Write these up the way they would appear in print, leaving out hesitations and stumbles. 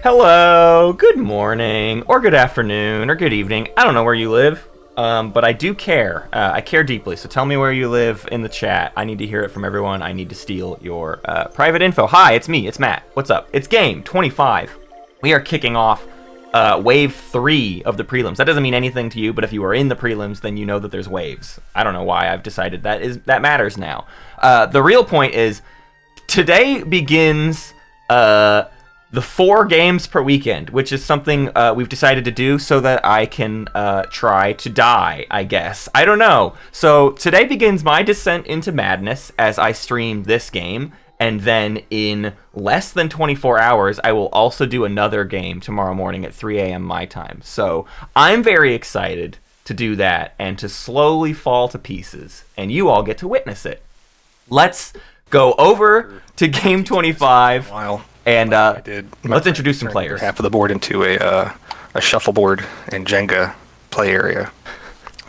Hello, good morning, or good afternoon, or good evening. I don't know where you live, but I do care. I care deeply, so tell me where you live in the chat. I need to hear it from everyone. I need to steal your private info. Hi, it's me, it's Matt. What's up? It's game 25. We are kicking off wave 3 of the prelims. That doesn't mean anything to you, but if you are in the prelims, then you know that there's waves. I don't know why I've decided that matters now. The real point is, today begins the 4 games per weekend, which is something we've decided to do so that I can try to die, I guess. I don't know. So today begins my descent into madness as I stream this game, and then in less than 24 hours, I will also do another game tomorrow morning at 3 a.m. my time. So I'm very excited to do that and to slowly fall to pieces, and you all get to witness it. Let's go over to game 25. And let's introduce some players. Half of the board into a shuffleboard and Jenga play area.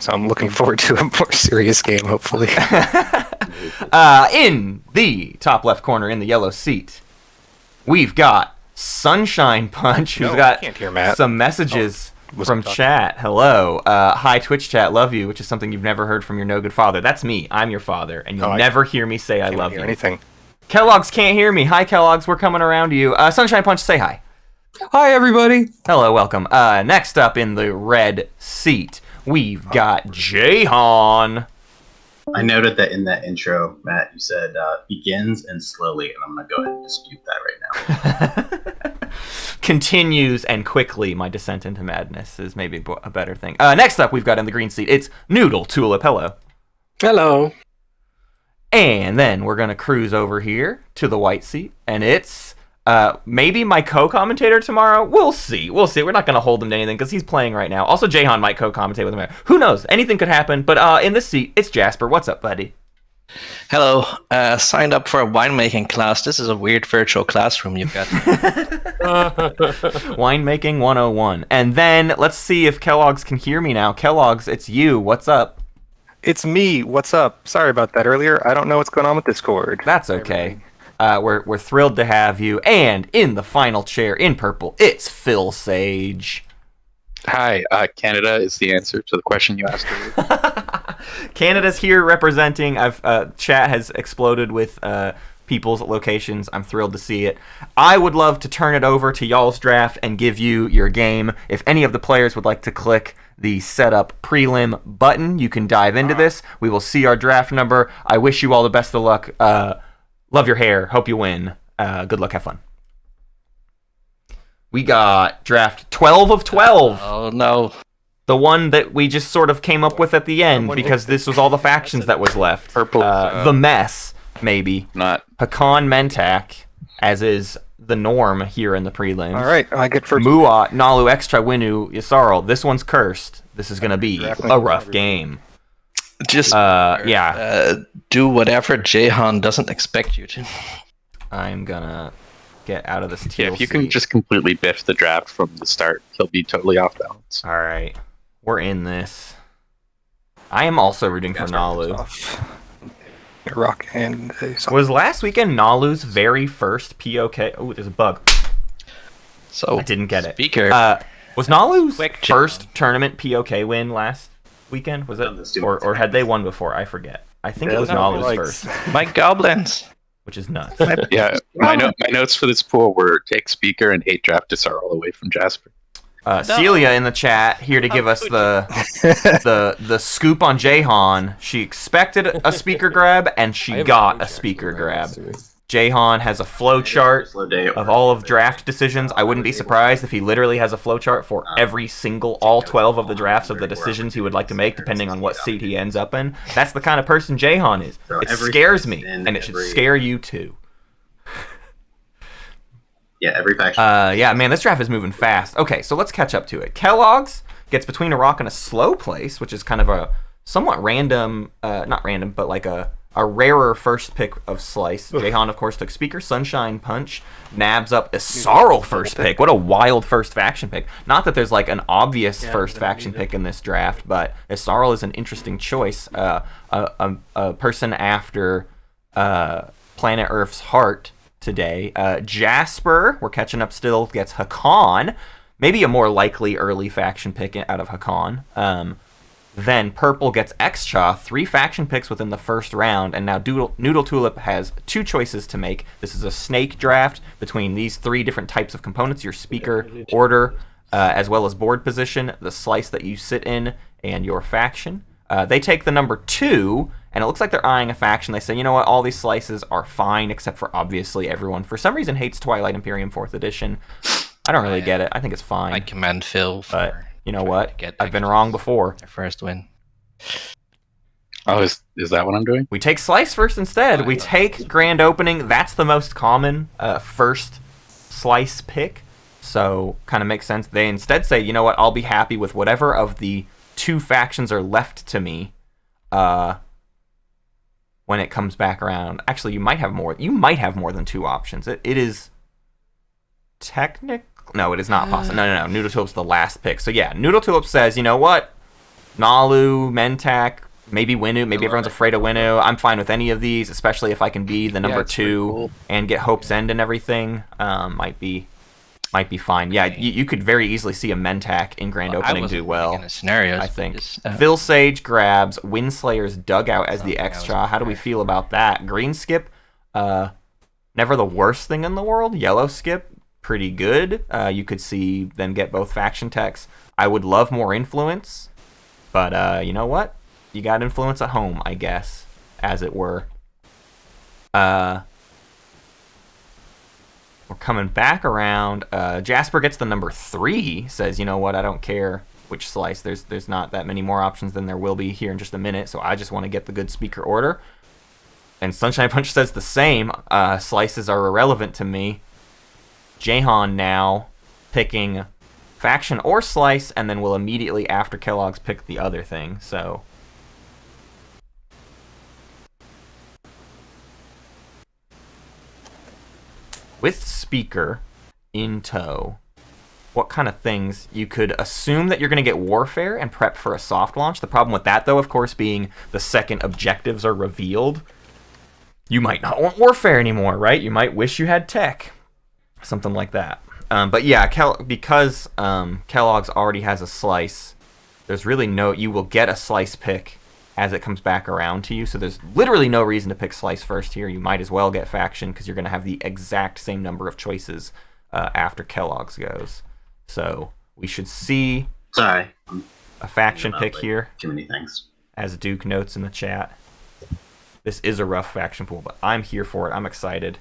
So I'm looking forward to a more serious game, hopefully. In the top left corner in the yellow seat, we've got Sunshine Punch, who's got some messages from chat. Hello. Hi, Twitch chat. Love you, which is something you've never heard from your no good father. That's me. I'm your father, and you'll never hear me say I love you. Anything. Kellogs can't hear me. Hi, Kellogs. We're coming around to you. Sunshine Punch, say hi. Hi, everybody. Hello, welcome. Next up in the red seat, we've got Jayhawn. I noted that in that intro, Matt, you said begins and slowly, and I'm going to go ahead and dispute that right now. Continues and quickly. My descent into madness is maybe a better thing. Next up, we've got in the green seat, it's Nudeltulpe. Hello. Hello. And then we're going to cruise over here to the white seat, and it's maybe my co-commentator tomorrow. We'll see. We're not going to hold him to anything because he's playing right now. Also, Jayhawn might co-commentate with him. Who knows? Anything could happen. But in this seat, it's Jasper. What's up, buddy? Hello. Signed up for a winemaking class. This is a weird virtual classroom you've got. Winemaking 101. And then let's see if Kellogg's can hear me now. Kellogg's, it's you. What's up? It's me. What's up? Sorry about that earlier. I don't know what's going on with Discord. That's okay. We're thrilled to have you. And in the final chair in purple, it's Phil Sage. Hi, Canada is the answer to the question you asked earlier. Canada's here representing. Chat has exploded with people's locations. I'm thrilled to see it. I would love to turn it over to y'all's draft and give you your game. If any of the players would like to click the setup prelim button, you can dive into this. We will see our draft number. I wish you all the best of luck. Love your hair. Hope you win. Good luck. Have fun. We got draft 12 of 12. Oh, no. The one that we just sort of came up with at the end because this was all the factions that was left. Purple. The mess, maybe. Not. Hakan Mentak, as is the norm here in the prelims. All right, I get first. Muat, Nalu, Extra, Winu, Yasarl. This one's cursed. This is going to be a rough game. Just do whatever Jayhawn doesn't expect you to. I'm going to get out of this TLC. Yeah, if you can just completely biff the draft from the start, he'll be totally off balance. All right. We're in this. I am also rooting for Nalu. Rock and was last weekend Nalu's very first POK? Oh, there's a bug. So I didn't get it. Speaker. Was Nalu's first tournament POK win last weekend? Was it, or had they won before? I forget. I think it was Nalu's first. My goblins, which is nuts. Yeah, my notes for this pool were take speaker and hate draft Disar all away from Jasper. Celia in the chat here to give us the scoop on Jayhawn. She expected a speaker grab and she got a speaker grab. Jayhawn has a flow chart of all of draft decisions. I wouldn't be surprised if he literally has a flow chart for every single, all 12 of the drafts of the decisions he would like to make, depending on what seat he ends up in. That's the kind of person Jayhawn is. It scares me, and it should scare you too. Yeah, every faction. Yeah, man, this draft is moving fast. Okay, so let's catch up to it. Kellogg's gets between a rock and a slow place, which is kind of a somewhat random, not random, but like a a rarer first pick of Slice. Jayhawn, of course, took Speaker, Sunshine Punch, nabs up a Sorrel first pick. What a wild first faction pick. Not that there's like an obvious first faction pick in this draft, but Sorrel is an interesting choice. A person after Planet Earth's heart today. Jasper, we're catching up still, gets Hakan. Maybe a more likely early faction pick out of Hakan. Then Purple gets Xcha, 3 faction picks within the first round, and now Nudeltulpe has 2 choices to make. This is a snake draft between these 3 different types of components, your speaker, order, as well as board position, the slice that you sit in, and your faction. They take the number 2, and it looks like they're eyeing a faction. They say, you know what, all these slices are fine, except for obviously everyone for some reason hates Twilight Imperium 4th edition. I don't really get it. I think it's fine. I commend Phil for... But you know what? I've been wrong before. Their first win. Oh, is that what I'm doing? We take Slice first instead. We take Grand Opening. That's the most common first Slice pick. So kind of makes sense. They instead say, you know what? I'll be happy with whatever of the 2 factions are left to me when it comes back around. Actually, you might have more. You might have more than 2 options. It is technical. No, it is not possible. No. Nudeltulpe's the last pick. So yeah, Nudeltulpe says, you know what? Nalu, Mentak, maybe Winu. Maybe everyone's afraid of Winu. I'm fine with any of these, especially if I can be the number 2 and get Hope's End and everything. Might be fine. Yeah, you could very easily see a Mentak in Grand Opening do well. In the scenarios, I think. Phil Sage grabs Windslayer's Dugout as the extra. How do we feel about that? Green Skip, never the worst thing in the world. Yellow Skip, pretty good. You could see them get both faction techs. I would love more influence, but you know what? You got influence at home, I guess, as it were. We're coming back around. Jasper gets the number 3, says, you know what, I don't care which slice. There's not that many more options than there will be here in just a minute, so I just want to get the good speaker order. And Sunshine Punch says the same. Slices are irrelevant to me. Jayhawn now picking faction or slice, and then will immediately after Kellogg's pick the other thing. So with speaker in tow, what kind of things you could assume that you're going to get warfare and prep for a soft launch. The problem with that, though, of course, being the second objectives are revealed, you might not want warfare anymore, right? You might wish you had tech. Something like that. But yeah, because Kellogg's already has a slice, there's really you will get a slice pick as it comes back around to you. So there's literally no reason to pick slice first here. You might as well get faction because you're going to have the exact same number of choices after Kellogg's goes. So we should see a faction pick here. Too many things. As Duke notes in the chat. This is a rough faction pool, but I'm here for it. I'm excited.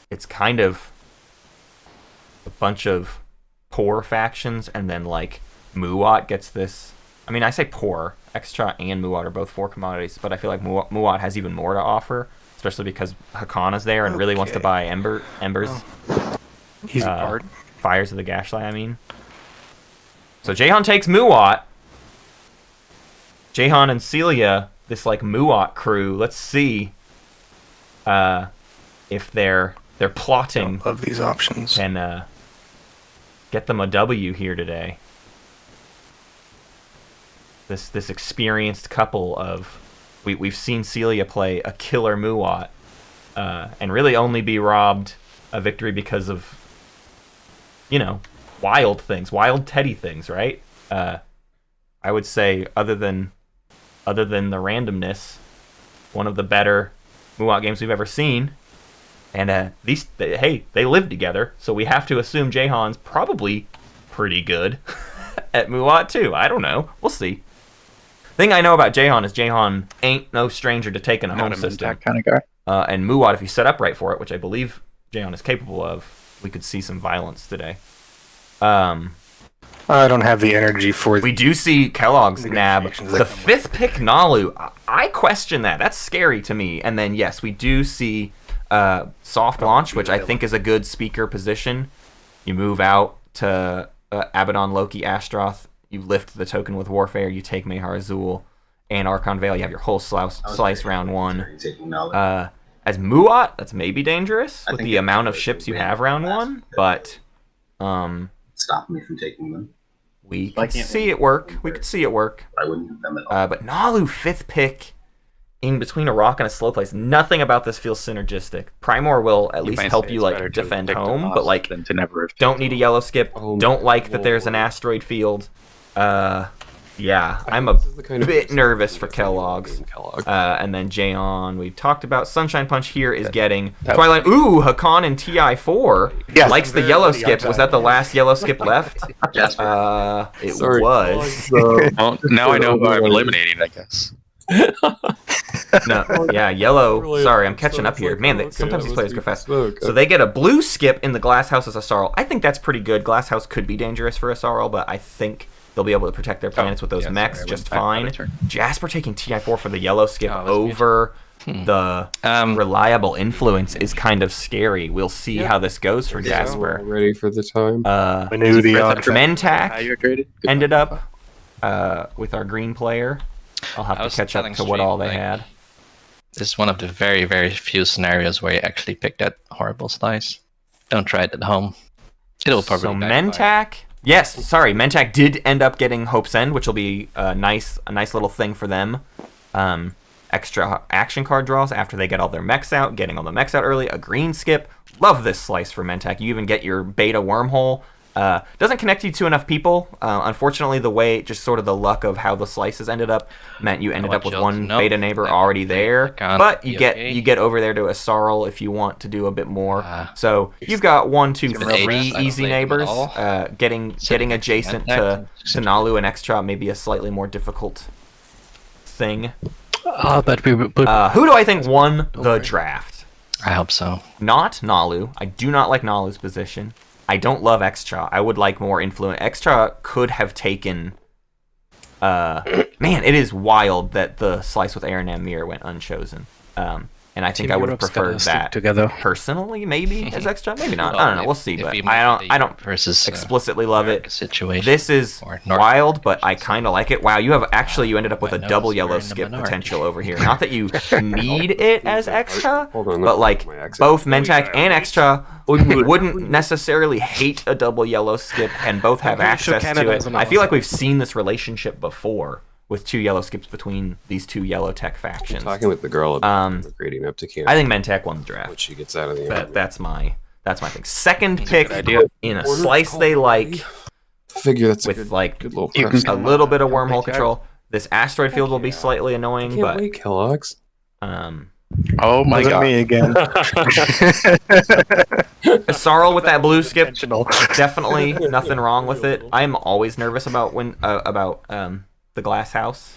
It's kind of a bunch of poor factions, and then like Muat gets this. I mean, I say poor. Xtra and Muat are both 4 commodities, but I feel like Muat has even more to offer, especially because Hakana's there and really wants to buy embers. Easy part. Fires of the Gashly, I mean. So Jayhawn takes Muat. Jayhawn and Celia, this like Muat crew. Let's see if they're plotting. Love these options. And get them a W here today. This experienced couple of we've seen Celia play a killer Muat and really only be robbed a victory because of wild things, wild Teddy things, right? I would say other than the randomness, one of the better Muat games we've ever seen. And they live together, so we have to assume Jayhawn's probably pretty good at Muat too. I don't know. We'll see. Thing I know about Jayhawn is Jayhawn ain't no stranger to taking a home system. That kind of guy. And Muat, if you set up right for it, which I believe Jayhawn is capable of, we could see some violence today. I don't have the energy for. We do see Kellogg's nab the 5th pick Nalu. I question that. That's scary to me. And then yes, we do see soft launch, which I think is a good speaker position. You move out to Abaddon, Loki, Astroth. You lift the token with Warfare. You take Mehar Azul, and Archon Vale, you have your whole slice round 1. Taking knowledge. As Muat, that's maybe dangerous I with think the it amount of would ships you win have round last 1, pick. but Stop me from taking them. we I could can't see win. it work. We could see it work. I wouldn't have them at all. But Nalu 5th pick in between a rock and a slow place. Nothing about this feels synergistic. Primor will at least might help say you it's like better to defend pick the home, boss but like than to never have don't need a yellow skip. Oh, Don't like that there's an Lord. asteroid field. Yeah, I I'm think a this is the kind of bit person nervous who for gets anyone Kellogg's. being Kellogg. And then Jayhawn, we've talked about. Sunshine Punch here is getting that- Twilight. Ooh, Hakan and TI4 Yeah. likes the yellow skip. Was that the last yellow skip left? Jasper. It Sorry, was. Well, now I know who I'm eliminating, I guess. No, yeah, yellow. Really, Sorry, I'm it's catching like- up here. okay, Man, okay, sometimes these that players must go be fast. smoke. So they get a blue skip in the Glass House as a Sarl. I think that's pretty good. Glass House could be dangerous for a Sarl, but I think they'll be able to protect their planets with those yeah, mechs sorry, I just went back fine. out of turn. Jasper taking TI4 for the yellow skip Oh, that's over the Um, reliable influence is kind of scary. We'll see Yeah. how this goes for Yeah, Jasper. we're ready for the time. Manu the odd. How Mentac you're graded? Good ended luck. up with our green player. I'll have I to was catch up telling to what all they Street, like, had. This is one of the very, very few scenarios where you actually pick that horrible slice. Don't try it at home. It'll probably So backfire. Mentac, yes, sorry, Mentac did end up getting Hope's End, which will be a nice little thing for them. Extra action card draws after they get all their mechs out, getting all the mechs out early. A green skip. Love this slice for Mentac. You even get your beta wormhole. Doesn't connect you to enough people. Unfortunately, the way, just sort of the luck of how the slices ended up, meant you ended up with one Nope. beta neighbor That- already there. can't But you be get okay. you get over there to a Sarl if you want to do a bit more. Ah. So you've got 1, 2, It's an eight. 3 I don't easy like them at neighbors. all. Getting adjacent to Nalu and Extra may be a slightly more difficult thing. But we Who do I think won the draft? I hope so. Not Nalu. I do not like Nalu's position. I don't love Extra. I would like more influence. Extra could have taken. Man, it is wild that the slice with Aaron Amir went unchosen. And I think I would have preferred that together. personally, maybe as Extra, maybe not. Well, I don't know. We'll if- see, if but we I move don't the versus explicitly love it. America situation. This is or North wild, America, but I kind of like it. Wow, you ended up with a I know, double so yellow we're in the skip minority. potential over here. Not that you need it as Extra, Hold on, but like my accent. both Mentac and Extra wouldn't necessarily hate a double yellow skip and both have I'm pretty sure access to Canada it. has an I feel like opposite. we've seen this relationship before with 2 yellow skips between these 2 yellow tech I'm factions. talking with the girl about grading up to camp. I think Mentac won the when draft. she gets out of the army. That's my thing. Second That's a pick good idea. in a Order slice call, they buddy. like Figure that's a with good, like good little You press. can- a little bit of wormhole Like that. control. This asteroid field will be slightly annoying, Can't but wait, Kellogg's. Oh my Wasn't god. me again. a Sarl with that blue skip, Intentional. definitely nothing wrong with it. I'm always nervous about the glass house.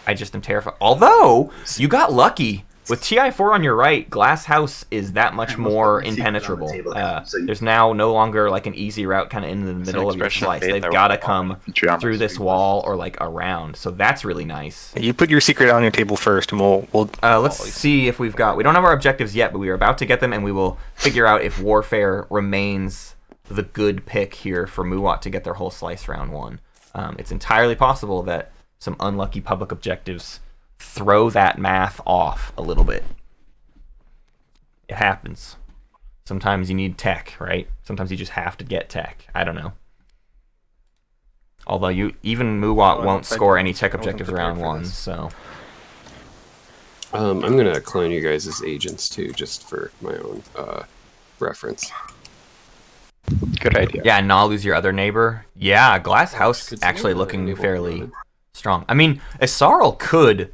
I just am terrified. Although you got lucky with TI4 on your right, glass house is that much I almost more put my secret on the impenetrable. table now, so you- There's now no longer like an easy route kind of in the It's an middle of your expression of slice. faith They've I got to want come infantry on my through this screen. wall or like around. So that's really nice. You put your secret on your table first, and we'll Let's see if we don't have our objectives yet, but we are about to get them, and we will figure out if Warfare remains the good pick here for Muat to get their whole slice round 1. It's entirely possible that some unlucky public objectives throw that math off a little bit. It happens. Sometimes you need tech, right? Sometimes you just have to get tech. I don't know. Although even Muat won't score any tech objectives round 1, so... I'm gonna clone you guys as agents too, just for my own reference. Good idea. Yeah, Nalu's your other neighbor. Yeah, Glass House Could see actually that looking enable fairly promoted. strong. I mean, Asarl could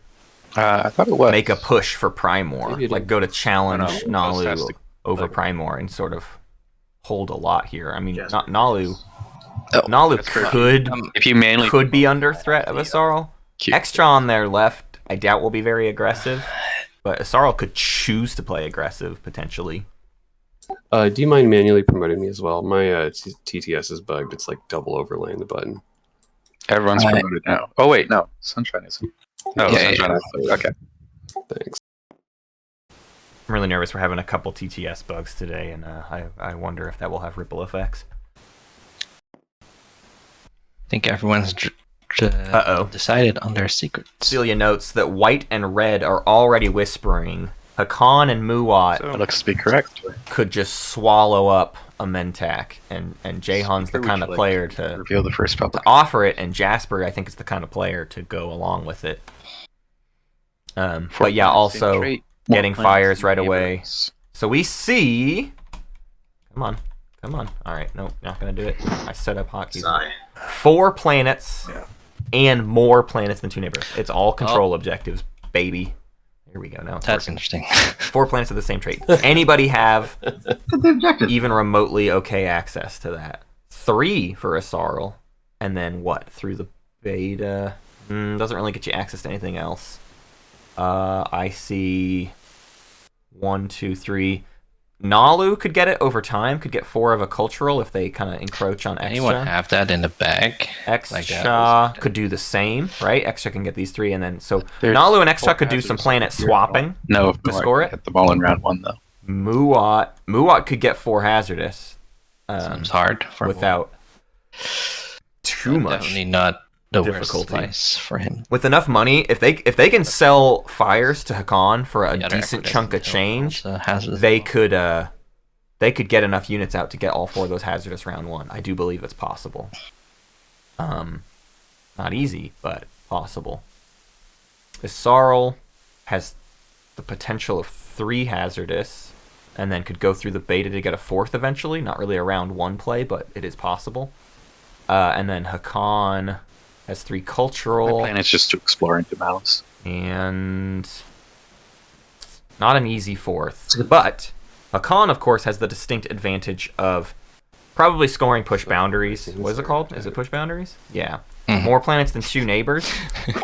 I thought it was. make a push for Primor, Maybe it like is. go to challenge I don't know. Nalu That's the- over like- Primor and sort of hold a lot here. I mean, Yes. not Nalu. Oh, Nalu that's correct. could If you mainly be under threat of Asarl. Cute. Extra on their left, I doubt will be very aggressive, but Asarl could choose to play aggressive potentially. Do you mind manually promoting me as well? My TTS is bugged. It's like double overlaying the button. Everyone's I- promoted now. Oh wait, no, Sunshine isn't. No, Yeah, Sunshine is. Okay. Thanks. I'm really nervous. We're having a couple TTS bugs today, and I wonder if that will have ripple effects. I think everyone's decided on their secrets. Celia notes that white and red are already whispering. Hakan and Muwat That looks to be correct. could just swallow up a Mentak, and Jayhawn's the Would kind you of like player to to reveal the first public. offer it, and Jasper, I think, is the kind of player to go along with it. But yeah, also getting fires right away. So we see. Come on. All right, no, not gonna do it. I set up hotkeys. Sigh. 4 planets and more planets than 2 neighbors. It's all control objectives, baby. Here we go. Now it's That's working. interesting. 4 planets of the same trait. Anybody have Get the objective. even remotely okay access to that? 3 for a Sarl, and then what? Through the beta? Doesn't really get you access to anything else. I see 1, 2, 3. Nalu could get it over time. Could get 4 of a cultural if they kind of encroach on extra. Anyone have that in the bag? Extra could do the same, right? Extra can get these 3, and then so There's Nalu and Extra 4 could do some hazards planet here. swapping. No, to score it? Hit the ball in round 1 though. Muwat could get 4 hazardous. Seems hard for without too much Definitely not the difficulty. worst slice for him. With enough money, if they can sell fires to Hakan for a The other decent equidistant chunk of also change, has as they well. could get enough units out to get all 4 of those hazardous round 1. I do believe it's possible. Not easy, but possible. Isarl has the potential of 3 hazardous, and then could go through the beta to get a 4th eventually. Not really a round 1 play, but it is possible. And then Hakan has 3 My cultural, plan is just to explore into Malice. and not an easy 4th. But Hakan, of course, has the distinct advantage of probably scoring push boundaries. What is it called? Is it push boundaries? Yeah. More planets than 2 neighbors.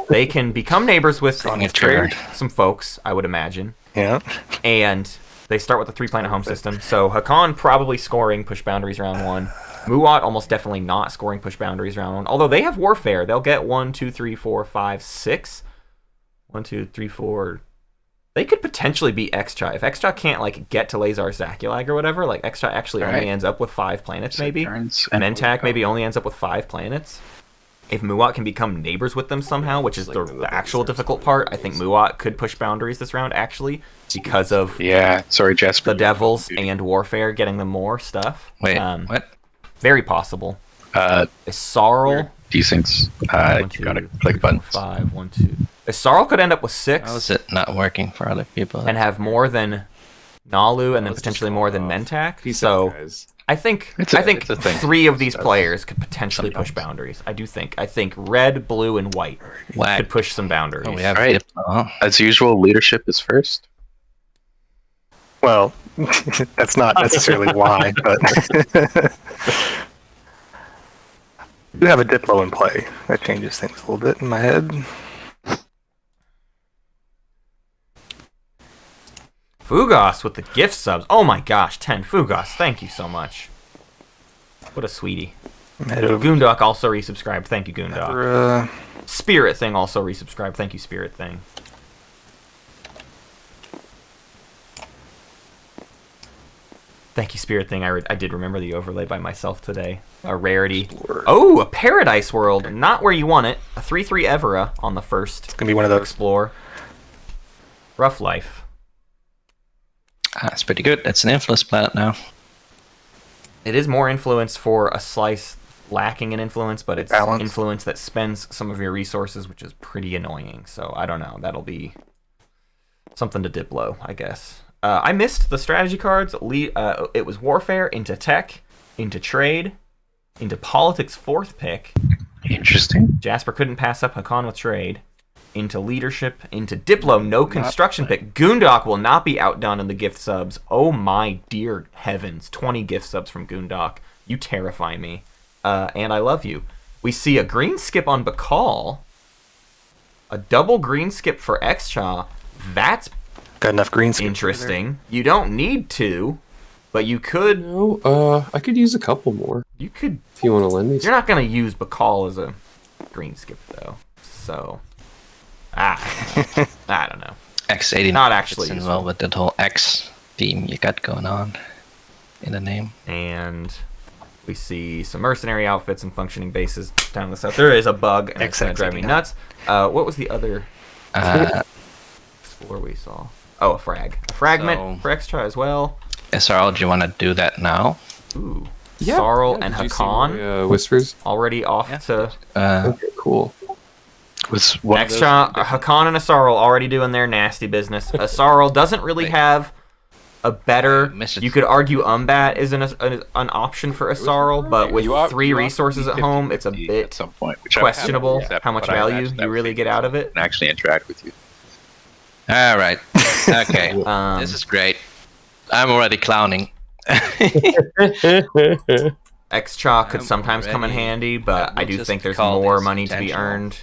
They can become neighbors with some folks, I would imagine. Yeah. And they start with a 3-planet home system. So Hakan probably scoring push boundaries round 1. Muwat almost definitely not scoring push boundaries round 1. Although they have warfare. They'll get 1, 2, 3, 4, 5, 6. 1, 2, 3, 4. They could potentially be Extra. If Extra can't like get to Lazar Zakulag or whatever, like Extra actually only ends up with 5 planets maybe. Mentak maybe only ends up with 5 planets. If Muwat can become neighbors with them somehow, which is the actual difficult part, I think Muwat could push boundaries this round actually because of Jasper. the Devils and Warfare getting them more stuff. Wait, what? Very possible. Isarl. Desyncs. You gotta click buttons. 5, 1, 2. Isarl could end up with 6. How is it not working for other people? And have more than Nalu and then potentially more than Mentak. So I think It's a thing. 3 of these players could potentially push boundaries. I do think. I think red, blue, and white could push some boundaries. Oh, we have Right. As usual, leadership is first. Well, that's not necessarily why, but you have a Diplo in play. That changes things a little bit in my head. Fugas with the gift subs. Oh my gosh, 10 Fugas. Thank you so much. What a sweetie. Goondock also resubscribed. Thank you, Goondock. Spirit Thing also resubscribed. Thank you, Spirit Thing. Thank you, Spirit Thing. I did remember the overlay by myself today. A rarity. Oh, a Paradise World. Not where you want it. A 3/3 Evera on the first. It's going to be one of those. Explore. Rough life. That's pretty good. It's an influence planet now. It is more influence for a slice lacking in influence, but it's Balance. influence that spends some of your resources, which is pretty annoying. So I don't know. That'll be something to Diplo, I guess. I missed the strategy cards. It was Warfare into Tech, into Trade, into Politics 4th pick. Interesting. Jasper couldn't pass up Hakan with Trade. Into Leadership, into Diplo, no construction pick. Goondock will not be outdone in the gift subs. Oh my dear heavens. 20 gift subs from Goondock. You terrify me. And I love you. We see a green skip on Bakal. A double green skip for Xcha. That's Got enough green skip interesting. You don't need to, but you could. No, I could use a couple more. You could. If you want to lend me You're not going to use Bakal as a green skip, though. So. I don't know. X89 Not actually fits in useful. well with that whole X theme you got going on in the name. And We see some mercenary outfits and functioning bases down the south. There is a bug, and it's going to drive me nuts. What was the other explore we saw? Oh, a frag. A fragment for extra as well. SRL, do you want to do that now? Ooh. Sarl and Did you see Hakan my, whispers? already off to... Okay, cool. Was one of Extra, Hakan and Asarl already doing their nasty business. Asarl doesn't really have a better... You could argue Umbat is an option for Asarl, but with 3 resources at home, it's a bit at some point, which questionable how much but I value imagine that you really get out of it. and actually interact with you. All right. Okay. This is great. I'm already clowning. X-Cha could I'm sometimes come in ready. handy, but I We'll do just think there's call more this money to be intentional. earned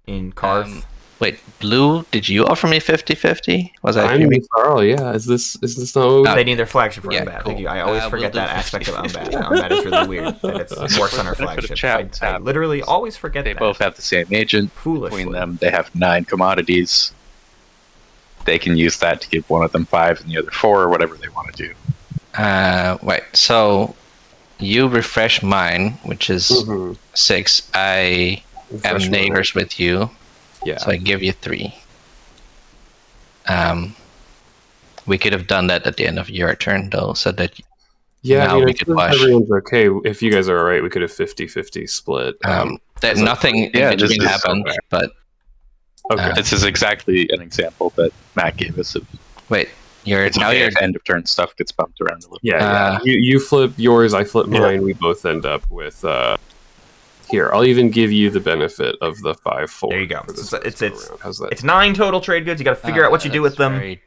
in Karth. Wait, Blue, did you offer me 50-50? Was I I'm hearing? Carl, yeah. Is this not what They need their flagship for yeah, Umbat. cool. Thank you. I always We'll forget do that aspect of 50-50. Umbat. Umbat is really weird that it works on our flagship. I literally always forget They that. both have the same agent. Foolishly. Between them, they have 9 commodities. They can use that to give one of them 5 and the other 4, or whatever they want to do. Wait, so you refresh mine, which is Mhm. 6. I am Refresh mine. neighbors with you, Yeah. so I give you 3. We could have done that at the end of your turn, though, so that Yeah, now I mean, we if could wash. everyone's okay. If you guys are alright, we could have 50-50 split. that so- nothing yeah, in this between is happened. okay. But Okay. This is exactly an example that Matt gave us. Of, wait, you're it's now okay you're if end of turn stuff gets bumped around a little. Yeah. You flip yours, I flip mine. We both end up with. Here, I'll even give you the benefit of the 5-4. There you go. for this So first it's go-round. How's that? It's 9 total trade goods. You got to figure out what you do with them.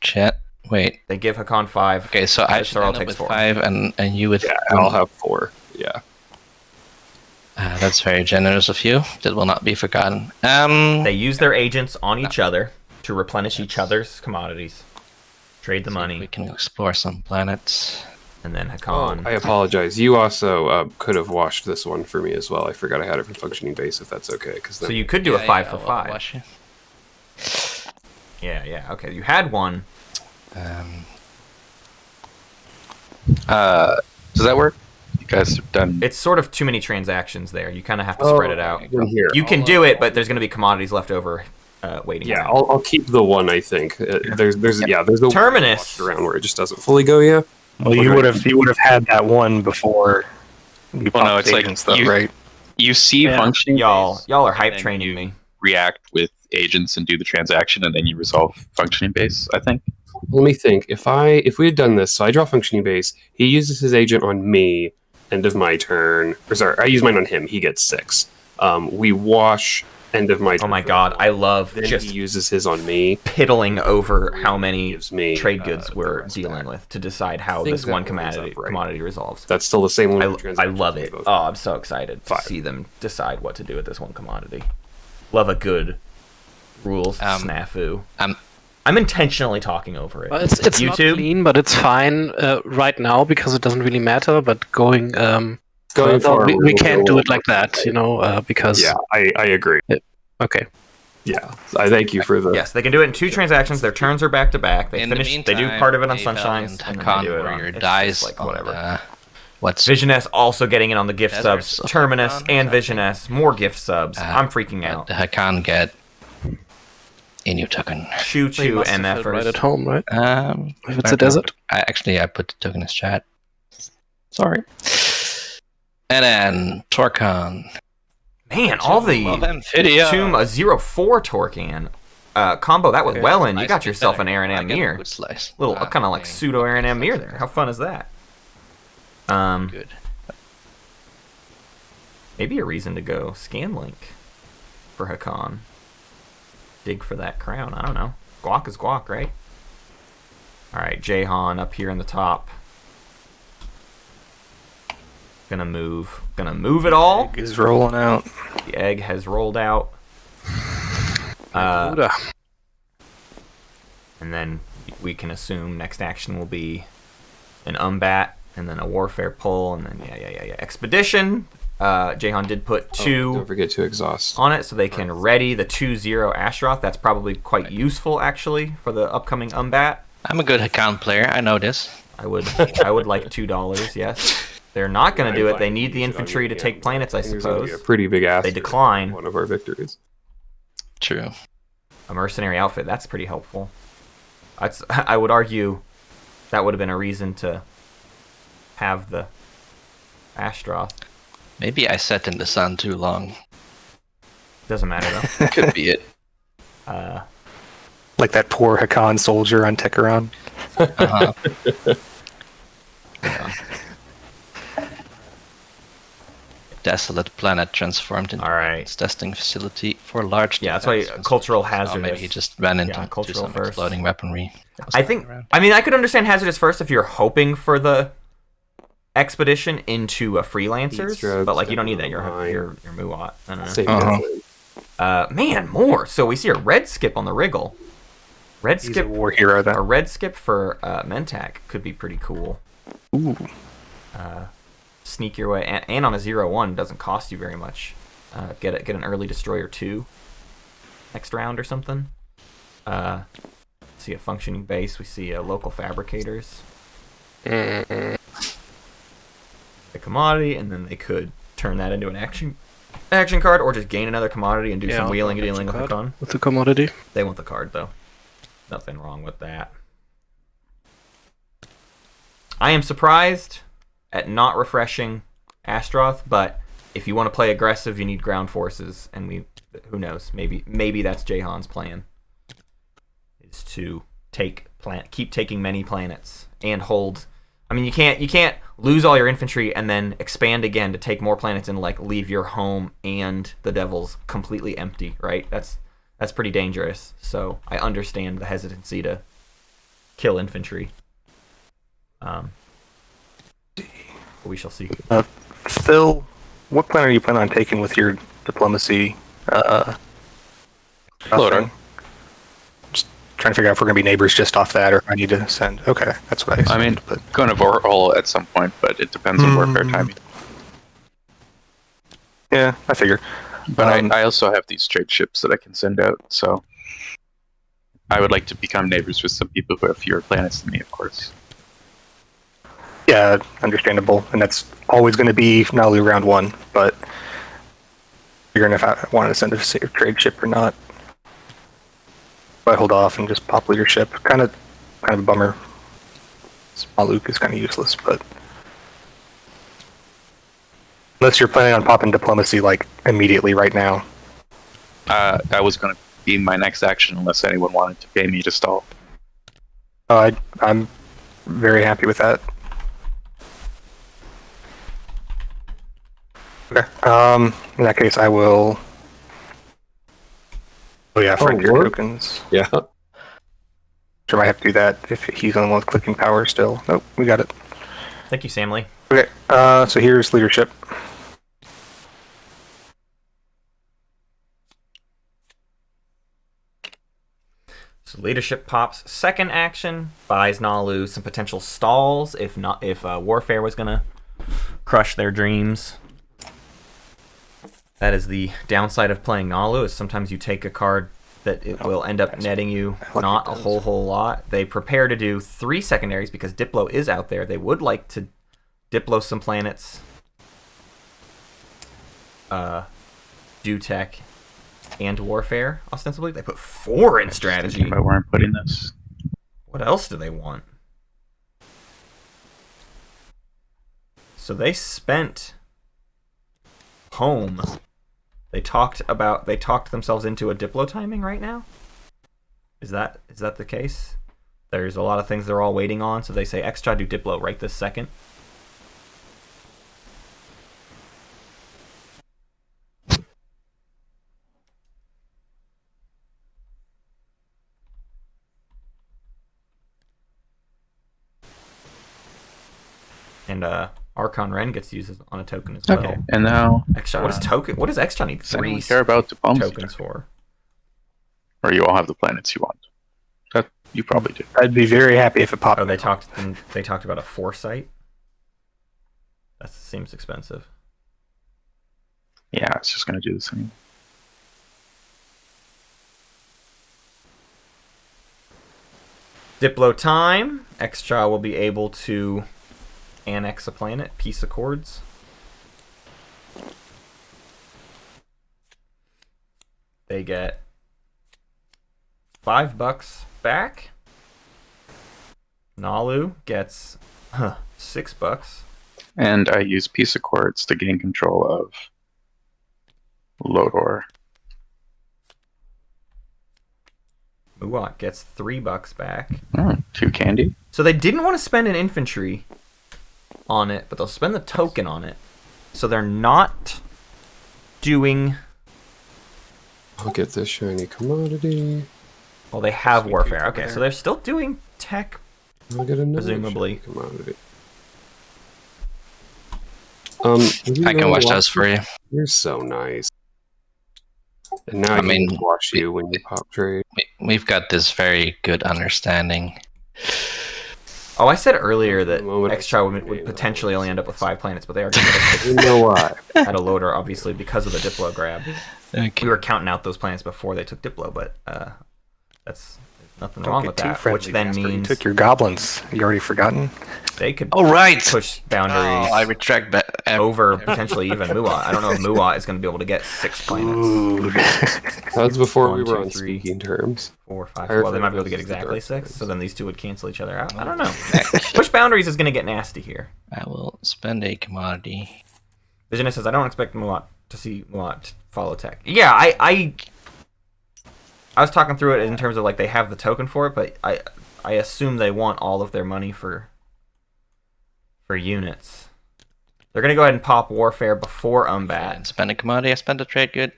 Chat. Wait. They give Hakan 5. Okay, so I should Sarl end up takes with 4. 5, and you with. Yeah, I'll have 4. Yeah. That's very generous of you. That will not be forgotten. They use their agents on each other to replenish each other's commodities, trade the We money, can explore some planets. and then Oh, Hakan. I apologize. You also could have washed this one for me as well. I forgot I had it from functioning base. If that's okay, because So you could do a 5 for I'll 5. watch you. Yeah. Okay, you had one. Does that work? You guys have done. It's sort of too many transactions there. You kind of have to spread it out. in here. You can do it, but there's going to be commodities left over waiting. Yeah, around. I'll keep the one. I think there's the Terminus. one around where it just doesn't fully go yet. Well, you would have had that one before. You Well, no, popped it's like agents, though, you- right? You see functioning. Y'all base, are and hype then training you me. React with agents and do the transaction, and then you resolve functioning base. I think. Let me think. If we had done this, so I draw functioning base. He uses his agent on me. End of my turn. Or sorry, I use mine on him. He gets 6. We wash. End of my turn. Oh my god, I love Then just he uses his on me. piddling over how many Gives me, trade goods the we're rest dealing back. with to decide how think this one that lines commodity up right. commodity resolves. That's still the same one. I love it. Oh, I'm so excited to see them decide what to do with this one commodity. Love a good rules snafu. I'm intentionally talking over it. Well, it's not YouTube? clean, but it's fine right now because it doesn't really matter. But going further, forward, we we'll can't go do it like that, because Yeah, I agree. okay. Yeah, I thank you for the. Yes, they can do it in 2 transactions. Their turns are back to back. They In the finish. They do meantime, part of it on a Sunshines, valiant and then Hakan they do it on warrior it's dies just like on, whatever. what's Vision S also getting in on the gift Deserts subs. of Terminus Hakan, and I Vision S, more gift subs. I'm freaking out. Hakan get a new token. Choo Well, you choo must have it right at MFers. home, right? If it's a I- desert. I put the token in his chat. Sorry. And then Torkan. Man, all Of the Amphidia. Tomb a 0-4 Torcan combo that with Wellen. You Nice got bit yourself better. an Aaron I get a Amir. good slice. Little kind of like dang. pseudo Aaron Amir there. How fun is that? Good. Maybe a reason to go Scanlink for Hakan. Dig for that crown. I don't know. Guac is guac, right? Alright, Jayhawn up here in the top. Gonna move. Gonna move it all. Egg is rolling out. The egg has rolled out. Buddha. And then we can assume next action will be an Umbat, and then a Warfare pull, and then yeah. Expedition. Jayhawn did put Oh, 2 don't forget to exhaust. on it, so they can ready the 2-0 Asheroth. That's probably quite useful, actually, for the upcoming Umbat. I'm a good Hakan player. I know this. I would like $2, yes. They're not going to do it. Fine. They need the Use it on infantry your to take hand. planets, I think it's gonna be suppose. a pretty big ass. They decline. One of our victories. True. A mercenary outfit, that's pretty helpful. I would argue that would have been a reason to have the Ashtroth. Maybe I sat in the sun too long. Doesn't matter, though. Could be it. Like that poor Hakan soldier on Techeron. Uh-huh. Desolate planet transformed into All right. its testing facility for large. Yeah, that's why defense cultural constructions. hazardous. Maybe he just ran into Yeah, cultural some first. exploding weaponry. that was I lying think. around. I mean, I could understand hazardous first if you're hoping for the expedition into a freelancers, Strokes, but like you don't need that. definitely. You're Muat. I don't know. Same Uh-huh. definitely. Man, more. So we see a red skip on the Wriggle. Red He's a skip. war hero A then. red skip for Mentak could be pretty cool. Ooh. Sneak your way, and on a 0-1 doesn't cost you very much. Get an early destroyer 2 next round or something. See a functioning base. We see local fabricators. The commodity, and then they could turn that into an action card, or just gain another commodity and do some wheeling and dealing with the con. With the commodity. They want the card though. Nothing wrong with that. I am surprised at not refreshing Ashtroth, but if you want to play aggressive, you need ground forces, and who knows? Maybe that's Jayhawn's plan. Is to keep taking many planets and hold. I mean, you can't lose all your infantry and then expand again to take more planets and like leave your home and the Devils completely empty, right? That's pretty dangerous. So I understand the hesitancy to kill infantry. But we shall see. Phil, what plan are you planning on taking with your diplomacy? Floater. thing? Just trying to figure out if we're going to be neighbors just off that, or if I need to send. Okay, that's what I assumed. I mean, but going to Warhol at some point, but it depends on warfare timing. yeah, I figure. But I also have these trade ships that I can send out, so I would like to become neighbors with some people who have fewer planets than me, of course. Yeah, understandable, and that's always going to be not only round 1, but figuring if I wanted to send a trade ship or not. But I hold off and just pop leadership. Kind of a bummer. Small Luke is kind of useless, but unless you're planning on popping diplomacy like immediately right now. That was going to be my next action unless anyone wanted to pay me to stall. I'm very happy with that. Okay. In that case, I will. Oh yeah, frontier war? tokens. Yeah. Sure, might have to do that if he's the one with clicking power still. Nope, we got it. Thank you, Sam Lee. Okay. So here's leadership. So leadership pops second action, buys Nalu some potential stalls if Warfare was gonna crush their dreams. That is the downside of playing Nalu, is sometimes you take a card that it will end up netting you not a whole lot. They prepare to do 3 secondaries because Diplo is out there. They would like to Diplo some planets. Dutech and Warfare, ostensibly. They put 4 in strategy. Thinking about where I'm putting this. What else do they want? So they spent home. They talked themselves into a Diplo timing right now? Is that the case? There's a lot of things they're all waiting on, so they say extra do Diplo right this second. And Archon Ren gets used on a token as well. Okay, and now Extra, what is token? What does extra need does anyone 3 care about diplomacy tokens for? or you all have the planets you want? That you probably do. I'd be very happy if it popped. Oh, they talked about a foresight. That seems expensive. Yeah, it's just going to do the same. Diplo time. Extra will be able to annex a planet, peace accords. They get $5 back. Nalu gets $6. And I use Peace Accords to gain control of Lodor. Muat gets $3 back. 2 candy. So they didn't want to spend an infantry on it, but they'll spend the token on it. So they're not doing... I'll get this shiny commodity. Well, they have warfare. Okay, so they're still doing tech, I'll get another presumably. shiny commodity. I can watch those for you. You're so nice. And now I I can mean, watch you when you pop trade. We've got this very good understanding. Oh, I said earlier that Moment of X-Child would certainty, potentially only end up with 5 planets, but they are going You know why? to at a loader, obviously, because of the Diplo grab. Okay. We were counting out those planets before they took Diplo, but that's nothing Don't wrong get with too that. friendly, Which then Jasper. You means took your goblins. You already forgotten? they could Oh, right! push boundaries Oh, I retract that. over potentially even Muat. I don't know if Muat is going to be able to get 6 planets. Ooh. That was before we 1, were 2, on 3. speaking terms. 4, 5. I Well, they might be able to get refer to the exactly dark 6, sides. so then these two would cancel each other out. I don't know. Push boundaries is going to get nasty here. I will spend a commodity. Visionis says, I don't expect Muat to see Muat follow tech. Yeah, I was talking through it in terms of like they have the token for it, but I assume they want all of their money for units. They're going to go ahead and pop Warfare before Umbat. And spend a commodity, I spend a trade good.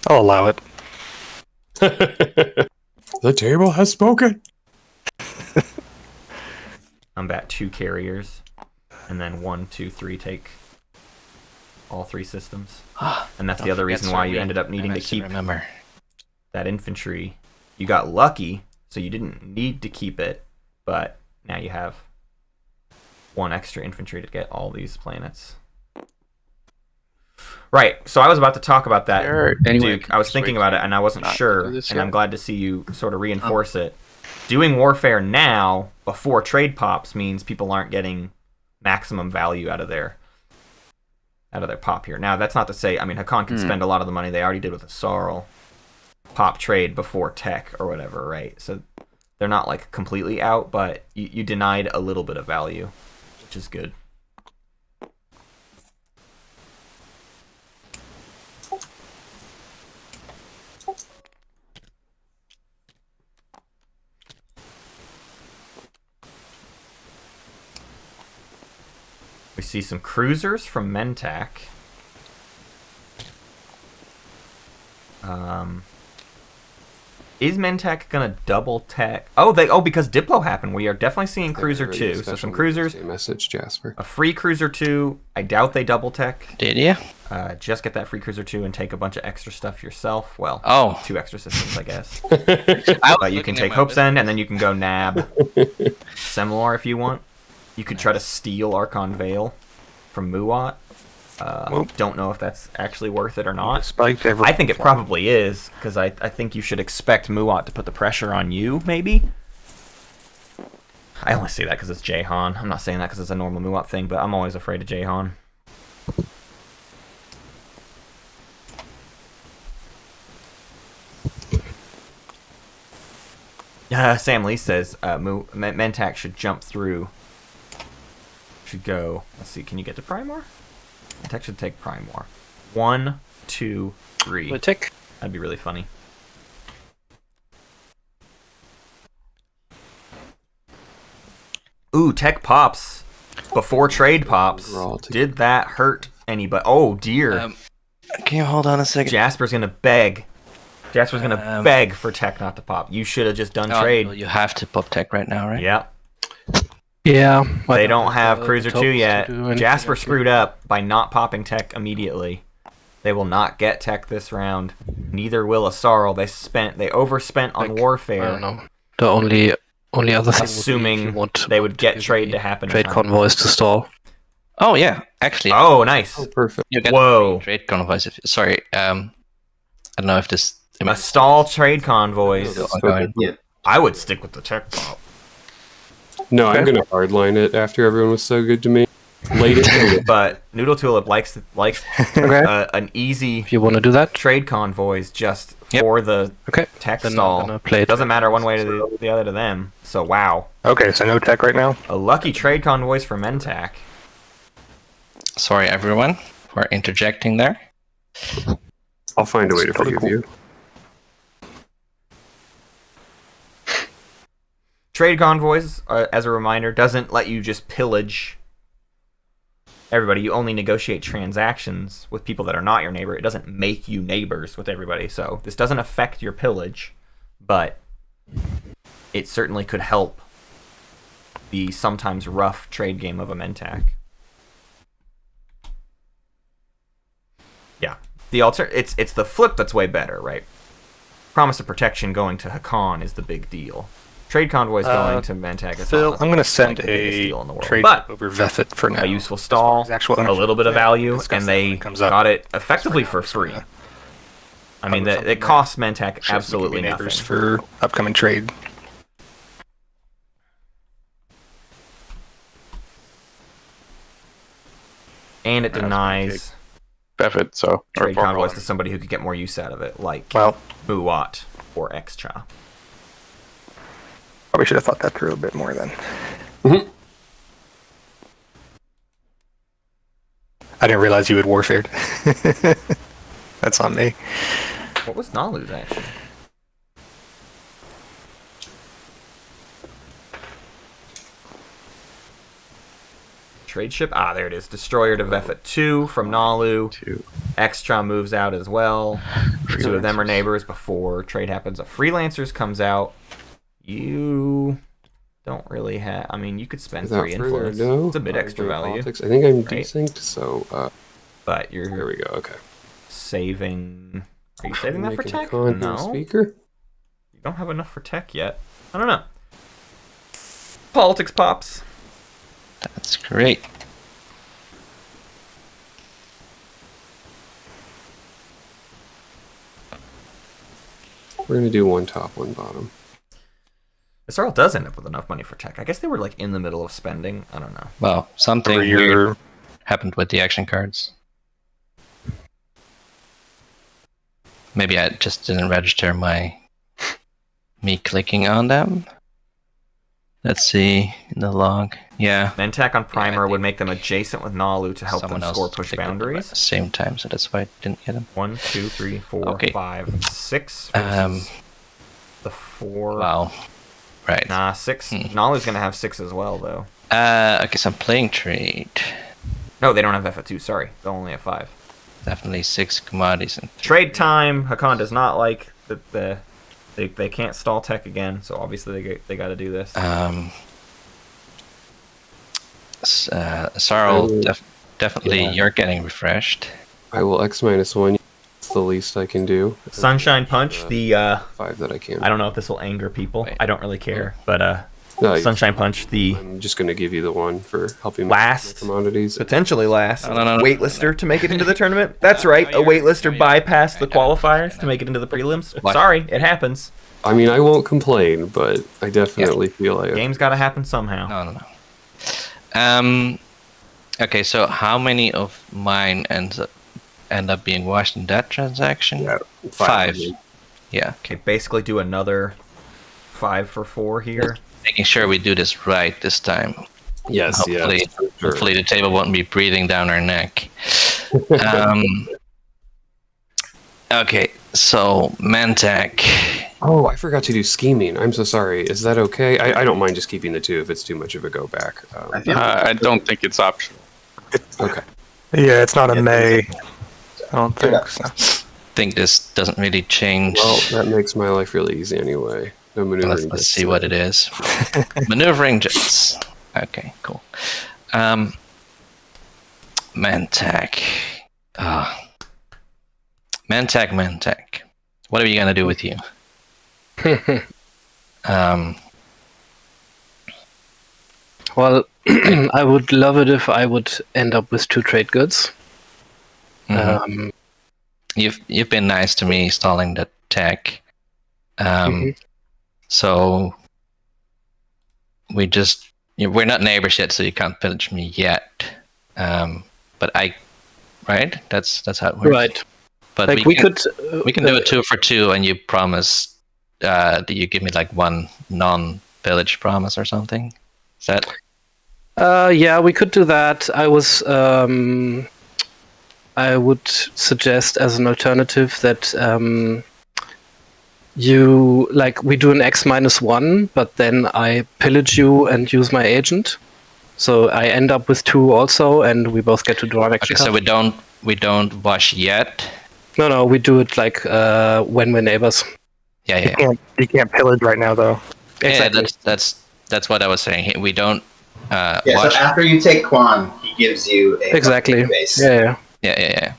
I'll allow it. The table has spoken. Umbat 2 carriers. And then 1, 2, 3 take all 3 systems. And that's the other reason why you ended up needing to keep Remember. that infantry. You got lucky, so you didn't need to keep it, but now you have 1 extra infantry to get all these planets. Right, so I was about to talk about that, Duke. I was thinking about it, and I wasn't sure, and I'm glad to see you sort of reinforce it. Doing Warfare now, before trade pops, means people aren't getting maximum value out of their pop here. Now, that's not to say, I mean, Hakan can spend a lot of the money they already did with the Sarl pop trade before tech or whatever, right? So they're not like completely out, but you denied a little bit of value, which is good. We see some cruisers from Mentak. Is Mentak gonna double tech? Oh, because Diplo happened. We are definitely seeing Cruiser 2. So some cruisers. Message, Jasper. A free Cruiser 2. I doubt they double tech. Did you? Just get that free Cruiser 2 and take a bunch of extra stuff yourself. Well, 2 extra systems, I guess. But you can take Hope's End, and then you can go nab Semlor if you want. You could try to steal Archon Vale from Muat. Don't know if that's actually worth it or not. I think it probably is, because I think you should expect Muat to put the pressure on you, maybe? I only say that because it's Jayhawn. I'm not saying that because it's a normal Muat thing, but I'm always afraid of Jayhawn. Sam Lee says Mentak should jump through. Should go. Let's see, can you get to Primor? Tech should take Primor. 1, 2, 3. Tick. That'd be really funny. Ooh, tech pops before trade pops. Did that hurt anybody? Oh dear. Can you hold on a second? Jasper's gonna beg. Jasper's gonna beg for tech not to pop. You should have just done trade. Well, you have to pop tech right now, right? Yeah. Yeah. They don't have Cruiser 2 yet. Jasper screwed up by not popping tech immediately. They will not get tech this round. Neither will Asarl. They overspent on Warfare. I don't know. The only other thing assuming would be they would get trade to happen. Trade convoys to stall. Oh yeah, actually. Oh, nice. Oh, perfect. You get Whoa. Trade convoys. Sorry, I don't know if this. A stall trade convoys. Going. Yeah. I would stick with the tech pop. No, I'm Okay. going to hardline it after everyone was so good to me. Later. But Nudeltulpe likes Okay. an easy If you want to do that, trade convoys just Yep. for the okay. tech Then I'm stall. gonna play it. Doesn't matter one way to the other to them. So wow, Okay, so no tech right now. a lucky trade convoys for Mentak. Sorry, everyone, for interjecting there. I'll find a way to It's totally forgive you. Trade convoys, as a reminder, doesn't let you just pillage everybody. You only negotiate transactions with people that are not your neighbor. It doesn't make you neighbors with everybody. So this doesn't affect your pillage, but it certainly could help the sometimes rough trade game of a Mentak. Yeah, it's the flip that's way better, right? Promise of protection going to Hakan is the big deal. Trade convoys going to Mentak is Phil, not I'm going to send like the biggest a deal in the world. trade But over Vethit for now. a useful stall, As far as actual a little bit of ownership, value, discuss and that when they it comes up. got it effectively For now, for just free. gonna I mean, cover something it costs Mentak Sure, absolutely we can be nothing. neighbors for upcoming trade. And it That's denies Buffett, so or trade Farm convoys Roll. to somebody who could get more use out of it, like Well, Muwat or Xcha. probably should have thought that through a bit more then. Mhm. I didn't realize you had warfared. That's on me. What was Nalu's action? Trade ship? Ah, there it is. Destroyer to Vethit 2 from Nalu. Two. Xtra moves out as well. The two of them are neighbors before trade happens. A Freelancers comes out. You don't really have... I mean, you could spend Without 3 further influence. ado, It's a bit extra value. politics. I think I'm Right. desynced, so But there you're we go. Okay. saving... Are you saving that for Making a tech? content No. speaker. You don't have enough for tech yet. I don't know. Politics pops. That's great. We're gonna do one top, one bottom. SRL does end up with enough money for tech. I guess they were like in the middle of spending. I don't know. Well, something Over weird your happened with the action cards. Maybe I just didn't register me clicking on them. Let's see in the log. Yeah, Mentak on Primer think would make them adjacent with Nalu to help someone them else score push clicked on them at boundaries. the same time, so that's why I didn't get them. 1, 2, 3, 4, Okay. 5, 6. Um, versus the 4. Wow. Right. Nah, 6. Hmm. Nalu's gonna have 6 as well, though. Okay, so I'm playing trade. No, they don't have FF2. Sorry, they'll only have 5. Definitely 6 commodities and Trade time. Hakan does not like they can't stall tech again, so obviously they got to do this. Sarl, definitely Yeah. you're getting refreshed. I will X-1. It's the least I can do. Sunshine Punch. The 5 that I can. I don't know if this will anger people. Wait. I don't really care, but No, Sunshine Punch. The I'm just gonna give you the one for helping me Last. with my commodities. potentially last No. waitlister to make it into the tournament. That's right, a waitlister bypassed the qualifiers to make it into the prelims. What? Sorry, it happens. I mean, I won't complain, but I definitely feel like Game's got to happen somehow. No. Okay, so how many of mine end up being washed in that transaction? Yeah, 5. of them. Yeah. Okay, basically do another 5 for 4 here. Making sure we do this right this time. Yes, Hopefully, yeah. for sure. hopefully the table won't be breathing down our neck. Okay, so Mentak. Oh, I forgot to do scheming. I'm so sorry. Is that okay? I don't mind just keeping the 2 if it's too much of a go back. I don't think it's optional. Okay. Yeah, it's not a May. I don't think so. Think this doesn't really change. Well, that makes my life really easy anyway. No maneuvering. Let's see what it is. Maneuvering jets. Okay, cool. Mentak. Mentak. What are we gonna do with you? Well, I would love it if I would end up with 2 trade goods. Mhm. You've been nice to me stalling the tech. So we just we're not neighbors yet, so you can't pillage me yet. But right? That's how it works. Right. But Like we can do a 2 for 2, and you promise that you give me like one non-pillage promise or something. Is that? Yeah, we could do that. I would suggest as an alternative that we do an X-1, but then I pillage you and use my agent. So I end up with 2 also, and we both get to draw an extra Okay, so card. we don't wash yet. No, we do it like when we're neighbors. Yeah. You can't pillage right now, though. Exactly. Yeah, that's what I was saying. We don't Yeah, wash. so after you take Quan, he gives you a Exactly. base. Yeah. Yeah.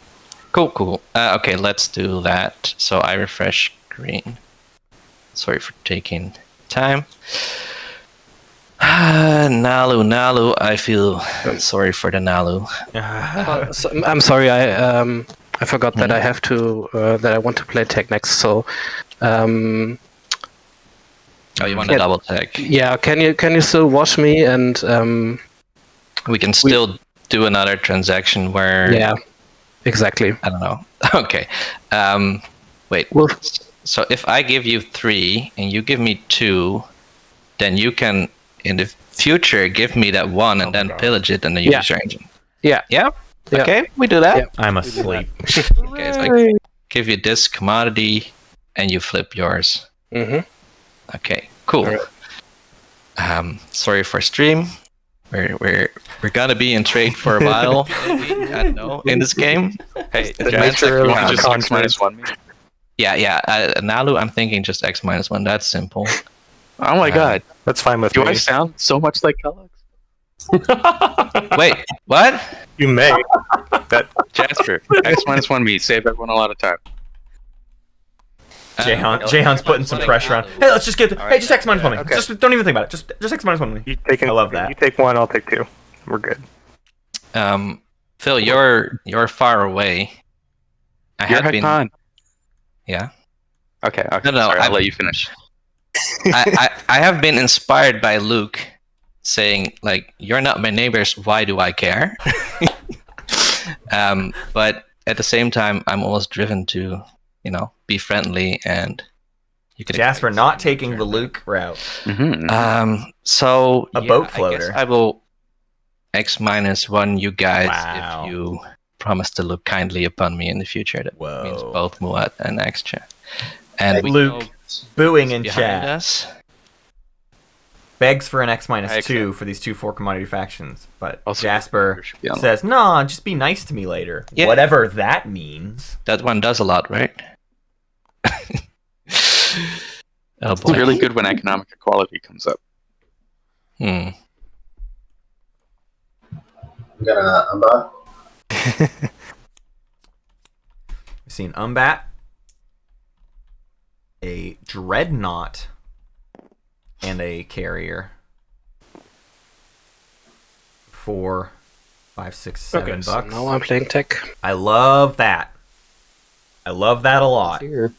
Cool. Okay, let's do that. So I refresh green. Sorry for taking time. Nalu. I feel sorry for the Nalu. I'm sorry. I forgot that I have to that I want to play tech next. So. Oh, you want to double check? Yeah. Can you still wash me and? We can still do another transaction where. Yeah. Exactly. I don't know. Okay. Wait. Well, so if I give you 3 and you give me 2, then you can in the future give me that 1 and then pillage it and then use your engine. Yeah. Okay, we do that. Yeah. I'm asleep. Okay, so I give you this commodity and you flip yours. Mm-hmm. Okay, cool. Right. Sorry for stream. We're gonna be in trade for a while. Maybe, I don't know, in this game. Hey, The Jasper, nature you of want to just content. X-1 me? Yeah. Nalu, I'm thinking just X-1. That's simple. Oh my god. That's fine with Do me. I sound so much like Kellogg's? Wait, what? You may. Jasper, X-1 me. Save everyone a lot of time. Jayhawn's putting some pressure on. Hey, let's just get. Hey, just X-1 me. Okay. Just don't even think about it. Just X-1 me. I love that. You take 1, I'll take 2. We're good. Phil, you're far away. You're Hakan. Yeah. Okay. No, Sorry, I'll let you finish. I have been inspired by Luke saying, like, you're not my neighbors, why do I care? But at the same time, I'm almost driven to, be friendly, and you could Jasper not taking the Luke route. Mm-hmm. So A boat I floater. guess I will X-1 you guys Wow. if you promise to look kindly upon me in the future. That means Whoa. both Muat and Extra. And we Luke know booing in behind chat. us. Begs for an X-2 Excellent. for these 2/4 commodity factions, but Also, Jasper should be on. says, "Nah, just be nice to me later." Yeah. Whatever that means. That one does a lot, right? Oh It's boy. really good when economic equality comes up. I'm gonna unbox. We've seen Umbat, a Dreadnought, and a Carrier. 4, 5, 6, 7 So bucks. now I'm playing tech. I love that. I love that a lot. Here.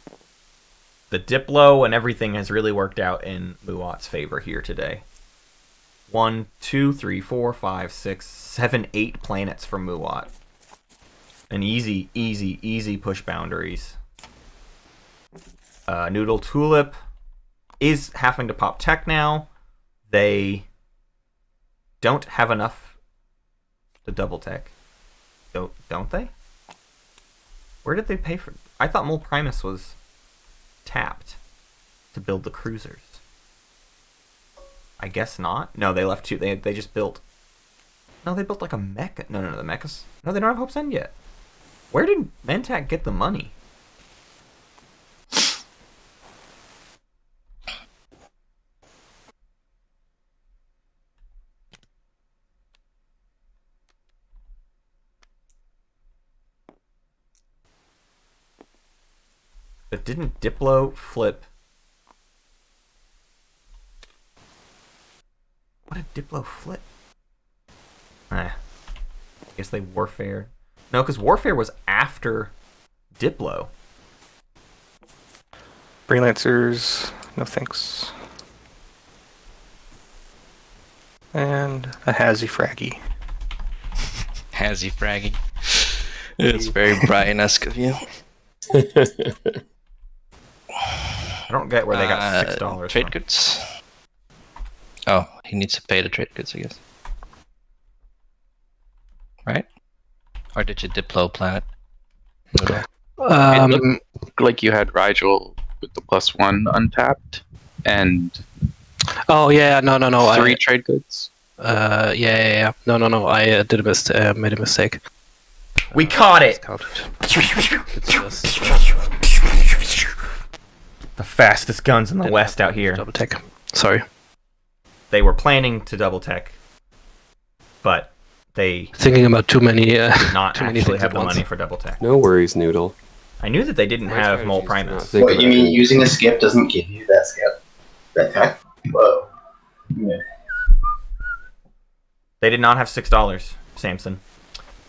The Diplo and everything has really worked out in Muat's favor here today. 1, 2, 3, 4, 5, 6, 7, 8 planets for Muat. An easy push boundaries. Nudeltulpe is having to pop tech now. They don't have enough to double tech. Don't they? Where did they pay for? I thought Mole Primus was tapped to build the cruisers. I guess not. No, they left 2. They just built. No, they built like a mecha. No, the mechas. No, they don't have Hope's End yet. Where did Mentak get the money? But didn't Diplo flip? What did Diplo flip? I guess they Warfare. No, because Warfare was after Diplo. Freelancers, no thanks. And a Hazy Fraggy. Hazy fraggy. It's very Brian-esque of you. I don't get where they got $6 Trade from. goods. Oh, he needs to pay the trade goods, I guess. Right? Or did you Diplo planet? Noodle? It looked like you had Rigel with the +1 untapped and Oh yeah, no. 3 trade goods. Yeah. No. I did made a mistake. We caught it! Counted. The fastest guns in the West out here. Double tech. Sorry. They were planning to double tech, but they Thinking about too many. did not too many actually things have at the once. money for double tech. No worries, Noodle. I knew that they didn't My have strategy Mole is to Primus. not think What, you about mean it. using a skip doesn't give you that skip? That tech? Whoa. Yeah. They did not have $6, Samson.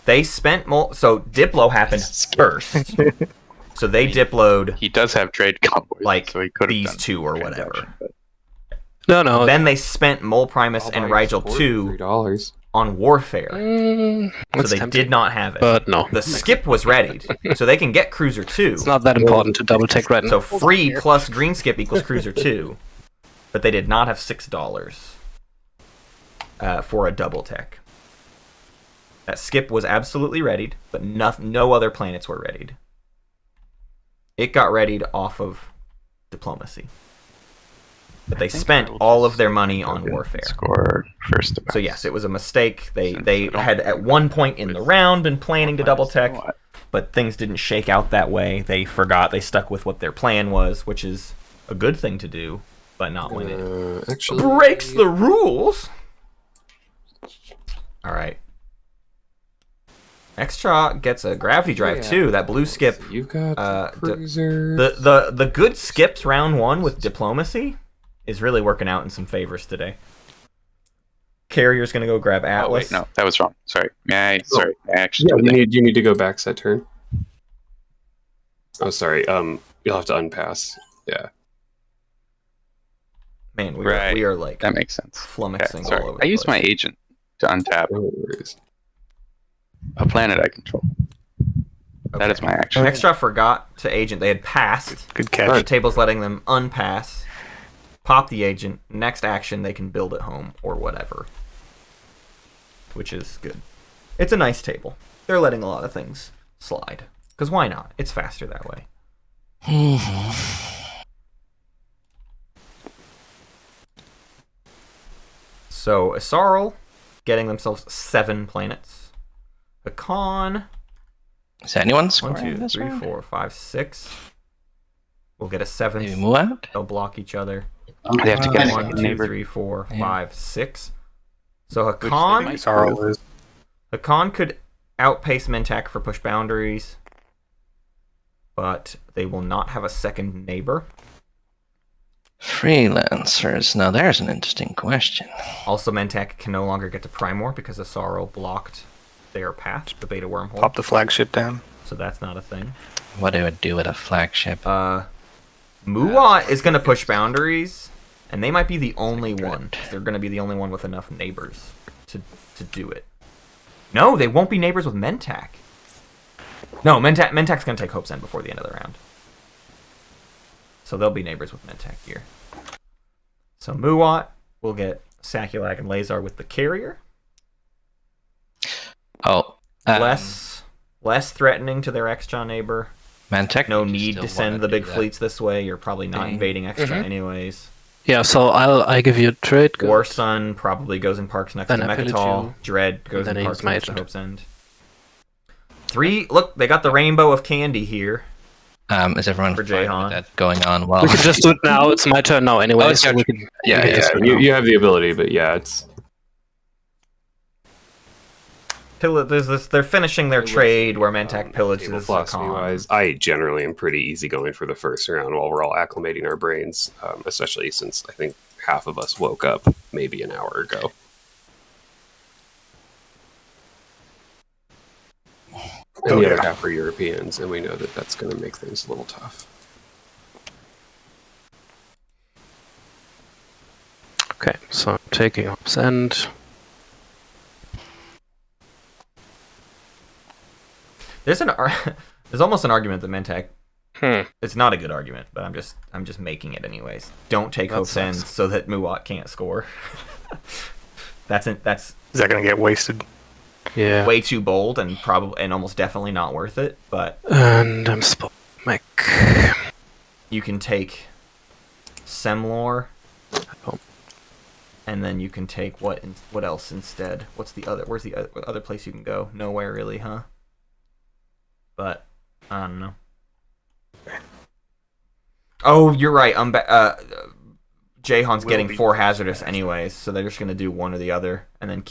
They spent so Diplo happened first. So they Diploed He does have trade combos, like so he could have these done two or transaction, whatever. but- No. Then they spent Mole Primus I'll and buy Rigel support 2 for $3. on Warfare. Mm, So that's they tempting. did not have it. But no, The skip was readied, so they can get Cruiser 2. it's not that important to double tech right now. So free plus green skip equals Cruiser 2. But they did not have $6 for a double tech. That skip was absolutely readied, but no other planets were readied. It got readied off of diplomacy. But they spent all of their money on Warfare. Score first. So yes, it was a mistake. They Since I don't had at one point in the round been planning to double tech, What? but things didn't shake out that way. They forgot. They stuck with what their plan was, which is a good thing to do, but not when it Actually, breaks the rules. All right. Extra gets a gravity drive too. That blue skip. So you've got the cruiser. The good skips round one with diplomacy is really working out in some favors today. Carrier's gonna go grab Oh Atlas. wait, no, that was wrong. Sorry. I actually Yeah, told you need to go back set turn. Oh, sorry. You'll have to unpass. Yeah. Man, Right. we are like that makes sense. flummoxing Okay, sorry. all over. I used my agent to untap No worries. a planet I control. That is my action. Extra forgot to agent. They had passed. Good The catch. table's letting them unpass. Pop the agent. Next action, they can build at home or whatever. Which is good. It's a nice table. They're letting a lot of things slide. Because why not? It's faster that way. So, Asarl getting themselves 7 planets. Hakan, Is anyone 1, scoring 2, this 3, round? 4, 5, 6. We'll get a Maybe 7th. move out? They'll block each other. They have to get a One, second two, neighbor. 3, 4, Yeah. 5, 6. So they Hakan, might Sarl is Hakan could outpace Mentak for push boundaries, but they will not have a second neighbor. Freelancers. Now there's an interesting question. Also, Mentak can no longer get to Primor because Asaro blocked their path, the beta wormhole. pop the flagship down. So that's not a thing. What do I do with a flagship? Muat is going to push boundaries, and they might be the only one. They're going to be the only one with enough neighbors to do it. No, they won't be neighbors with Mentak. No, Mentak's going to take Hope's End before the end of the round. So they'll be neighbors with Mentak here. So Muat will get Sakulag and Lazar with the carrier. Oh, Less threatening to their extra neighbor. Mantech. No you need still to send wanna the big do that. fleets this way. You're probably not Thing. invading extra anyways. Yeah, so I give you a trade. Good. War Sun probably goes in parks next Then to I pillage Mechatol. you, Dread goes then in I parks use my next to agent. Hope's End. 3, look, they got the rainbow of candy here. Is everyone For fine Jayhawn. with that going on well? We can just do it now. It's my turn now anyway. Oh, it's so your we turn. can, Yeah, we can just do it now. you have the ability, but yeah, it's They're finishing their trade where Mentak pillages table the philosophy con. wise. I generally am pretty easygoing for the first round while we're all acclimating our brains, especially since I think half of us woke up maybe an hour ago. And the other half are Europeans, and we know that that's going to make things a little tough. Okay, so taking Hope's End. There's there's almost an argument that Mentak. Hmm. It's not a good argument, but I'm just making it anyways. Don't take That Hope's End sucks. so that Muat can't score. That's Is that going to get wasted? Yeah. way too bold and almost definitely not worth it. But And I'm spot mech. you can take Semlor, Oh. and then you can take what else instead? What's the other? Where's the other place you can go? Nowhere really, huh? But I don't know. Oh, you're right. Jayhawn's getting 4 hazardous anyways, so they're just gonna do one or the other, and then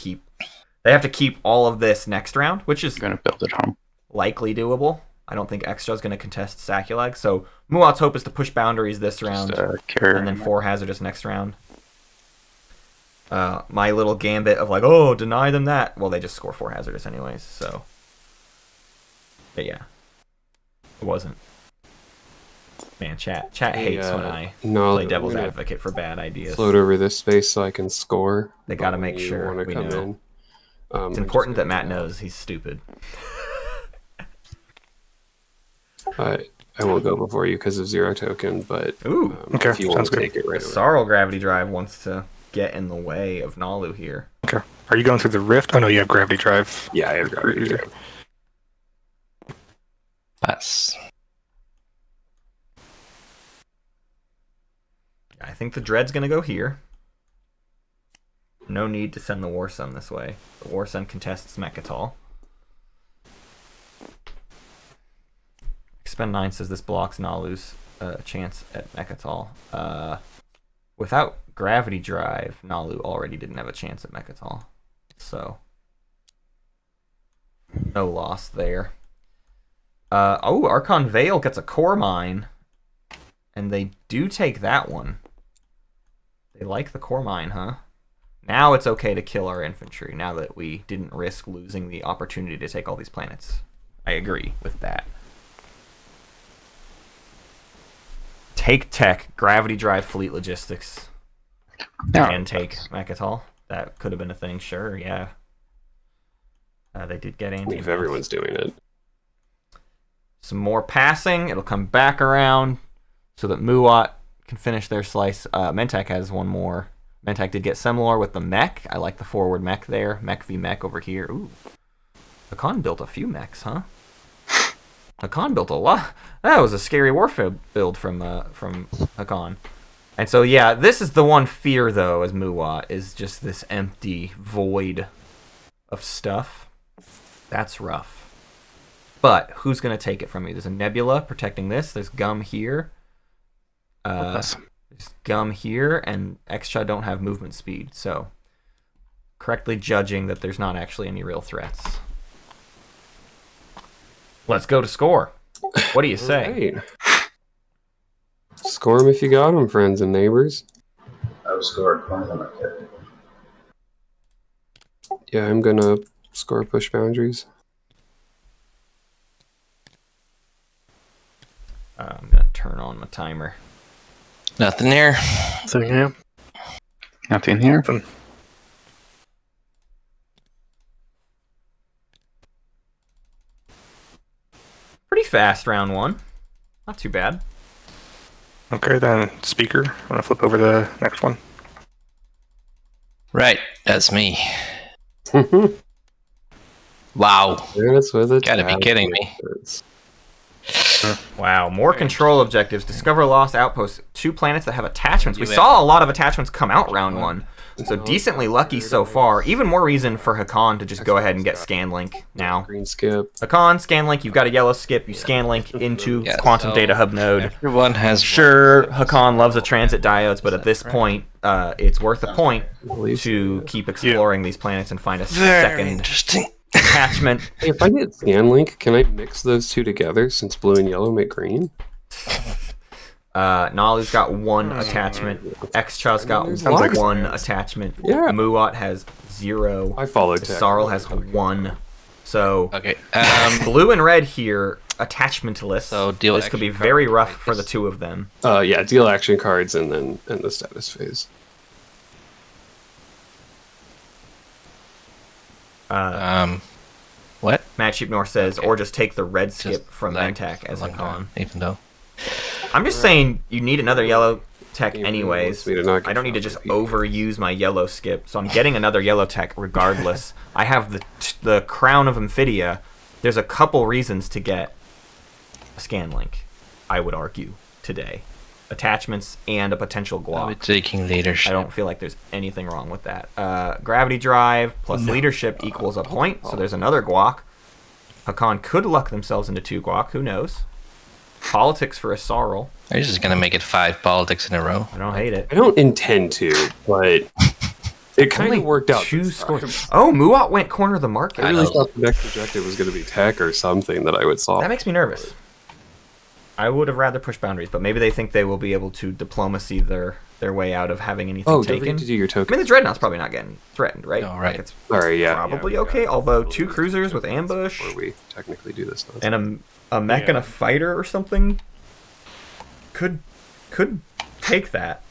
They have to keep all of this next round, which is I'm gonna build it home. likely doable. I don't think Extra's gonna contest Saculag, so Muat's hope is to push boundaries this round, Carrier. and then 4 hazardous next round. My little gambit of like, oh, deny them that. Well, they just score 4 hazardous anyways, so. But yeah, it wasn't. Man, chat hates when I play devil's advocate for bad ideas. Float over this space so I can score. They gotta make You sure wanna we come know. in. It's I'm important just that gonna- Matt knows he's stupid. I won't go before you because of 0 token, but Ooh, Okay, if you want sounds to good. take it right away. Sorrel Gravity Drive wants to get in the way of Nalu here. Okay. Are you going through the rift? Oh no, you have gravity drive. Yeah, I have gravity drive. Pass. I think the Dread's gonna go here. No need to send the War Sun this way. The War Sun contests Mechatol. Expend 9 says this blocks Nalu's chance at Mechatol. Without Gravity Drive, Nalu already didn't have a chance at Mechatol. So, no loss there. Archon Veil gets a Core Mine. And they do take that one. They like the Core Mine, huh? Now it's okay to kill our infantry, now that we didn't risk losing the opportunity to take all these planets. I agree with that. Take Tech, Gravity Drive Fleet Logistics, Yeah. and take Mechatol. That could have been a thing, sure, yeah. They did get anti. If everyone's doing it. Some more passing, it'll come back around so that Muat can finish their slice. Mentak has one more. Mentak did get Semlor with the mech. I like the forward mech there. Mech v mech over here. Ooh. Hakan built a few mechs, huh? Hakan built a lot. That was a scary warfare build from Hakan. And so, yeah, this is the one fear, though, as Muat, is just this empty void of stuff. That's rough. But who's going to take it from me? There's a Nebula protecting this. There's Gum here. There's Gum here, and Extra don't have movement speed, so correctly judging that there's not actually any real threats. Let's go to score. What do you say? Right. Score them if you got them, friends and neighbors. I was scored one of them. I kept. Yeah, I'm gonna score push boundaries. I'm going to turn on my timer. Nothing here. So yeah. Nothing here. Pretty fast round 1. Not too bad. Okay, then speaker. I'm gonna flip over the next one. Right, that's me. Hit Wow. us with it. Gotta be kidding me. Wow, more control objectives. Discover lost outposts. 2 planets that have attachments. We You saw a lot of attachments come out round 1. So decently lucky so far. Even more reason for Hakan to just go ahead and get Scanlink now. Green skip. Hakan, Scanlink, you've got a yellow skip. You Scanlink into Yeah, Quantum so Data Hub node. Everyone has Sure, Hakan loves the transit diodes, but at this point, it's worth a point to keep exploring these planets and find a very second interesting. attachment. Hey, if I get Scanlink, can I mix those two together since blue and yellow make green? Nalu's got 1 attachment. Xcha's got Sounds like 1 attachment. Yeah. Muat has 0. I followed tech. Sarl has 1. So Okay. blue and red here, attachmentless. So deal this could be action very card rough like for the this. 2 of them. Yeah, deal action cards and then end the status phase. What? Matt Sheep North says, Okay. or just take the red skip Just from like Mentech as a longer, con. even though. I'm just saying you need another yellow tech Game anyways. wants me to not get I don't need to shot just by people. overuse my yellow skip, so I'm getting another yellow tech regardless. I have the Crown of Amphidia. There's a couple reasons to get a scan link, I would argue, today. Attachments and a potential I'll be guac. taking leadership. I don't feel like there's anything wrong with that. Gravity Drive plus leadership equals a point, so there's another guac. Hakan could luck themselves into 2 guac, who knows? Politics for a Sorrel. Are you just gonna make it 5 politics in a row? I don't hate it. I don't intend to, but it kind Only of worked out. 2 this time. scores. Oh, Muat went corner of the market. I I really know. thought the next objective was going to be tech or something that I would solve. That makes me nervous. I would have rather pushed boundaries, but maybe they think they will be able to diplomacy their way out of having anything Oh, don't taken. forget to do your I token. mean, the Dreadnought's probably not getting threatened, right? Oh, right. Like, it's Sorry, yeah. probably yeah, we okay, got although it. 2 cruisers with ambush Before we technically do this nonsense. and a mech and a fighter or something could take that.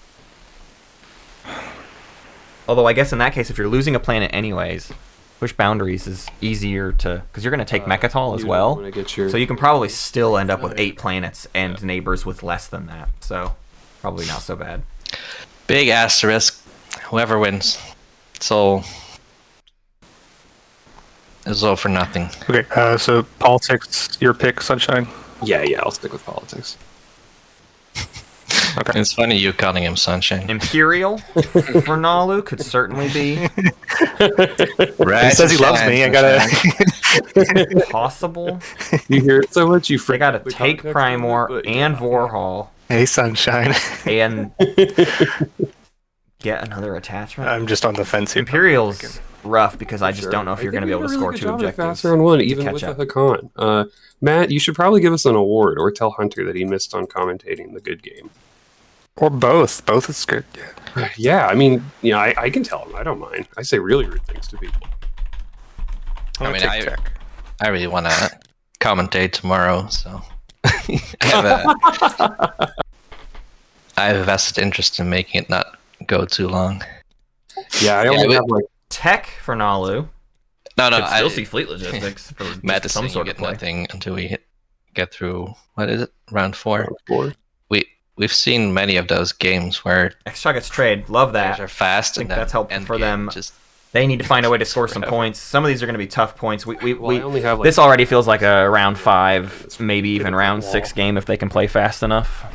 Although I guess in that case, if you're losing a planet anyways, push boundaries is easier to, because you're going to take Mechatol as you well. wanna get your- So you can probably still end up with 8 planets and neighbors with less than that. So probably not so bad. Big asterisk. Whoever wins. So it's all for nothing. Okay, so politics, your pick, Sunshine. Yeah, I'll stick with politics. Okay. It's funny you calling him Sunshine. Imperial for Nalu could certainly be Right. He says he loves me. I gotta. possible. You hear it so much, you They freak got to out the take context of it, Primor but and yeah. Vorhal Hey, Sunshine. and get another attachment. I'm just on the fence here. Imperial's rough because I just Sure. don't know if I you're think going to be we able to did a score really 2 good job at objectives. faster on one, to even catch with up. the Hakan. Matt, you should probably give us an award or tell Hunter that he missed on commentating the good game. Or both. Both is good. Yeah. Yeah, I mean, I can tell him. I don't mind. I say really rude things to people. I mean, Take tech. I really want to commentate tomorrow, so I have a vested interest in making it not go too long. Yeah, I only but- have like Tech for Nalu. No, Could still see fleet logistics for Matt just is some saying you sort of get play. nothing until we get through, what is it, round 4? 4. We've seen many of those games where Extra gets trade. Love players that. are fast I think and then that's helpful end for game them. Just They need to find a way to score some Forever. points. Some of these are going to be tough points. Well, I only have like This already feels like a round 5, maybe even round 6 game if they can play fast enough.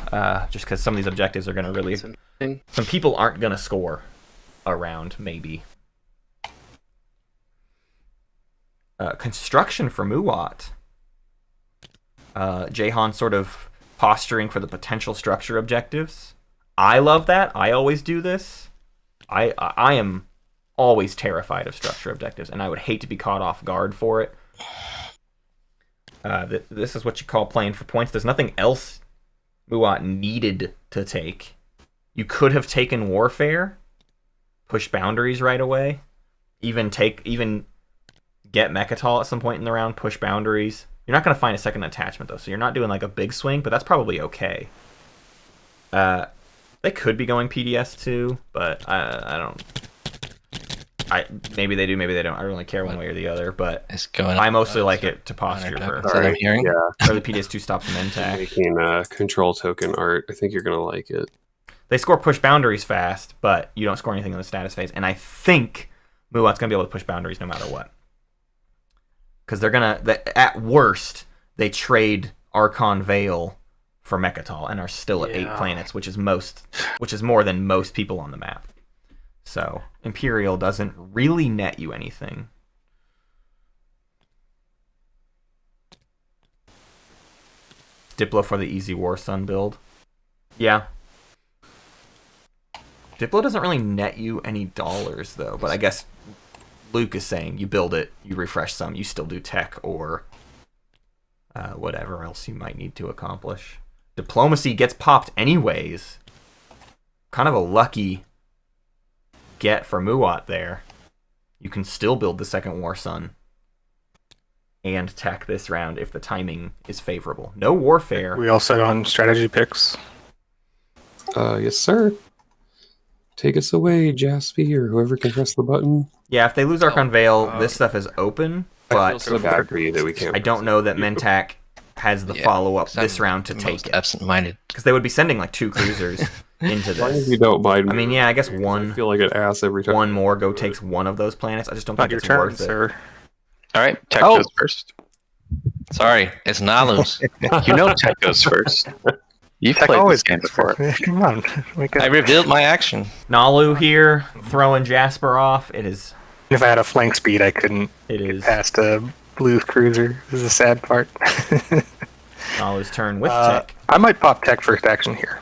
Just because some of these objectives are going to really. Some people aren't going to score a round, maybe. Construction for Muwat. Jayhawn sort of posturing for the potential structure objectives. I love that. I always do this. I am always terrified of structure objectives, and I would hate to be caught off guard for it. This is what you call playing for points. There's nothing else Muwat needed to take. You could have taken Warfare, push boundaries right away, even get Mechatol at some point in the round, push boundaries. You're not going to find a second attachment, though, so you're not doing like a big swing, but that's probably okay. They could be going PDS too, but I don't. Maybe they do, maybe they don't. I don't really care one way or the other, but it's going. I mostly like it to posture for That's what I'm hearing. Yeah, early PDS2 stops from intact. making control token art. I think you're gonna like it. They score push boundaries fast, but you don't score anything in the status phase, and I think Muwat's going to be able to push boundaries no matter what. Because they're going to, at worst, they trade Archon Veil for Mechatol and are still at 8 planets, which is more than most people on the map. So Imperial doesn't really net you anything. Diplo for the easy War Sun build. Yeah. Diplo doesn't really net you any dollars, though, but I guess Luke is saying you build it, you refresh some, you still do tech or whatever else you might need to accomplish. Diplomacy gets popped anyways. Kind of a lucky get for Muwat there. You can still build the second War Sun and tech this round if the timing is favorable. No Warfare. We all set on strategy picks. Yes, sir. Take us away, Jasper, or whoever can press the button. Yeah, if they lose Archon Veil, this stuff is open, I feel but so bad for you that we can't. I don't know that Mentak has the follow-up this round to take it. Absent-minded. Because they would be sending like 2 cruisers into As long as this. you don't mind. I mean, yeah, I guess I one feel like an ass every time. one more go takes one of those planets. I just don't Not think your it's turn, worth it. sir. All right, Tech Oh. goes first. Sorry, it's Nalu's. You know Tech goes first. You've Tech played always this game goes before. first. Come on, wake up. I revealed my action. Nalu here, throwing Jasper off. It is. If I had a flank speed, I couldn't It get is past a blue cruiser. This is the sad part. Nalu's turn with Tech. I might pop Tech first action here.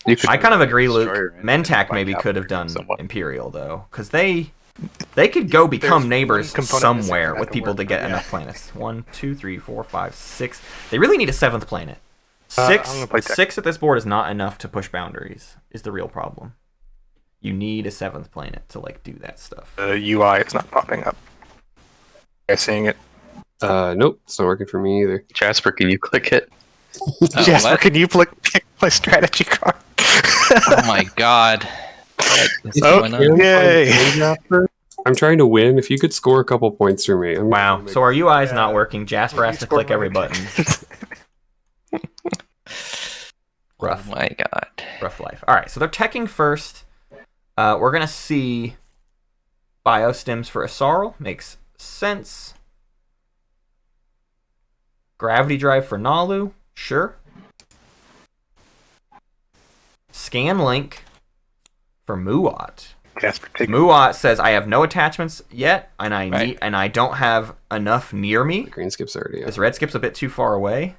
You could I kind of agree, Luke. Destroyer and Mentak find maybe out could have done somewhat. Imperial though, because they could go become There's neighbors one component missing somewhere for that with to people work, to get yeah. enough planets. 1, 2, 3, 4, 5, 6. They really need a 7th planet. I'm 6 gonna play Tech. 6 at this board is not enough to push boundaries. Is the real problem. You need a 7th planet to like do that stuff. The UI is not popping up. You guys seeing it? Nope, it's not working for me either. Jasper, can you click it? Jasper, what? can you pick my strategy card? Oh my god. What is Oh, going on? Yay! I'm trying to win. If you could score a couple points for me. I'm Wow. gonna So our UI is Yeah. not working. Jasper has to click every button. Oh my god. Rough life. All right, so they're teching first. We're gonna see biostims for Asarl. Makes sense. Gravity drive for Nalu. Sure. Scan link for Muat. Jasper, take Muat says I have no attachments yet, and I Right. need, and I don't have enough near me. The green skip's already This up. red skip's a bit too far away.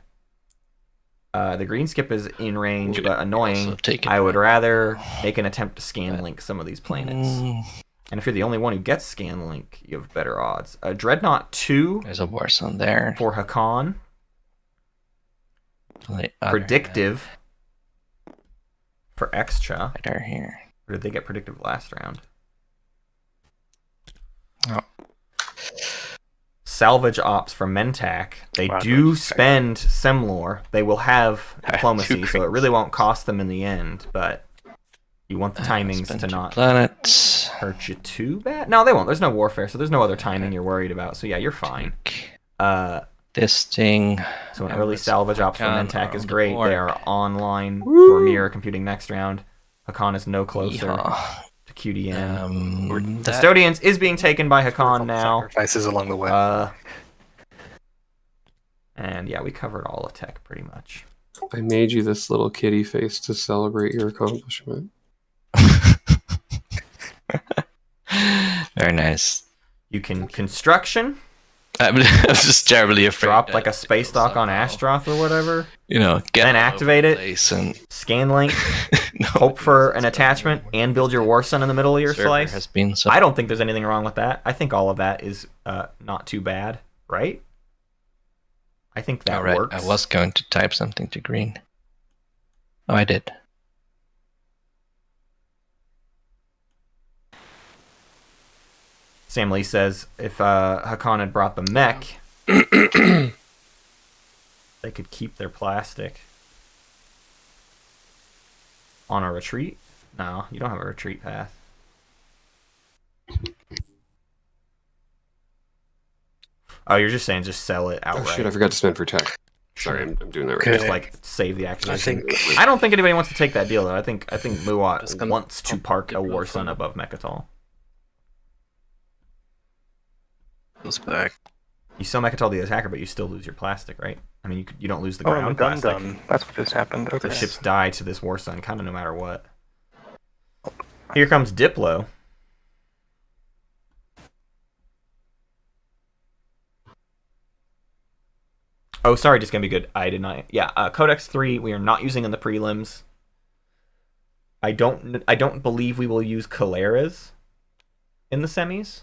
The green skip is in range, Would but also annoying. have taken I would one. rather make an attempt to scan link some of these planets. Mm, And if you're the only one who gets scan link, you have better odds. Dreadnought 2 there's a worse on there. for Hakan. The other Predictive for Extra. Right over here. Or did they get predictive last round? Oh. Salvage ops for Mentak. They Wow, do those- spend Semlor. They will have I have diplomacy, two so it greens. really won't cost them in the end, but you want the timings Spend to 2 not planets. hurt you too bad. No, they won't. There's no warfare, so there's no other timing you're worried about. So yeah, you're fine. This thing. So an Yeah, early let's salvage ops for Hakan Mentak are is on the great. board. They are online for mirror computing next round. Hakan is no closer Yeehaw. to QDN. That- Custodians is being taken by Hakan now. sacrifices along the way. And yeah, we covered all of tech pretty much. I made you this little kitty face to celebrate your accomplishment. Very nice. You can construction, I'm just terribly afraid. drop that like a space dock on somehow, Astroth or whatever, You know, get then all over activate the it. place and scan link, no, hope for an attachment, and build your war sun in the middle of your server slice. has been so. I don't think there's anything wrong with that. I think all of that is not too bad, right? I think that All right, works. I was going to type something to green. Oh, I did. Sam Lee says if Hakan had brought the mech, they could keep their plastic on a retreat. No, you don't have a retreat path. Oh, you're just saying just sell it Oh outright. shit, I forgot to spend for tech. Sorry, I'm doing that right Okay. Just like save the activation. think- I don't think anybody wants to take that deal though. I think Just Muat gonna wants to pop park the a blue war sun phone. above Mechatol. Goes back. You still Mechatol the attacker, but you still lose your plastic, right? I mean, you don't lose the Oh, ground I'm done. plastic. That's what just happened. The Okay. ships die to this war sun, kind of no matter what. Here comes Diplo. Oh, sorry, just gonna be good. I did not. Yeah, Codex 3 we are not using in the prelims. I don't believe we will use Caleras in the semis,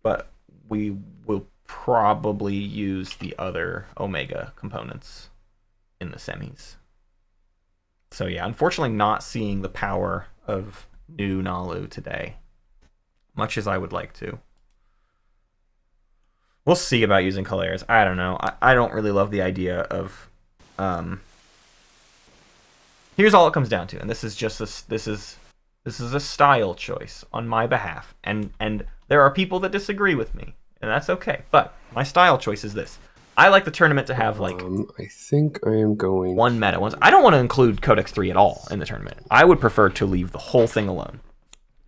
but we will probably use the other Omega components in the semis. So yeah, unfortunately not seeing the power of new Nalu today, much as I would like to. We'll see about using Caleras. I don't know. I don't really love the idea of... Here's all it comes down to, and this is This is a style choice on my behalf, and there are people that disagree with me, and that's okay. But my style choice is this: I like the tournament to have like I think I am going one meta. I don't want to include Codex 3 at all in the tournament. I would prefer to leave the whole thing alone,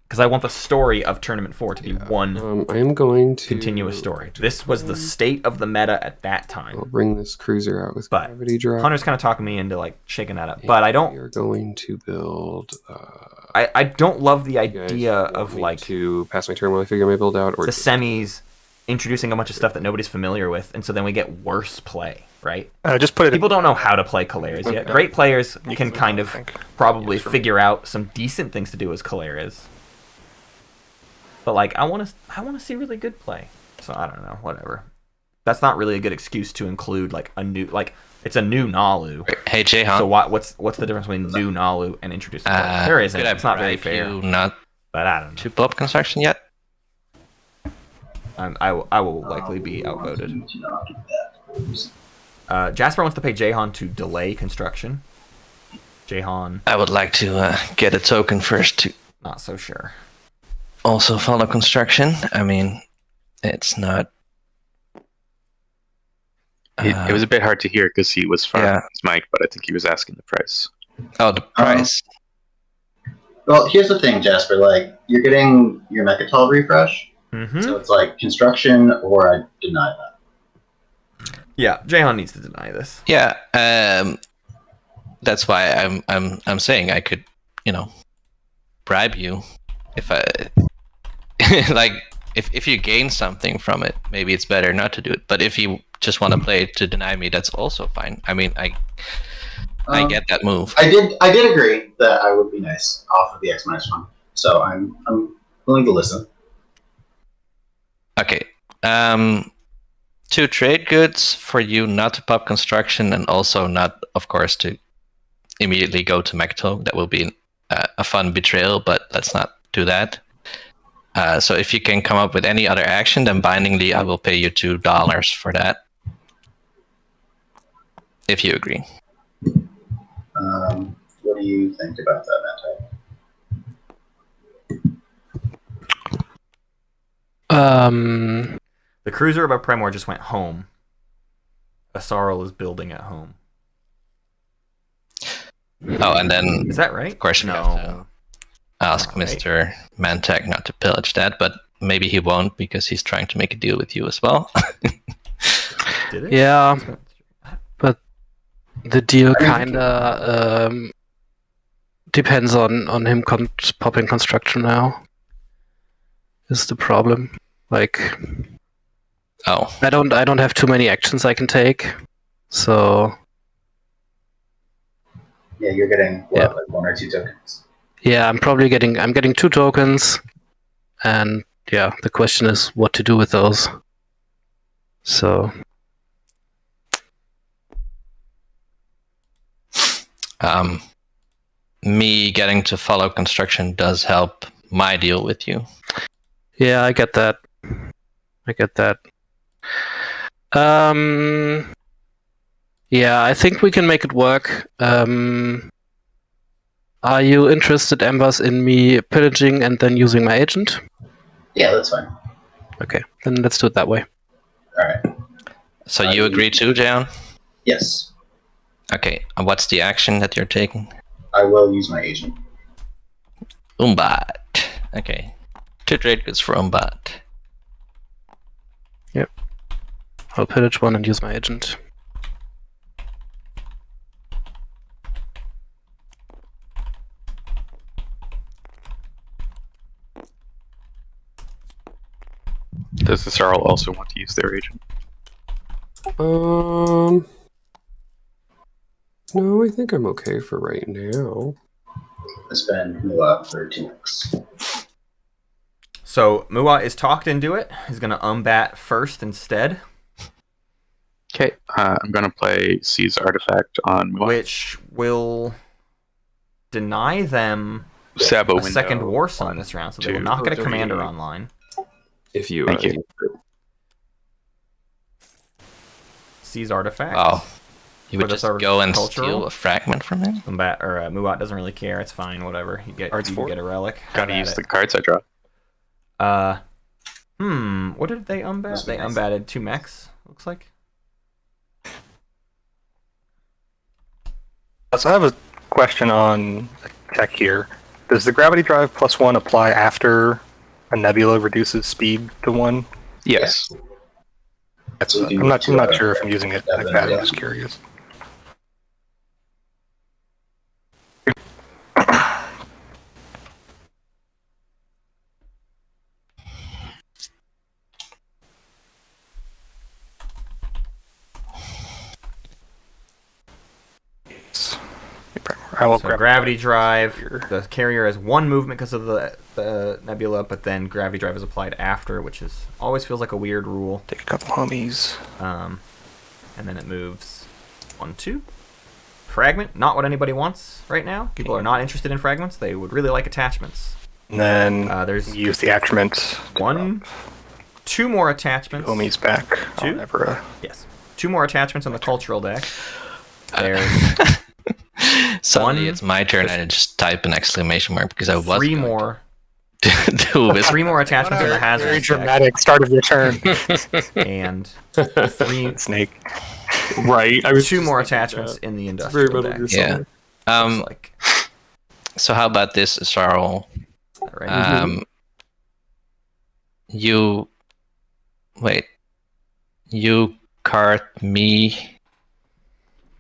because I want the story of Tournament 4 to be one I am going to continuous story. This was the state of the meta at that time. I'll bring this cruiser out with But gravity drop. Hunter's kind of talking me into like shaking that up, but I don't. You're going to build. I don't love the You guys idea want of me like to pass my turn while I figure my build out, or the semis introducing a bunch of stuff that nobody's familiar with, and so then we get worse play, right? Just put it. People don't know how to play Kalares yet. Great players can kind of probably figure out some decent things to do as Kalares. But like, I want to see really good play. So I don't know, whatever. That's not really a good excuse to include like a new, like it's a new Nalu. Hey, Jayhawn. So what's the difference between new Nalu and introducing? There isn't. It's not very fair. Not but I don't know. to pop construction yet. I will likely be outvoted. Jasper wants to pay Jayhawn to delay construction. Jayhawn, I would like to get a token first to not so sure. also follow construction. I mean, it's not. It was a bit hard to hear because he was far Yeah. from his mic, but I think he was asking the price. Oh, the price. Well, here's the thing, Jasper. Like, you're getting your Mechatol refresh, Mm-hmm. so it's like construction or I deny that. Yeah, Jayhawn needs to deny this. Yeah. That's why I'm saying I could, bribe you if I like if you gain something from it, maybe it's better not to do it. But if you just want to play to deny me, that's also fine. I mean, I get that move. I did agree that I would be nice off of the X-1, so I'm willing to listen. Okay. 2 trade goods for you not to pop construction, and also not, of course, to immediately go to Mecto. That will be a fun betrayal, but let's not do that. So if you can come up with any other action, then bindingly I will pay you $2 for that. If you agree. What do you think about that, Matt? The cruiser above Primor just went home. Asarl is building at home. Oh, and then Is that right? of course you have to ask Alright. Mr. Mantech not to pillage that, but maybe he won't because he's trying to make a deal with you as well. Did it? Yeah, but the deal kinda depends on him popping construction now. Is the problem? Like, Oh, I don't have too many actions I can take, so Yeah, you're getting Yeah. like 1 or 2 tokens. yeah, I'm getting 2 tokens, and yeah, the question is what to do with those. So me getting to follow construction does help my deal with you. yeah, I get that. Yeah, I think we can make it work. Are you interested, Embers, in me pillaging and then using my agent? Yeah, that's fine. Okay, then let's do it that way. All right. So you agree too, Jan? Yes, Okay, and what's the action that you're taking? I will use my agent. Umbat. Okay. 2 trade goods for Umbat. I'll pillage 1 and use my agent. Does the Sarl also want to use their agent? No, I think I'm okay for right now. I spend Mua for 2x. So Mua is talked into it. He's going to umbat first instead, Okay, I'm going to play Seize Artifact on Mua. which will deny them Sabo a window. second war sun this round, so they will 2, not get a 3. commander online. If you, Thank you. Seize artifacts. Wow. You would For the just sort of go and cultural? steal a fragment from him? Muat doesn't really care. It's fine. Whatever. You can get a relic. Gotta Have use at the it. cards I draw. What did they unbat? Must be They nice. unbatted 2 mechs. Looks like. So I have a question on tech here. Does the gravity drive +1 apply after a nebula reduces speed to 1? Yes. So you can I'm not get to, sure if I'm using it like that. I'm yeah. just curious. I will So grab gravity drive. here. The carrier has 1 movement because of the nebula, but then gravity drive is applied after, which is always feels like a weird rule. Take a couple homies. And then it moves 1, 2. Fragment, not what anybody wants right now. People are not interested in fragments. They would really like attachments. And then There's use the attachment. to 1, drop 2 more attachments. homies back. 2? On Evera. Yes. 2 more attachments on the cultural deck. There's Suddenly 1, it's my turn and I just type an exclamation mark because I was 3 going more. to do it. 3 more attachments on the Very hazards deck. dramatic start of your turn. And 3, Snake. Right. I was 2 just more thinking attachments that. in the It's very industrial Metal deck. Gear Yeah. Solid. Looks like. So how about this, Sarl? Right? You card me.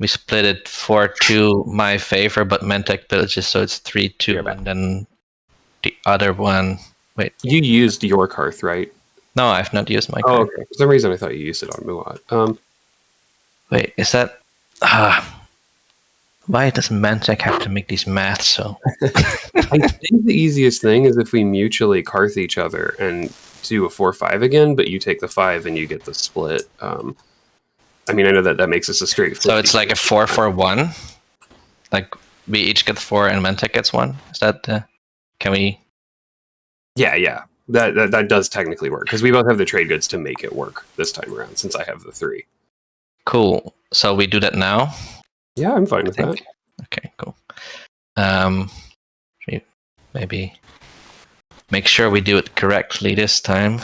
We split it 4-2 my favor, but Mentec villages, so it's 3-2, and then the other one. Wait, You used your Karth, right? no, I've not used my Oh, card. okay. For some reason, I thought you used it on Muad. Wait, is that? Why does Mentec have to make these maths so? I think the easiest thing is if we mutually Karth each other and do a 4-5 again, but you take the 5 and you get the split. I mean, I know that makes us a straight. So it's like a 4-4-1. Like we each get 4 and Mentec gets 1. Is that? Can we? Yeah. That does technically work because we both have the trade goods to make it work this time around. Since I have the 3. Cool. So we do that now. Yeah, I'm fine with that. Okay, cool. Maybe make sure we do it correctly this time.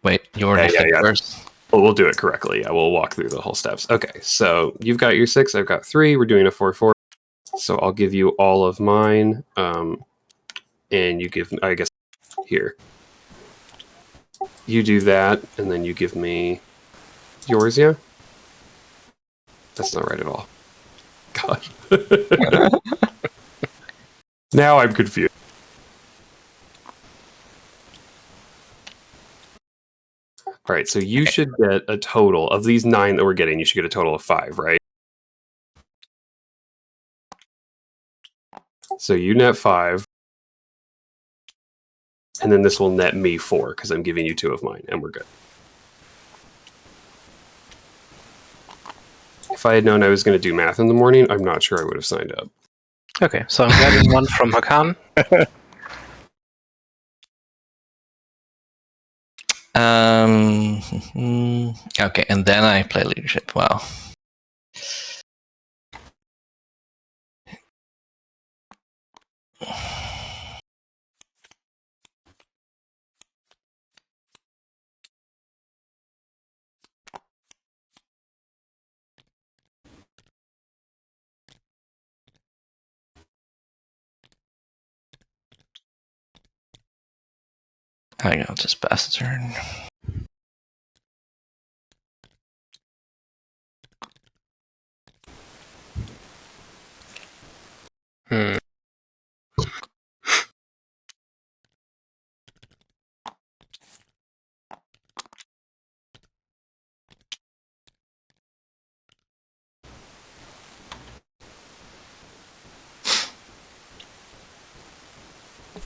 Wait, you already said first. Well, we'll do it correctly. Yeah, we'll walk through the whole steps. Okay, so you've got your 6, I've got 3. We're doing a 4-4. So I'll give you all of mine, and you give, I guess, here. You do that, and then you give me yours, yeah? That's not right at all. God. Now I'm confused. All right, so you should get a total of these 9 that we're getting. You should get a total of 5, right? So you net 5, and then this will net me 4 because I'm giving you 2 of mine, and we're good. If I had known I was going to do math in the morning, I'm not sure I would have signed up. Okay, so I'm grabbing 1 from Hakan. Okay, and then I play leadership. Wow. I'll just pass the turn.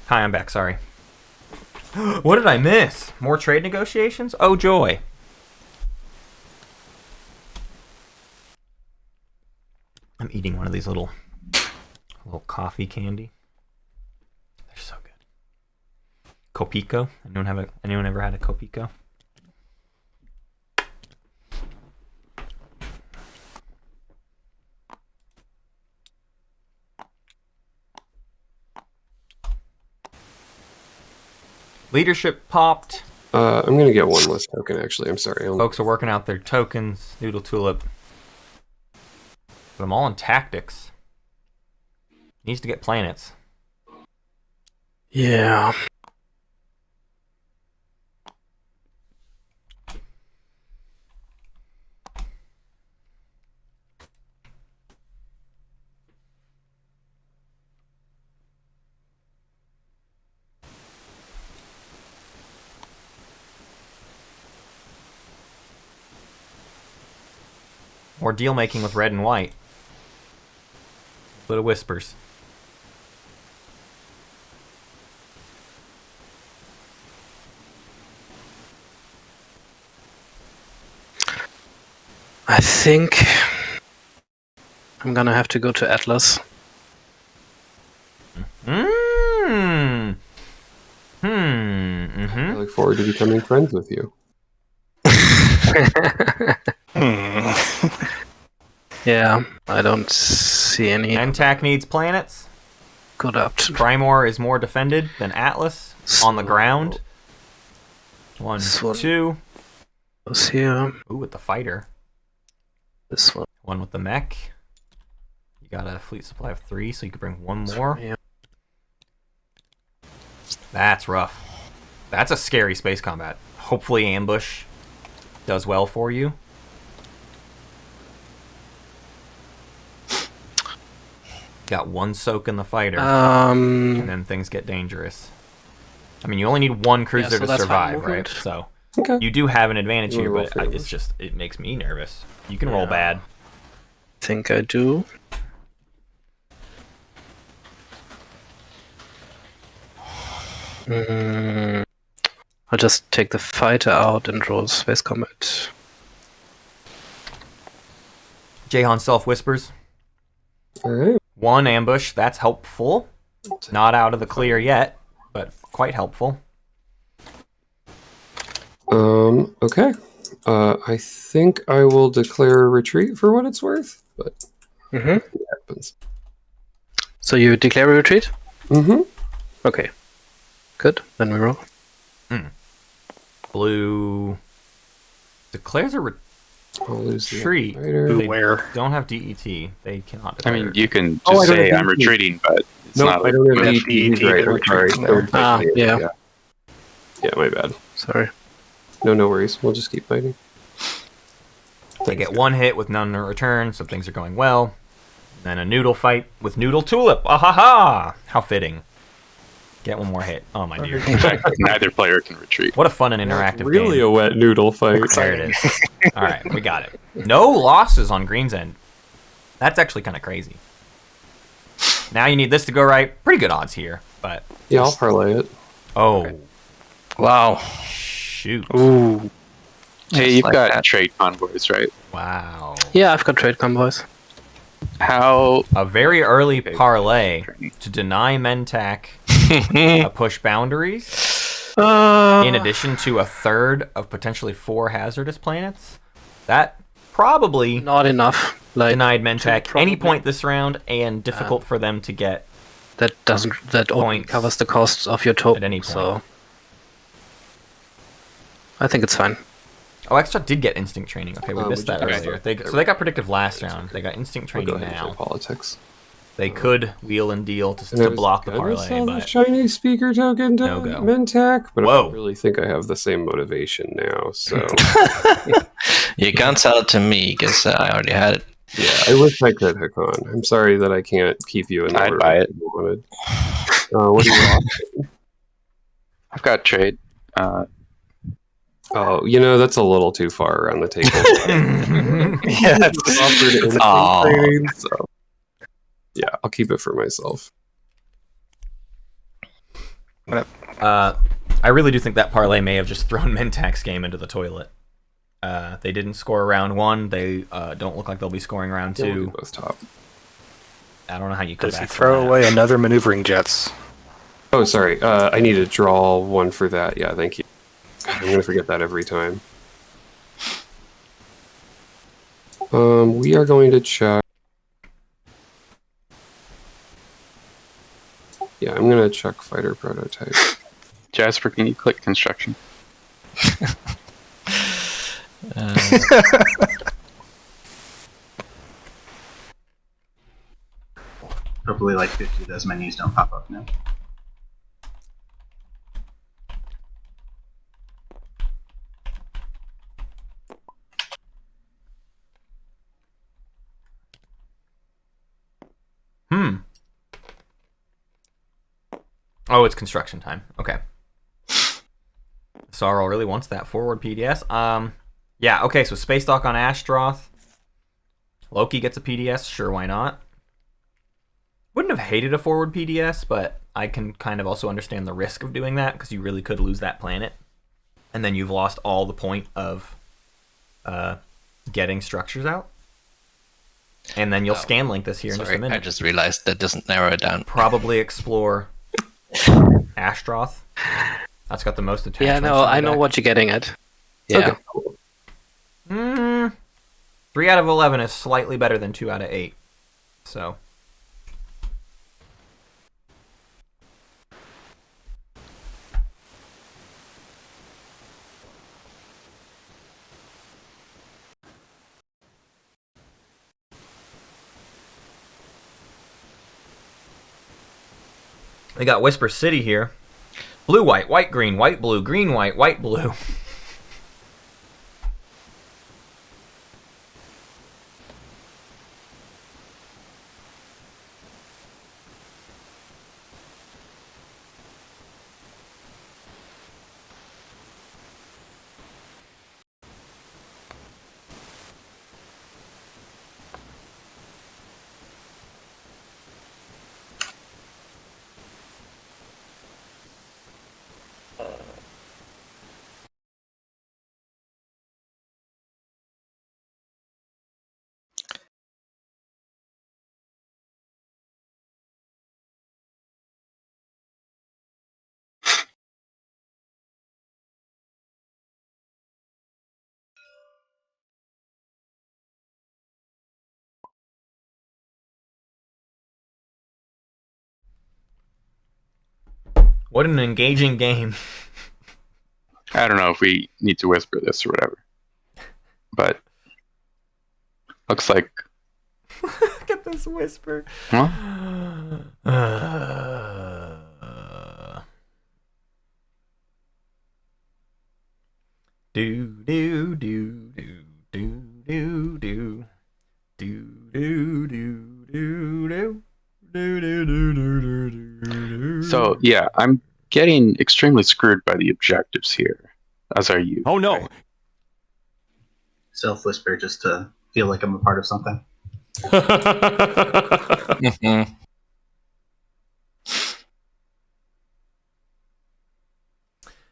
Hi, I'm back. Sorry. What did I miss? More trade negotiations? Oh, joy. I'm eating one of these little coffee candy. They're so good. Copico. Anyone ever had a Copico? Leadership popped. I'm gonna get one less token. Actually, I'm sorry. Folks are working out their tokens. Nudeltulpe. Put them all in tactics. Needs to get planets. Yeah. More deal making with red and white. Bit of whispers. I think I'm gonna have to go to Atlas. I look forward to becoming friends with you. Yeah, I don't see any Mentac needs planets. good option. Primor is more defended than Atlas on the ground. One, This one. 2. Goes here. Ooh, with the fighter. This one. One with the mech. You got a fleet supply of 3, so you could bring one more. Yeah. That's rough. That's a scary space combat. Hopefully ambush does well for you. Got one soak in the fighter, and then things get dangerous. I mean, you only need one cruiser so to that's survive, fine. right? So Okay. you do have an advantage You here, wanna roll but for it's just, it makes me nervous. You can roll Yeah. bad. Think I do. I'll just take the fighter out and roll space combat. Jayhawn self whispers. All right. One ambush, that's helpful. Not out of the clear yet, but quite helpful. Okay. I think I will declare a retreat for what it's worth, but Mm-hmm. it happens. So you declare a retreat? Mm-hmm. Okay. Good. Then we roll. Blue declares a I'll lose the retreat. fighter. They Beware. don't have DET. They cannot I declare. mean, you can Oh, I just don't say have I'm DET. retreating, but it's Nope, not I don't have Yeah, DET. He's DET, right. the I'm sorry. retreat's in there. Yeah. Yeah, my bad. Sorry. No worries. We'll just keep fighting. They get one hit with none in return, so things are going well. Then a noodle fight with Nudeltulpe. Ah ha ha! How fitting. Get one more hit. Oh my dear. In fact, neither player can retreat. What a fun and interactive Really game. a wet noodle fight. There it is. Alright, we got it. No losses on Green's end. That's actually kind of crazy. Now you need this to go right. Pretty good odds here, but... Yeah, I'll parlay it. Oh, Wow. shoot. Ooh. Hey, Just you've like got that. trade convoys, right? Wow. Yeah, I've got trade convoys. How A very early parlay to deny Mentac a push boundaries, in addition to a third of potentially 4 hazardous planets. That probably Not enough. Like denied Mentac any probably. point this round, and difficult for them to get. that only Points covers the costs of your token. at any point. So I think it's fine. Oh, Extra did get instinct training. Okay, we missed would that you- earlier. okay. So they got predictive last round. They got instinct I'll go training ahead and now. play politics. They could wheel and deal to And I was block the gonna parlay, sell the but shiny speaker token to No go. Mentac, but Whoa. I really think I have the same motivation now. So You can't sell it to me because I already had it. yeah, I wish I could, Hakon. I'm sorry that I can't keep you in the I'd order buy it. you wanted. What do you want? I've got trade. Oh, that's a little too far around the table. Yeah, It's offered in Aw. trade, so yeah, I'll keep it for myself. I really do think that parlay may have just thrown Mentac's game into the toilet. They didn't score round 1. They don't look like they'll be scoring round Yeah, we'll 2. do both top. I don't know how you come Does he back from throw that. away another maneuvering jets? Oh, sorry. I need to draw one for that. Yeah, thank you. God, I'm gonna forget that every time. We are going to check. Yeah, I'm gonna check fighter prototype. Jasper, can you click construction? Hopefully, like 50 of those menus don't pop up now. Oh, it's construction time. Okay. Sorrel really wants that forward PDS. Yeah, okay, so Space Dock on Ashtroth. Loki gets a PDS, sure, why not? Wouldn't have hated a forward PDS, but I can kind of also understand the risk of doing that, because you really could lose that planet. And then you've lost all the point of getting structures out. And then you'll scan link this here in just a minute. I just realized that doesn't narrow it down. Probably explore Ashtroth. That's got the most attachments. Yeah, no, I know what you're getting at. Yeah. Okay. 3 out of 11 is slightly better than 2 out of 8. So. They got Whisper City here. Blue, white, white, green, white, blue, green, white, blue. What an engaging game. I don't know if we need to whisper this or whatever, but looks like. Look at this whisper. Huh? Do do do do do do do do do do do do. So yeah, I'm getting extremely screwed by the objectives here, as are you. Oh no! Right? Self-whisper just to feel like I'm a part of something.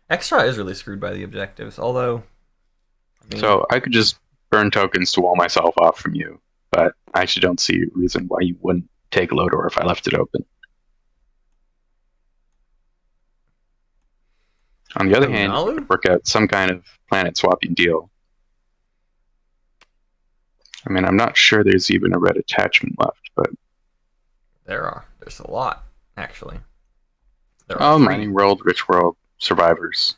Extra is really screwed by the objectives, although. So I could just burn tokens to wall myself off from you, but I actually don't see a reason why you wouldn't take Lodor if I left it open. On the other hand, you could work out some kind of planet swapping deal. I mean, I'm not sure there's even a red attachment left, but There's a lot, actually. Mining World, Rich World, Survivors.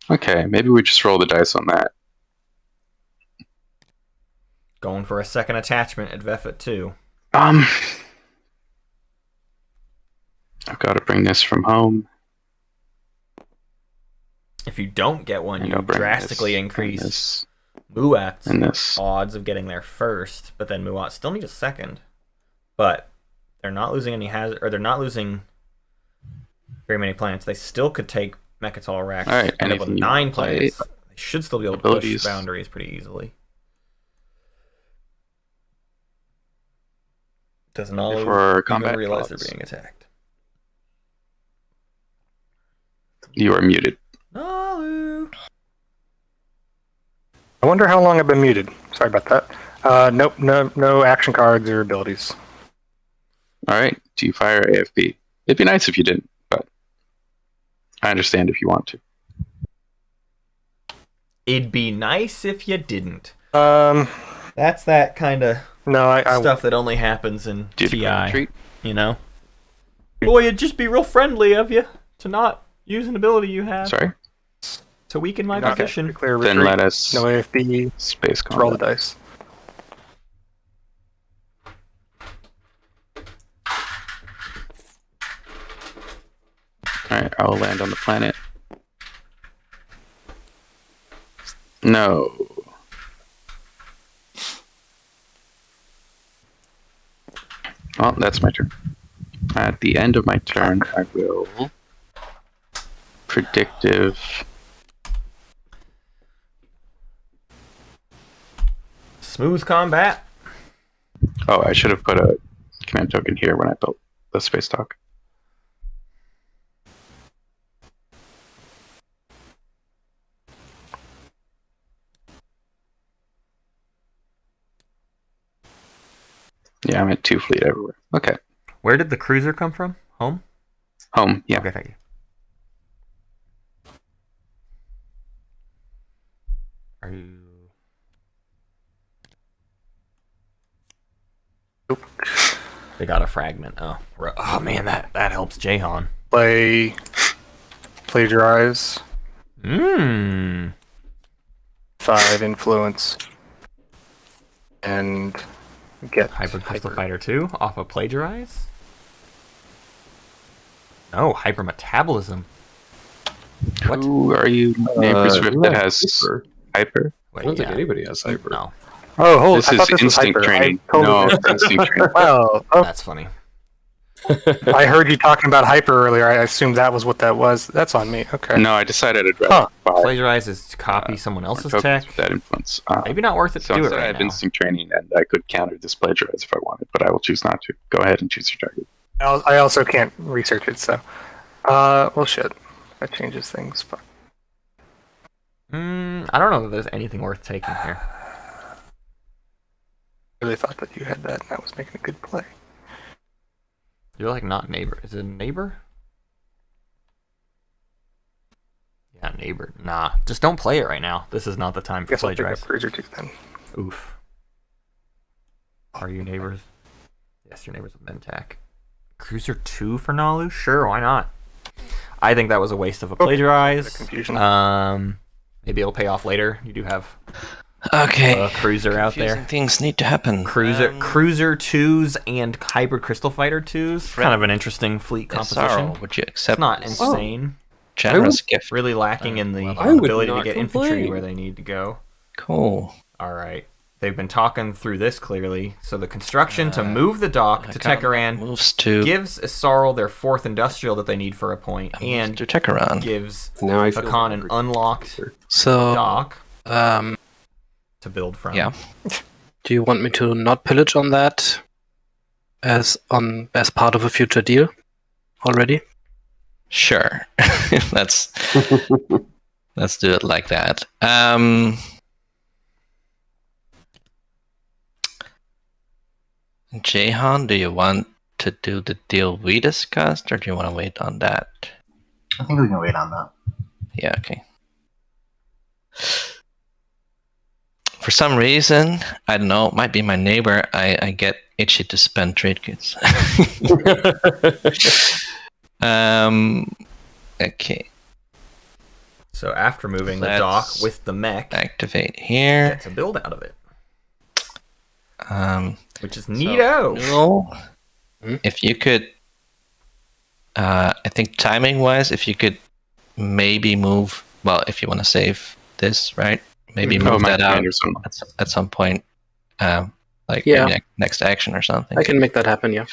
Okay, maybe we just roll the dice on that. Going for a second attachment at Vefet 2. I've got to bring this from home. If you don't get one, you drastically increase Muat's and this. odds of getting there first, but then Muat still need a second. But they're not losing any hazard, or they're not losing very many planets. They still could take Mechatol Rex. All right, end up with 9 planets. They should still be able to abilities. push boundaries pretty easily. Doesn't all even realize they're being attacked. You are muted. Nalu. I wonder how long I've been muted. Sorry about that. Nope, no action cards or abilities. All right, do you fire AFB? It'd be nice if you didn't, but I understand if you want to. It'd be nice if you didn't. No, That's that kind of I stuff that only happens in Did you TI, retreat? you know? Boy, it'd just be real friendly of you to not use an ability you have Sorry. to weaken my Not position. declare Then retreat, let us no AFB, space roll the combat. dice. Alright, I will land on the planet. No. Well, that's my turn. At the end of my turn, I will predictive. Smooth combat. Oh, I should have put a command token here when I built the space dock. Yeah, I'm at 2 fleet everywhere. Okay. Where did the cruiser come from? Home? Home, yeah. Okay, thank you. Are you... Nope. They got a fragment. Oh, man, that helps Jayhawn. Play plagiarize. 5 influence. And get Hybrid Crystal Fighter 2 off of Plagiarize? No, Hyper Metabolism. What? Who are you neighbors with that has hyper? Wait, I don't think yeah. anybody has hyper. No, Oh, hold This I is thought this was instinct hyper. training. I totally No, missed it's instinct training. Well, that's funny. I heard you talking about hyper earlier. I assumed that was what that was. That's on me. Okay. No, I decided I'd rather buy Plagiarize is to copy someone else's tokens tech. with that influence. Maybe not worth it to So do it instead I right have now. instinct training, and I could counter this plagiarize if I wanted, but I will choose not to. Go ahead and choose your target. I also can't research it, so. Well, shit. That changes things. Fuck. I don't know if there's anything worth taking here. I really thought that you had that, and I was making a good play. You're like not neighbor. Is it a neighbor? Yeah, neighbor. Nah, just don't play it right now. This is not the time for Guess I'll pick up plagiarize. Cruiser 2 then. Oof. Are you neighbors? Yes, your neighbors with Mentac. Cruiser 2 for Nalu? Sure, why not? I think that was a waste of a plagiarize. Confusion. Maybe it'll pay off later. You do have Okay. a cruiser out Confusing there. things need to happen. Cruiser 2s and Hybrid Crystal Fighter 2s. Kind of an interesting fleet composition. SRO, would you accept It's not this insane. generous gift? Really lacking in the I would ability to not get infantry complain. where they need to go. Cool. All right. They've been talking through this clearly. So the construction to move the dock to Techeran Moves to gives Isarl their 4th industrial that they need for a point, and to Techeran. gives Now I feel Hakan an hungry. unlocked So, dock um, to build from. Yeah. do you want me to not pillage on that as part of a future deal already? Sure. let's do it like that. Jayhawn, do you want to do the deal we discussed, or do you want to wait on that? I think we can wait on that. Yeah, okay. For some reason, I don't know, it might be my neighbor, I get itchy to spend trade goods. Okay. So after moving the Let's dock with the mech, Activate here. gets a build out of it, Um, which is neato. No. If you could, I think timing-wise, if you could maybe move, well, if you want to save this, right? Maybe move my that out commander's on. at some point, like Yeah. maybe next action or something. I can make that happen, yeah.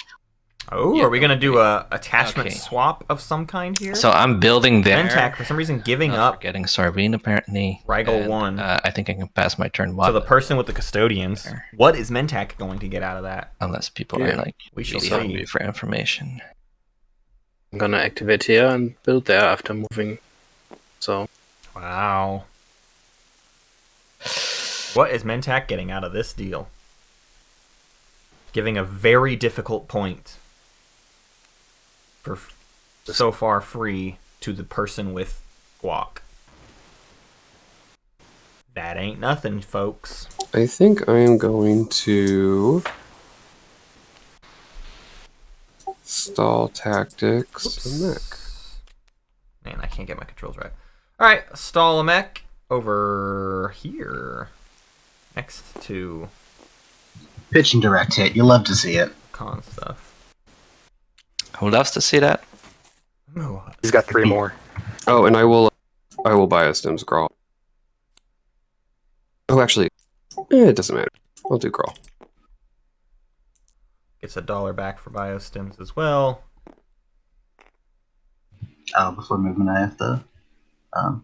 Oh, Yeah, are we gonna do a attachment Okay. swap of some kind here? So I'm building there. Mentac, for some reason, giving up Getting Sarbine apparently. Rigel and, 1. I think I can pass my turn to one. the person with the custodians. What is Mentac going to get out of that? Unless people Yeah. are like We shall really see. hungry for information. I'm gonna activate here and build there after moving. So, Wow. What is Mentac getting out of this deal? Giving a very difficult point for so far free to the person with guac. That ain't nothing, folks. I think I am going to Stall tactics. A mech. Man, I can't get my controls right. All right, stall a mech over here, next to Pitch and direct hit. You love to see it. con stuff. Who loves to see that? Oh, He's got 3 more. Oh, and I will biostim Scrawl. Oh, actually, it doesn't matter. I'll do Crawl. gets $1 back for biostims as well. Before movement, I have to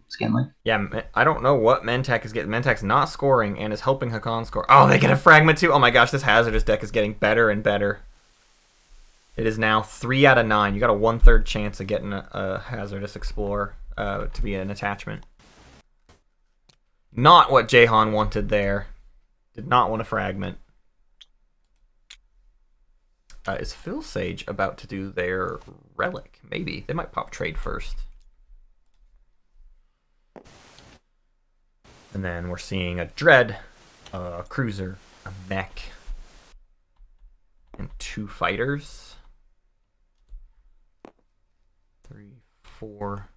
scan link. Yeah, I don't know what Mentek is getting. Mentek's not scoring and is helping Hakan score. Oh, they get a fragment too. Oh my gosh, this hazardous deck is getting better and better. It is now 3 out of 9. You got a 1/3 chance of getting a hazardous explorer to be an attachment. Not what Jayhawn wanted there. Did not want a fragment. Is Phil Sage about to do their relic? Maybe. They might pop trade first. And then we're seeing a Dread, a Cruiser, a Mech, and 2 fighters. 3, 4.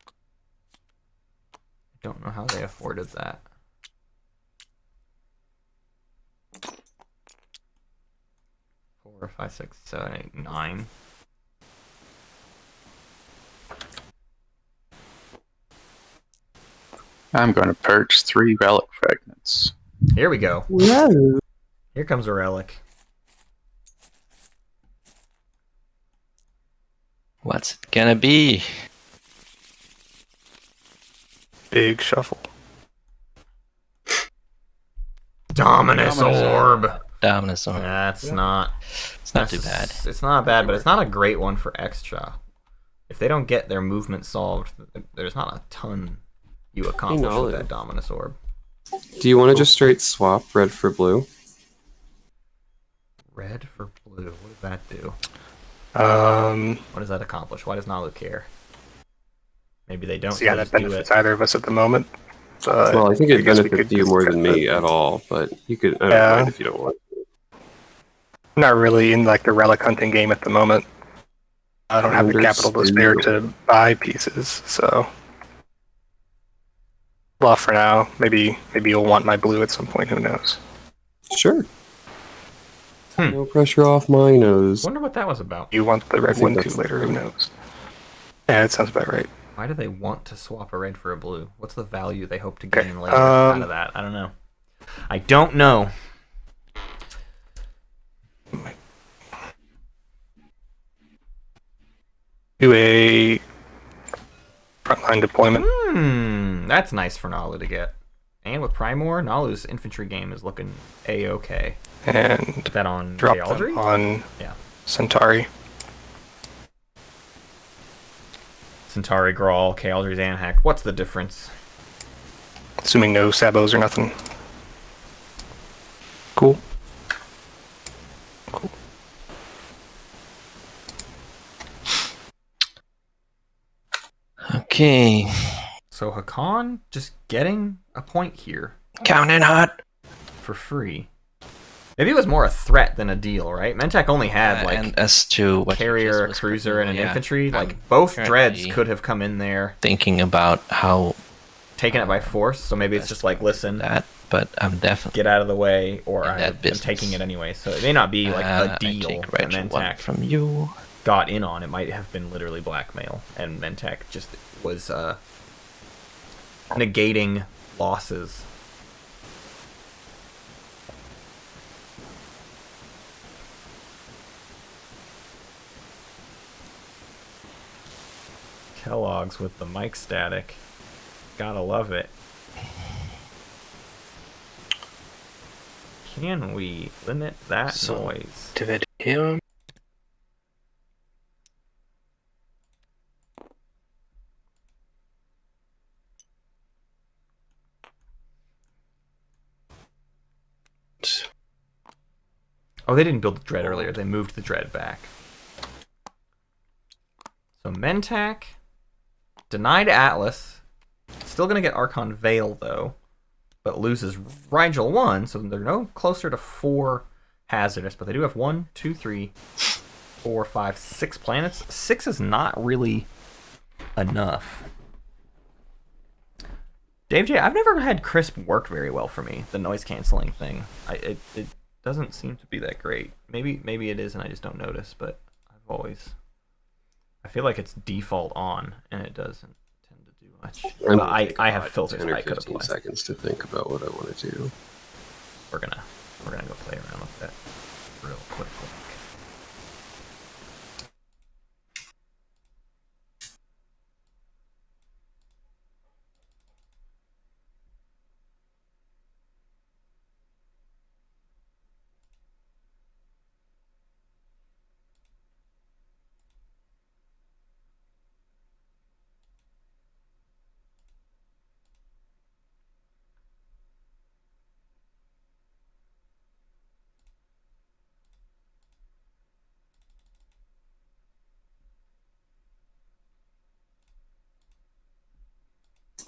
I don't know how they afforded that. 4, 5, 6, 7, 8, 9. I'm going to purge 3 relic fragments. Here we go. Here comes a relic. What's it gonna be? Big shuffle. Dominus Orb. Dominus Orb. That's not. It's not too bad. It's not bad, but it's not a great one for extra. If they don't get their movement solved, there's not a ton you accomplish with that Dominus Orb. Do you want to just straight swap red for blue? Red for blue. What does that do? What does that accomplish? Why does Nalu care? Maybe they don't. So yeah, they that just do benefits it. either of us at the moment. So, Well, I think it guess we benefits could you just more cut than me that. at all, but you could. I don't Yeah. mind if you don't want. I'm not really in like the relic hunting game at the moment. I don't have the capital to spare to buy pieces, so well for now. Maybe you'll want my blue at some point. Who knows? Sure. No pressure off my nose. Wonder what that was about. You want the red think one too that's- later? Who knows? Yeah, that sounds about right. Why do they want to swap a red for a blue? What's the value they hope to Okay, gain later out of that? I don't know. I don't know. Do a frontline deployment. That's nice for Nalu to get. And with Primor, Nalu's infantry game is looking A-okay. And Put that on drop Aldri? them on Yeah. Centauri. Centauri, Grawl, Aldri's Anhack. What's the difference? Assuming no sabos or nothing. Cool. Okay. So Hakan just getting a point here Counting hot. for free. Maybe it was more a threat than a deal, right? Mentek only had like And as to what you carrier, just a whispered, cruiser, and an yeah, infantry. I'm Like both dreads currently could have come in there, thinking about how taken it by force. So maybe it's just like, listen, that, but I'm definitely get out of the way, or in that I'm business. taking it anyway. So it may not be like a I deal take that Rachel one Mentek from you. got in on. It might have been literally blackmail, and Mentek just was negating losses. Kellogg's with the mic static. Gotta love it. Can we limit that So- noise? Divide here. Oh, they didn't build the dread earlier. They moved the dread back. So Mentak denied Atlas. Still gonna get Archon Veil though, but loses Rigel 1, so they're no closer to 4 hazardous. But they do have 1, 2, 3, 4, 5, 6 planets. 6 is not really enough. Dave J, I've never had crisp work very well for me. The noise canceling thing, it doesn't seem to be that great. Maybe it is, and I just don't notice. But I feel like it's default on, and it doesn't tend to do much. But I have filters 10 or I could 15 apply. seconds to think about what I want to do. We're gonna go play around with that real quick.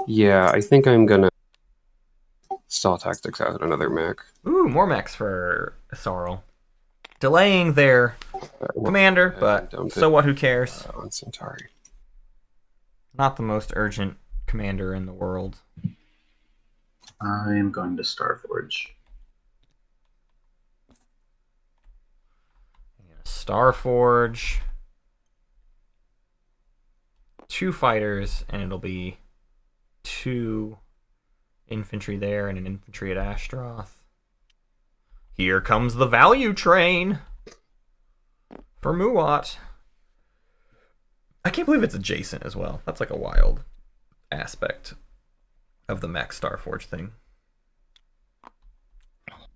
Yeah, I think I'm gonna stall tactics out another mech. Ooh, more mechs for Sorrel. Delaying their commander, but so what, who cares? On Centauri. Not the most urgent commander in the world. I am going to Starforge. Starforge. 2 fighters, and it'll be 2 infantry there and an infantry at Ashtroth. Here comes the value train for Muat. I can't believe it's adjacent as well. That's like a wild aspect of the mech Starforge thing.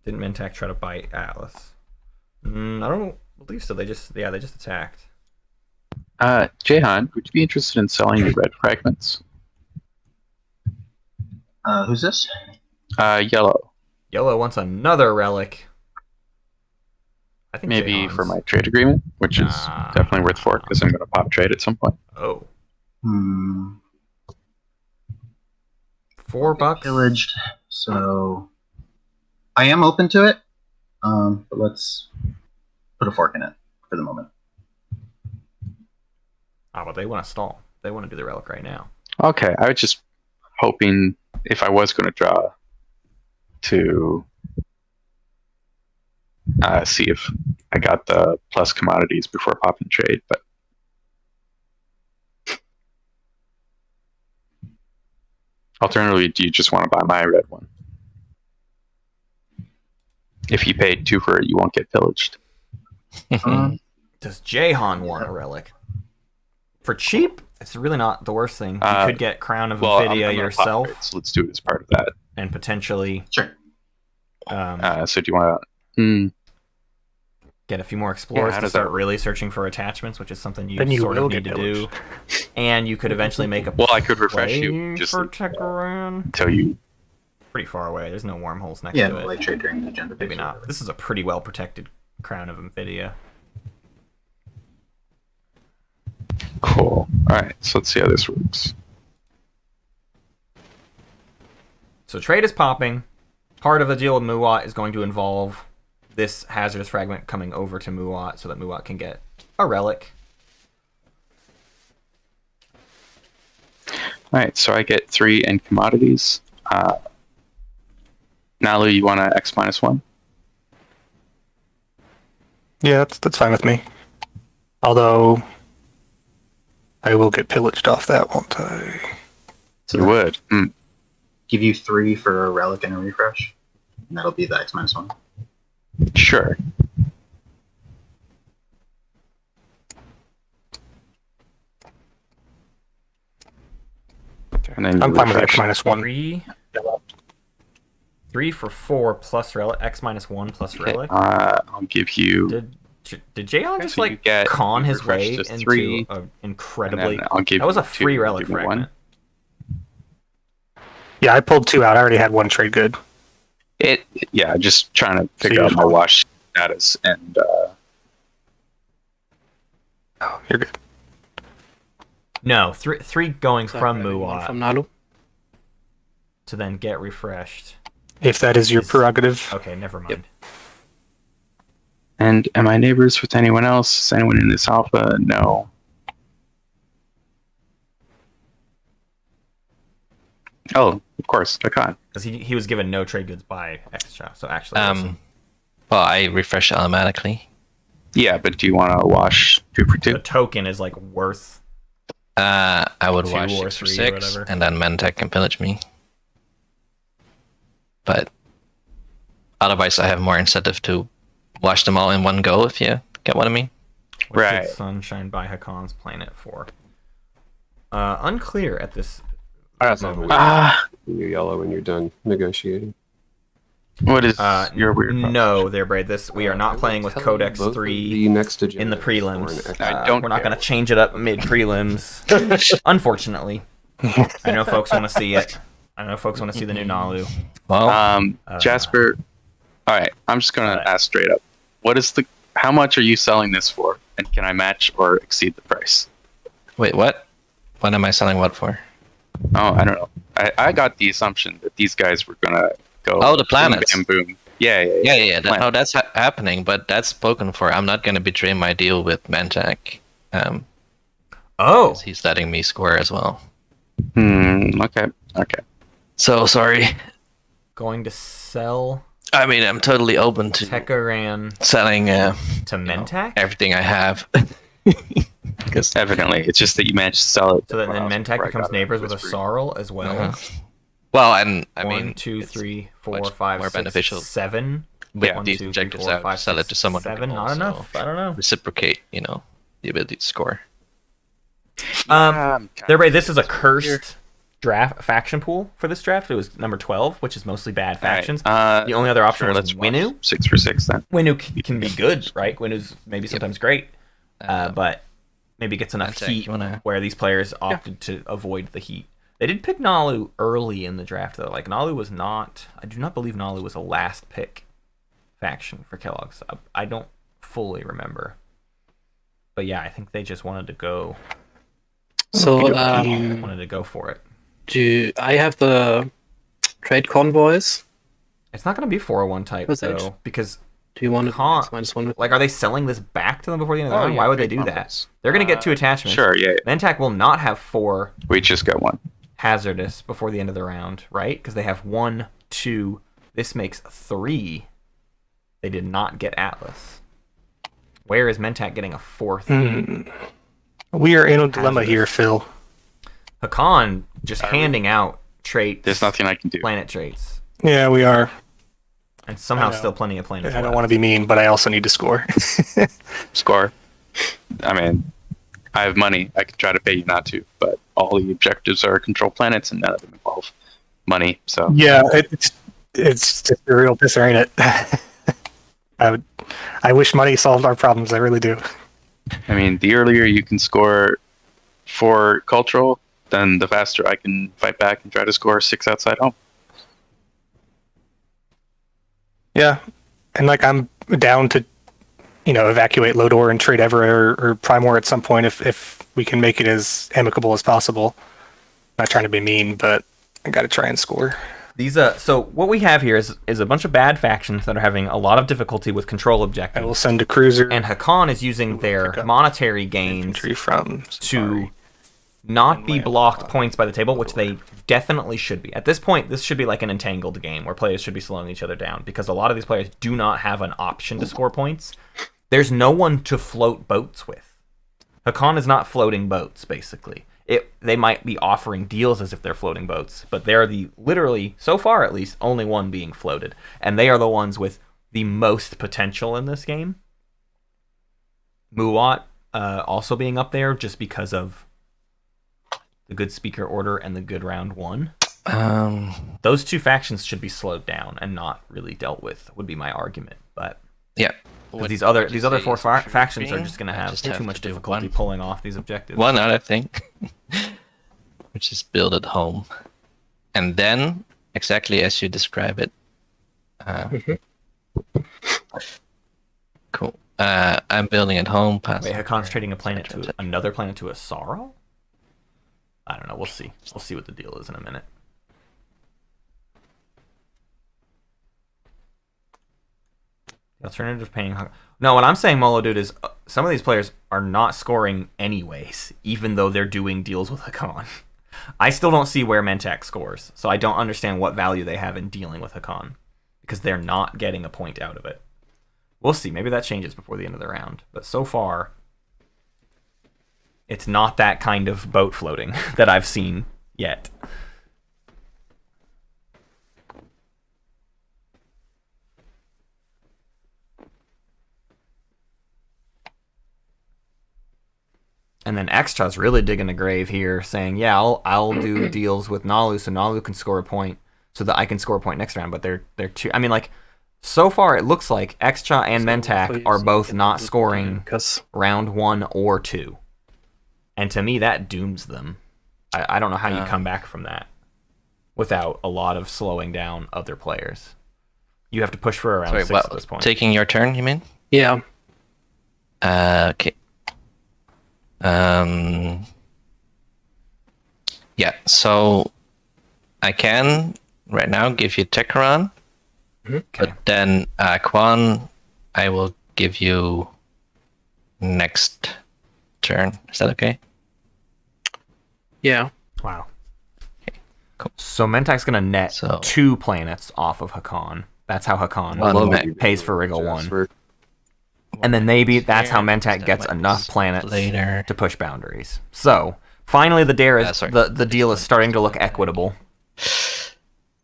Didn't Mentak try to bite Atlas? I don't believe so. They just attacked. Jayhawn, would you be interested in selling your red fragments? Who's this? Yellow. Yellow wants another relic. I think Maybe Jayhawn's... for my trade agreement, which is definitely worth 4 because I'm going to pop trade at some point. Oh. Hmm. $4? Pillaged. So I am open to it. But let's put a fork in it for the moment. Ah, but they want to stall. They want to do the relic right now. Okay, I was just hoping if I was going to draw to see if I got the plus commodities before popping trade, but alternatively, do you just want to buy my red one? If you paid 2 for it, you won't get pillaged. Does Jayhawn want a relic? For cheap, it's really not the worst thing. You could get Crown of Ophidia yourself. So let's do it as part of that. And potentially... Sure. So do you want to... get a few more explorers to start really searching for attachments, which is something you sort of need to do. And you could eventually make a I could refresh you just for Tecaran. Until you... Pretty far away. There's no wormholes next to it. Light trade during the agenda. Maybe not. This is a pretty well protected Crown of Ophidia. Cool. Alright, so let's see how this works. So trade is popping. Part of the deal with Muat is going to involve this hazardous fragment coming over to Muat so that Muat can get a relic. Alright, so I get 3 end commodities. Nalu, you want to X -1? Yeah, that's fine with me. Although, I will get pillaged off that, won't I? So you would. Give you 3 for a relic and a refresh. And that'll be the X -1. Sure. And then I'm fine with X -1. 3 for 4 plus relic. X -1 plus relic. I'll give you... Did Jayhawn just so like con his way into 3, an incredibly... I'll give that was a you free 2, relic give me fragment. 1. Yeah, I pulled 2 out. I already had 1 trade good. Yeah, just trying to figure out my wash status and... Oh, you're good. No, 3 going from Muat From Nalu. to then get refreshed. If that is your prerogative. Okay, never mind. And am I neighbors with anyone else? Is anyone in this alpha? No. Oh, of course, Hakan. Because he was given no trade goods by extra. So actually, Well, I refresh automatically. Yeah, but do you want to wash 2 for 2? the token is like worth. I would 2 wash or 6 for 3 or 6, whatever. and then Mentech can pillage me. But otherwise, I have more incentive to wash them all in one go, if you get what I mean. Right. Sunshine by Hakon's Planet 4. Unclear at this. I also have a Ah, weird you're yellow when you're done negotiating. what is your weird No, there, Braid. We are not playing with Codex Both of 3 the next in the agenda for an prelims. extra- I don't We're not care. going to change it up mid prelims. Unfortunately. I know folks want to see it. I know folks want to see the new Nalu. Well, Jasper. All right, I'm just gonna Alright. ask straight up. How much are you selling this for? And can I match or exceed the price? wait, what? What am I selling what for? Oh, I don't know. I got the assumption that these guys were gonna go. Oh, the boom, planets. bam, boom. Yeah. Yeah. Planet. No, that's happening, but that's spoken for. I'm not going to betray my deal with Mentech. Oh! 'Cause he's letting me score as well. Okay. So sorry. Going to sell I mean, I'm totally open to Tekaran selling to Mentak? everything I have. Because Evidently, it's just that you managed to sell it. So that then before Mentak I becomes got it. neighbors with a Whispered. Sarl as well. well, and I 1, mean, 2, it's 3, 4, much 5, more 6, beneficial 7. with Yeah, these 2, 3, objectives 4, out, 5, sell it 6, to someone who 7. can Not also enough. I don't know. reciprocate, the ability to score. I'm There, kinda this is a confused here. cursed draft faction pool for this draft. It was number 12, which is mostly bad factions. Alright, The only other option sure, was let's watch Winu. 6 for 6 then. Winu can be good, right? Winu's maybe sometimes great, but maybe gets enough Mentak, heat you wanna- where these players opted to avoid the heat. They did pick Nalu early in the draft, though. Like, Nalu was not... I do not believe Nalu was a last pick faction for Kellogg's. I don't fully remember. But yeah, I think they just wanted to go... So, wanted to go for it. I have the trade convoys? It's not going to be 401 type, What's though, H? because... Do you want to Can't. -1 with Like, are they selling this back to them before the end of the round? yeah, Why would they trade do that? convoys. They're going to get 2 attachments. Sure, yeah. Mentak will not have 4 We just got one. hazardous before the end of the round, right? Because they have 1, 2. This makes 3. They did not get Atlas. Where is Mentak getting a 4th? We are in a dilemma Hazardous. here, Phil. Hakan just handing out traits, There's nothing I can do. planet traits, Yeah, we are. and somehow I know. still plenty of planets I don't left. want to be mean, but I also need to score. Score. I mean, I have money. I could try to pay you not to, but all the objectives are control planets, and none of them involve money. So Yeah, it's just a real pisser, ain't it? I wish money solved our problems. I really do. I mean, the earlier you can score for cultural, then the faster I can fight back and try to score 6 outside home. Yeah, and like I'm down to, evacuate Lodor and trade Evera or Primor at some point if we can make it as amicable as possible. Not trying to be mean, but I got to try and score. These so what we have here is a bunch of bad factions that are having a lot of difficulty with control I objectives. will send a cruiser And Hakan is using their pick up monetary gains infantry from to Safari. not be land blocked on points by the table, which they definitely should be. At this point, this should be like an entangled game where players should be slowing each other down because a lot of these players do not have an option to score points. There's no one to float boats with. Hakan is not floating boats, basically. They might be offering deals as if they're floating boats, but they're literally, so far at least, only one being floated. And they are the ones with the most potential in this game. Muat also being up there just because of the good speaker order and the good round 1. Those 2 factions should be slowed down and not really dealt with, would be my argument. But Yeah. 'cause these other 4 factions are just going to have just too much to do difficulty one. pulling off these objectives. One other thing, which is build at home. And then, exactly as you describe it. Cool. I'm building at home. Wait, Hakon's trading a planet to another planet to a Sorrow? I don't know. We'll see. We'll see what the deal is in a minute. Alternative paying. No, what I'm saying, Molo Dude, is some of these players are not scoring anyways, even though they're doing deals with Hakan. I still don't see where Mentak scores, so I don't understand what value they have in dealing with Hakan, because they're not getting a point out of it. We'll see. Maybe that changes before the end of the round. But so far, it's not that kind of boat floating that I've seen yet. And then Extra's really digging a grave here, saying, "Yeah, I'll do deals with Nalu, so Nalu can score a point, so that I can score a point next round." But they're too. I mean, like, so far it looks like Extra and Mentak are both not scoring round 1 or 2, and to me that dooms them. I don't know how you come back from that without a lot of slowing down other players. You have to push for around 6 at this point. Taking your turn, you mean? Yeah. Okay. Yeah, so I can right now give you Tekaran, but then Quan, I will give you next turn. Is that okay? Yeah. Wow. Okay, cool. So Mentak's gonna net 2 planets off of Hakan. That's how Hakan pays for Wriggle 1. And then maybe that's how Mentak gets enough planets to push boundaries. So finally, the deal is starting to look equitable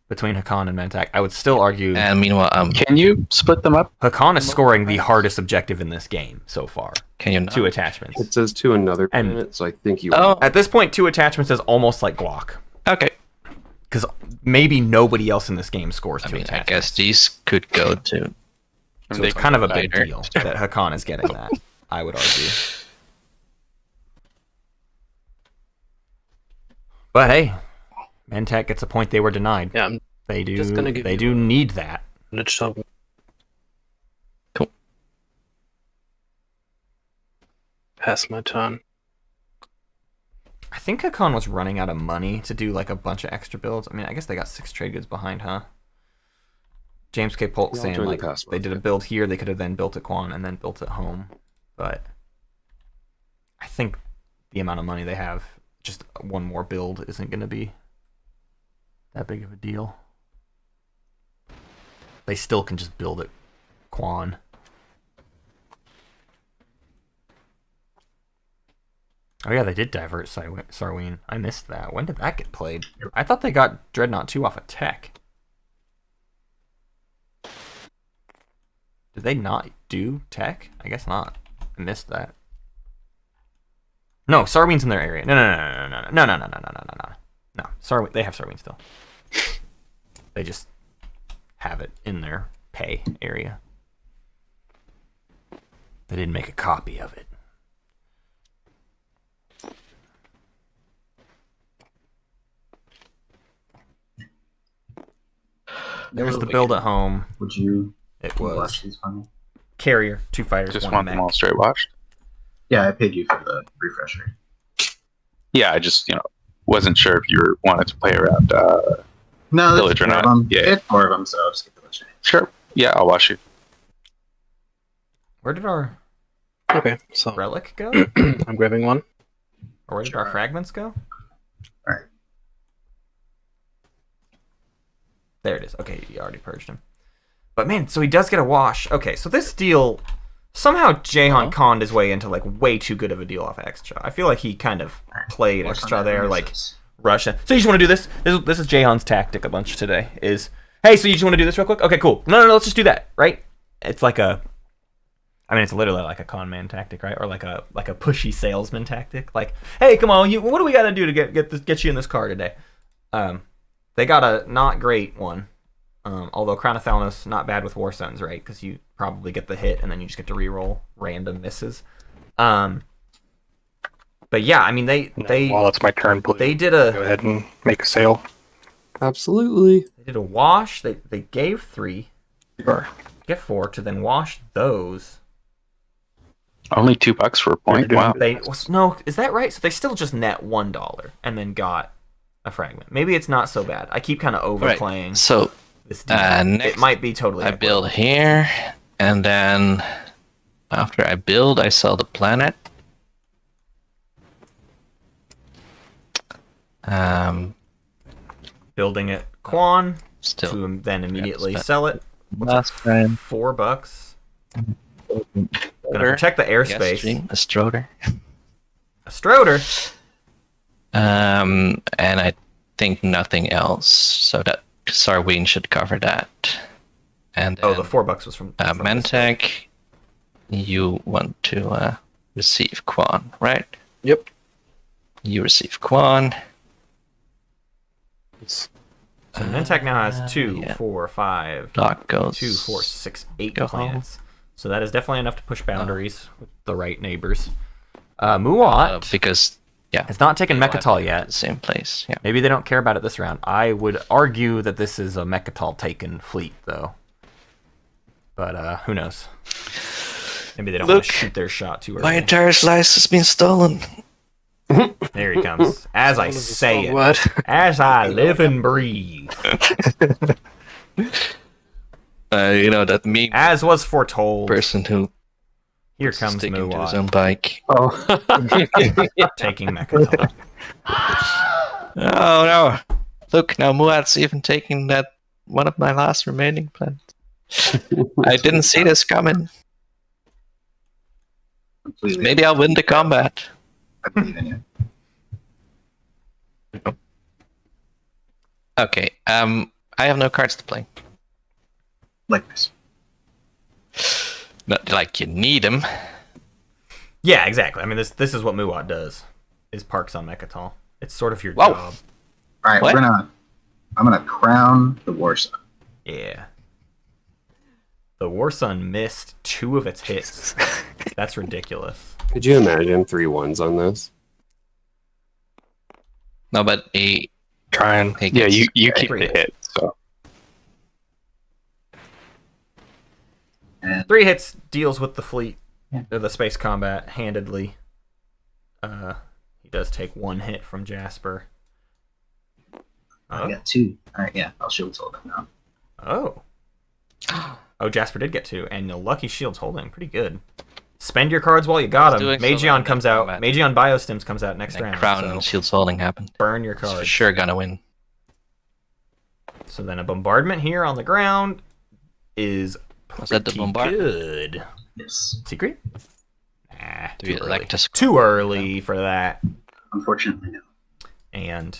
between Hakan and Mentak. I would still argue. And meanwhile, can you split them up? Hakan is scoring the hardest objective in this game so far. Can you not? 2 attachments. It says 2 another planet, so I think you. At this point, 2 attachments is almost like Glock. Okay. Because maybe nobody else in this game scores 2 attachments. I guess these could go to. So it's kind of a big deal that Hakan is getting that, I would argue. But hey, Mentak gets a point they were denied. Yeah, they do need that. Cool. Pass my turn. I think Hakan was running out of money to do like a bunch of extra builds. I mean, I guess they got 6 trade goods behind, huh? James K. Polk saying like they did a build here, they could have then built at Quan and then built at home. But I think the amount of money they have, just one more build isn't going to be that big of a deal. They still can just build at Quan. Oh yeah, they did divert Sarween. I missed that. When did that get played? I thought they got Dreadnought 2 off of Tech. Did they not do Tech? I guess not. I missed that. No, Sarween's in their area. No. Sarween, they have Sarween still. They just have it in their pay area. They didn't make a copy of it. There was the build at home. Would you? It was watch these for me? Carrier, 2 fighters, Just 1 want mech. them all straight watched. Yeah, I paid you for the refresher. Yeah, I just wasn't sure if you wanted to play around No, Village or not. Yeah, it's 4 of them, so I'll just get the Village. Sure. Yeah, I'll watch you. Where did our relic go? I'm grabbing one. Or where did our fragments go? Alright. There it is. Okay, you already purged him. But man, so he does get a wash. Okay, so this deal, somehow Jayhawn conned his way into like way too good of a deal off of Extra. I feel like he kind of played Extra there, like Russia. So you just want to do this? This is Jayhawn's tactic a bunch today. Is hey, so you just want to do this real quick? Okay, cool. No, let's just do that, right? It's like it's literally like a con man tactic, right? Or like a pushy salesman tactic. Like, hey, come on, what do we got to do to get you in this car today? They got a not great one. Although Crown of Thalnos, not bad with War Zones, right? Because you probably get the hit and then you just get to reroll random misses. But yeah, I mean While it's my turn, please. They did Go ahead and make a sale. Absolutely. They did a wash. They gave 3, Sure. get 4 to then wash those. Only $2 for a point. Wow. No, is that right? So they still just net $1 and then got a fragment. Maybe it's not so bad. I keep kind of overplaying. Right. So this deal. next, it might be totally. I build here, And then after I build, I sell the planet. Building it, Quan, Still. to then immediately spent sell it. Last time. $4. Gonna protect the airspace. A Stroder. A Stroder. And I think nothing else, so that Sarween should cover that. And then, The $4 was from Mentec, you want to receive Quan, right? Yep. You receive Quan. So Mentec now has 2, yeah. 4, 5, Doc goes. 2, 4, 6, 8 go planets. So that is definitely enough to push boundaries with the right neighbors. Muat Because, yeah. has not taken Mechatol The yet. same place, yeah. Maybe they don't care about it this round. I would argue that this is a Mechatol taken fleet, though. But who knows? Maybe they don't want to shoot their shot too early. My entire slice has been stolen. There he comes. As I say it. What? As I live and breathe. That mean As was foretold. person who Here comes sticking to his Muat own bike. Oh, taking Mechatol. Oh no! Look, now Muat's even taking that one of my last remaining planets. I didn't see this coming. Completely. Maybe I'll win the combat. I believe in you. Okay, I have no cards to play. Like this. Not like you need them. Yeah, exactly. I mean, this is what Muat does. Is parks on Mechatol. It's sort of your Whoa. job. All right, What? I'm gonna crown the war sun. Yeah. The War Sun missed 2 of its hits. That's ridiculous. Could you imagine 3 1s on this? No, but he trying. Yeah, gets- you keep Three the hit. So And 3 hits deals with the fleet, Yeah. the space combat handedly. He does take 1 hit from Jasper. I got 2. All right, yeah, I'll shield soul them now. Oh. Oh, Jasper did get 2, and the Lucky Shield's holding pretty good. Spend your cards while you got He's them. doing so well Magion in comes that out. combat. Magion Biostims comes out next that round. Crown so and Shields holding happened. burn your He's cards. for sure gonna win. So then a bombardment here on the ground is Was that the pretty bombardment? good. Yes. Secret? Nah, Do we too early. elect to score? Too early for that. Unfortunately, no. And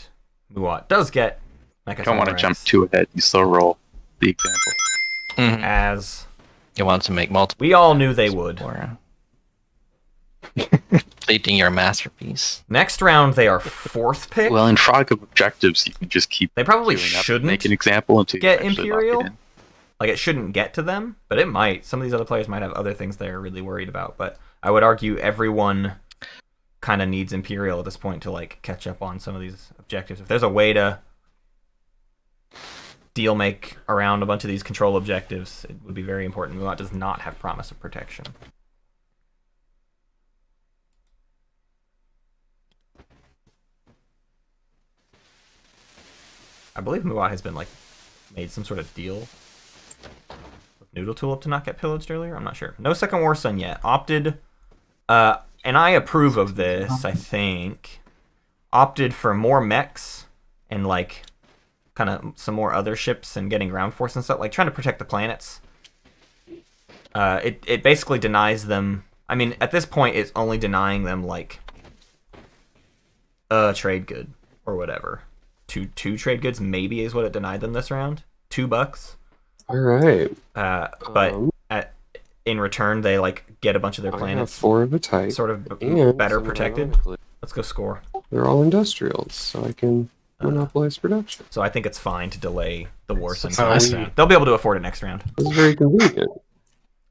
Muat does get you don't want to jump too ahead. You still roll the example. Mhm. as You want to make multiple we all knew they would. for completing your masterpiece. Next round they are 4th pick. Well, in frog of objectives, you can just keep They probably doing up, shouldn't make an example until you get actually Imperial. lock it in. Like, it shouldn't get to them, but it might. Some of these other players might have other things they're really worried about, but I would argue everyone kind of needs Imperial at this point to, like, catch up on some of these objectives. If there's a way to deal make around a bunch of these control objectives, it would be very important. Muat does not have Promise of Protection. I believe Muat has been, like, made some sort of deal with Nudeltulpe to not get pillaged earlier. I'm not sure. No second War Sun yet. Opted, and I approve of this, I think. Opted for more mechs and, like, kind of some more other ships and getting ground force and stuff. Like, trying to protect the planets. It basically denies them... I mean, at this point, it's only denying them, like, a trade good or whatever. Two trade goods maybe is what it denied them this round. $2. All right. But in return, they like get a bunch of their I have planets 4 of a type. sort of and better protected. ironically, Let's go score. They're all industrials, so I can monopolize production. So I think it's fine to delay the War Sun Oh, next yeah. round. They'll be able to afford it next round. This is very convenient.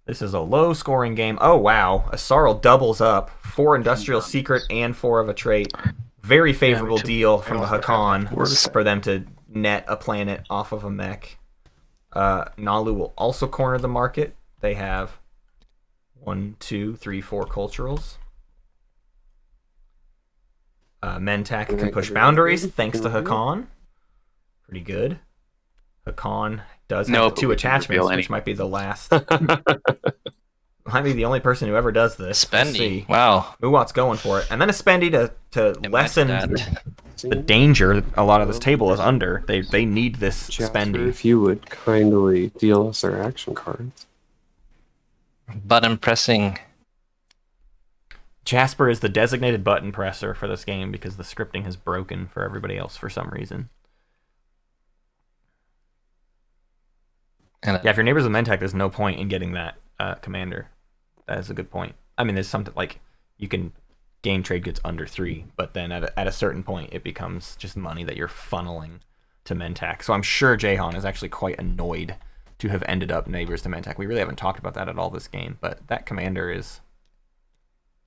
This is a low scoring game. Oh wow, Asarl doubles up 4 industrial secret and 4 of a trait. Very favorable deal from the Hakan for them to net a planet off of a mech. Nalu will also corner the market. They have 1, 2, 3, 4 culturals. Mentak can push boundaries thanks to Hakan. Pretty good. Hakan does have No, but 2 we can attachments, reveal which might be the last. Might be the only person who ever does this. Let's Spendy. see. Wow. Muwat's going for it. And then a Spendy to Imagine lessen that. the danger a lot of this table is under. They need this Jasper, Spendy. if you would kindly deal us our action cards. Button pressing. Jasper is the designated button presser for this game because the scripting has broken for everybody else for some reason. And Yeah, if your neighbor's a Mentech, there's no point in getting that commander. That is a good point. I mean, there's something like you can gain trade goods under 3, but then at a certain point, it becomes just money that you're funneling to Mentech. So I'm sure Jayhawn is actually quite annoyed to have ended up neighbors to Mentech. We really haven't talked about that at all this game, but that commander is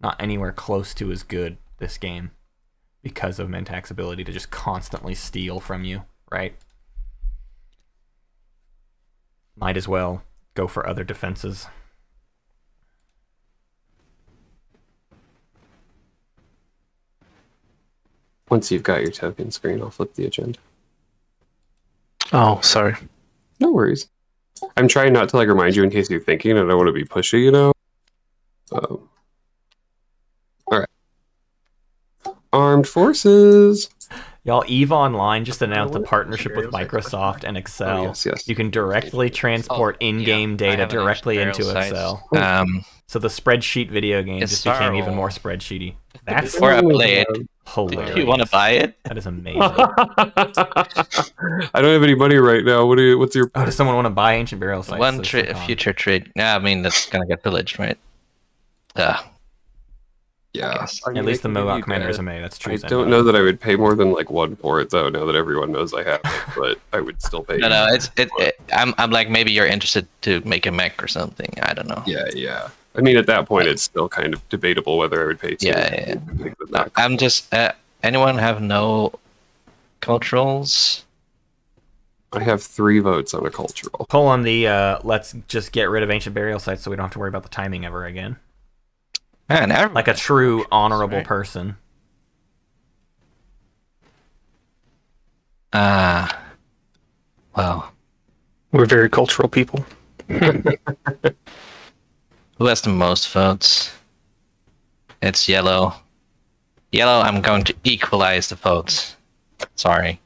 not anywhere close to as good this game because of Mentech's ability to just constantly steal from you, right? Might as well go for other defenses. Once you've got your token screen, I'll flip the agenda. Oh, sorry. No worries. I'm trying not to like remind you in case you're thinking. I don't want to be pushy, you know. All right. Armed forces. Y'all, EVE Online just announced a partnership with Microsoft and Excel. Oh, yes. You can directly transport in-game data directly into Excel. So the spreadsheet video game just became even more spreadsheety. That's Before I play it, hilarious. do you want to buy it? That is amazing. I don't have any money right now. What's your? Oh, does someone want to buy Ancient Burial Sites? One future trade. Yeah, I mean, that's gonna get pillaged, right? Yeah. At least the Mohawk Commander is a May. That's true. I don't know that I would pay more than like 1 for it though. Now that everyone knows I have it, but I would still pay. No, I'm like, maybe you're interested to make a mech or something. I don't know. Yeah. I mean, at that point, it's still kind of debatable whether I would pay. Yeah. I'm just. Anyone have no culturals? I have 3 votes on a cultural. Pull on the let's just get rid of Ancient Burial Sites so we don't have to worry about the timing ever again. Man, Like a true honorable person. Wow. We're very cultural people. Who has the most votes? It's yellow. Yellow, I'm going to equalize the votes. Sorry.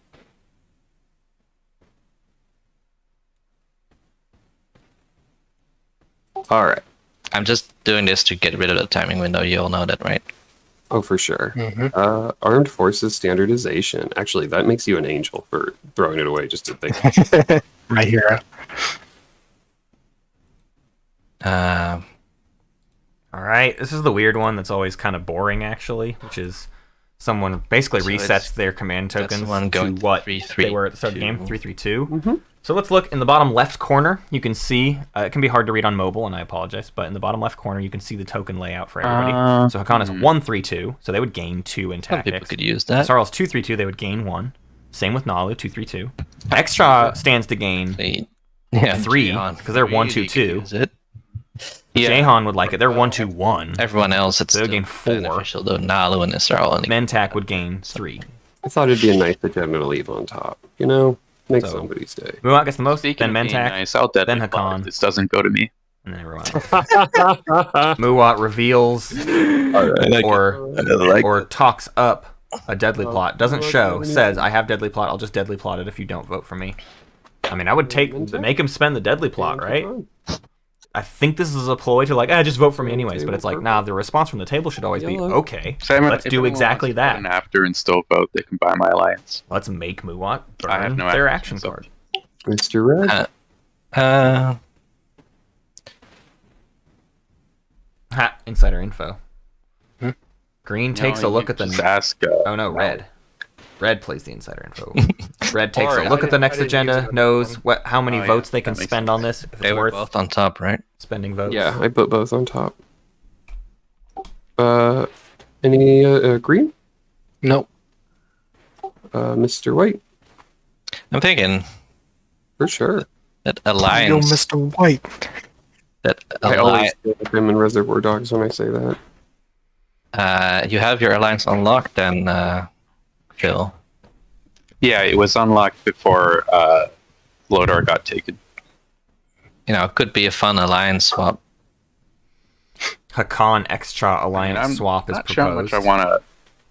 All right. I'm just doing this to get rid of the timing window. You all know that, right? Oh, for sure. Armed forces standardization. Actually, that makes you an angel for throwing it away just to think. My hero. All right, this is the weird one that's always kind of boring, actually, which is someone basically resets their command tokens to what they were at the start of the game, 332. So let's look in the bottom left corner. You can see, it can be hard to read on mobile, and I apologize, but in the bottom left corner, you can see the token layout for everybody. So Hakan is 132, so they would gain 2 in Some people tactics. could use that. Sarl's 232, they would gain 1. Same with Nalu, 232. Extra stands to gain Yeah, 3, Jayhawn because they're really 122. could use it. Jayhawn would like it. They're 121. Everyone else, it's So they'll still gain 4. beneficial, though Nalu and Israel only. Mentak would gain 3. I thought it'd be a nice agenda to leave on top. You know, make So- somebody's day. Muwak gets the most, Speaking then of being Mentak, nice, I'll then deadly Hakan. This doesn't go to me. and then everyone else. Muwat reveals or talks up a deadly plot. Doesn't show. Says, I have deadly plot. I'll just deadly plot it if you don't vote for me. I mean, I would make him spend the deadly plot, right? I think this is a ploy to like, just vote for me anyways. But it's like, nah, the response from the table should always be, okay, let's do exactly that. And after and still vote, they can buy my alliance. Let's make Muwat I have burn no their action, action so- card. Mr. Red. Ha, insider info. Green takes a look at the... Just ask. Oh no, red. Red plays the insider info. Red takes a look at the next agenda, knows how many votes they can that makes spend on this, if They it's were worth both on top, right? spending votes. Yeah, I put both on top. Any green? No. Mr. White, I'm thinking for sure. that Yo, alliance. Mr. White. That I alliance. always feel like I'm in Reservoir Dogs when I say that. You have your alliance unlocked, then, Phil. Yeah, it was unlocked before Lodar got taken. You know, it could be a fun alliance swap. Hakan extra alliance I'm swap is not sure how proposed. much I want to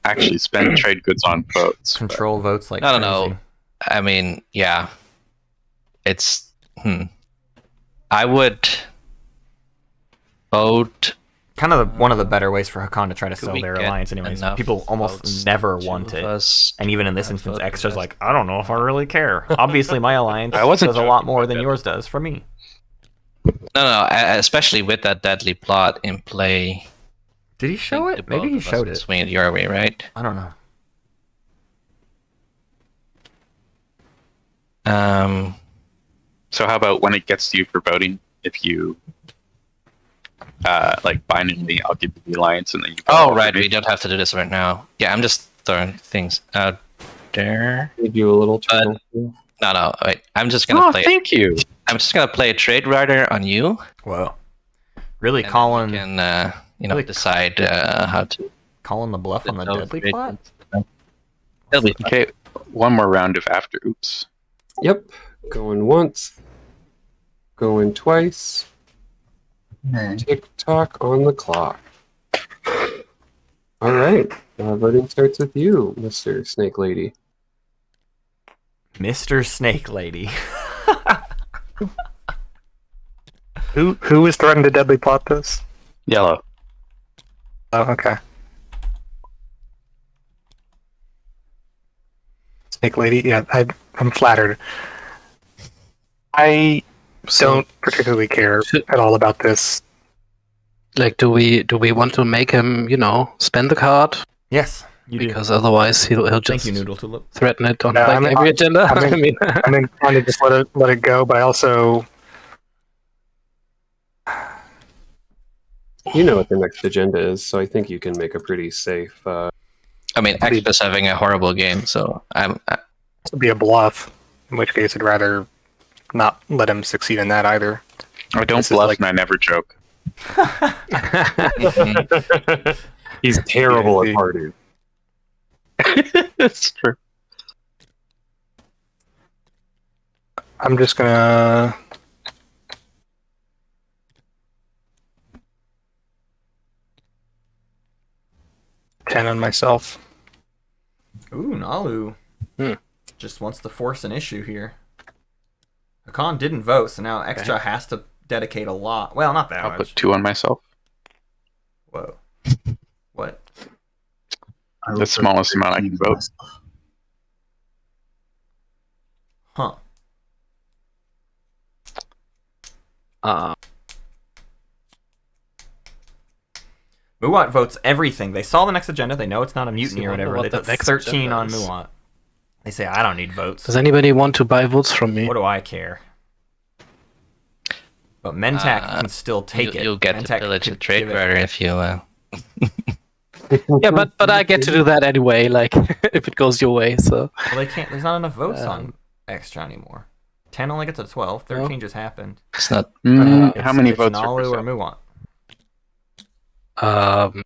actually spend trade goods on votes. Control votes like I don't crazy. know. I mean, yeah. It's... I would vote... Kind of one of the better ways for Hakan to try to Could sell we their get alliance anyways. enough People votes almost never to want it. us And even in this to instance, vote Extra's for like, I don't know if I really care. Obviously, my alliance I wasn't does a lot joking more about than that. yours does for me. No, especially with that deadly plot in play. Did he show think it? the Maybe both he of us showed would it. Swing it your way, right? I don't know. So how about when it gets to you for voting, if you like binary, I'll give you the alliance and then you vote Oh, for right. me. We don't have to do this right now. Yeah, I'm just throwing things out there. Give you a little turtle. No, wait. I'm just gonna Oh, play. thank you. I'm just gonna play a trade rider on you. Whoa. Really And calling, then we can, really decide how to. calling the bluff on the those deadly trade plot? goods. It'll be fun. Okay, one more round of after. Oops. Yep. Going once. Going twice. Tick tock on the clock. All right. Voting starts with you, Mr. Snake Lady. Mr. Snake Lady. Who is threatened to deadly plot this? Yellow. Oh, okay. Snake Lady, yeah, I'm flattered. I don't particularly care at all about this. Like, do we want to make him, spend the card? Yes, you do. Because otherwise he'll Thank just you, Nudeltulpe. threaten it on Yeah, like I mean, every agenda. I mean- I mean, I'm inclined to just let it go, but I also You know what the next agenda is, so I think you can make a pretty safe. I mean, Extra's having a horrible game, so I'm. it'd be a bluff. In which case, I'd rather not let him succeed in that either. I don't This is bluff like- and I never joke. He's terrible Yeah, at parties. It's true. I'm just gonna. Ten on myself. Ooh, Nalu. Hmm. Just wants to force an issue here. Hakan didn't vote, so now Extra has to dedicate a lot. Well, not that I'll much. put 2 on myself. Whoa. What? I will The put smallest amount I can 13 vote. myself. Huh. Muwat votes everything. They saw the next agenda. They know it's not a mutiny or wonder whatever. what They the put next 13 agenda on is. Muwat. They say, I don't need votes. does anybody want to buy votes from me? What do I care? But Mentak can still take it. You'll get Mentak to pillage a could trade give it- rider if you. Yeah, but I get to do that anyway. Like if it goes your way. So Well, they can't. There's not enough votes on Um, Extra anymore. 10 only gets to 12. 13 just happened. It's not. How It's- many it's votes are Nalu for or sale? Muwat?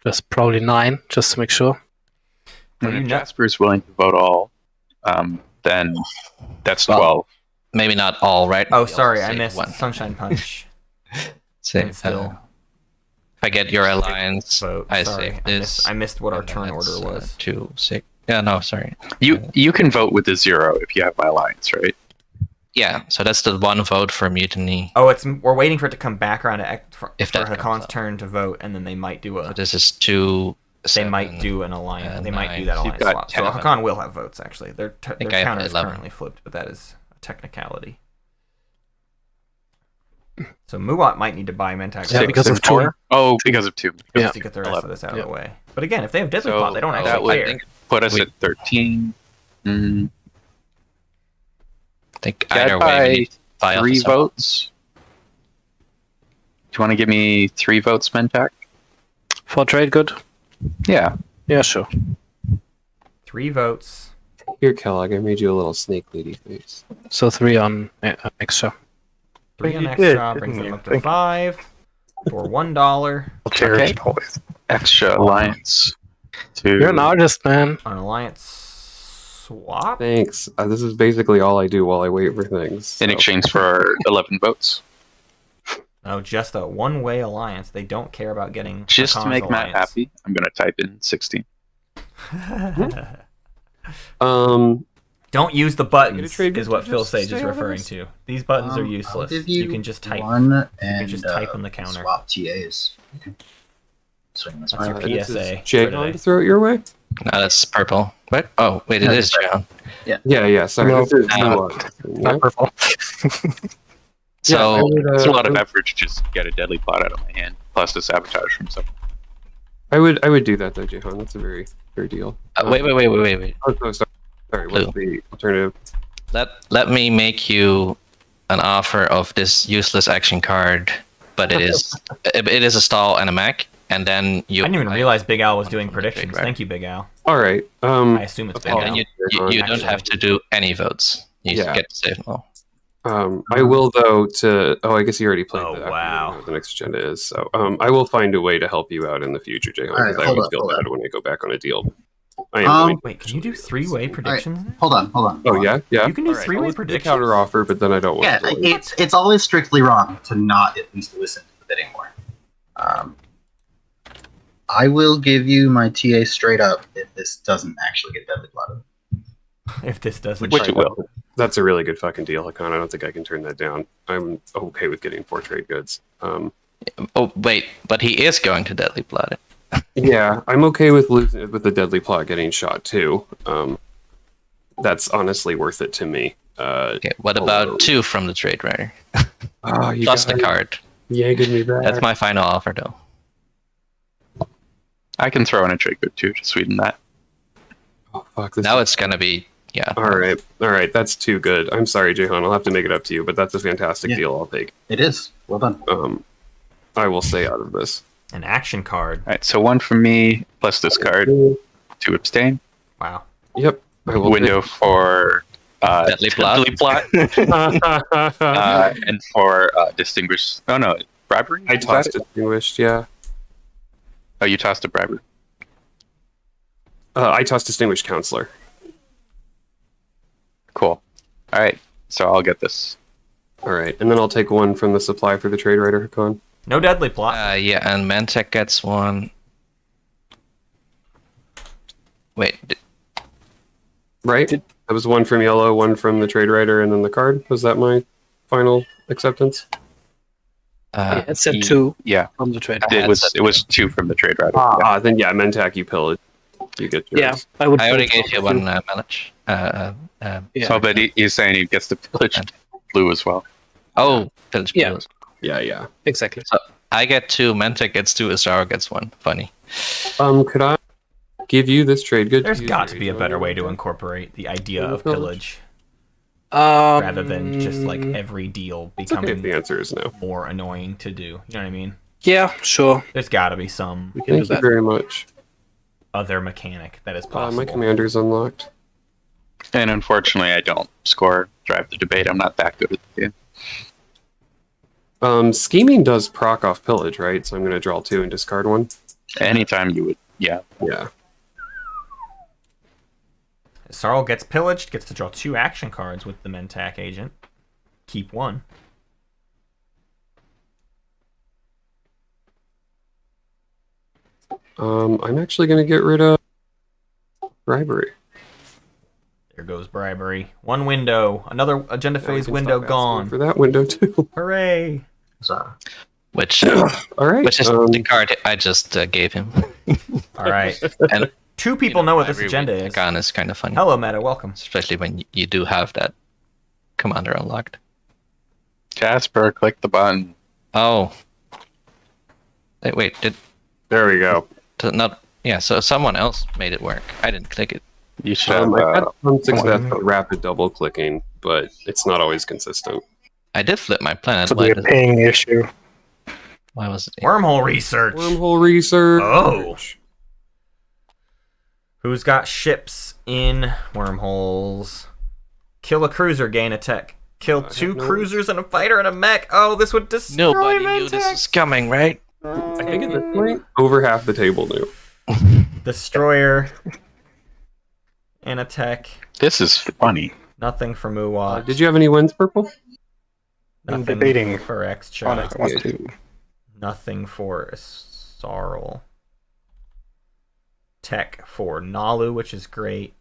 just probably 9, just to make sure. Well, If you know- Jasper's willing to vote all, then that's Well, 12. Maybe not all, right? Oh, Maybe sorry, I'll I save missed one. Sunshine Punch. Say, and still if I get your alliance, vote. I Sorry, save this. I missed what our and then turn that's, order was. 2, 6. Yeah, no, sorry. You can vote with a 0 if you have my alliance, right? Yeah, so that's the one vote for mutiny. Oh, we're waiting for it to come back around to for If that comes Hakan's up. turn to vote, and then they might do So this is 2. they might do an alliance. They might do that So you've alliance got swap. So 10. Hakan will have votes. Actually, their think I have counter is 11. currently flipped, but that is a technicality. So Muwat might need to buy Mentak Yeah, because of 2. Oh, because of 2. just Yeah. to get the rest of this out of Yeah. the way. But again, if they have Deadly So, Plot, they don't that actually would- care. I think, Put us We- at 13. think Can either I way, we buy need to buy off 3 the side. votes? Do you want to give me 3 votes, Mentak? For trade good? Yeah. Yeah, sure. 3 votes. Here, Kellogg, I made you a little snake lady face. So 3 on extra. 3 on You extra did, brings didn't them you? up to Thank you. 5 for $1 I'll cherish Okay. it always. Extra alliance. You're an artist, man. on alliance swap? Thanks. This is basically all I do while I wait for things. In exchange for 11 votes. Oh, just a one-way alliance. They don't care about getting Just to Hakan's make Matt alliance. happy, I'm going to type in 16. Don't use the Get a buttons, trade is what to Phil just Sage stay is out of referring this? to. These buttons are I'll useless. give You can just type. one and just type on the counter. swap TAs. Okay. Swing this That's way. your This is PSA. for Jayhawn today. to throw it your way? No, that's purple. What? Oh, wait, it is Jayhawn. Yeah. Sorry. No, this is it's not. Yeah. Not purple. So, I would, It's a lot of effort to just get a deadly plot out of my hand, plus the sabotage from someone. I would do that though, Jayhawn. That's a very fair deal. wait. Oh, no, sorry. What's the alternative? Let me make you an offer of this useless action card, but it is a stall and a mech, and then you. I didn't even realize Big Al was doing Trade, predictions. right? Thank you, Big Al. All right. I assume it's Big Oh, Al. And you don't have to do any votes. You just Yeah. get to save them all. I will though I guess you already played Oh, that. I wow. don't know what the next agenda is. So I will find a way to help you out in the future, Jayhawn, All right, because I hold always up, feel hold bad up. when I go back on a deal. I am going to. Wait, can you do three-way predictions? now? Hold on. Oh yeah. You can do All right, three-way I'll predictions. counter offer, but then I don't want Yeah, to. it's always strictly wrong to not at least listen to the bidding war. I will give you my TA straight up if this doesn't actually get deadly plotted. If this doesn't. Which it will. That's a really good fucking deal, Hakan. I don't think I can turn that down. I'm okay with getting 4 trade goods. Oh wait, but he is going to deadly plot it. Yeah, I'm okay with losing with the deadly plot getting shot too. That's honestly worth it to me. Okay, what about 2 from the trade writer? Oh, you Plus the guys card. yanking me back. That's my final offer, though. I can throw in a trade good too to sweeten that. Oh, fuck this. Now it's gonna be All right. That's too good. I'm sorry, Jayhawn. I'll have to make it up to you, but that's a fantastic Yeah. deal. I'll take. It is. Well done. I will stay out of this. An action card. All right, so 1 from me, plus this card to abstain. Wow. Yep. I will Window for Deadly plot. deadly plot. And for distinguished. Oh no, bribery. I Is that tossed it? distinguished. Yeah. Oh, you tossed a bribery. I tossed distinguished counselor. Cool. All right, so I'll get this. All right, and then I'll take 1 from the supply for the trade writer, Hakan. No deadly plot. yeah, and Mantech gets 1. Wait, Right? That was 1 from yellow, 1 from the trade writer, and then the card. Was that my final acceptance? Yeah, it said 2 Yeah, from the trade. it was 2 from the trade writer. Then yeah, Mentak, you pillage. You get yours. Yeah, I would. I already pillage gave you also 1 manage. Yeah. So, but he's saying he gets the pillage blue as well. Oh, pillage Yeah. blue. Yeah. Exactly. So I get 2, Mantech gets 2, Azara gets 1. Funny. Could I give you this trade good? There's use got your to be a agent better on way to your incorporate the idea of Pillage? pillage rather than just like every deal It's okay if becoming the answer is no. more annoying to do. You know what I mean? Yeah, sure. There's got to be some We can Thank do you that. very much. other mechanic that is possible. My commander's unlocked. And unfortunately, I don't score drive the debate. I'm not that good at the game. Scheming does proc off pillage, right? So I'm going to draw 2 and discard 1. Anytime you would, yeah. Yeah. Sarl gets pillaged, gets to draw 2 action cards with the Mentac agent. Keep 1. I'm actually going to get rid of bribery. There goes bribery. 1 window. Another agenda Now we phase can window stop asking gone. for that window too. Hooray! So, Which All right. which is the card I just gave him. All right. And 2 people know what this Bribery agenda with is. Hakan is kind of funny. Hello, Meta. Welcome. Especially when you do have that commander unlocked. Jasper, click the button. Oh. Wait, There we go. so someone else made it work. I didn't click it. You should have. I had some success with rapid double clicking, but it's not always consistent. I did flip my planet. This will be a ping issue. Why was it? Wormhole research. Wormhole research. Oh. Who's got ships in wormholes? Kill a cruiser, gain a tech. Kill I 2 have no cruisers and a fighter and a mech. Oh, this would destroy Nobody knew this Mentac. was coming, right? I think at this point, over half the table knew. Destroyer. and a tech. This is funny. Nothing for Muwat. Did you have any wins, Purple? I'm Nothing debating for on X-Chop. if it wants to. Nothing for Sarl. Tech for Nalu, which is great.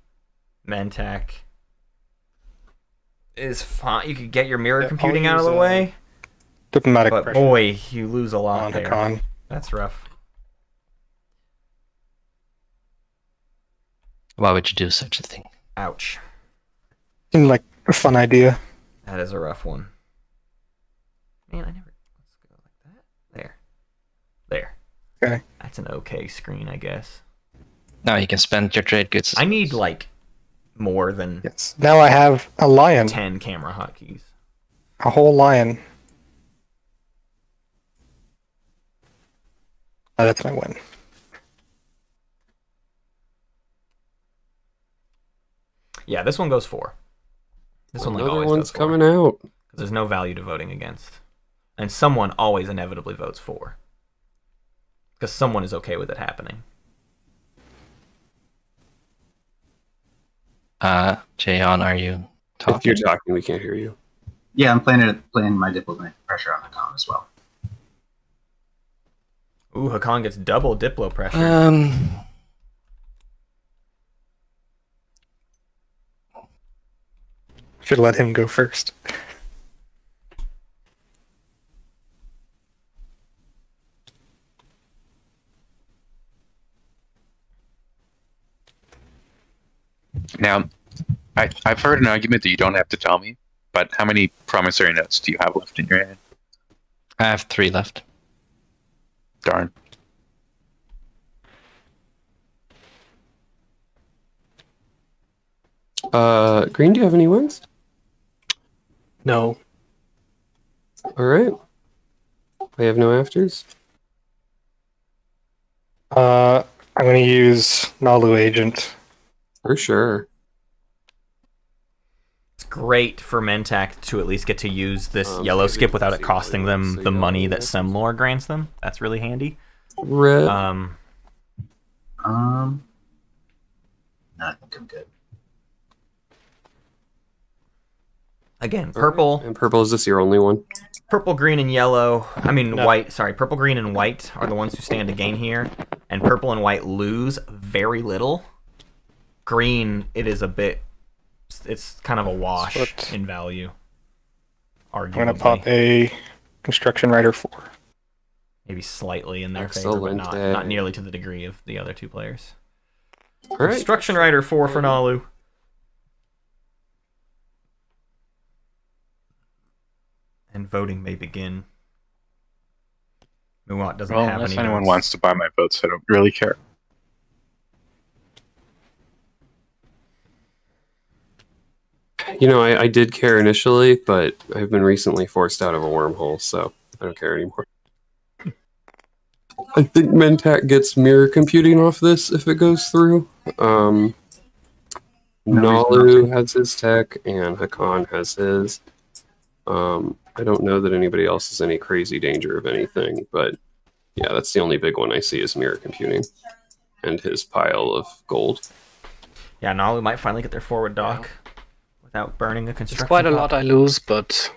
Mentak is fine. You could get your mirror computing out of the way. Diplomatic But pressure boy, you lose a lot on there. Hakan. That's rough. Why would you do such a thing? Ouch. Seemed like a fun idea. That is a rough one. Man, I never... Let's go like that. There. There. Okay. That's an okay screen, I guess. Now you can spend your trade goods. I need, like, more than Yes. Now I have a lion. 10 camera hotkeys. A whole lion. Oh, that's my win. Yeah, this one goes 4. This one, like, Another always one's goes 4. coming out. Because there's no value to voting against. And someone always inevitably votes 4. Because someone is okay with it happening. Jayhawn, are you If talking? you're talking, we can't hear you. Yeah, I'm playing my diplomatic pressure on Hakan as well. Ooh, Hakan gets double Diplo pressure. Should let him go first. Now, I've heard an argument that you don't have to tell me, but how many promissory notes do you have left in your hand? I have 3 left. Darn. Green, do you have any wins? No. All right. I have no afters. I'm going to use Nalu Agent. For sure. It's great for Mentak to at least get to use this yellow maybe skip without let's it see costing what it them is. the So money yellow, that yeah. Semlor grants them. That's really handy. Red. No, I think I'm good. Again, purple, And purple, is this your only one? purple, green, and yellow. I mean, No. white. Sorry, purple, green, and white are the ones who stand to gain here. And purple and white lose very little. Green, it is a bit... It's kind of a wash Split. in value. I'm Arguably. going to pop a Construction Rider 4. Maybe slightly in their favor, but Excellent. not nearly to the degree of the other 2 players. All right. Construction Rider 4 for Nalu. And voting may begin. Muwat doesn't Well, have unless any anyone votes. wants to buy my votes, I don't really care. You know, I did care initially, but I've been recently forced out of a wormhole, so I don't care anymore. I think Mentak gets mirror computing off this if it goes through. No Nalu reason has his tech, and Hakan has his. I don't know that anybody else is any crazy danger of anything, but yeah, that's the only big one I see is mirror computing and his pile of gold. Yeah, Nalu might finally get their forward dock without burning a construction. It's quite a pop. lot I lose, but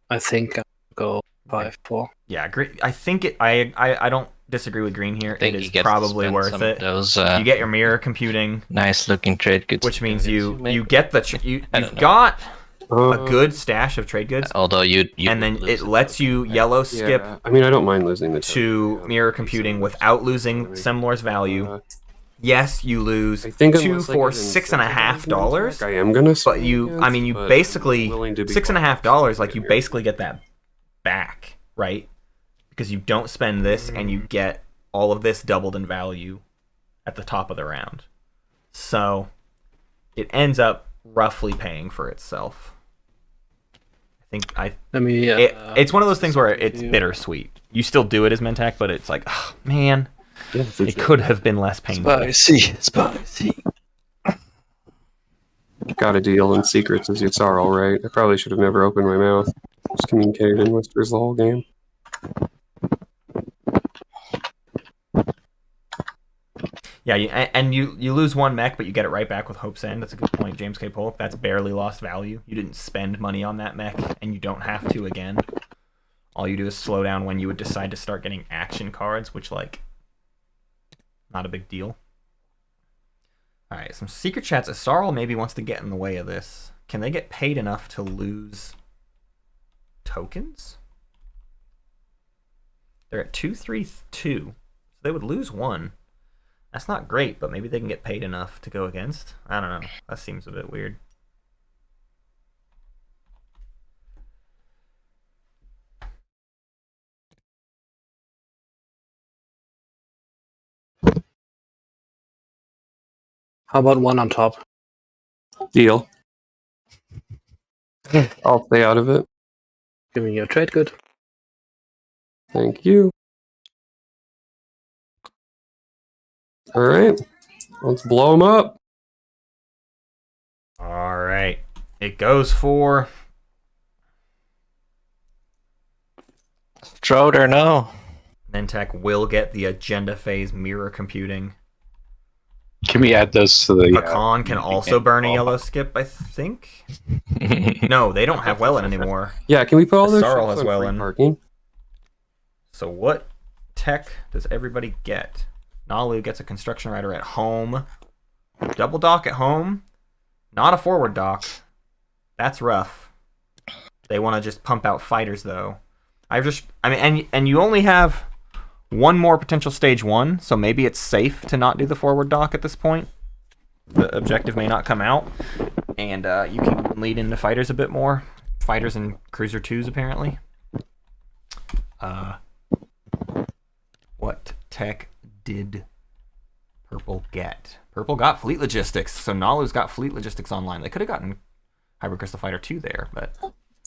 I think I'll go 5-4. Yeah, I think it. I don't disagree with Green here. I think It he is gets to probably spend worth some it. of those You get your mirror computing, nice looking trade goods. which means you make. get the I you've don't know. got a Uh, good stash of trade goods, Although you and then lose it lets you yellow skip yeah, I mean, I don't mind losing the to tech. mirror computing without losing Semlor's value. Uh, Yes, you lose I think 2 unless I for get $6.50. I am gonna. But you basically $6.50. Like you basically get that back, right? Because you don't spend this and you get all of this doubled in value at the top of the round. So it ends up roughly paying for itself. Let me. It's one of those things where it's bittersweet. You still do it as Mentak, but it's like, oh, man, it could have been less painful. Spicy. Got a deal in secrets as you saw, all right. I probably should have never opened my mouth. Just communicated in whispers the whole game. Yeah, and you lose one mech, but you get it right back with Hope's End. That's a good point, James K. Polk. That's barely lost value. You didn't spend money on that mech, and you don't have to again. All you do is slow down when you would decide to start getting action cards, which, like, not a big deal. Alright, some secret chats. Asarl maybe wants to get in the way of this. Can they get paid enough to lose tokens? They're at 232. So they would lose one. That's not great, but maybe they can get paid enough to go against. I don't know. That seems a bit weird. How about one on top? Deal. I'll stay out of it. Give me your trade good. Thank you. All right. Let's blow them up. Alright. It goes for... Strode or no? Nentech will get the agenda phase mirror computing. Can we add those to the... Hakan can also burn a yellow skip, I think? No, they don't have Wellen anymore. Yeah, can we put all those Sarl ships has on free Wellen. parking? So what tech does everybody get? Nalu gets a construction rider at home. Double dock at home. Not a forward dock. That's rough. They want to just pump out fighters, though. And you only have one more potential stage 1, so maybe it's safe to not do the forward dock at this point. The objective may not come out, and you can lead into fighters a bit more. Fighters and cruiser 2s, apparently. What tech did Purple get? Purple got fleet logistics, so Nalu's got fleet logistics online. They could have gotten Hybrid Crystal Fighter 2 there, but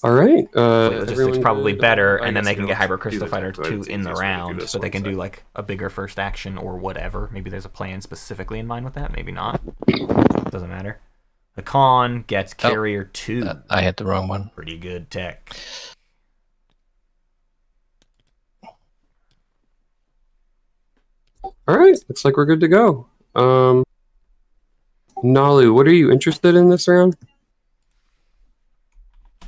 All right. fleet logistics probably good? better, I and then guess they we can don't get Hybrid have to do Crystal the Fighter tech, but 2 it's in the easiest way to do round, this but they one can do sec. like a bigger first action or whatever. Maybe there's a plan specifically in mind with that, maybe not. Doesn't matter. The Con gets Carrier 2. I hit the wrong one. Pretty good tech. All right. Looks like we're good to go. Nalu, what are you interested in this round?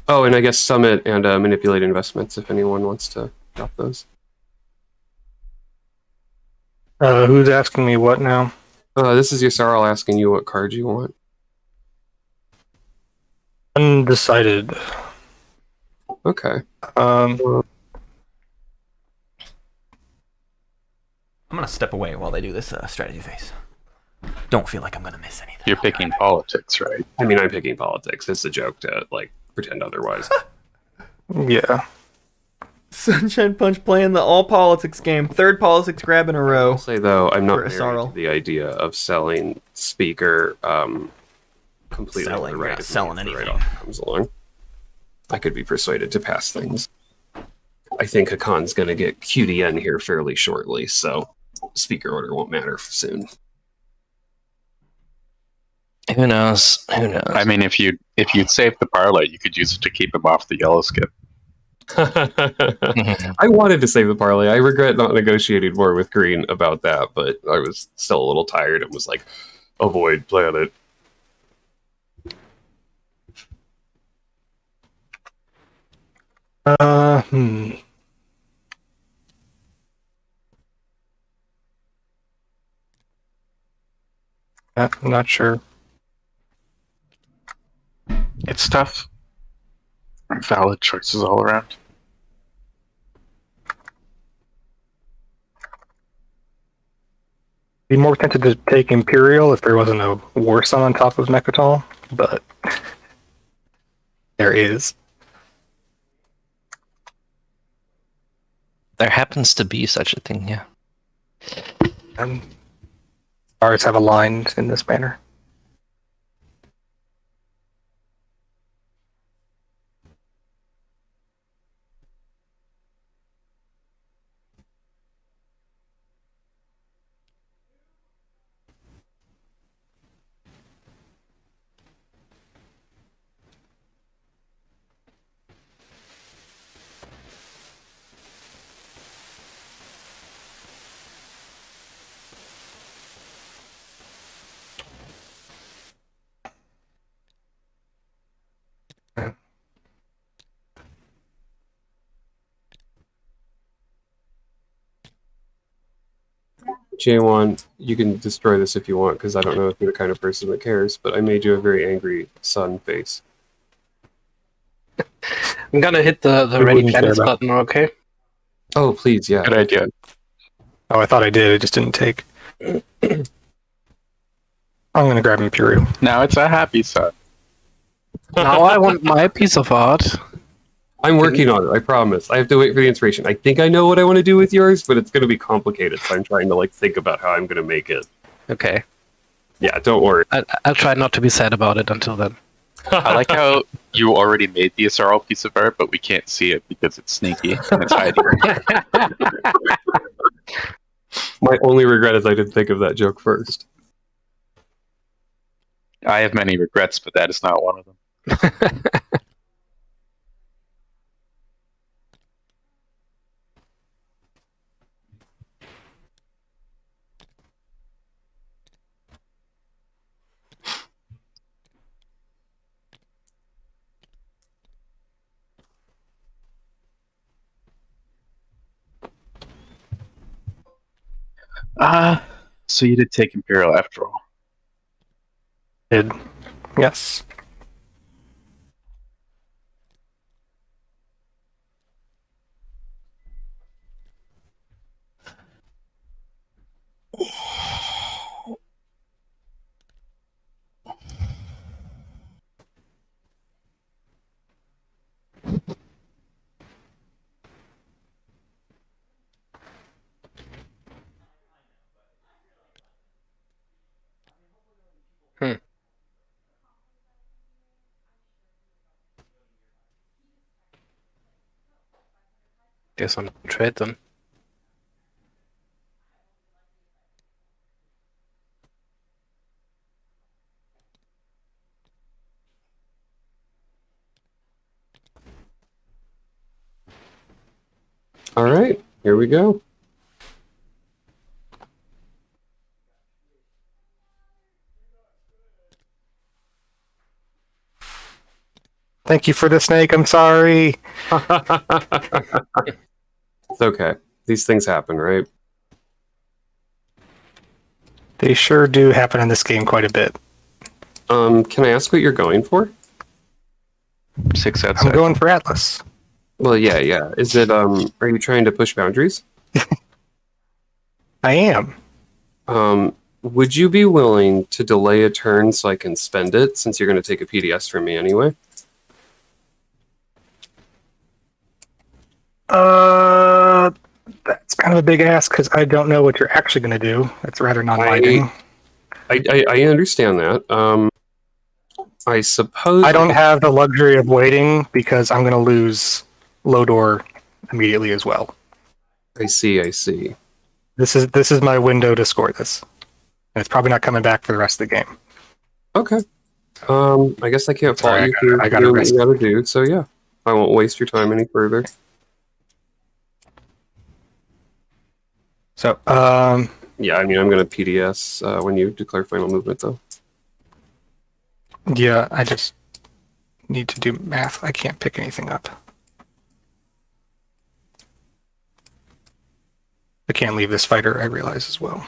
Oh, and I guess Summit and Manipulate Investments if anyone wants to drop those. Who's asking me what now? This is Yasarl asking you what card you want. Undecided. Okay. I'm gonna step away while they do this strategy phase. Don't feel like I'm gonna miss anything. You're picking politics, right? I mean, I'm picking politics. It's a joke to like pretend otherwise. Yeah. Sunshine Punch playing the all politics game. Third politics grab in a row. I'll say though, I'm not For married Asarl. to the idea of selling speaker completely. Selling, on the we're right not if selling the right anything. offer comes along. I could be persuaded to pass things. I think Hakan's going to get QDN here fairly shortly, so speaker order won't matter soon. Who knows? Who knows? I mean, if you'd saved the parlay, you could use it to keep him off the yellow skip. I wanted to save the parlay. I regret not negotiating more with Green about that, but I was still a little tired and was like, avoid planet. I'm not sure. It's tough. Valid choices all around. Be more tempted to take Imperial if there wasn't a War Sun on top of Mechatol, but there is. There happens to be such a thing, yeah. And stars have aligned in this manner. Jayhawn, you can destroy this if you want, because I don't know if you're the kind of person that cares, but I made you a very angry sun face. I'm gonna hit the We ready wouldn't care planets about- button, okay? Oh, please, yeah. Good idea. Oh, I thought I did. It just didn't take. I'm gonna grab Imperium. Now it's a happy sun. Now I want my piece of art. I'm working on it, I promise. I have to wait for the inspiration. I think I know what I want to do with yours, but it's going to be complicated, so I'm trying to like think about how I'm going to make it. Okay. Yeah, don't worry. I'll try not to be sad about it until then. I like how you already made the SRL piece of art, but we can't see it because it's sneaky and it's hiding. My only regret is I didn't think of that joke first. I have many regrets, but that is not one of them. So you did take Imperial after all. Did. Yes. Guess I'm trade then. All right, here we go. Thank you for the snake. I'm sorry. It's okay. These things happen, right? They sure do happen in this game quite a bit. Can I ask what you're going for? 6 outside. I'm going for Atlas. Well, yeah. Is it, are you trying to push boundaries? I am. Would you be willing to delay a turn so I can spend it, since you're going to take a PDS from me anyway? That's kind of a big ask because I don't know what you're actually going to do. It's rather non-binding. I understand that. I suppose I don't have the luxury of waiting because I'm going to lose Lodor immediately as well. I see. This is my window to score this, and it's probably not coming back for the rest of the game. Okay. I guess I can't fault Sorry, you I for gotta doing what risk. you gotta do, so yeah. I won't waste your time any further. So, Yeah, I mean, I'm gonna PDS when you declare final movement, though. yeah, I just need to do math. I can't pick anything up. I can't leave this fighter, I realize as well.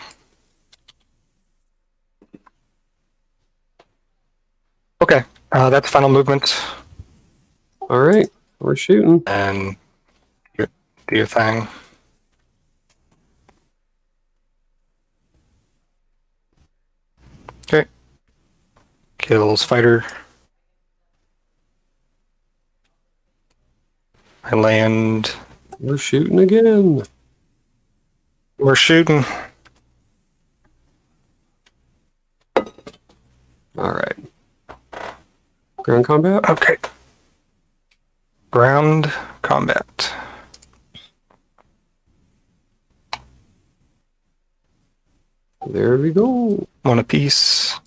Okay, that's final movement, All right, we're shooting. and do your thing. Okay. Kills fighter. I land. We're shooting again. We're shooting. All right. Ground combat. Okay. Ground combat. There we go. One apiece.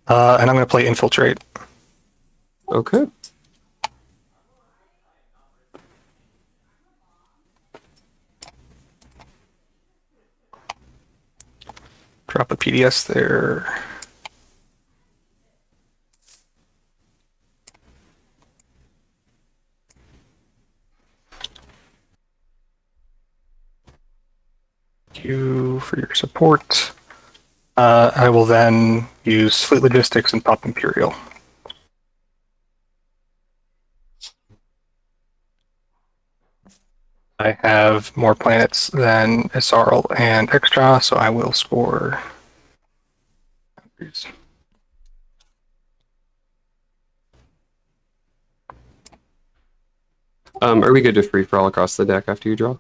And I'm going to play infiltrate. Okay. Drop a PDS there. You for your support. I will then use Fleet Logistics and pop Imperial. I have more planets than Isarl and Extra, so I will score. Are we good to free for all across the deck after you draw?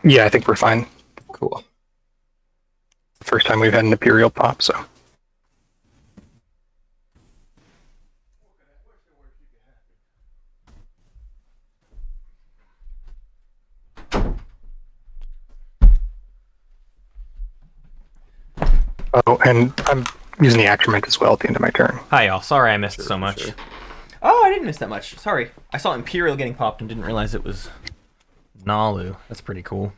Yeah, I think we're fine. Cool. First time we've had an Imperial pop, so. Oh, and I'm using the Accrement as well at the end of my turn. Hi, y'all. Sorry I missed so much. Sure. Oh, I didn't miss that much. Sorry. I saw Imperial getting popped and didn't realize it was Nalu. That's pretty cool.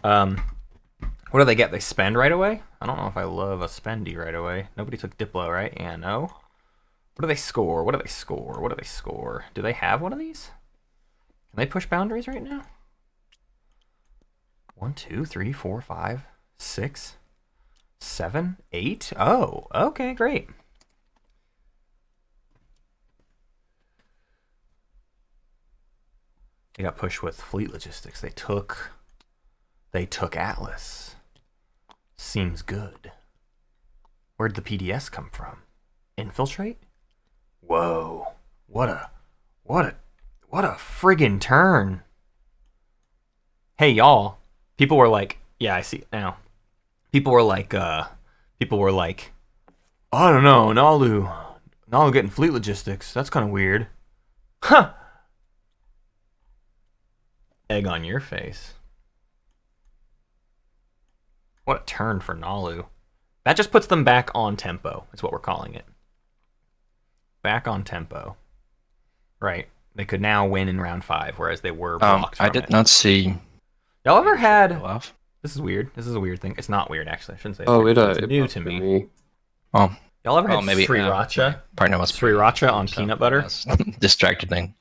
What do they get? They spend right away? I don't know if I love a spendy right away. Nobody took Diplo, right? Yeah, no. What do they score? What do they score? What do they score? Do they have one of these? Can they push boundaries right now? 1, 2, 3, 4, 5, 6, 7, 8? Oh, okay, great. They got pushed with Fleet Logistics. They took Atlas. Seems good. Where'd the PDS come from? Infiltrate? Whoa. What a friggin' turn. Hey y'all. People were like, yeah, I see it now. People were like, I don't know, Nalu getting Fleet Logistics. That's kind of weird. Huh. Egg on your face. What a turn for Nalu. That just puts them back on tempo, is what we're calling it. Back on tempo. Right. They could now win in round 5, whereas they were blocked I did not see... Y'all ever had... Off. This is weird. This is a weird thing. It's not weird, actually. I shouldn't say it's Oh, weird. it It's new popped to for me. Oh, Y'all ever had maybe sriracha? partner was Sriracha on peanut butter? Distracted and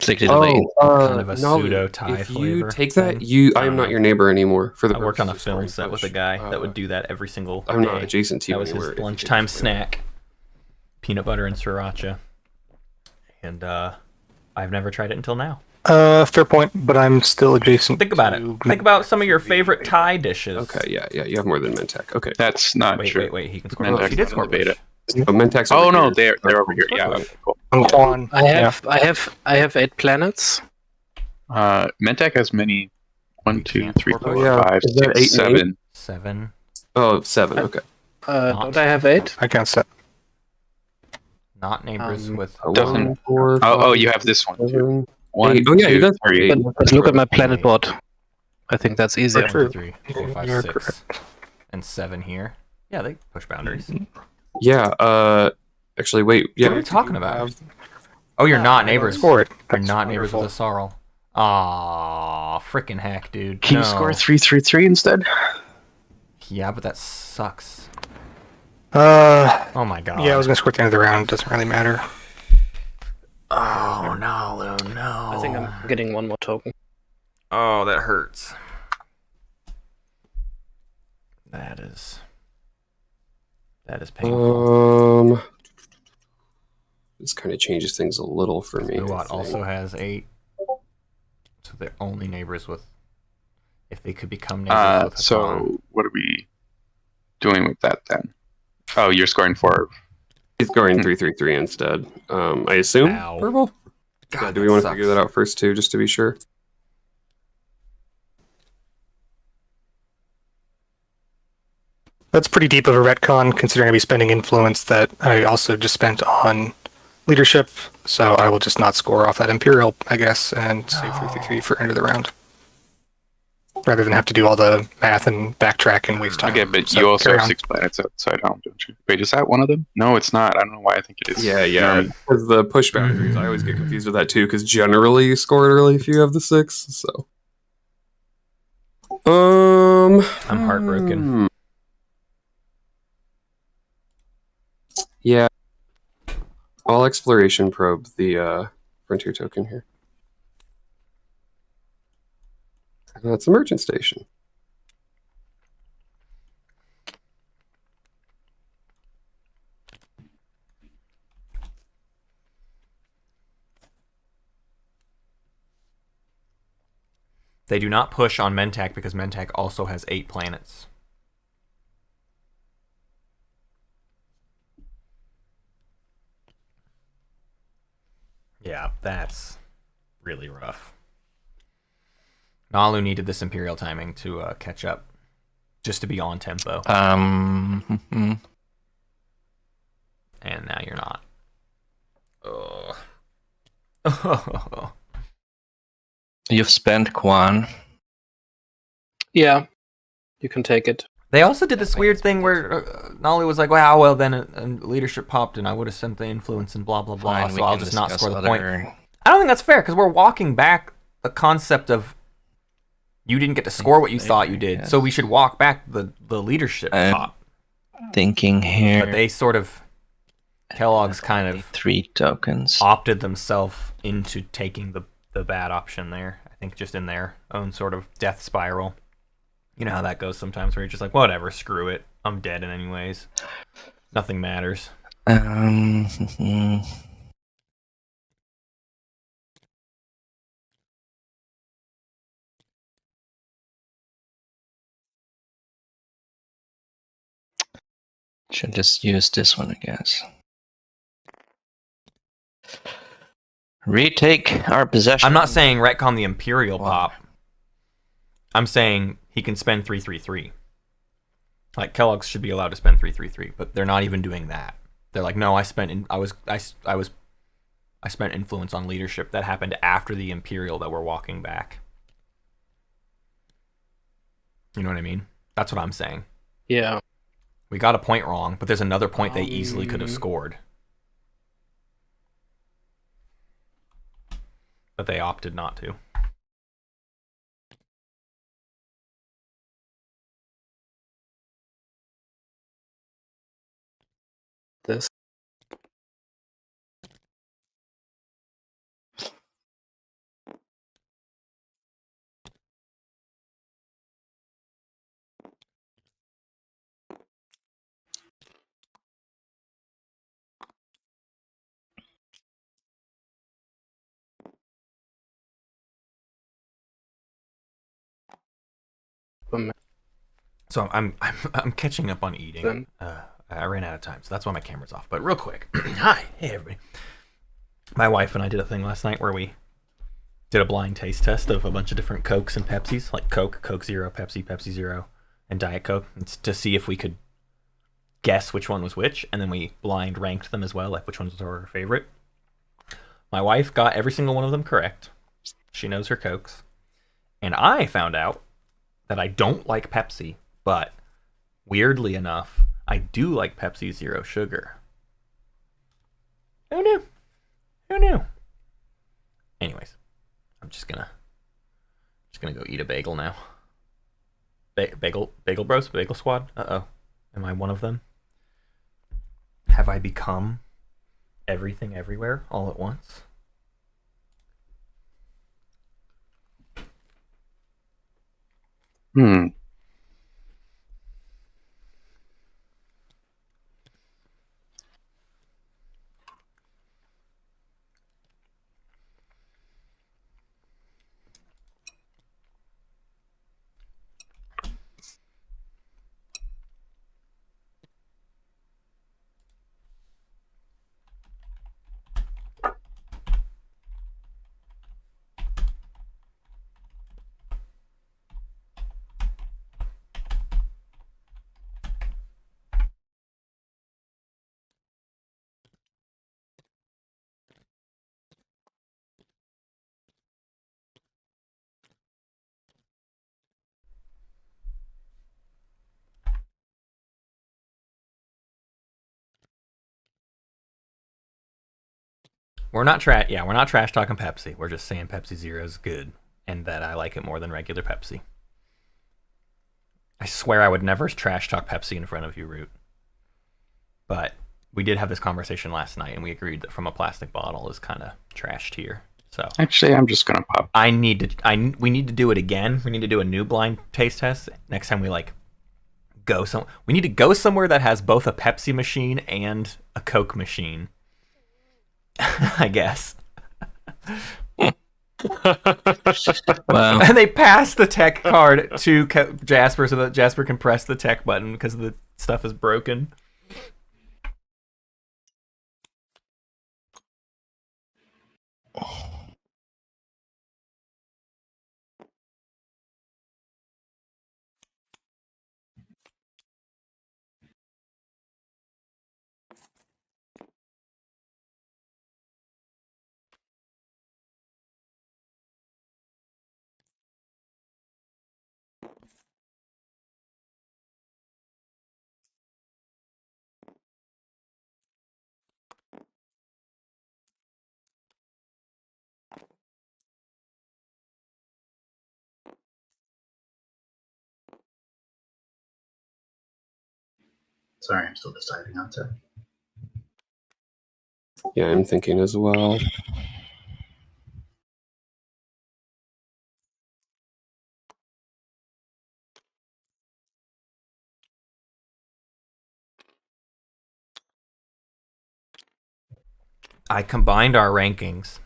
clicked the lane. Kind of a no, pseudo-Thai if flavor you take that, thing. I am not your neighbor anymore. For the I worked on a purposes of film scoring set with a push. guy that would do that every single I'm day. not adjacent to you That was anywhere. his if you lunchtime take this way. snack. Peanut butter and sriracha. And I've never tried it until now. Fair point, but I'm still adjacent. Think about it. to- Think about some of your favorite Thai dishes. Okay, yeah, you have more than Mentec. Okay. That's not true. Wait. He can score. Mentec's Oh, he did not in score the beta. push. Oh, Mentec's Oh over no, here. they're over here. Yeah, Push. okay, cool. I'm on. I have 8 planets. Mentec has many. 1, We 2, can't 3, score 4, push. 5, Is that 6, 8 and 7. 7. Oh, 7. Okay. Don't I have 8? I can't set. Not neighbors with... Doesn't- 1, 4, Oh, 5, you have this one too. 7. 1, Oh, yeah, he 2, does. 3. Let's look at my planet board. I think that's easier. Right. True. 3, 4, 5, You're 6. correct. And 7 here. Yeah, they push boundaries. Yeah, actually, wait. Yeah, What are we talking about? Oh, you're not neighbors. Score it. You're That's not neighbors with wonderful. a Sarl. Aw, frickin' heck, dude. Can you No. score 3, 3, 3 instead? Yeah, but that sucks. Yeah, Oh my god. I was gonna score at the end of the round. Doesn't really matter. Oh, no, no. I think I'm getting one more token. Oh, that hurts. That is painful. This kind of changes things a little for me. I Uat think. also has 8. So they're only neighbors with... If they could become neighbors with Hakan. So what are we doing with that then? Oh, you're scoring 4. He's scoring 3-3-3 instead. I assume. Ow. Purple. God, Yeah, do we want to figure that out first too, just to be sure? That's pretty deep of a retcon, considering I'll be spending influence that I also just spent on leadership. So I will just not score off that Imperial, I guess, and save 3-3 for end of the round. Rather than have to do all the math and backtrack and waste time. Okay, but So, you also carry have on. 6 planets outside home, don't you? Wait, is that one of them? No, it's not. I don't know why I think it is. Yeah. Because the push boundaries, I always get confused with that too. Because generally you score early if you have the 6. So. I'm heartbroken. Yeah. I'll exploration probe the frontier token here. That's a merchant station. They do not push on Mentak because Mentak also has 8 planets. Yeah, that's really rough. Nalu needed this Imperial timing to catch up, just to be on tempo. And now you're not. Ugh. You've spent Quan. Yeah, you can take it. They also did this weird thing where Nalu was like, wow, well, then leadership popped and I would have sent the influence and blah, blah, blah, Fine, so I'll just not score the point. other- I don't think that's fair, because we're walking back the concept of you didn't get to score what you thought you did, yes. so we should walk back the leadership pop. Thinking here. But they sort of, Kellogg's kind of 3 tokens. opted themselves into taking the bad option there. I think just in their own sort of death spiral. You know how that goes sometimes, where you're just like, whatever, screw it. I'm dead in anyways. Nothing matters. Should just use this one, I guess. Retake our possession. I'm not saying retcon the Imperial Wow. pop. I'm saying he can spend 333. Like Kellogg's should be allowed to spend 333, but they're not even doing that. They're like, no, I spent influence on leadership. That happened after the Imperial that we're walking back. You know what I mean? That's what I'm saying. Yeah. We got a point wrong, but there's another point they easily could have scored. But they opted not to. This. So I'm catching up on eating. Then- I ran out of time, so that's why my camera's off. But real quick, hi, hey everybody. My wife and I did a thing last night where we did a blind taste test of a bunch of different Cokes and Pepsis, like Coke, Coke Zero, Pepsi, Pepsi Zero, and Diet Coke, to see if we could guess which one was which, and then we blind ranked them as well, like which ones were her favorite. My wife got every single one of them correct. She knows her Cokes. And I found out that I don't like Pepsi, but weirdly enough, I do like Pepsi Zero Sugar. Who knew? Who knew? Anyways, I'm just gonna go eat a bagel now. Bagel bros, bagel squad. Uh-oh. Am I one of them? Have I become everything everywhere all at once? We're not trash talking Pepsi. We're just saying Pepsi Zero is good, and that I like it more than regular Pepsi. I swear I would never trash talk Pepsi in front of you, Root. But we did have this conversation last night, and we agreed that from a plastic bottle is kind of trash tier. So Actually, I'm just gonna pop. we need to do it again. We need to do a new blind taste test next time we we need to go somewhere that has both a Pepsi machine and a Coke machine. I guess. Wow. And they pass the tech card to Jasper so that Jasper can press the tech button because the stuff is broken. Sorry, I'm still deciding how to. Yeah, I'm thinking as well. I combined our rankings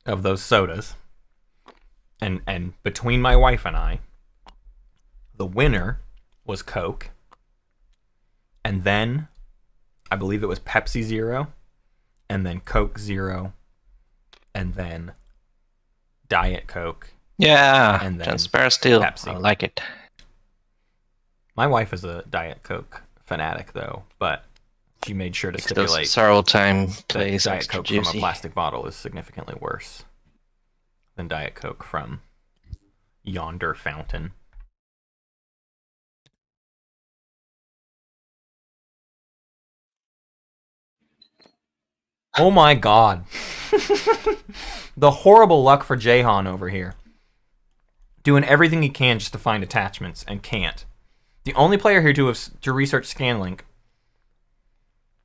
of those sodas, and between my wife and I, the winner was Coke, and then I believe it was Pepsi Zero, and then Coke Zero, and then Diet Coke. Yeah, And then Jasper still. Pepsi. I like it. My wife is a Diet Coke fanatic, though, but she made sure to stipulate Sorrow time that plays Diet extra Coke from a juicy. plastic bottle is significantly worse than Diet Coke from yonder fountain. Oh my god. The horrible luck for Jayhawn over here. Doing everything he can just to find attachments and can't. The only player here to research Scanlink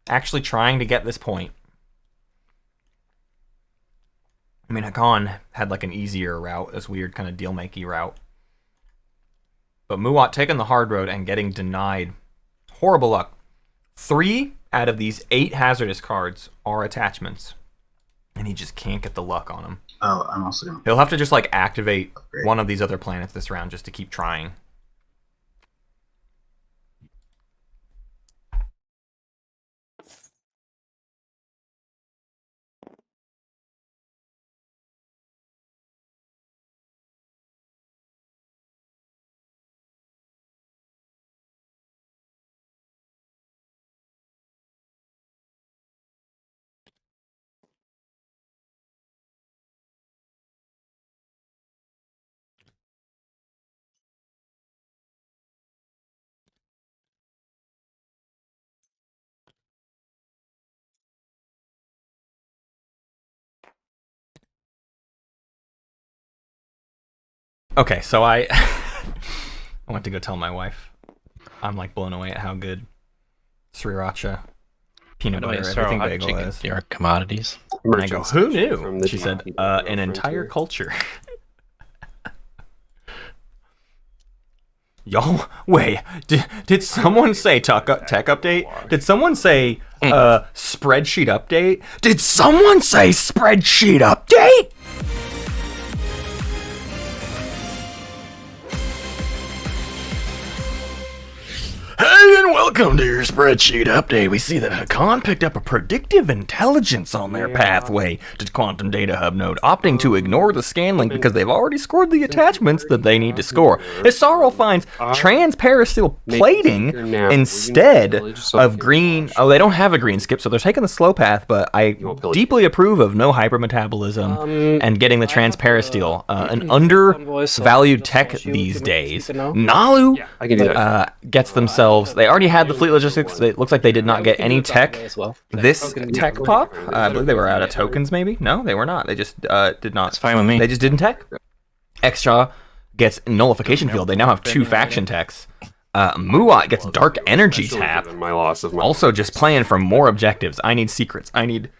actually trying to get this point. I mean, Hakan had like an easier route, this weird kind of deal-makey route. But Muwat taking the hard road and getting denied. Horrible luck. 3 out of these 8 hazardous cards are attachments. And he just can't get the luck on them. Oh, I'm also going to... He'll have to just like activate Upgrade. one of these other planets this round just to keep trying. Okay, so I went to go tell my wife. I'm like blown away at how good sriracha, peanut butter, everything bagel is. Your commodities. And I go, who knew? From the She said, GP an entire frontier. culture. Y'all, wait, did someone say tech update? Did someone say spreadsheet update? Did someone say spreadsheet update? Hey, and welcome to your spreadsheet update. We see that Hakan picked up a predictive intelligence on their pathway to Quantum Data Hub node, opting to ignore the scan link because they've already scored the attachments that they need to score. Isaro finds transparasteel plating instead of green. Oh, they don't have a green skip, so they're taking the slow path, but I deeply approve of no hypermetabolism and getting the transparasteel. An undervalued tech these days. Nalu I can do that. gets themselves. They already had the fleet logistics. It looks like they did not get any tech. As well. This tech pop, I believe they were out of tokens. Maybe no, they were not. They just did not. That's fine with me. They just didn't tech. Extra gets nullification field. They now have 2 faction techs. Muwat gets dark energy tap. My loss of my Also just playing for more objectives. I need secrets. I need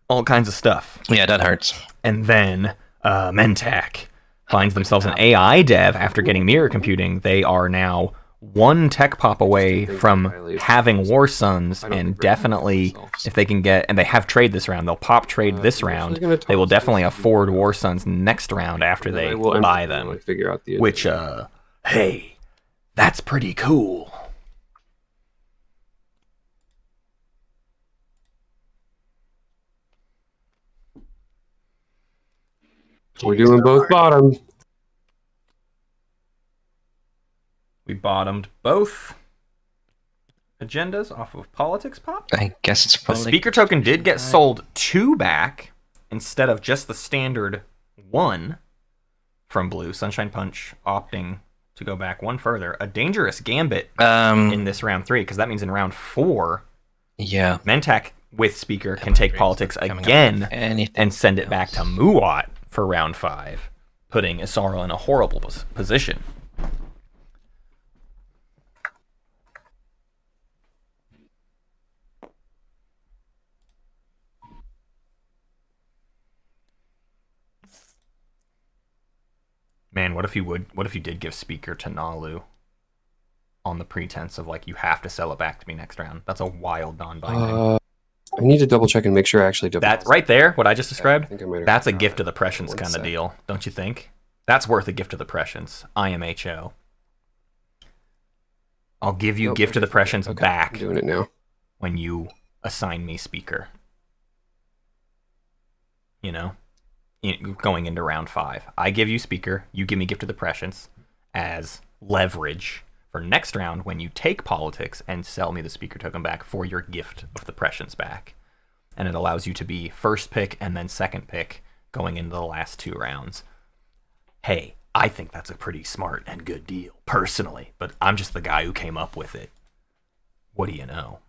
all kinds of stuff. Yeah, that hurts. And then Mentak finds themselves an AI dev after getting mirror computing. They are now one tech pop away They from violate- having War Suns, I don't and think they're definitely, themselves. if they can get, and they have trade this round, they'll pop trade this I'm actually round. gonna They will toss definitely this afford and War Suns next round after then they I will buy enter when I them. figure out the Which, agenda. hey, that's pretty cool. We're doing both bottom. We bottomed both agendas off of Politics Pop. I guess it's The probably speaker token did get time. sold 2 back instead of just the standard 1 from Blue. Sunshine Punch opting to go back 1 further. A dangerous gambit in this round 3, because that means in round 4, Yeah. Mentak with speaker can take Politics Coming up. again Anything and send it back to else? Muat for round 5, putting Isara in a horrible position. Man, what if you did give speaker to Nalu on the pretense of like you have to sell it back to me next round? That's a wild non-binding. I need to double check and make sure I actually That right there, what I just described, think I might have that's a forgot gift of the that. prescience One kind of sec. deal, don't you think? That's worth a gift of the prescience. IMHO. I'll give you Nope, gift of the prescience okay, back I'm doing it now. when you assign me speaker. You know, going into round 5, I give you speaker, you give me gift of the prescience as leverage for next round when you take politics and sell me the speaker token back for your gift of the prescience back. And it allows you to be first pick and then second pick going into the last 2 rounds. Hey, I think that's a pretty smart and good deal, personally, but I'm just the guy who came up with it. What do you know?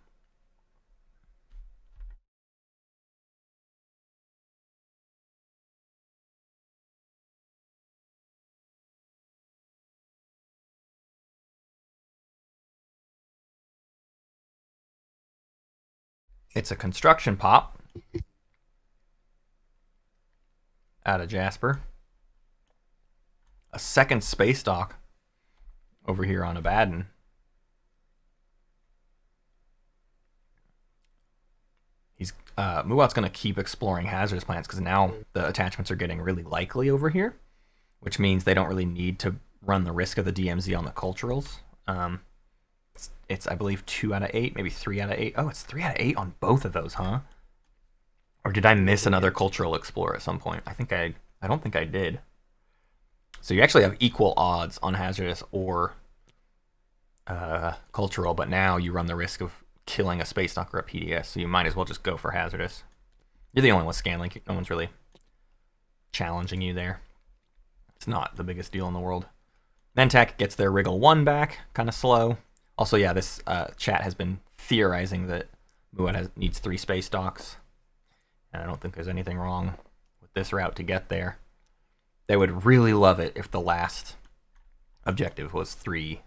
It's a construction pop out of Jasper. A second space dock over here on Abaddon. He's Muat's going to keep exploring hazardous planets because now the attachments are getting really likely over here, which means they don't really need to run the risk of the DMZ on the culturals. It's I believe 2 out of 8, maybe 3 out of 8. Oh, it's 3 out of 8 on both of those, huh? Or did I miss another cultural explorer at some point? I don't think I did. So you actually have equal odds on hazardous or cultural, but now you run the risk of killing a space dock or a PDS, so you might as well just go for hazardous. You're the only one with Scanlink. No one's really challenging you there. It's not the biggest deal in the world. Mentak gets their Wriggle 1 back, kind of slow. Also, yeah, this chat has been theorizing that Muat needs 3 space docks, and I don't think there's anything wrong with this route to get there. They would really love it if the last objective was 3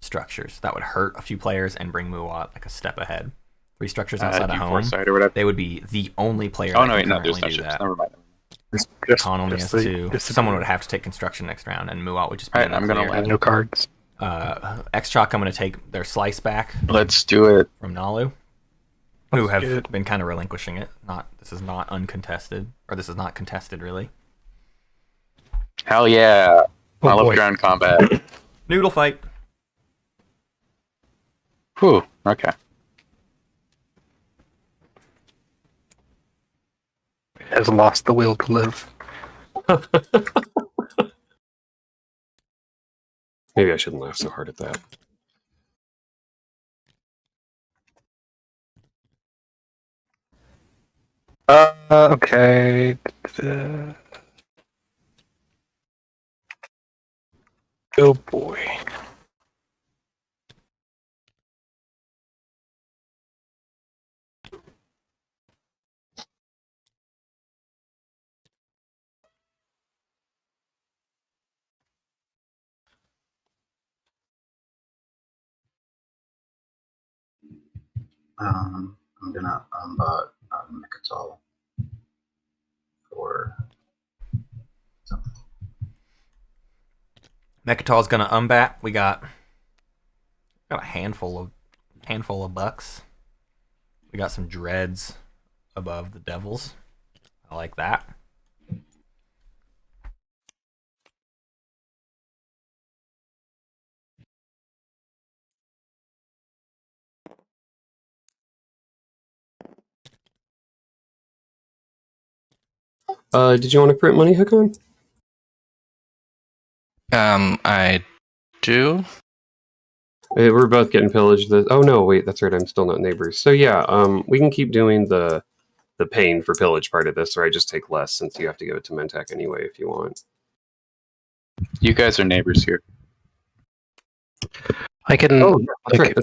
structures. That would hurt a few players and bring Muat like a step ahead. 3 structures outside of home. Foresight or whatever. They would be the only player Oh that no, can wait, no, currently there's no do ships. that. Never mind. Khan only has 2. Someone would have to take construction next round, and Muat would just be Alright, in the I'm gonna clear. I have no cards. X-Chalk, I'm going to take their slice back Let's do it. from Nalu, who have good. been kind of relinquishing it. This is not uncontested, or this is not contested really. Hell yeah. Oh, I love boy. ground combat. Noodle fight. Whew. Okay. Has lost the will to live. Maybe I shouldn't laugh so hard at that. Okay. Oh boy. I'm gonna unbot Mechatol for something. Mechatol's going to unbat. We got Got a handful of bucks. We got some dreads above the devils. I like that. Did you want to print money, Hakan? I do. We're both getting pillaged. Oh no, wait, that's right. I'm still not neighbors. So yeah, we can keep doing the paying for pillage part of this, or I just take less since you have to give it to Mentak anyway if you want. You guys are neighbors here. I can. Oh, that's right.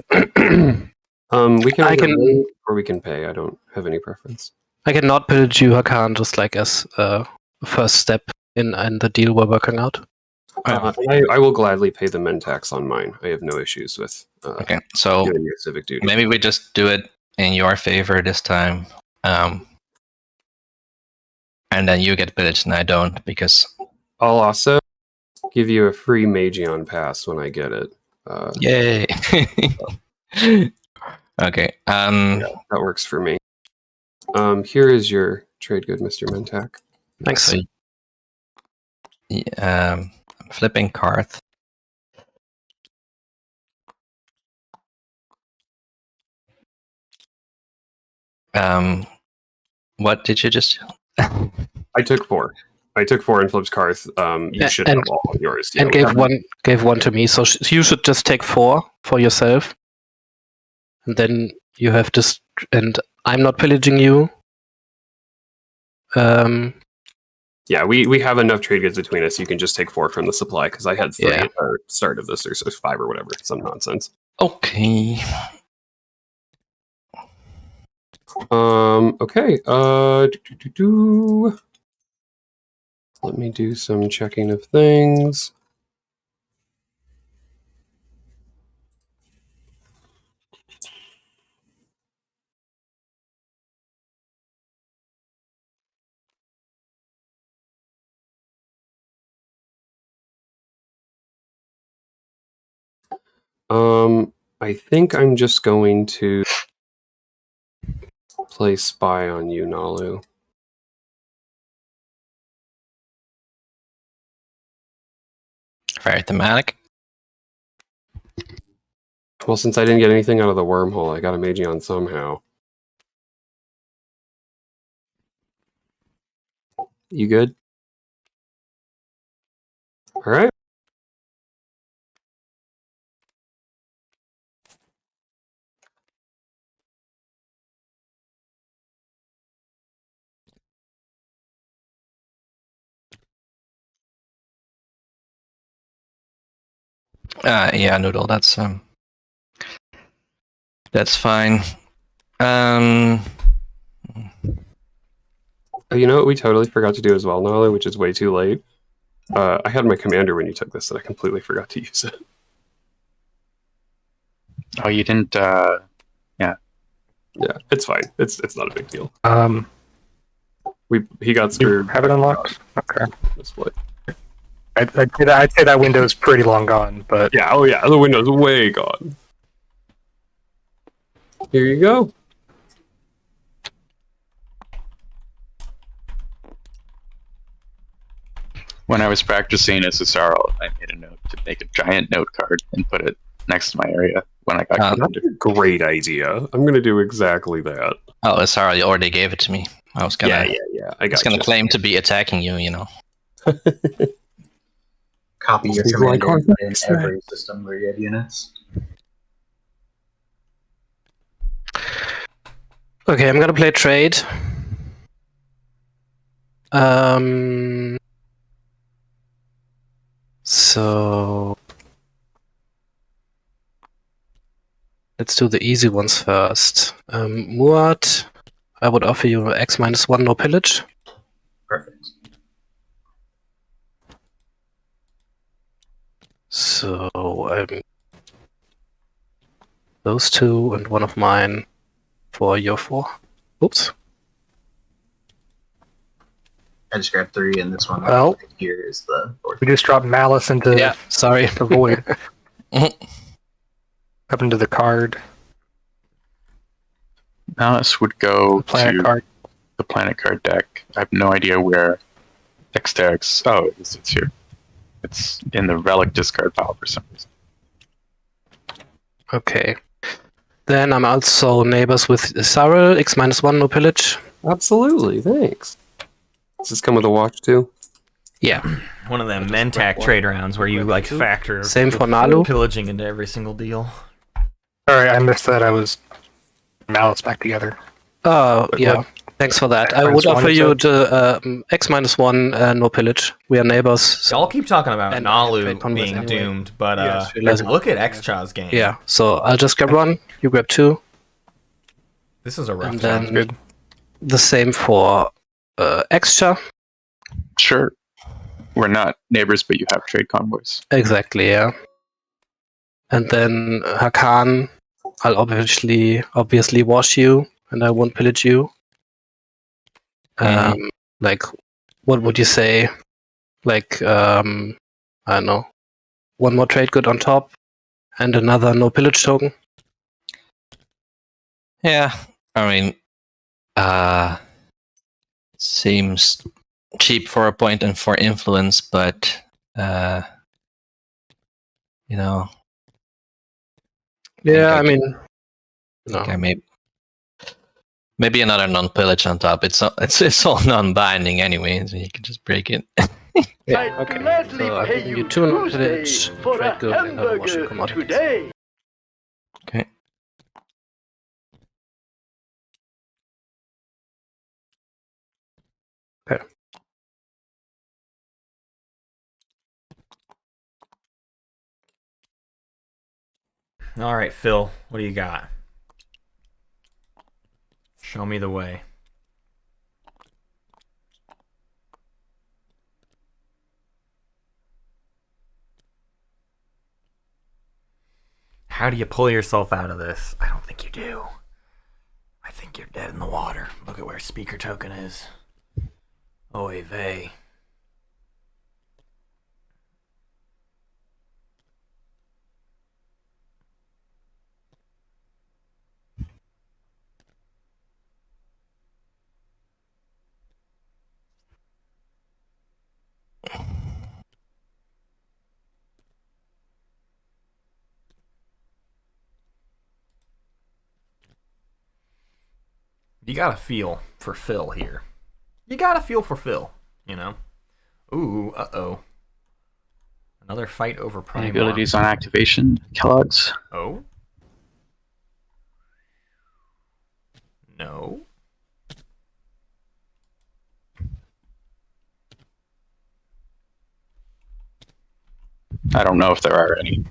We can. I can- wait, or we can pay. I don't have any preference. I can not pillage you, Hakan, just like as a first step in the deal we're working out. I will gladly pay the men tax on mine. I have no issues with Okay, so doing your civic duty. maybe we just do it in your favor this time. And then you get pillaged and I don't, because I'll also give you a free Magion pass when I get it. yay. Okay. Yeah, that works for me. Here is your trade good, Mr. Mentak. Thanks. So, I'm flipping cards. What did you just? I took 4. I took 4 and flipped Karth. You should have all of yours. And gave one to me. So you should just take 4 for yourself, and then you have this. And I'm not pillaging you. Yeah, we have enough trade goods between us. You can just take 4 from the supply because I had 3 Yeah. at the start of this, or 5 or whatever. Some nonsense. Okay. Okay. Let me do some checking of things. I think I'm just going to play spy on you, Nalu. Very thematic. Well, since I didn't get anything out of the wormhole, I got a Magion somehow. You good? All right. Yeah, Noodle. That's fine. You know what we totally forgot to do as well, Nalu, which is way too late? I had my commander when you took this, and I completely forgot to use it. Oh, you didn't. Yeah, it's fine. It's not a big deal. He got You screwed. have it unlocked? Okay. Split. I'd say that window's pretty long gone, but Yeah, oh yeah, the window's way gone. Here you go. When I was practicing as a Sorrel, I made a note to make a giant note card and put it next to my area when I got commander. That's a great idea. I'm gonna do exactly that. Oh, sorry, you already gave it to me. I was gonna. Yeah. I I was got gonna claim to be attacking you. You know. Copy your Seems like commander our in every system where you have units. Okay, I'm gonna play trade. So let's do the easy ones first. Muad, I would offer you X-1 no pillage. Perfect. So those 2 and 1 of mine for your 4. Oops. I just grabbed 3, and this one Well, here is the 4th. we just dropped Malice into Yeah, sorry. the void. Up into the card. Malice would go The planet to card. the planet card deck. I have no idea where X-Tags. Oh, it's here. It's in the relic discard pile for some reason. Okay. Then I'm also neighbors with Cyril, X-1, no pillage. Absolutely, thanks. Does this come with a watch too? Yeah. One of them Mentak trade rounds where you like factor Same for Nalu. pillaging into every single deal. Sorry, I missed that. I was Malice back together. Oh, But yeah. what- Thanks for that. X I would minus one, offer you you said? the X-1, no pillage. We are neighbors. So, Y'all keep talking about And Nalu trade converse being anyway. doomed, but Yes, realize- look at Xcha's game. yeah, so I'll just grab one, you grab two, This is a rough and one. then Good. the same for Xcha. Sure. We're not neighbors, but you have trade convoys. Exactly, yeah. And then Hakan, I'll obviously wash you, and I won't pillage you. Like, what would you say? Like, I don't know, one more trade good on top, and another no pillage token. Yeah, I mean, seems cheap for a point and for influence, but you know, Yeah, I I mean, no. okay, maybe another non-pillage on top. It's all non-binding anyway, so you can just break it. Yeah, okay. So I'm giving you two no pillage, trade good, and I'll wash you commodities. Okay. Okay. All right, Phil, what do you got? Show me the way. How do you pull yourself out of this? I don't think you do. I think you're dead in the water. Look at where speaker token is. Oy vey. You gotta feel for Phil here. You gotta feel for Phil, you know? Ooh, uh-oh. Another fight over Any Prime. abilities on activation, Kellogg's? Oh? No. I don't know if there are any.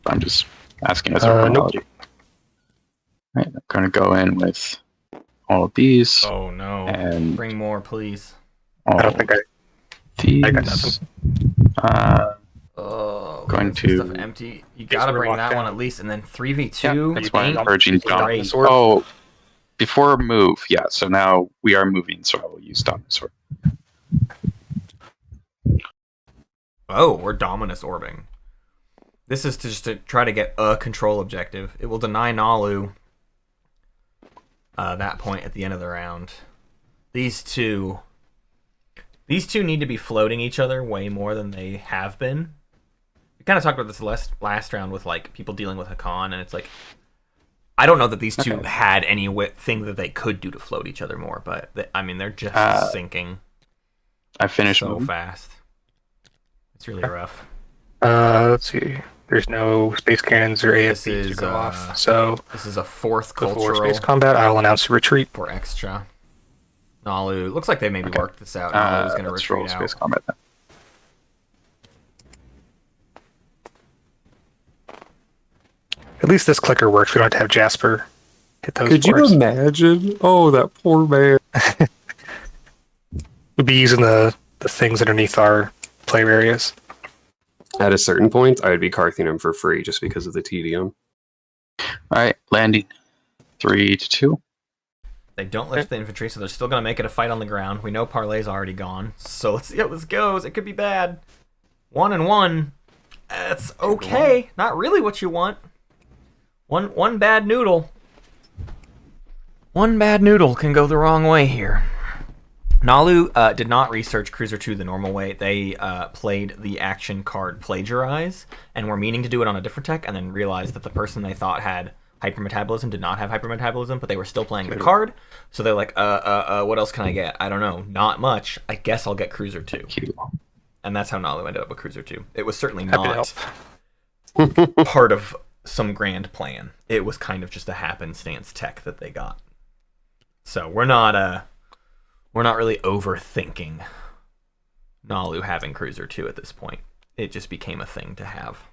I'm just asking as a Nope. chronology. Right, I'm going to go in with all of these Oh no. and Bring more, please. all I don't think these. I got nothing. Oh, Going leave some to- stuff empty. You gotta we're bring locked that one down. at least, and then 3v2. That's why I'm ain't urging It's Dom. great. Sword. Oh, before move, yeah. So now we are moving, so I will use Dominus Sword. Oh, we're Dominus orbing. This is to just to try to get a control objective. It will deny Nalu that point at the end of the round. These two need to be floating each other way more than they have been. We kind of talked about this last round with like people dealing with Hakan, and it's like I don't know that these two Okay. had any thing that they could do to float each other more, but I mean they're just sinking I finished so moving. fast. It's really rough. Let's see. There's no space cannons or This AFPs to is, go off. So This is a fourth before cultural space combat, I'll announce a retreat. for extra. Nalu looks like they maybe worked this out. Nalu's gonna Let's roll retreat space out. combat then. At least this clicker works. We don't have to have Jasper hit those Could you boards. imagine? Oh, that poor man. We'd be using the things underneath our player areas. At a certain point, I would be carthing him for free just because of the tedium. All right, landing. 3-2. They don't lift the infantry, so they're still gonna make it a fight on the ground. We know Parlay's already gone, so let's see how this goes. It could be bad. 1-1. That's okay. Not really what you want. One bad noodle. One bad noodle can go the wrong way here. Nalu did not research Cruiser 2 the normal way. They played the action card Plagiarize, and were meaning to do it on a different tech, and then realized that the person they thought had hypermetabolism did not have hypermetabolism, but they were still playing the card. So they're like, what else can I get? I don't know. Not much. I guess I'll get Cruiser 2. And that's how Nalu ended up with Cruiser 2. It was certainly not part of some grand plan. It was kind of just a happenstance tech that they got. So we're not really overthinking Nalu having Cruiser 2 at this point. It just became a thing to have.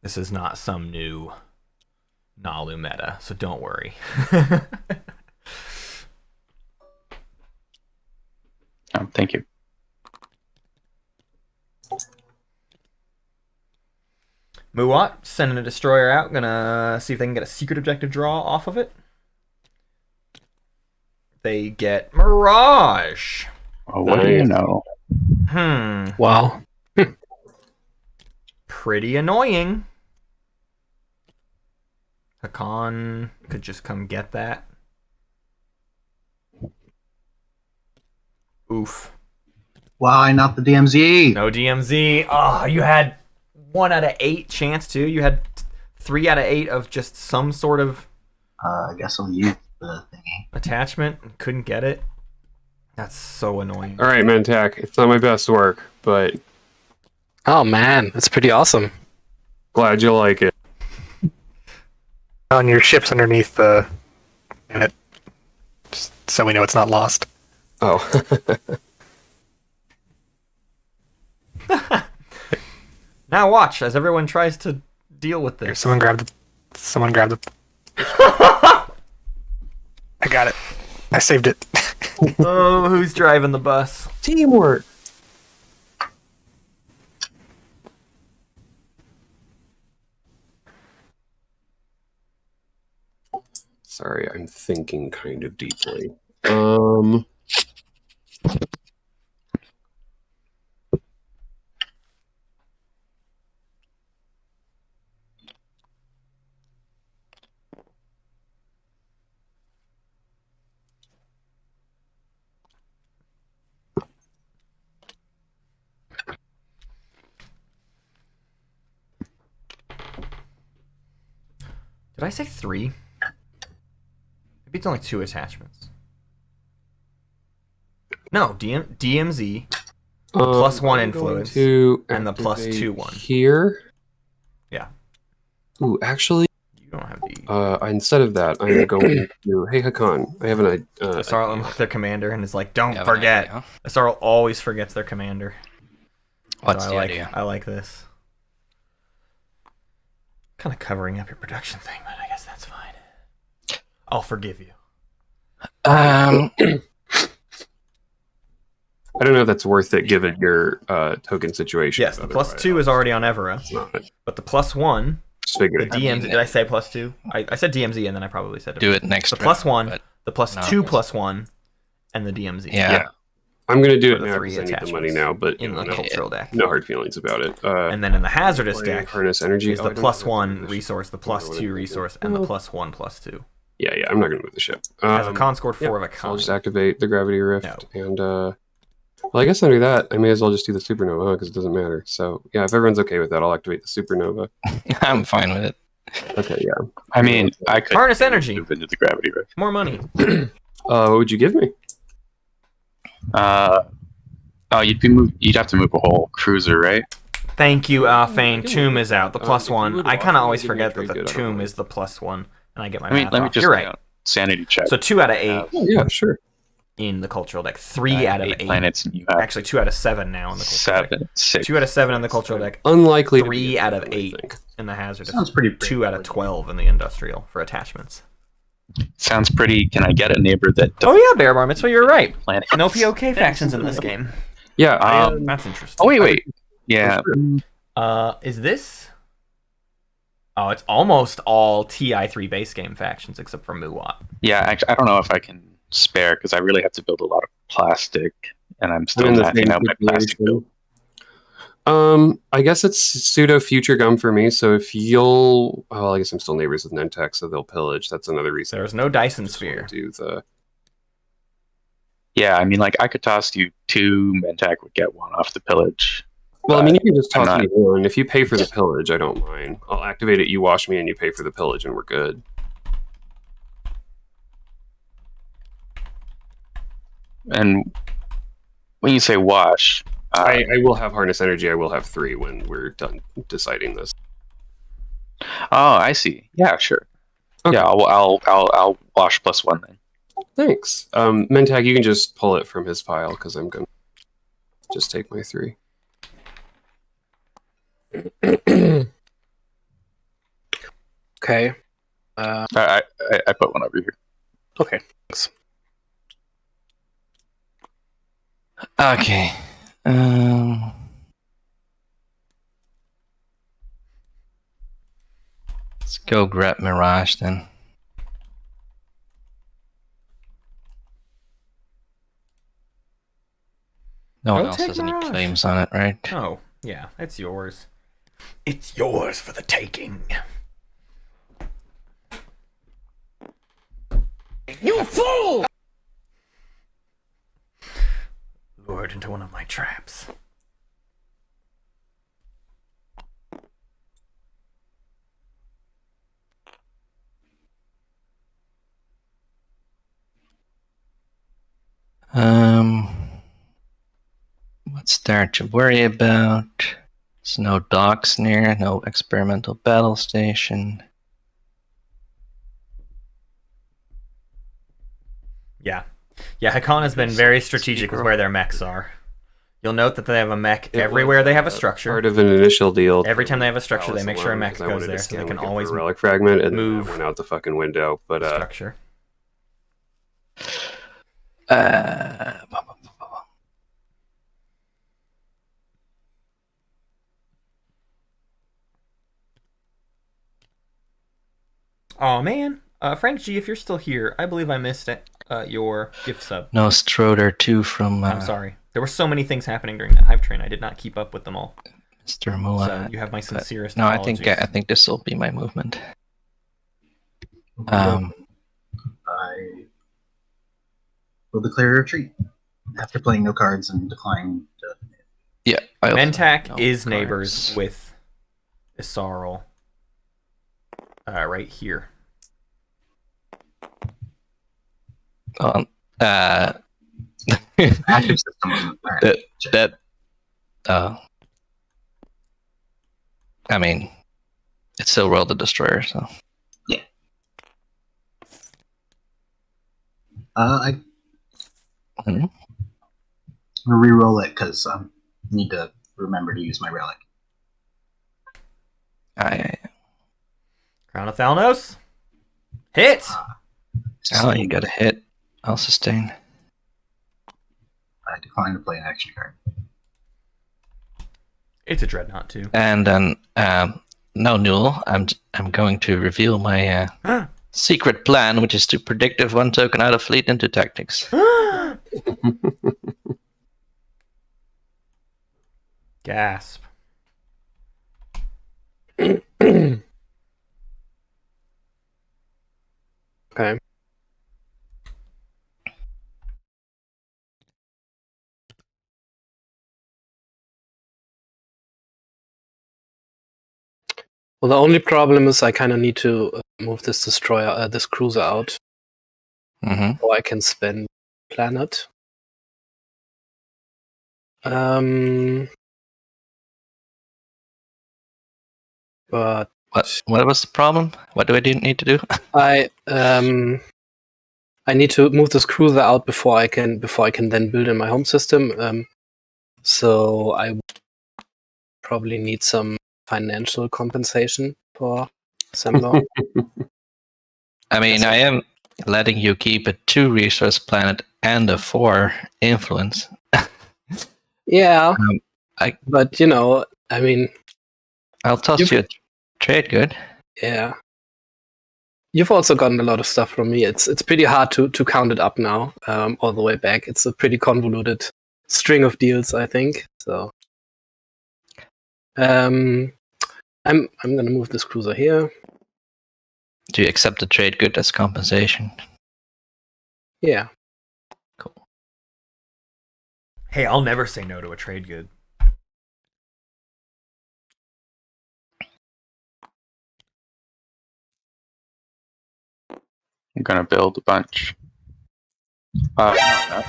This is not some new Nalu meta, so don't worry. Thank you. Muwat, sending a destroyer out. Gonna see if they can get a secret objective draw off of it. They get Mirage. Oh, what do you know? Wow. Pretty annoying. Hakan could just come get that. Oof. Why not the DMZ? No DMZ. Oh, you had 1 out of 8 chance to. You had 3 out of 8 of just some sort of I guess I'll use the thingy. attachment and couldn't get it. That's so annoying. All right, Mantac. It's not my best work, but Oh man, that's pretty awesome. glad you like it. On your ship's underneath the unit, just so we know it's not lost. Oh. Now watch as everyone tries to deal with Here, this. someone grab the. I got it. I saved it. Oh, who's driving the bus? Teamwork. Sorry, I'm thinking kind of deeply. Did I say 3? Maybe it's only 2 attachments. No, DMZ, +1 influence, and the +2 one. Here? Yeah. Ooh, actually, You don't have the... instead of that, I'm going to... Hey, Hakan, I have an idea. Asarl unlocked their commander and is like, don't You have an forget. idea? Asarl always forgets their commander. What's So the I idea? I like this. Kind of covering up your production thing, but I guess that's fine. I'll forgive you. I don't know if that's worth it given your token situation. Yes, the +2 is already on Evera, It's not. but the +1, Just figured the it. DMZ. Did I say +2? I said DMZ and then I probably said it. Do it next The round, +1, but the +2 +1, and the DMZ. yeah. I'm going to do it For the now 3 because I need the attachments money now, but in the cultural deck. no hard feelings about it. And then in the hazardous play deck harness energy. is Oh, the I don't have +1 this. resource, the I don't know what +2 it is. resource, and the +1 +2. Yeah, I'm not going to move the ship. Has a con scored 4 of a So I'll kind. just activate the gravity rift, No. and well, I guess under that, I may as well just do the supernova because it doesn't matter. So yeah, if everyone's okay with that, I'll activate the supernova. I'm fine with it. Okay, yeah. I mean, I could Harness energy. move into the gravity rift. More money. What would you give me? You'd have to move a whole cruiser, right? Thank you, Fane. Tomb is out. The if you +1. would I walk, kind of you always give me a forget that trade the good, I don't tomb mind. is the +1, and I get my I mean, math let me off. just You're right. sanity check. So 2 out of 8 Oh, yeah, sure. in the cultural deck. 3 out of 8. planets, and you have Actually, 2 out of 7 now in the cultural deck. 7, 6. 2 out of 7 in the cultural deck. Unlikely. to 3 be out of I 8 think. in the hazardous. Sounds pretty 2 out of 12 in the industrial for attachments. Sounds pretty. Can I get a neighbor that Oh yeah, Bear Bar Mitzvah, you're right. planets? No POK factions in this game. Yeah. That's interesting. Oh wait. Yeah. Is this? Oh, it's almost all TI3 base game factions except for Muwat. Yeah. Actually, I don't know if I can spare because I really have to build a lot of plastic, and I'm I'm still in the maxing same out my plastic situation. build. I guess it's pseudo future gum for me. So if you'll, well, I guess I'm still neighbors with Nentech, so they'll pillage. That's another reason. There's no Dyson Just wanna sphere. do the. Yeah, I mean, like I could toss you 2, Mentak would get 1 off the pillage. Well, I mean, you can just I'm toss not- me one. If you pay for the pillage, I don't mind. I'll activate it. You wash me, and you pay for the pillage, and we're good. And when you say wash, I will have harness energy. I will have 3 when we're done deciding this. oh, I see. Yeah, sure. Okay. Yeah, I'll wash +1 then. Thanks. Mentag, you can just pull it from his pile because I'm gonna just take my 3. Okay. I put 1 over here. Okay. Thanks. Okay. Let's go grab Mirage then. No one Go else take has any Mirage. claims on it, right? Oh, yeah, it's yours. It's yours for the taking. You fool! Lured into one of my traps. What's there to worry about? There's no docks near, no experimental battle station. Yeah. Yeah, Hakon has been very strategic with where their mechs are. You'll note that they have a mech everywhere they have a structure. Part of an initial deal. Every time they have a structure, they make sure a mech goes there, so they can always relic fragment, and move then I went out the fucking window. But structure. Oh man, Frank G, if you're still here, I believe I missed it. Your gift sub. No Stroder 2 from I'm sorry. There were so many things happening during that hype train. I did not keep up with them all. Mr. Mua. So you have my sincerest No, apologies. I think this will be my movement. I will declare a retreat after playing no cards and declining to. Yeah. I also Mentak have no is cards. neighbors with Isarl. Right here. Active system wasn't there. I mean, it's still World the Destroyer, so. Yeah. I'm gonna re-roll it because I need to remember to use my relic. Crown of Thalnos. Hit! Oh, you got a hit. I'll sustain. I decline to play an action card. It's a Dreadnought too. And then, no, Newell, I'm going to reveal my secret plan, which is to predict if 1 token out of fleet into tactics. Gasp. Okay. Well, the only problem is I kind of need to move this destroyer, this cruiser out, Mm-hmm. so I can spend planet. But What was the problem? What do I need to do? I need to move this cruiser out before I can then build in my home system. So I probably need some financial compensation for Semlor. I mean, I am letting you keep a 2 resource planet and a 4 influence. Yeah, I- but you know, I mean, I'll toss you a trade good. yeah. You've also gotten a lot of stuff from me. It's pretty hard to count it up now, all the way back. It's a pretty convoluted string of deals, I think. So I'm gonna move this cruiser here. Do you accept the trade good as compensation? Yeah. Cool. Hey, I'll never say no to a trade good. I'm gonna build a bunch. No, not.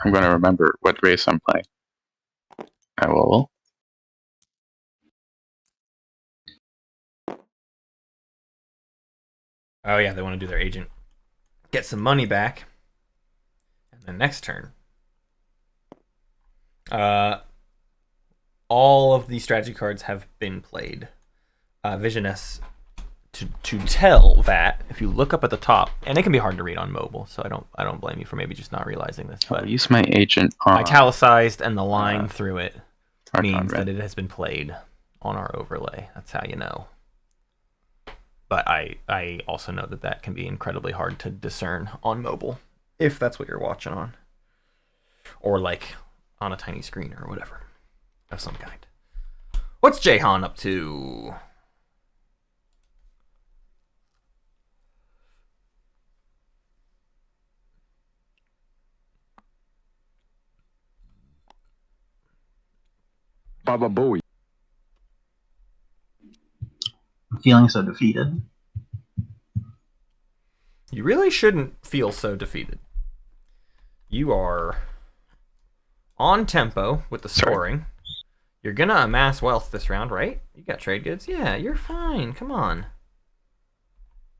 I'm gonna remember what race I'm playing. I will. Oh yeah, they want to do their agent. Get some money back. And then next turn. All of the strategy cards have been played. Vision S to tell that if you look up at the top, and it can be hard to read on mobile, so I don't blame you for maybe just not realizing this. But I'll use my agent on italicized and the line through it means red. that it has been played on our overlay. That's how you know. But I also know that can be incredibly hard to discern on mobile, if that's what you're watching on. Or like on a tiny screen or whatever of some kind. What's Jayhawn up to? Baba Booey. I'm feeling so defeated. You really shouldn't feel so defeated. You are on tempo with the scoring. You're gonna amass wealth this round, right? You got trade goods? Yeah, you're fine. Come on.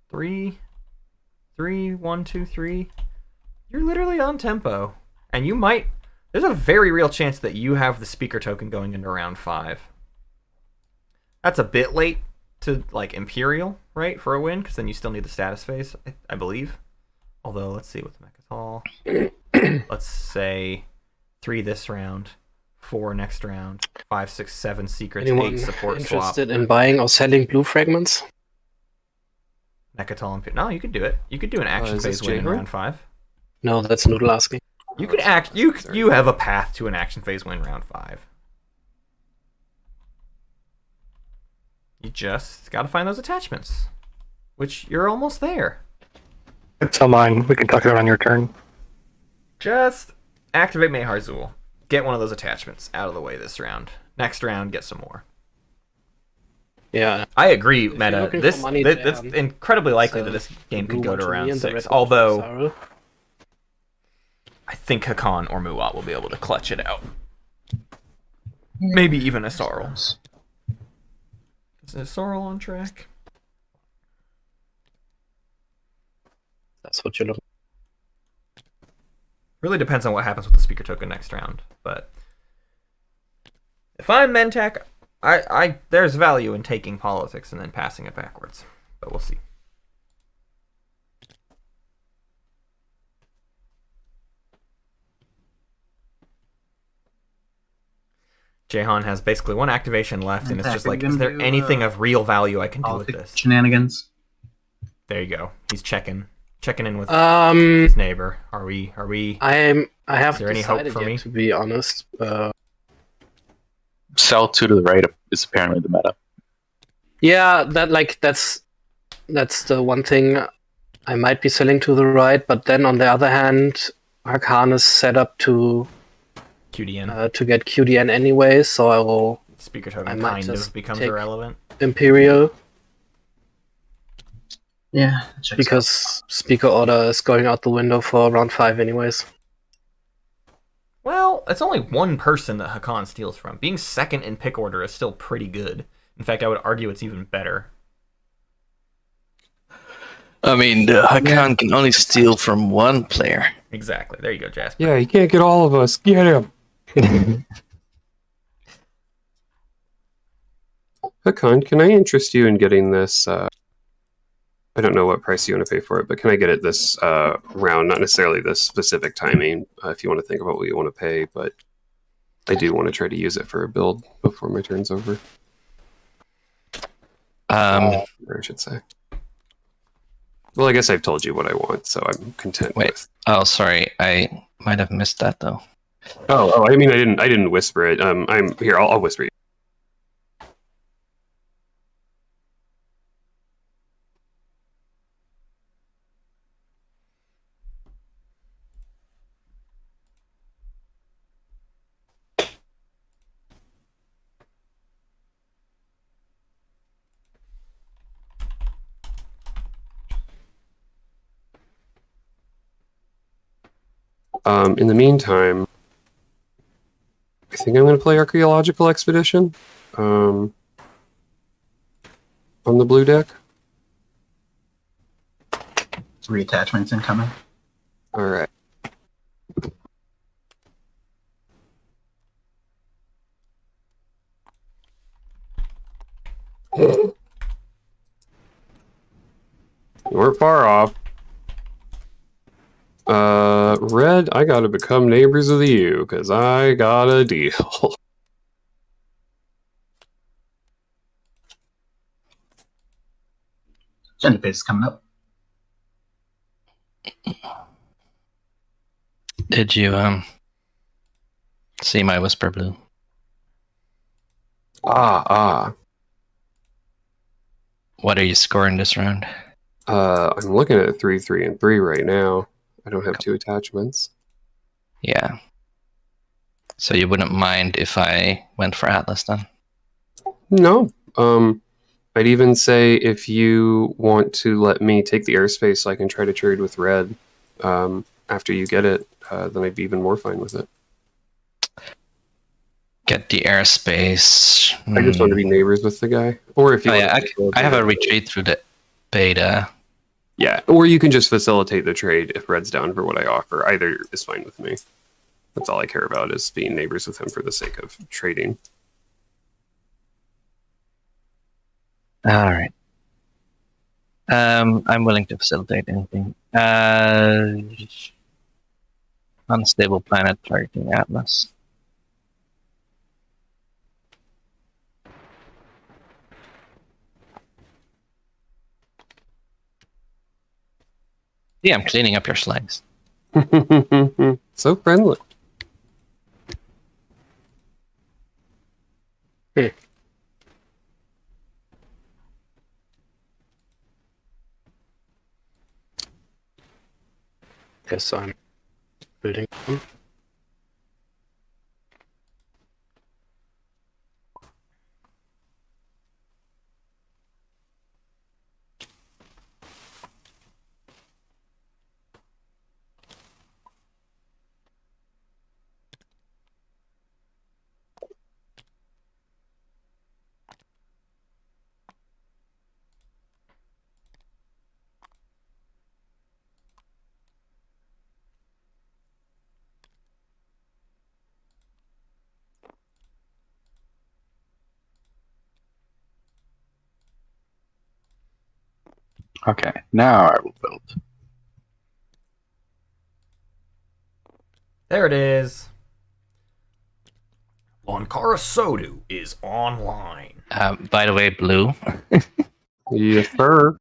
3, 1, 2, 3. You're literally on tempo. And you might... There's a very real chance that you have the speaker token going into round 5. That's a bit late to, like, Imperial, right, for a win, because then you still need the status phase, I believe. Although, let's see with Mechatol. Let's say 3 this round, 4 next round, 5, 6, 7 secrets, Anyone 8 support interested swap. in buying or selling blue fragments? Mechatol and no, you could do it. You could do an action is phase this win in Jayhawn? round 5. No, that's Noodle asking. You could act. You have a path to an action phase win round 5. You just gotta find those attachments, which you're almost there. It's all mine. We can talk about it on your turn. Just activate Meharzul. Get one of those attachments out of the way this round. Next round, get some more. Yeah. I agree, you're Meta. looking This for money, it's incredibly likely so that this game blue could go one to me round and the 6. red one Although Sorrow. I think Hakan or Muat will be able to clutch it out. Maybe even a Sorrel. Is a Sorrel on track? That's what you're looking. Really depends on what happens with the speaker token next round. But if I'm Mentak, I there's value in taking politics and then passing it backwards. But we'll see. Jayhawn has basically one activation left, and it's just like, is there anything of real value I can do with this? Shenanigans. There you go. He's checking in with his neighbor. Are we? I have Is there any hope decided for yet, me? to be honest. Sell 2 to the right is apparently the meta. Yeah, that's the one thing I might be selling to the right, but then on the other hand, Hakan is set up to QDN to get QDN anyway, so I will speaker I token might kind of just becomes take- irrelevant. Imperial Yeah, that checks because speaker order is going out the window for round 5 anyways. Well, it's only one person that Hakan steals from. Being second in pick order is still pretty good. In fact, I would argue it's even better. I mean, the Hakan can only steal from one player. Exactly. There you go, Jasper. Yeah, you can't get all of us. Get him. Hakan, can I interest you in getting this? I don't know what price you want to pay for it, but can I get it this round? Not necessarily this specific timing, if you want to think about what you want to pay, but I do want to try to use it for a build before my turn's over. Or I should say. Well, I guess I've told you what I want, so I'm content Wait. with. Oh, sorry, I might have missed that though. Oh, I mean, I didn't whisper it. I'm here. I'll whisper you. In the meantime, I think I'm going to play Archaeological Expedition on the blue deck. Reattachments incoming. All right. We're far off. Red, I gotta become neighbors with you, because I got a deal. Gender phase is coming up. Did you see my Whisper Blue? Ah. What are you scoring this round? I'm looking at 3, 3, and 3 right now. I don't have 2 attachments. Yeah. So you wouldn't mind if I went for Atlas then? No. I'd even say if you want to let me take the airspace so I can try to trade with Red after you get it, then I'd be even more fine with it. Get the airspace. I just want to be neighbors with the guy. Or if you I have a retreat through the beta. Yeah, or you can just facilitate the trade if Red's down for what I offer. Either is fine with me. That's all I care about, is being neighbors with him for the sake of trading. All right. I'm willing to facilitate anything. Unstable planet targeting Atlas. Yeah, I'm cleaning up your slides. So friendly. Yes, I'm building one. Okay, now I will build. There it is. Lankara Sodu is online. By the way, Blue. Yes, sir.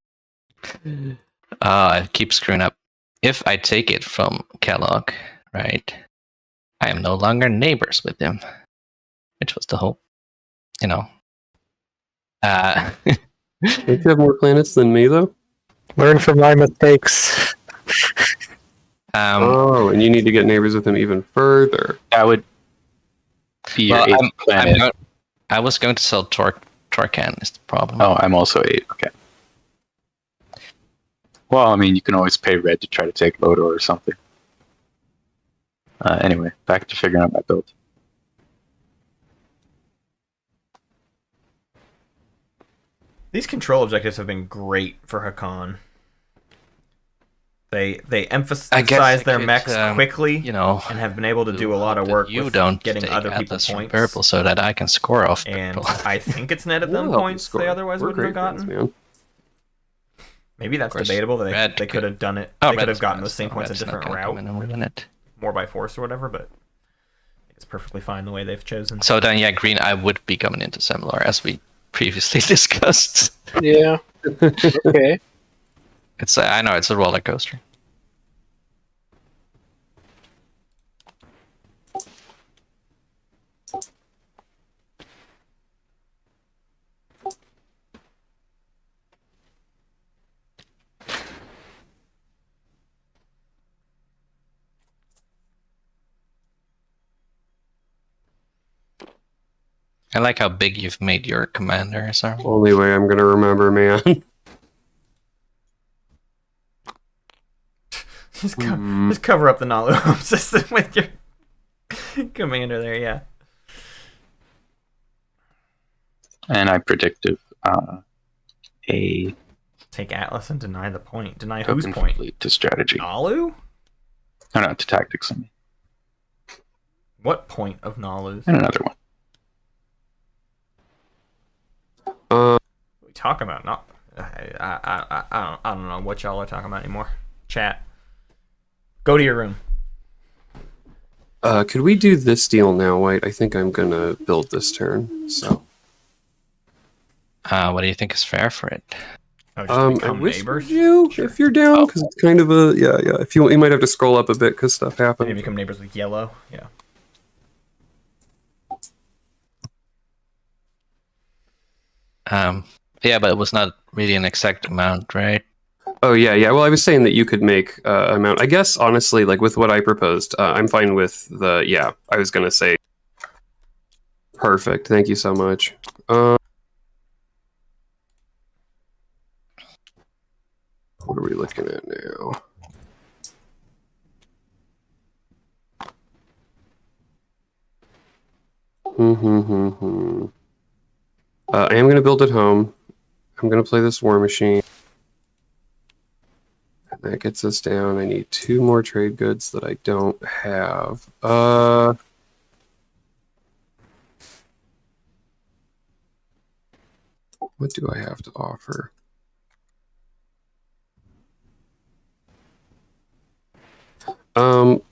I keep screwing up. If I take it from Kellogg, right, I am no longer neighbors with him, which was the hope, you know. Don't you have more planets than me, though? Learn from my mistakes. Oh, and you need to get neighbors with him even further. That would be your well, 8th planet. I was going to sell Torcan is the problem. Oh, I'm also 8. Okay. Well, I mean, you can always pay Red to try to take Lodor or something. Anyway, back to figuring out my build. These control objectives have been great for Hakan. They emphasize their mechs quickly, you know, and have been able to do a lot of work with getting other people points. Purple so that I can score off and purple. I think it's netted them points they otherwise wouldn't have gotten. Man. Maybe that's debatable. They could have done it. They could have gotten those same points a different route, more by force or whatever. But it's perfectly fine the way they've chosen. So then, yeah, green. I would be coming into Semlor as we previously discussed. Yeah. Okay. It's I know it's a roller coaster. I like how big you've made your commander, sir. Only way I'm gonna remember, man. Just cover up the Nalu home system with your commander there, yeah. And I predictive a Take Atlas and deny the point. Deny whose token point? fleet to strategy. Nalu? No, to tactics. I mean. What point of Nalu's? And another one. What are we talking about? Not. I don't know what y'all are talking about anymore. Chat. Go to your room. Could we do this deal now, White? I think I'm gonna build this turn. So. What do you think is fair for it? Oh, just I become whispered neighbors? you Sure. if you're down, because it's kind of a yeah. If you might have to scroll up a bit because stuff Maybe happened. become neighbors with yellow. Yeah. Yeah, but it was not really an exact amount, right? Oh yeah. Well, I was saying that you could make amount. I guess honestly, like with what I proposed, I'm fine with the yeah. I was gonna say perfect. Thank you so much. What are we looking at now? I am going to build at home. I'm going to play this War Machine. And that gets us down. I need 2 more trade goods that I don't have. What do I have to offer?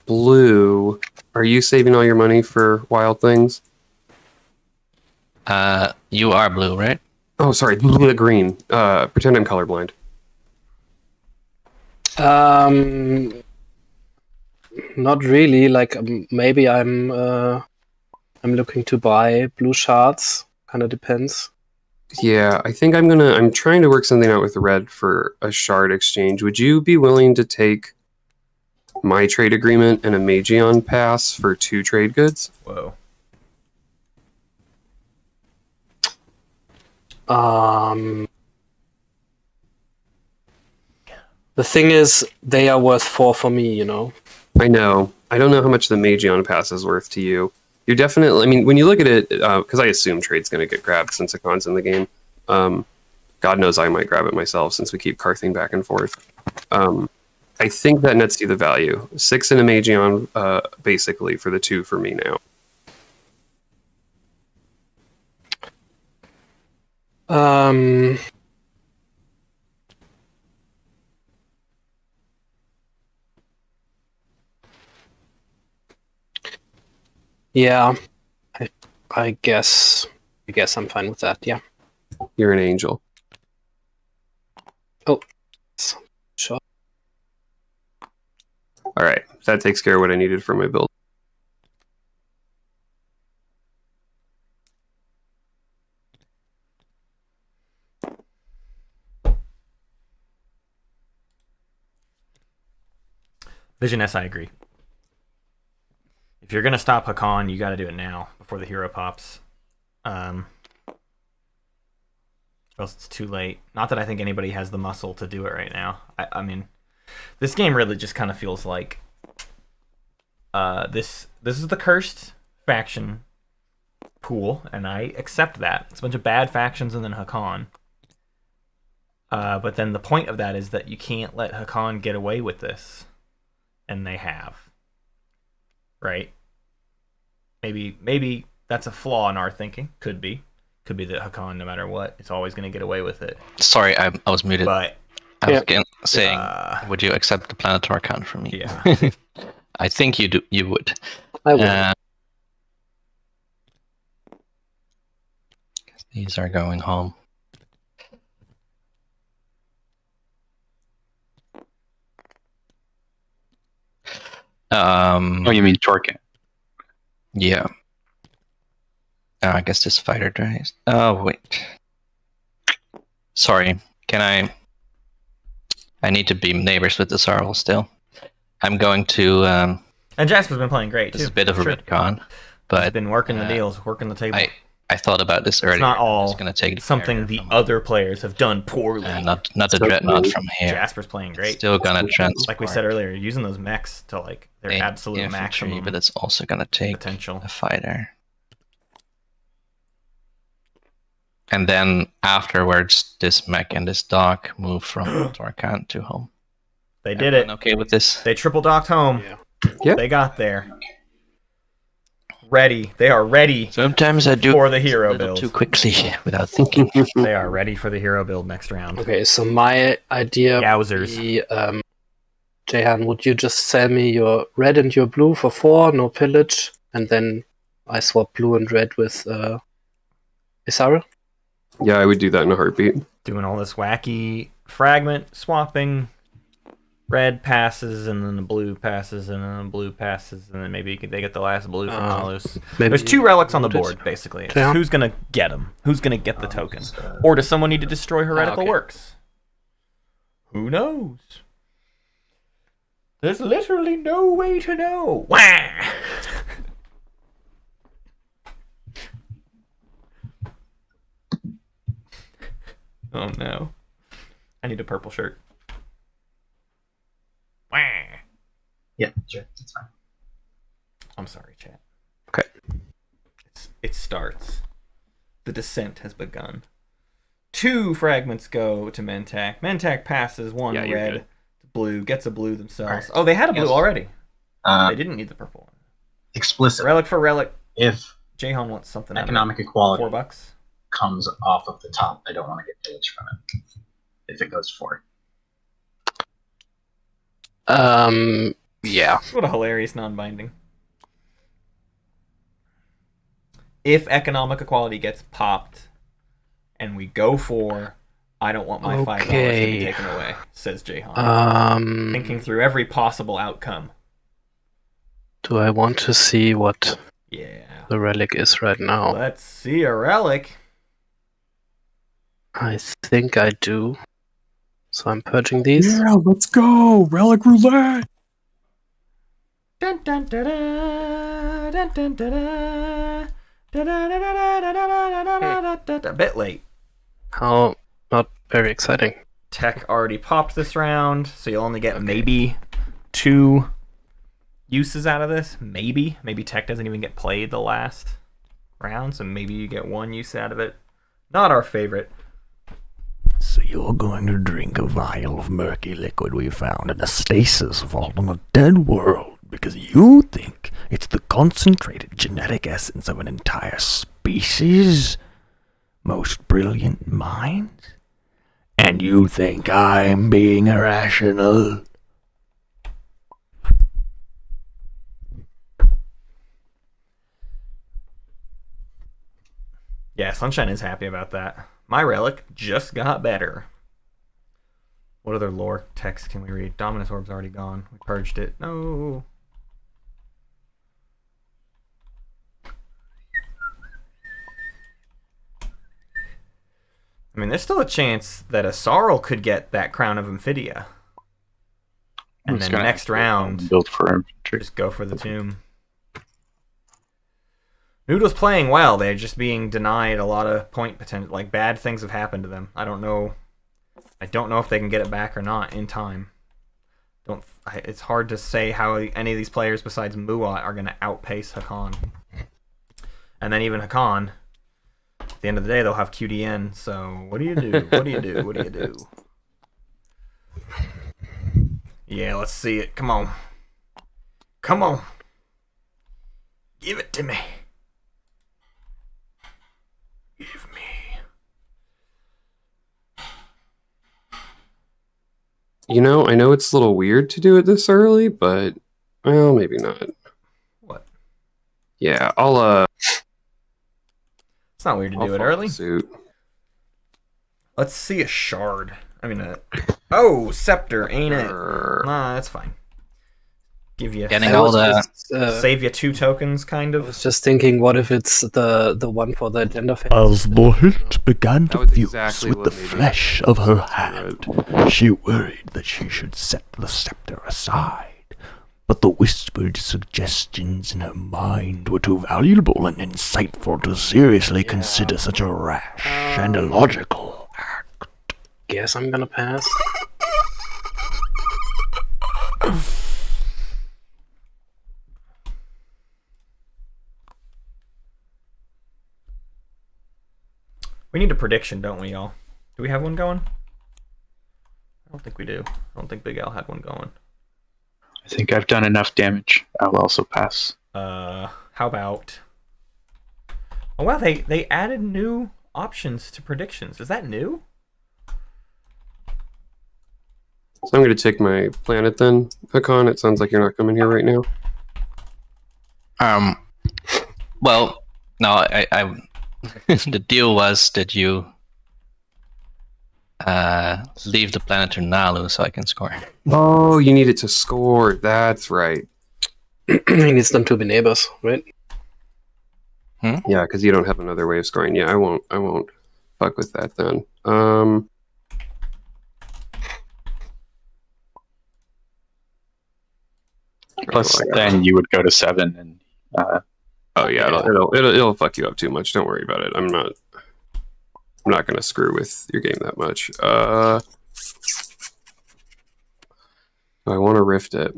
Blue. Are you saving all your money for wild things? You are blue, right? Oh, sorry, green. Pretend I'm colorblind. Not really. Like maybe I'm looking to buy blue shards. Kind of depends. Yeah, I think I'm trying to work something out with red for a shard exchange. Would you be willing to take my trade agreement and a Magion pass for 2 trade goods? Whoa. The thing is, they are worth 4 for me, you know? I know. I don't know how much the Magion pass is worth to you. You're definitely... I mean, when you look at it, because I assume trade's going to get grabbed since Hakon's in the game. God knows I might grab it myself since we keep Karthing back and forth. I think that nets you the value. 6 in a Magion, basically, for the 2 for me now. Yeah, I guess I'm fine with that. Yeah. You're an angel. Oh, sure. All right, that takes care of what I needed for my build. Vision S, I agree. If you're gonna stop Hakon, you got to do it now before the hero pops. Or else it's too late. Not that I think anybody has the muscle to do it right now. I mean, this game really just kind of feels like this is the cursed faction pool, and I accept that. It's a bunch of bad factions and then Hakon. But then the point of that is that you can't let Hakon get away with this, and they have. Right? Maybe that's a flaw in our thinking. Could be that Hakon, no matter what, it's always going to get away with it. Sorry, I was muted. But I was saying, would you accept the Planetar count from me? yeah, I think you do. You would. I would. These are going home. Oh, you mean Torkin? Yeah. I guess this fighter dies. Oh wait. Sorry. Can I need to be neighbors with the Sarl still. I'm going to. and Jasper's been playing great too. This is a bit of a retcon, but he's been working the deals, working the table. I thought about this earlier. It's not I'm all just gonna take the something carrier the from- other players have done poorly. not the So dreadnought cool. from here. Jasper's playing great. Still gonna transport. Like we said earlier, using those mechs to like their main absolute infantry, maximum but it's also gonna take potential. a fighter. And then afterwards, this mech and this dock move from Torkant to home. They did it. Everyone okay with this? They triple docked home. Yeah. Yep. They got there. Ready. They are ready Sometimes I do for the a hero little build. too quickly without thinking. They are ready for the hero build next round. Okay, so my idea would Yowzers. be, Jayhawn, would you just sell me your red and your blue for 4, no pillage, and then I swap blue and red with Isara? Yeah, I would do that in a heartbeat. Doing all this wacky fragment swapping. Red passes, and then the blue passes, and then the blue passes, and then maybe they get the last blue from Malus. Maybe There's 2 relics on the Noted. board, basically. It's Yeah. who's going to get them? Who's going to get the token? Or does someone need to destroy heretical okay. works? Who knows? There's literally no way to know. Wah! Oh no. I need a purple shirt. Wah! Yeah, sure, that's fine. I'm sorry, chat. Okay. It starts. The descent has begun. 2 fragments go to Mentak. Mentak passes 1 Yeah, you're red. good. Blue gets a blue themselves. Alright. Oh, they had a blue Yes. already. Uh, They didn't need the purple one. explicit. Relic for relic. If Jayhawn wants something out of economic it. equality $4. comes off of the top, I don't want to get pillage from it. If it goes 4. Yeah. What a hilarious non-binding. If economic equality gets popped and we go for, I don't want my $5 to be Okay. taken away, says Jayhawn. Thinking through every possible outcome. Do I want to see what Yeah. the relic is right now? Let's see a relic. I think I do. So I'm purging these. Let's go! Relic roulette! Dun, dun, da, da, dun, dun, da, da. Da, da, da, da, da, da, da, da, da, da. A bit late. How not very exciting. Tech already popped this round, so you'll only get maybe 2 uses out of this. Maybe Tech doesn't even get played the last round, so maybe you get 1 use out of it. Not our favorite. So you're going to drink a vial of murky liquid we found in a stasis vault on a dead world because you think it's the concentrated genetic essence of an entire species? Most brilliant minds? And you think I'm being irrational? Yeah, Sunshine is happy about that. My relic just got better. What other lore text can we read? Dominus Orb's already gone. We purged it. No. I mean, there's still a chance that a Sarl could get that Crown of Amphidia. And It's then gonna next have to round, build for infantry. just go for the tomb. Noodle's playing well. They're just being denied a lot of point potential. Like, bad things have happened to them. I don't know if they can get it back or not in time. It's hard to say how any of these players besides Muat are going to outpace Hakan. And then even Hakan, at the end of the day, they'll have QDN. So what do you do? What do you do? What do you do? Yeah, let's see it. Come on. Come on. Give it to me. Give me. You know, I know it's a little weird to do it this early, but well, maybe not. What? Yeah, I'll It's not weird to I'll do it follow early. suit. Let's see a shard. I mean, oh, scepter, ain't it? Nah, that's fine. Give you Getting all the save you 2 tokens, kind I of. was just thinking, what if it's the one for the agenda phase? As the hilt began That to was fuse exactly with what the made me flesh of her wrote. hand, she worried that she should set the scepter aside. but the whispered suggestions in her mind were too valuable and insightful to seriously consider such a rash and illogical act. Guess I'm gonna pass. We need a prediction, don't we, y'all? Do we have one going? I don't think we do. I don't think Big Al had one going. I think I've done enough damage. I'll also pass. How about... Oh, wow, they added new options to predictions. Is that new? So I'm going to take my planet then, Hakan. It sounds like you're not coming here right now. Well, no, I the deal was that you leave the planet to Nalu so I can score. Oh, you need it to score. That's right. He needs them to be neighbors, right? Yeah, because you don't have another way of scoring. Yeah, I won't fuck with that then. Plus, then you would go to 7 and. Oh yeah, it'll fuck you up too much. Don't worry about it. I'm not gonna screw with your game that much. I want to rift it.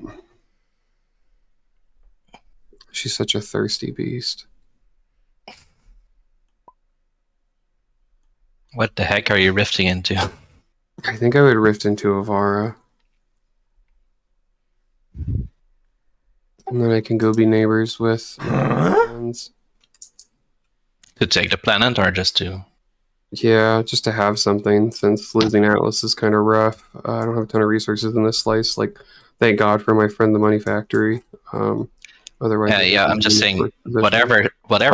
She's such a thirsty beast. What the heck are you rifting into? I think I would rift into Avara. And then I can go be neighbors with friends. To take the planet or just to... Yeah, just to have something, since losing Atlas is kind of rough. I don't have a ton of resources in this slice. Like, thank God for my friend the Money Factory. Otherwise, yeah, I'm just saying, whatever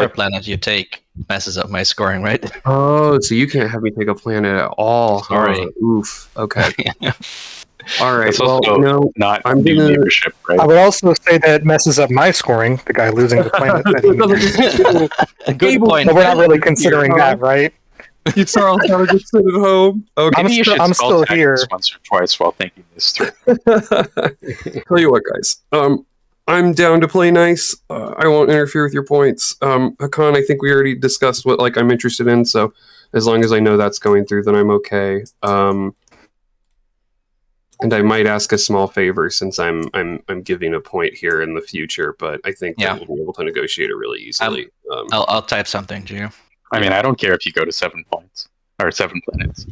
planet you take messes up my scoring, right? Oh, so you can't have me take a planet at all. Sorry. Huh? Oof. Okay. All right. It's Well, also not I'm new gonna- leadership, right? I would also say that messes up my scoring, the guy losing the planet. Good point. But we're not really considering that, right? You Charles had a good sit at home. Okay. Maybe you should I'm spell still check here. this once or twice while thinking this through. Tell you what, guys. I'm down to play nice. I won't interfere with your points. Hakan, I think we already discussed what I'm interested in. So as long as I know that's going through, then I'm okay. And I might ask a small favor since I'm giving a point here in the future, but I think that we'll be able to negotiate it really easily. I'll type something to you. I mean, I don't care if you go to 7 points or 7 planets.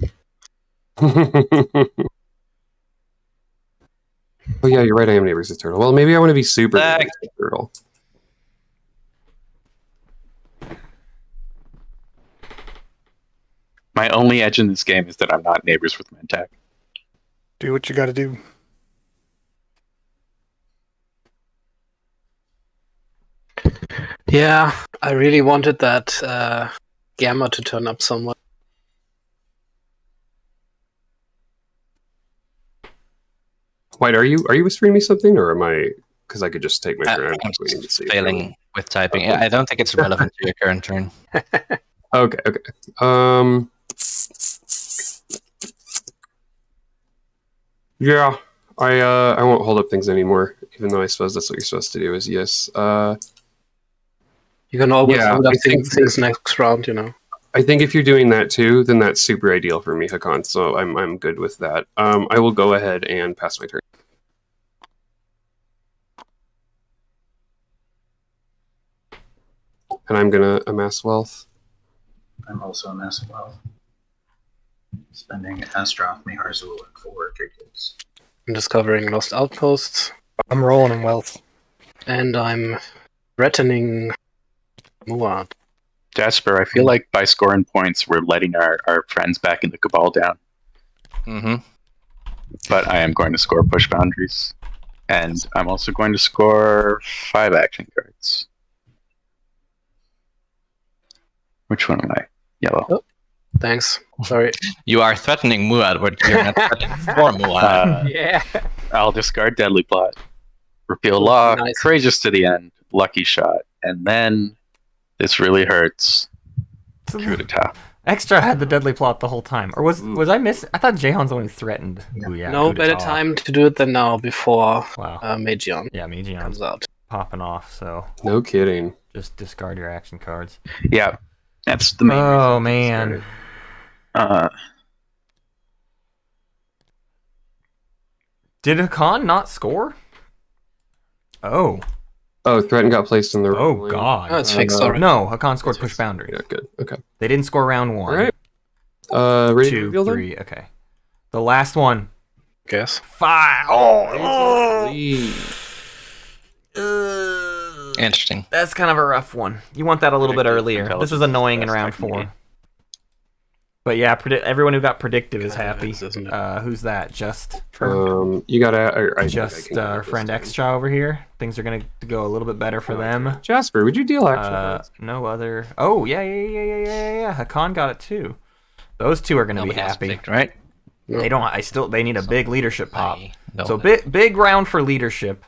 Oh yeah, you're right. I am neighbors with Turtle. Well, maybe I want to be super neighbors with Turtle. My only edge in this game is that I'm not neighbors with Mentak. Do what you gotta do. Yeah, I really wanted that Gamma to turn up somewhat. White, are you whispering me something, or am I? Because I could just take my turn. I'm just failing with typing. I don't think it's relevant to your current turn. Okay. Yeah, I won't hold up things anymore, even though I suppose that's what you're supposed to do. Is yes. You can always hold up I think things next round, you know. I think if you're doing that too, then that's super ideal for me, Hakan. So I'm good with that. I will go ahead and pass my turn. And I'm gonna amass wealth. I'm also a massive wealth. Spending Astroth, Miharzul, and 4 trade goods. I'm discovering lost outposts, I'm rolling in wealth. and I'm threatening Muad. Jasper, I feel like by scoring points, we're letting our friends back in the Cabal down. Mm-hmm. But I am going to score push boundaries. And I'm also going to score 5 action cards. Which one am I? Yellow. Oh. Thanks. Sorry. You are threatening Muad, but you're not threatening for Muad. Yeah. I'll discard Deadly Plot. Repeal Law, Nice. Courageous to the End, Lucky Shot, and then this really hurts. Coup d'etat. Extra had the deadly plot the whole time. Or was I missing? I thought Jayhawn's only threatened. Yeah. Ooh, yeah, No coup better d'etat. time to do it than now before Wow. Magion Yeah, Meijion's comes out. popping off, so No kidding. just discard your action cards. Yeah, that's the main reason. Oh, to man. discard it. Did Hakan not score? Oh. Oh, threaten got placed in the Oh, wrong lane. God. Oh, it's fixed no. already. No, Hakan scored push boundaries. Yeah, good. Okay. They didn't score round 1. All right. Ready to 2, reveal them? 3, okay. The last one. Guess. 5. Oh! Interesting. That's kind of a rough one. You want that a little bit Predictive earlier. This is intelligence annoying in is the round best I can 4. get. But yeah, everyone who got predictive is happy. Isn't it? Who's that? Just You gotta. I just think I can our get this friend time. Extra over here. Things are gonna go a little bit better for them. Jasper, would you deal action? No other. Oh yeah. Hakan got it too. Those two are gonna be Nobody else happy. picked, right? They don't. They need a big leadership pop. No. So big round for leadership.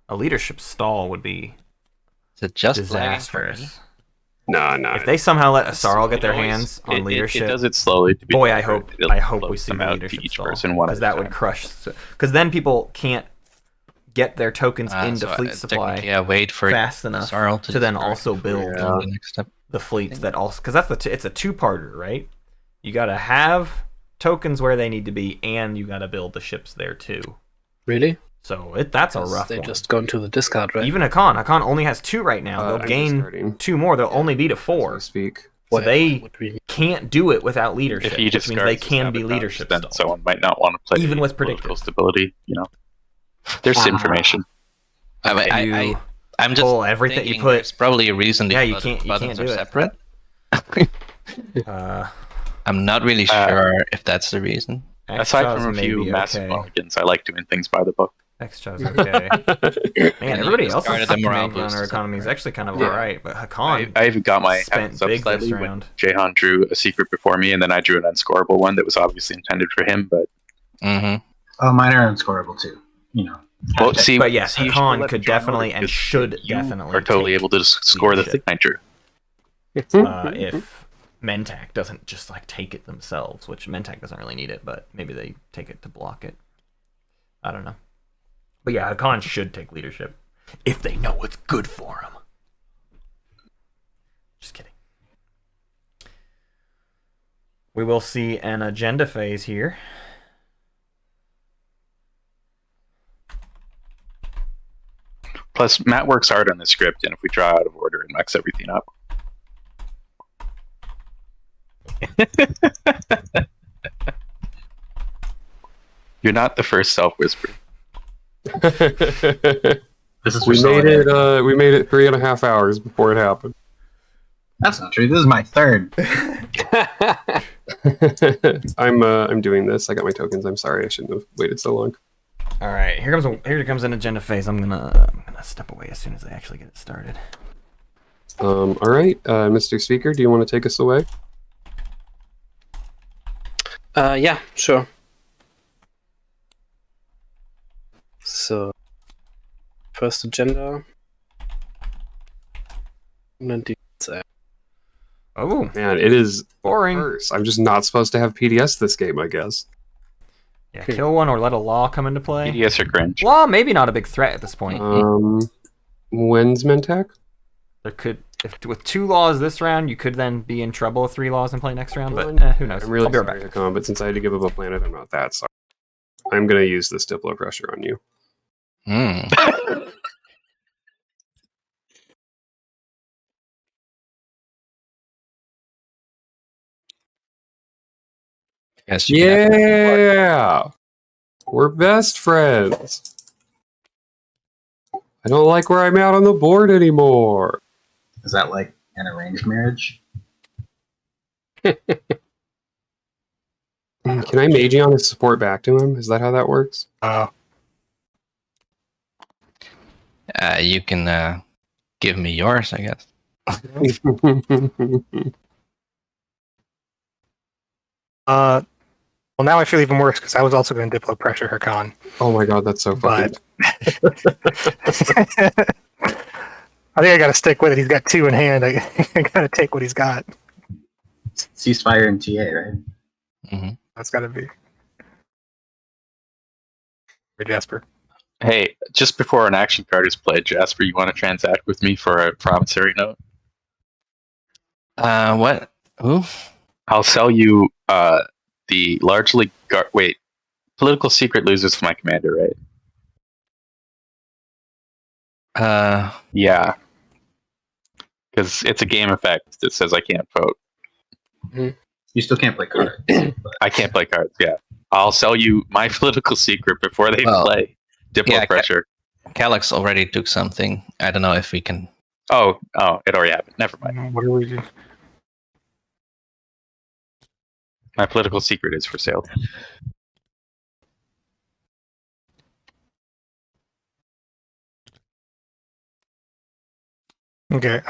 A leadership stall would be Is it just lagging for me? disastrous. Nah. If they somehow let Asarl get their It always- hands on it leadership, does it slowly. To be boy, I fair. hope It'll we float see them the out to leadership each stall person one at because a that would time. crush. Because then people can't get their tokens into So, fleet supply technically, I wait for fast enough Sarl to then discard also build before the next step. the fleets that also because that's it's a two-parter, right? You got to have tokens where they need to be, and you got to build the ships there too. Really? So that's a rough They one. just go into the discard, right? Even Hakan only has 2 right now. They'll I'm gain discarding. 2 more. They'll only be to As 4. we speak. So Why they would we- can't do it without leadership, If he which means discards they his can be sabotage, leadership then stalled. someone might not want to play Even with political predictive. stability. There's information. You I'm just pull everything you thinking put. there's probably a reason Yeah, these you can't buttons do are it. separate. Uh, I'm not really sure if that's the reason. Aside Extras from a few maybe massive okay. mulligans, I like doing things by the book. Extras okay. Man, everybody else's discarded the morale command boost, counter is that economy is correct? actually kind of Yeah. alright, but Hakan I even got my spent hands up big slightly this when round. Jayhawn drew a secret before me, and then I drew an unscorable one that was obviously intended for him. But Mm-hmm. Oh, mine are unscorable too. You know. well, see, But yes, see, you should Hakan let could John know definitely that and because should you definitely are totally take able to score the thing leadership. I drew. If Mentak doesn't just take it themselves, which Mentak doesn't really need it, but maybe they take it to block it. I don't know. But yeah, Hakan should take leadership if they know what's good for him. Just kidding. We will see an agenda phase here. Plus, Matt works hard on the script, and if we draw out of order, it mucks everything up. You're not the first self-whisper. This is for We made solidarity. it. We made it 3.5 hours before it happened. That's not true. This is my third. I'm doing this. I got my tokens. I'm sorry. I shouldn't have waited so long. All right, here comes an agenda phase. I'm gonna step away as soon as they actually get it started. All right, Mr. Speaker, do you want to take us away? Yeah, sure. So, first agenda. And then Oh, Man, it is boring. worse. I'm just not supposed to have PDS this game, I guess. Yeah, kill one or let a law come into play. PDS are cringe. Law maybe not a big threat at this point. When's Mentak? There could, if with 2 laws this round, you could then be in trouble with 3 laws and play next round. But who knows? I'm really I'll be right sorry, back. Hakan, but since I had to give up a planet, I'm not that sorry. I'm gonna use this Diplo pressure on you. Mm. Yes, you can have- Yeah, we're best friends. I don't like where I'm at on the board anymore. Is that like an arranged marriage? Can I mage on his support back to him? Is that how that works? You can give me yours, I guess. Well, now I feel even worse because I was also going to Diplo pressure Hakan. Oh my god, that's so fucking. I think I got to stick with it. He's got 2 in hand. I got to take what he's got. ceasefire and TA, right? Hmm. That's got to be. Hey, Jasper. Hey, just before an action card is played, Jasper, you want to transact with me for a promissory note? What? Who? I'll sell you the largely wait, political secret loses to my commander, right? Yeah, because it's a game effect that says I can't vote. You still can't play cards. I can't play cards. Yeah, I'll sell you my political secret before they Well, play. Diplo yeah, pressure. Kellogs already took something. I don't know if we can. Oh, it already happened. Never mind. What do we do? My political secret is for sale. Okay.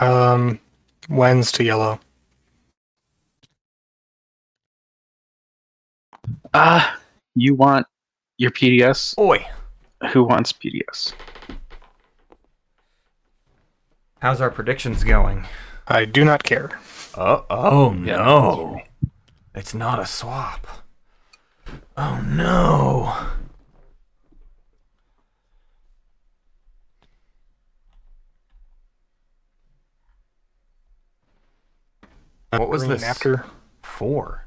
When's to yellow? You want your PDS? Oi. Who wants PDS? How's our predictions going? I do not care. Oh Yeah, no. It's not a swap. Oh no. What was Green this? after? 4.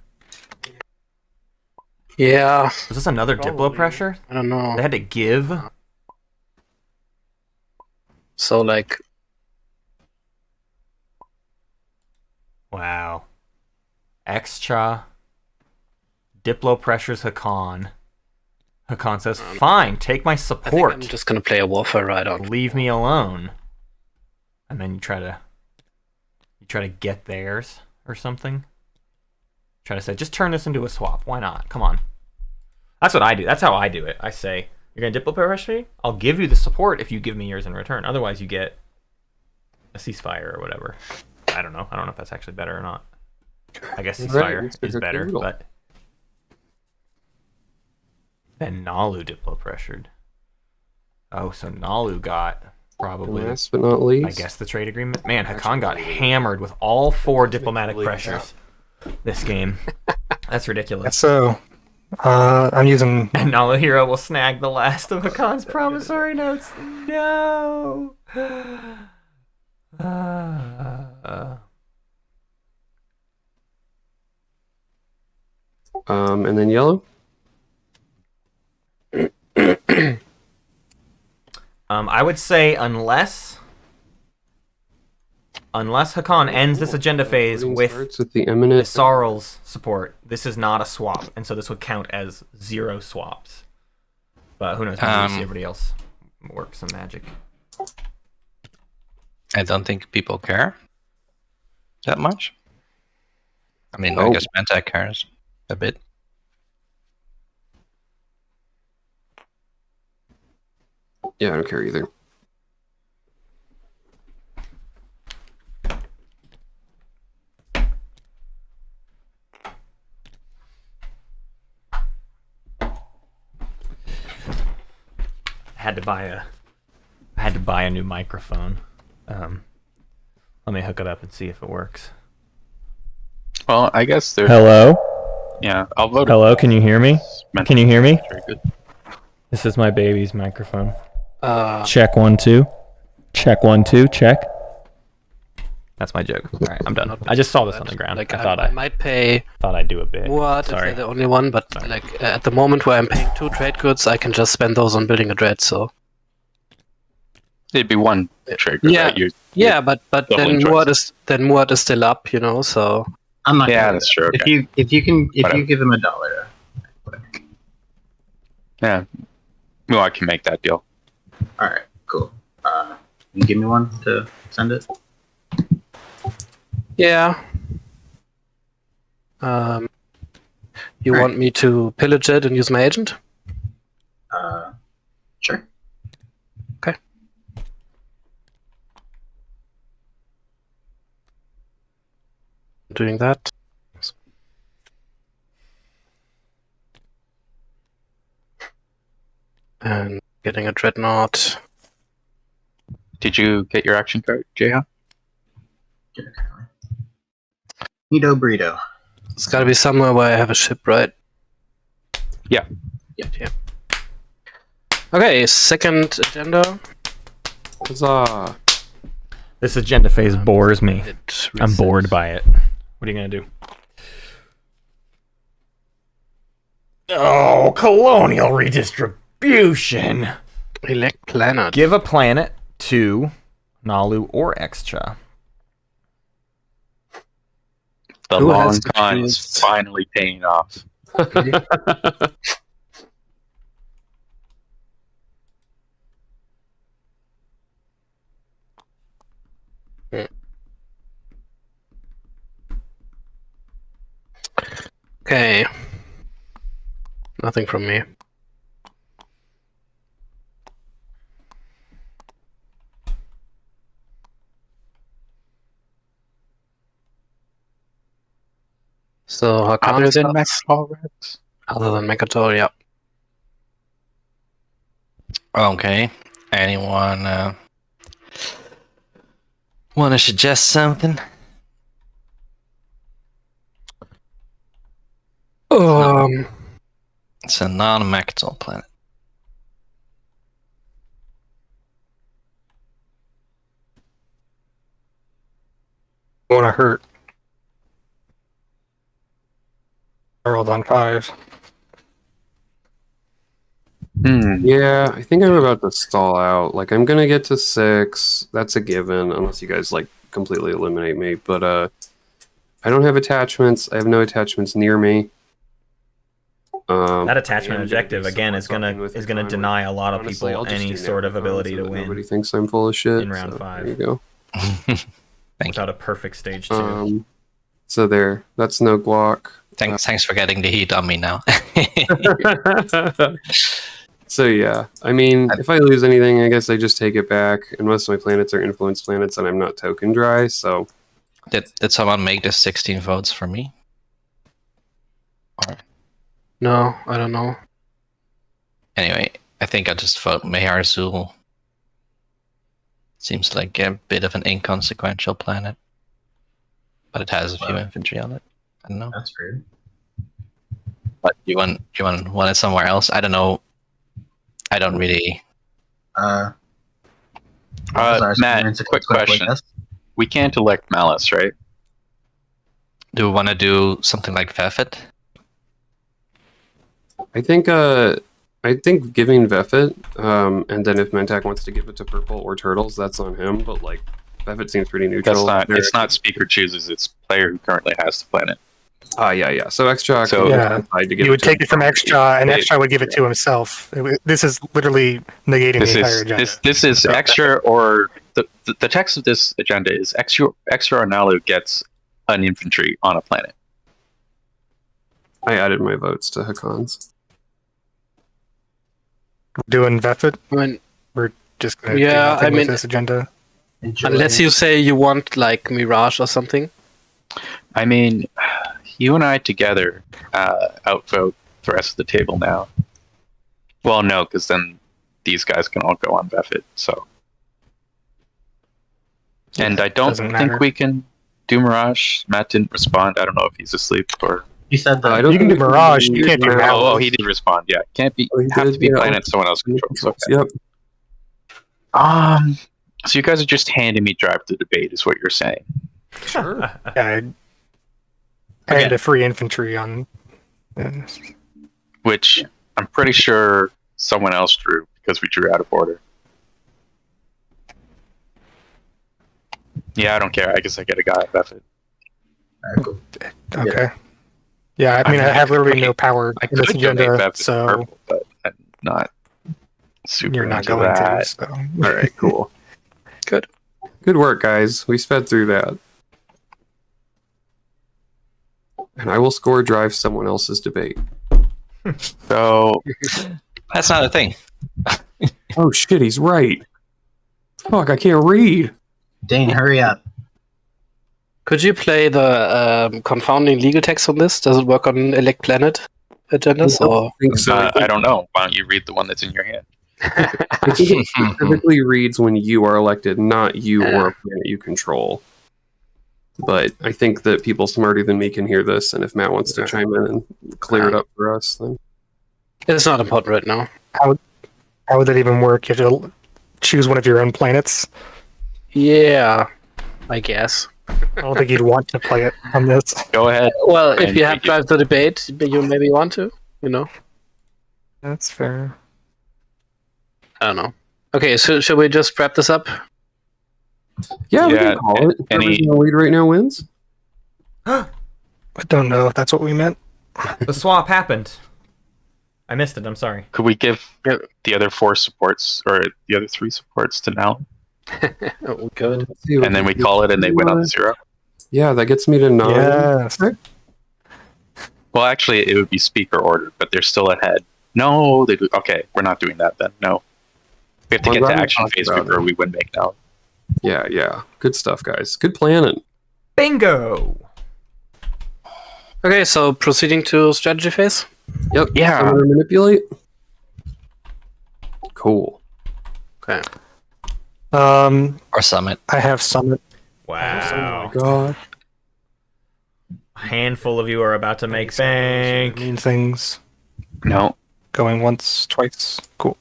Yeah, Was this another Diplo Probably. pressure? I don't know. They had to give? So like, Wow. Extra. Diplo pressures Hakan. Hakan says, fine, take my I think support. I'm just gonna play a warfare ride on. Leave me alone. And then you try to get theirs or something. Try to say, just turn this into a swap. Why not? Come on. That's what I do. That's how I do it. I say, you're gonna Diplo pressure me? I'll give you the support if you give me yours in return. Otherwise you get a ceasefire or whatever. I don't know. I don't know if that's actually better or not. I guess ceasefire Mr. is better, Doodle. but then Nalu Diplo pressured. Oh, so Nalu got probably, Last but not least, I guess, the trade agreement. Man, Hakan got hammered with all 4 diplomatic pressures this game. That's ridiculous. So, I'm using. And Nalu Hero will snag the last of Hakan's promissory notes. No. and then yellow. I would say unless Hakan ends this agenda phase Voting with starts with the eminent. Sarl's support, this is not a swap, and so this would count as 0 swaps. But who knows? Maybe see everybody else work some magic. I don't think people care that much. I mean, I Oh. guess Manta cares a bit. Yeah, I don't care either. I had to buy a new microphone. Let me hook it up and see if it works. Well, I guess there's. Hello? Yeah, I'll vote. Hello, can you hear me? Can you hear me? Very good. This is my baby's microphone. Uh, Check 1 2. Check 1 2. Check. That's my joke. All right, I'm done. I just saw this on the ground. like I I might pay thought I'd do a bit. what if Sorry. they're the only one, but like at the moment where I'm paying 2 trade goods, I can just spend those on building a dread. So It'd be one trade. Yeah. Right? yeah, but Doubling then Muad is still up, you know. So I'm not. Yeah, gonna do that's that. true. Okay. If you Whatever. give them $1. Yeah, well, I can make that deal. All right, cool. You give me one to send it. yeah. You Alright. want me to pillage it and use my agent? Sure. Okay. Doing that. And getting a dreadnought. Did you get your action card, Jayhawn? Nito burrito. It's got to be somewhere where I have a ship, right? Yeah. Yeah. Okay, second agenda. Huzzah! This agenda phase bores me. It I'm resets. bored by it. What are you gonna do? Oh, colonial redistribution. Elect planet. Give a planet to Nalu or Xcha. The Who long has to con is choose? finally paying off. Okay. Nothing from me. So how come Other it's than not- Maxwell Rex? Other than Mechatol, yeah. Okay. Anyone want to suggest something? It's a non-Mechatol planet. Want to hurt. Harold on 5. Yeah, I think I'm about to stall out. Like, I'm gonna get to 6. That's a given, unless you guys like completely eliminate me. But I don't have attachments. I have no attachments near me. That I attachment am objective gonna be again somewhat is fucking with the gonna time. deny a lot of Honestly, people I'll just any do sort of Necrocon ability so to that win Nobody thinks I'm full of shit. in round so 5. There you go. Thank you. without a perfect stage 2. So there. That's no guac. Thanks for getting the heat on me now. So yeah, I mean, if I lose anything, I guess I just take it back. And most of my planets are influence planets, and I'm not token dry. So Did someone make the 16 votes for me? Or No, I don't know. anyway, I think I just vote Mehar Zul. Seems like a bit of an inconsequential planet, but it has a few infantry on it. I don't know. That's weird. But you want it somewhere else? I don't know. I don't really. Matt, quick question. We can't elect Malice, right? Do we want to do something like Vefit? I think giving Vefit, and then if Mentak wants to give it to Purple or Turtles, that's on him. But like, Vefit seems pretty neutral. It's not speaker chooses, it's player who currently has the planet. Yeah. So Extra. So- Yeah. You would take it from Extra, and Extra would give it to himself. This is literally negating the entire agenda. This is extra, or the text of this agenda is extra or Nalu gets an infantry on a planet. I added my votes to Hakon's. Doing Vefit? I mean, We're just going to Yeah, do nothing I with mean- this agenda. unless you say you want like Mirage or something. I mean, you and I together outvote the rest of the table now. Well, no, because then these guys can all go on Vefit. So, and I don't doesn't think matter. we can do Mirage. Matt didn't respond. I don't know if he's asleep or. You said I that. don't You can do think Mirage, you can't do Mirage. Malice. Oh, he did respond. Yeah, can't be. Oh, he Have did, to be yeah. planet someone else controls. Okay. Yep. So you guys are just handing me drive to debate, is what you're saying. Sure. Yeah, and a free infantry on. Which I'm pretty sure someone else drew because we drew out of order. Yeah, I don't care. I guess I get a guy at Buffett. Alright, cool. Okay. Yeah, I mean, I have literally no power I in this could donate agenda, Buffett so purple, but I'm not super you're not into going to. that. So. All right. Cool. Good work, guys. We sped through that. And I will score drive someone else's debate. So That's not a thing. Oh shit, he's right. Fuck, I can't read. Dane, hurry up. Could you play the confounding legal text on this? Does it work on Elect Planet agendas? Or I think so. I don't know. Why don't you read the one that's in your hand? I think it specifically reads when you are elected, not you or a planet you control. But I think that people smarter than me can hear this, and if Matt wants to chime in and clear it up for us, then It's not important right now. How would that even work? You have to choose one of your own planets. Yeah, I guess. I don't think you'd want to play it on this. Go ahead. Well, if And you have take it. Drive the Debate, you maybe want to, you know? That's fair. I don't know. Okay, so should we just wrap this up? yeah, we Yeah, can call it. any- Whoever's in the lead right now wins. I don't know if that's what we meant. The swap happened. I missed it. I'm sorry. Could we give the other 4 supports or the other 3 supports to Nell? Oh, good. Let's see what And then we can call it and they do. win on 0? Yeah, that gets me to 9. Yes. Well, actually, it would be speaker order, but they're still ahead. No, they do. Okay, we're not doing that then. No. We have to I'm get to glad we action talked phase about before it. we win make now. Yeah. Good stuff, guys. Good planning. Bingo. Okay, so proceeding to strategy phase. Yep. Yeah. Someone to manipulate. Cool. Okay. Or summit. I have Summit. Wow. God. A handful of you are about to make It bank. means things No. going once, twice. Cool.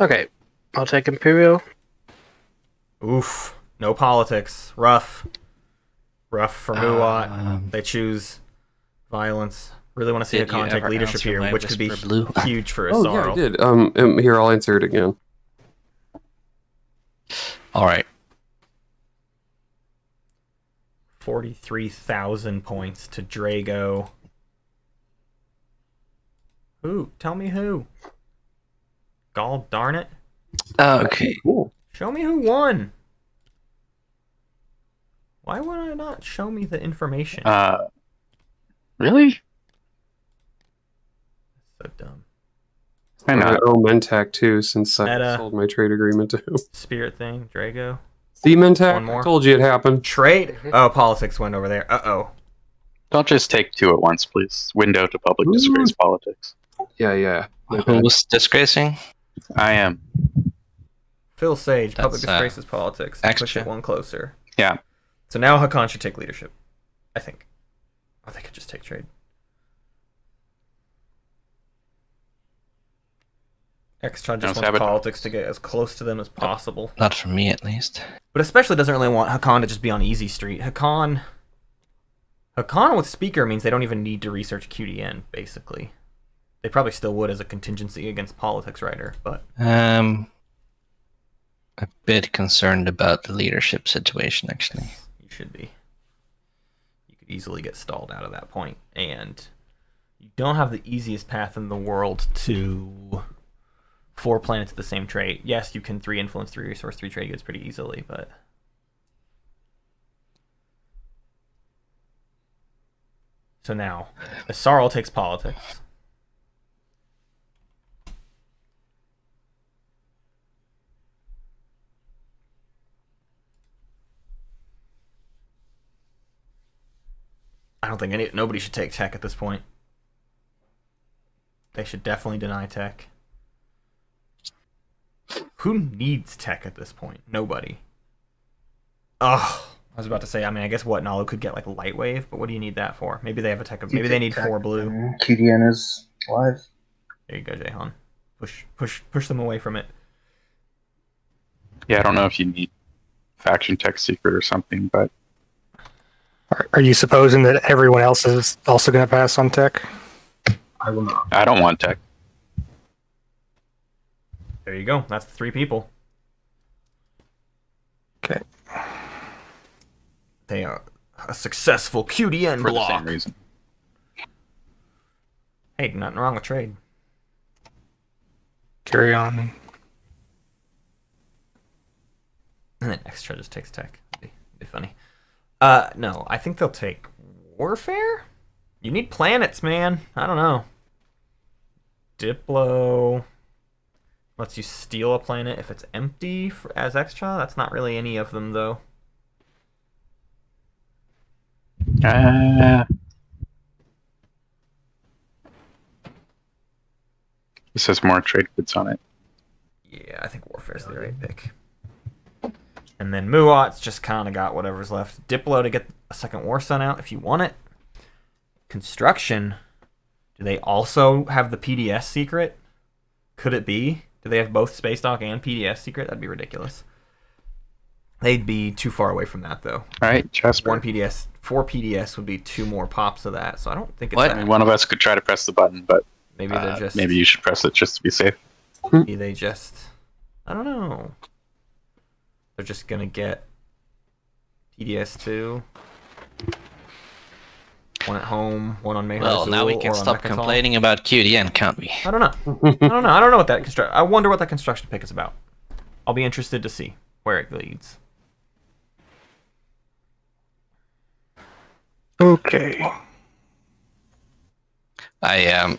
Okay, I'll take Imperial. Oof. No politics. Rough. Rough for Muat. They choose violence. Really want to see Did you Hakan take ever leadership answer here, my which could be whisper blue? huge for Oh, yeah, I Asarl. did. Here, I'll answer it again. All right. 43,000 points to Drago. Who? Tell me who. Gall darn it. Okay. Cool. Show me who won. Why would I not show me the information? Really? So dumb. Why I not? owe Mentac too, since I Meta. sold my trade agreement to him. Spirit thing, Drago. See, Mentac? One more. I told you it happened. Trade? Oh, politics went over there. Uh-oh. Don't just take 2 at once, please. Window to public disgrace politics. Yeah. Who's disgracing? I am. Phil Sage, public That's, disgraces politics. extra. Push it one closer. Yeah. So now Hakan should take leadership. I think. I think I just take trade. Extra just No wants sabotage. politics to get as close to them as possible. Not for me, at least. But especially doesn't really want Hakan to just be on easy street. Hakan with speaker means they don't even need to research QDN, basically. They probably still would as a contingency against politics writer, but A bit concerned about the leadership situation, actually. you should be. You could easily get stalled out of that point, and you don't have the easiest path in the world to 4 planets of the same trait. Yes, you can 3 influence, 3 resource, 3 trade goods pretty easily, but so now Asarl takes politics. I don't think nobody should take tech at this point. They should definitely deny tech. Who needs tech at this point? Nobody. Ugh. I was about to say, I mean, I guess what Nalu could get like light wave, but what do you need that for? Maybe they have a tech. Maybe they need 4 blue. QDN is live. There you go, Jayhawn. Push them away from it. Yeah, I don't know if you need faction tech secret or something, but Are you supposing that everyone else is also going to pass on tech? I will not. I don't want tech. There you go. That's the 3 people. Okay. They are a successful QDN For the block. same reason. Hey, nothing wrong with trade. Carry on. And then extra just takes tech. Be funny. No, I think they'll take warfare. You need planets, man. I don't know. Diplo lets you steal a planet if it's empty as extra. That's not really any of them, though. This has more trade goods on it. Yeah, I think warfare's the right pick. And then Muat's just kind of got whatever's left. Diplo to get a second War Sun out if you want it. Construction. Do they also have the PDS secret? Could it be? Do they have both Space Dock and PDS secret? That'd be ridiculous. They'd be too far away from that, though. All right, Jasper. 4 PDS would be 2 more pops of that, so I don't think it's I mean, one of us could try to press the button, but maybe they're just... maybe you should press it just to be safe. Maybe they just... I don't know. They're just gonna get PDS 2. One at home, one on Mayhem. Well, now we can stop complaining about QDN, can't we? I don't know. I don't know what that I wonder what that construction pick is about. I'll be interested to see where it leads. Okay. I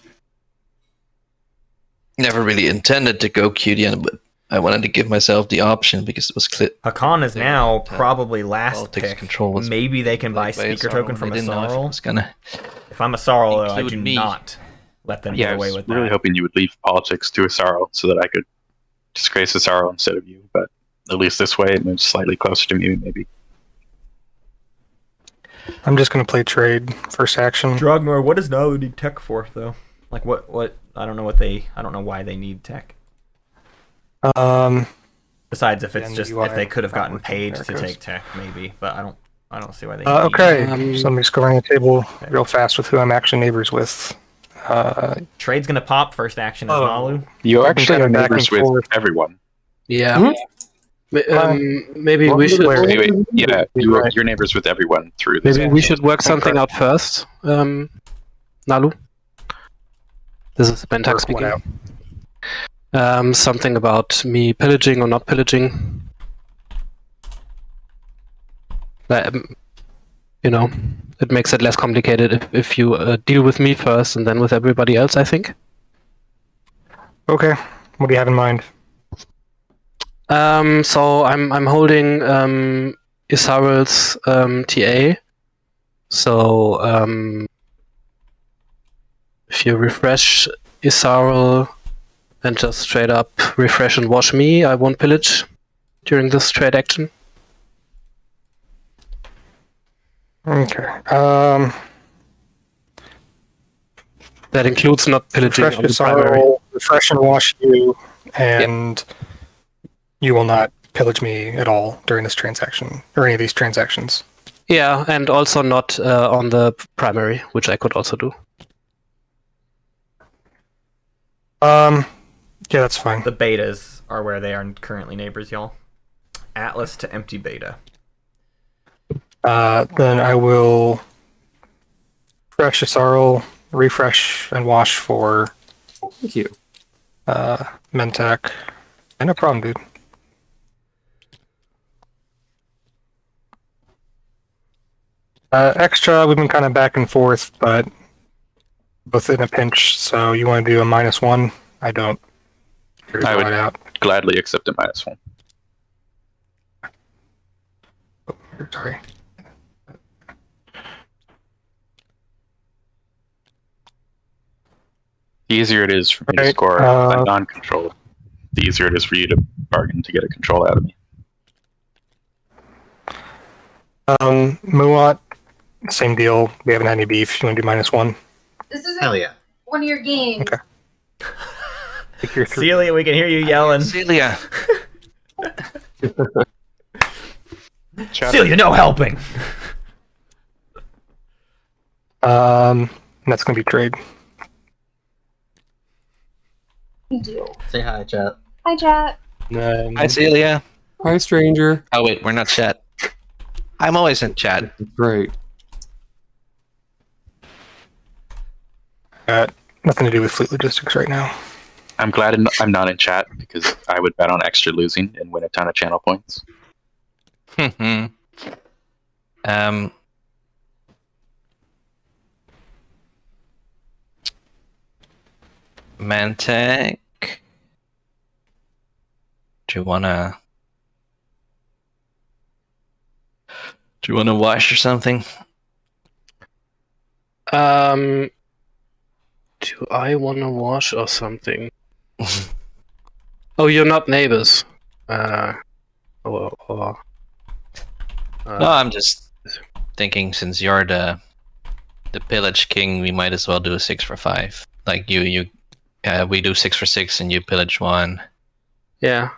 never really intended to go QDN, but I wanted to give myself the option because it was clear. Hakan is now probably last pick. Control Maybe they can buy speaker token from a Sorrel. If I'm a Sorrel, though, I do not let them get away with that. I was really hoping you would leave politics to a Sorrel so that I could disgrace a Sorrel instead of you, but at least this way it moves slightly closer to me, maybe. I'm just going to play trade first action. Drogmore, what does Nalu need tech for, though? Like, what? I don't know why they need tech. Besides, if it's just if they could have gotten paid to take tech, maybe. But I don't see why they. Okay, so let me just go around the table real fast with who I'm actually neighbors with. Trade's gonna pop first action as Nalu. You actually are neighbors with everyone. Yeah. Maybe we should. Wait. Yeah, you're neighbors with everyone through this. Maybe we should work something out first. Nalu. This is Bentak speaking. Something about me pillaging or not pillaging. It makes it less complicated if you deal with me first and then with everybody else, I think. Okay. What do you have in mind? So I'm holding Isarel's TA. So if you refresh Isarel and just straight up refresh and wash me, I won't pillage during this trade action. Okay. That includes not pillaging refresh on the primary. Isarel, refresh and wash you, and you will not pillage me at all during this transaction or any of these transactions. Yeah, and also not on the primary, which I could also do. Yeah, that's fine. The betas are where they are currently neighbors, y'all. Atlas to empty beta. Then I will refresh Isarel, refresh and wash for Thank you. Mentak. No problem, dude. Extra, we've been kind of back and forth, but both in a pinch, so you want to do a -1? I don't. I would gladly accept a -1. Oh, sorry. The easier it is for me to score a non-control, the easier it is for you to bargain to get a control out of me. Muat, same deal. We haven't had any beef. You want to do -1? This isn't Hell yeah. one of your games. Okay. Celia, we can hear you yelling. Celia. Celia, no helping. That's gonna be trade. Thank you. Say hi, chat. Hi, chat. Hi, Celia. Hi, stranger. Oh, wait, we're not chat. I'm always in chat. Great. Nothing to do with fleet logistics right now. I'm glad I'm not in chat because I would bet on extra losing and win a ton of channel points. Mantek. Do you wanna wash or something? Do I want to wash or something? Oh, you're not neighbors. Or No, I'm just thinking since you're the pillage king, we might as well do a 6 for 5. Like we do 6 for 6 and you pillage 1. Yeah.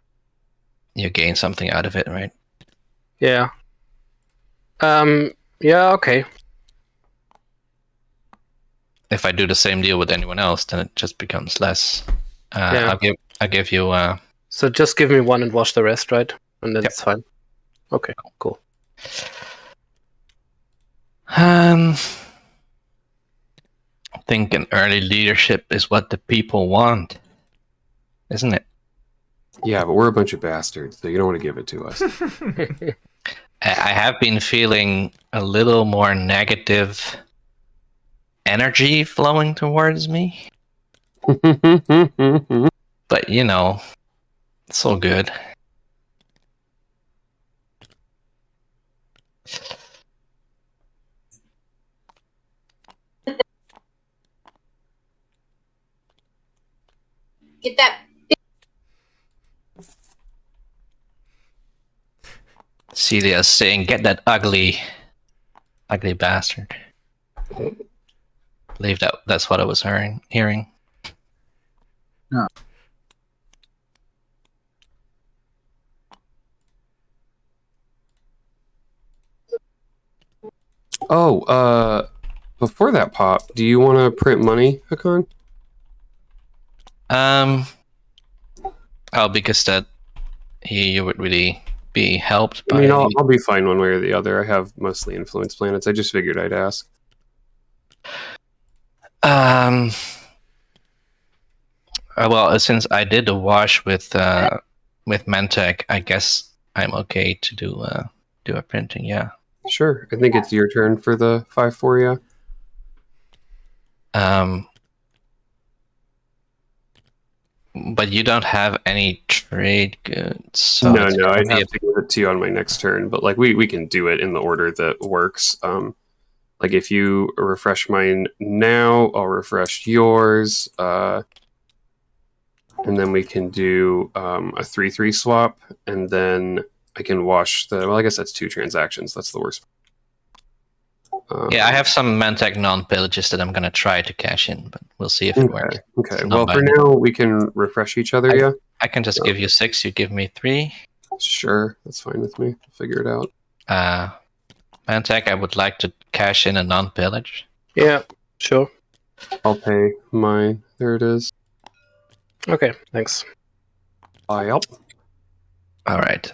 You gain something out of it, right? Yeah. Yeah. Okay. If I do the same deal with anyone else, then it just becomes less. Yeah. I'll give you. So just give me 1 and wash the rest, right? And then it's fine. Okay. Cool. I think an early leadership is what the people want, isn't it? Yeah, but we're a bunch of bastards, so you don't want to give it to us. I have been feeling a little more negative energy flowing towards me, but you know, it's all good. Get that. Celia's saying, "Get that ugly bastard." I believe that's what I was hearing. Oh, before that pop, do you want to print money, Hakan? Because that he would really be helped by. I mean, I'll be fine one way or the other. I have mostly influence planets. I just figured I'd ask. Well, since I did the wash with Mentec, I guess I'm okay to do a printing. Yeah. Sure. I think it's your turn for the 5-4, yeah. But you don't have any trade goods. So No, I'd have to give it to you on my next turn. But like we can do it in the order that works. Like if you refresh mine now, I'll refresh yours. And then we can do a 3-3 swap, and then I can wash the. Well, I guess that's 2 transactions. That's the worst. Yeah, I have some Mentec non-pillages that I'm gonna try to cash in, but we'll see if it works. Okay. Well, for now, we can refresh each other. Yeah. I can just give you 6. You give me 3. Sure, that's fine with me. I'll figure it out. Mentec, I would like to cash in a non-pillage. Yeah. Sure. I'll pay mine. There it is. Okay. Thanks. Yep. All right,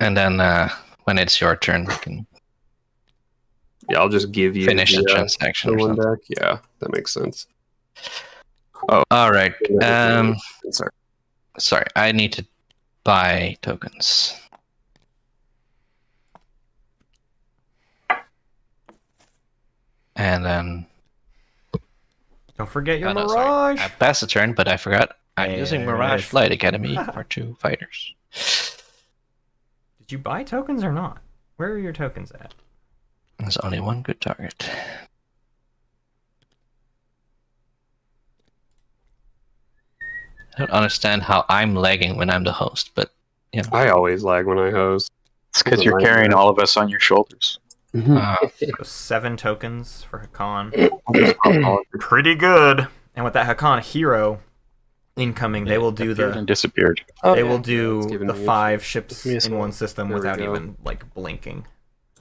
and then when it's your turn, we can. Yeah, I'll just give you finish the transaction. The or one something. deck. Yeah, that makes sense. Oh, all right. Sorry. I need to buy tokens. And then. Don't forget your Oh, no, Mirage. sorry. I passed the turn, but I forgot. I'm There using it Mirage is. Flight Academy for 2 fighters. Did you buy tokens or not? Where are your tokens at? There's only one good target. I don't understand how I'm lagging when I'm the host, but you know. I always lag when I host. It's because you're carrying all of us on your shoulders. So 7 tokens for Hakan. Pretty good. And with that Hakan hero incoming, they will do Appeared and disappeared. they will do It's giving the me 5 ships Me as in well. one system There we without go. even like blinking.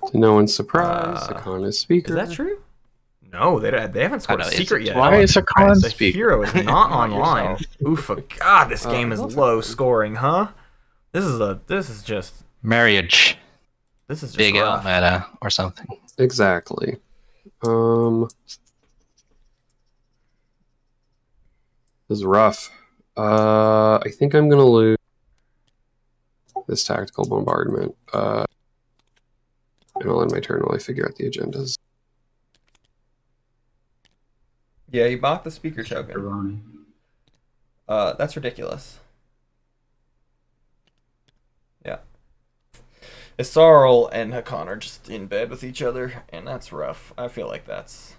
To no one's surprise, Uh, Hakan is speaker. Is that true? No, they haven't scored know, a it's secret yet. Why is a con The speaker? hero is not online. Oofa, God, this game is that's low fine. scoring, huh? This is just Marriage. Big L rough. meta or something. Exactly. This is rough. I think I'm gonna lose this tactical bombardment. And I'll end my turn while I figure out the agendas. Yeah, he bought the speaker token. Pepperoni. That's ridiculous. Yeah. Isarl and Hakan are just in bed with each other, and that's rough. I feel like that's...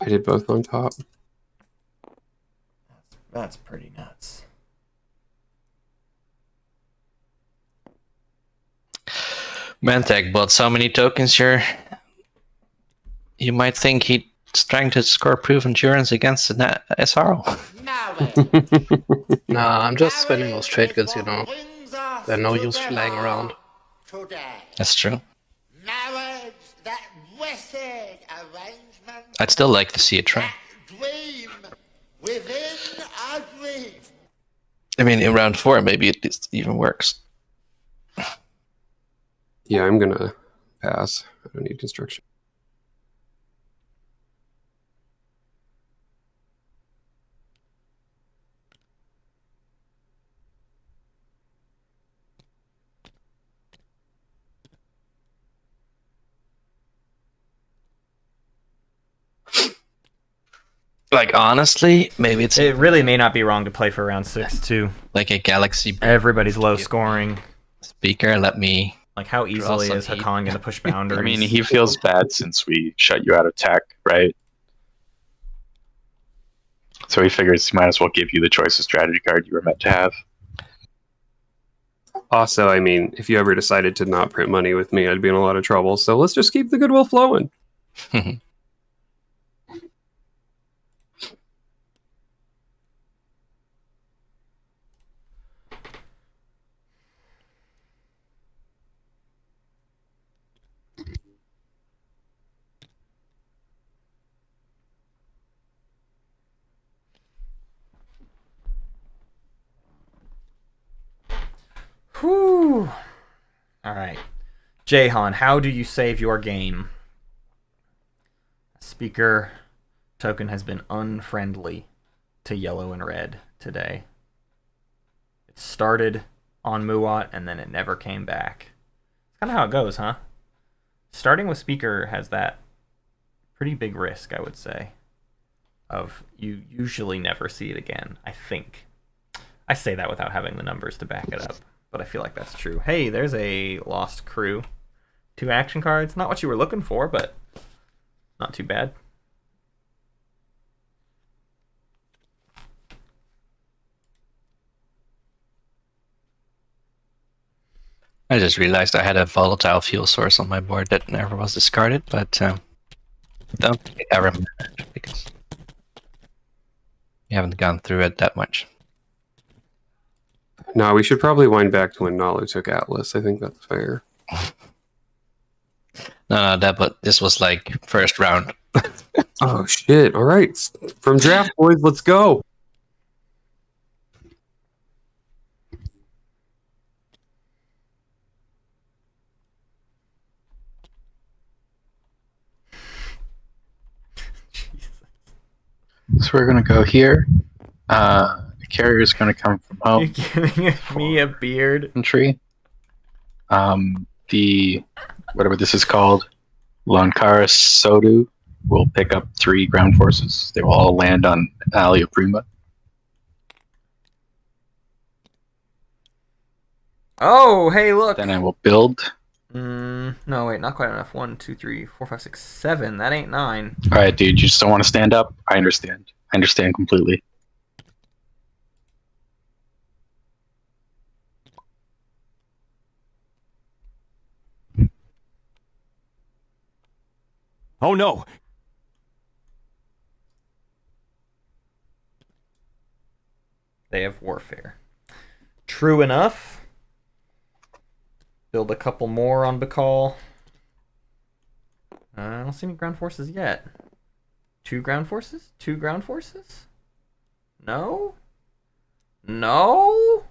I did both on top. That's pretty nuts. Mantec bought so many tokens here. You might think he's trying to score proof endurance against the SRO. Nah, I'm just spending those trade goods, you know. They're no use laying around. That's true. I'd still like to see a try. I mean, in round 4, maybe it even works. Yeah, I'm gonna pass. I don't need construction. Like, honestly, maybe it's It really may not be wrong to play for round 6 too. like a Galaxy Everybody's low scoring. speaker. Let me. Like, how easily some is heat. Hakan gonna push boundaries? I mean, he feels bad since we shut you out of tech, right? So he figures he might as well give you the choice of strategy card you were meant to have. Also, I mean, if you ever decided to not print money with me, I'd be in a lot of trouble. So let's just keep the goodwill flowing. Whew. Alright. Jayhawn, how do you save your game? Speaker token has been unfriendly to yellow and red today. It started on Muat and then it never came back. It's kind of how it goes, huh? Starting with Speaker has that pretty big risk, I would say, of you usually never see it again, I think. I say that without having the numbers to back it up, but I feel like that's true. Hey, there's a Lost Crew. 2 action cards. Not what you were looking for, but not too bad. I just realized I had a volatile fuel source on my board that never was discarded, but don't think it ever mattered because we haven't gone through it that much. No, we should probably wind back to when Nalu took Atlas. I think that's fair. No, but this was like first round. Oh, shit. All right. From draft, boys, let's go. So we're going to go here. The carrier is going to come from You're home giving me a beard. country. The whatever this is called, Lankara Sodu, will pick up 3 ground forces. They will all land on Alia Prima. Oh, hey, look. Then I will build. No, wait, not quite enough. 1, 2, 3, 4, 5, 6, 7. That ain't 9. All right, dude, you just don't want to stand up. I understand. I understand completely. Oh no! They have warfare. True enough. Build a couple more on Bakal. I don't see any ground forces yet. 2 ground forces? 2 ground forces? No? No?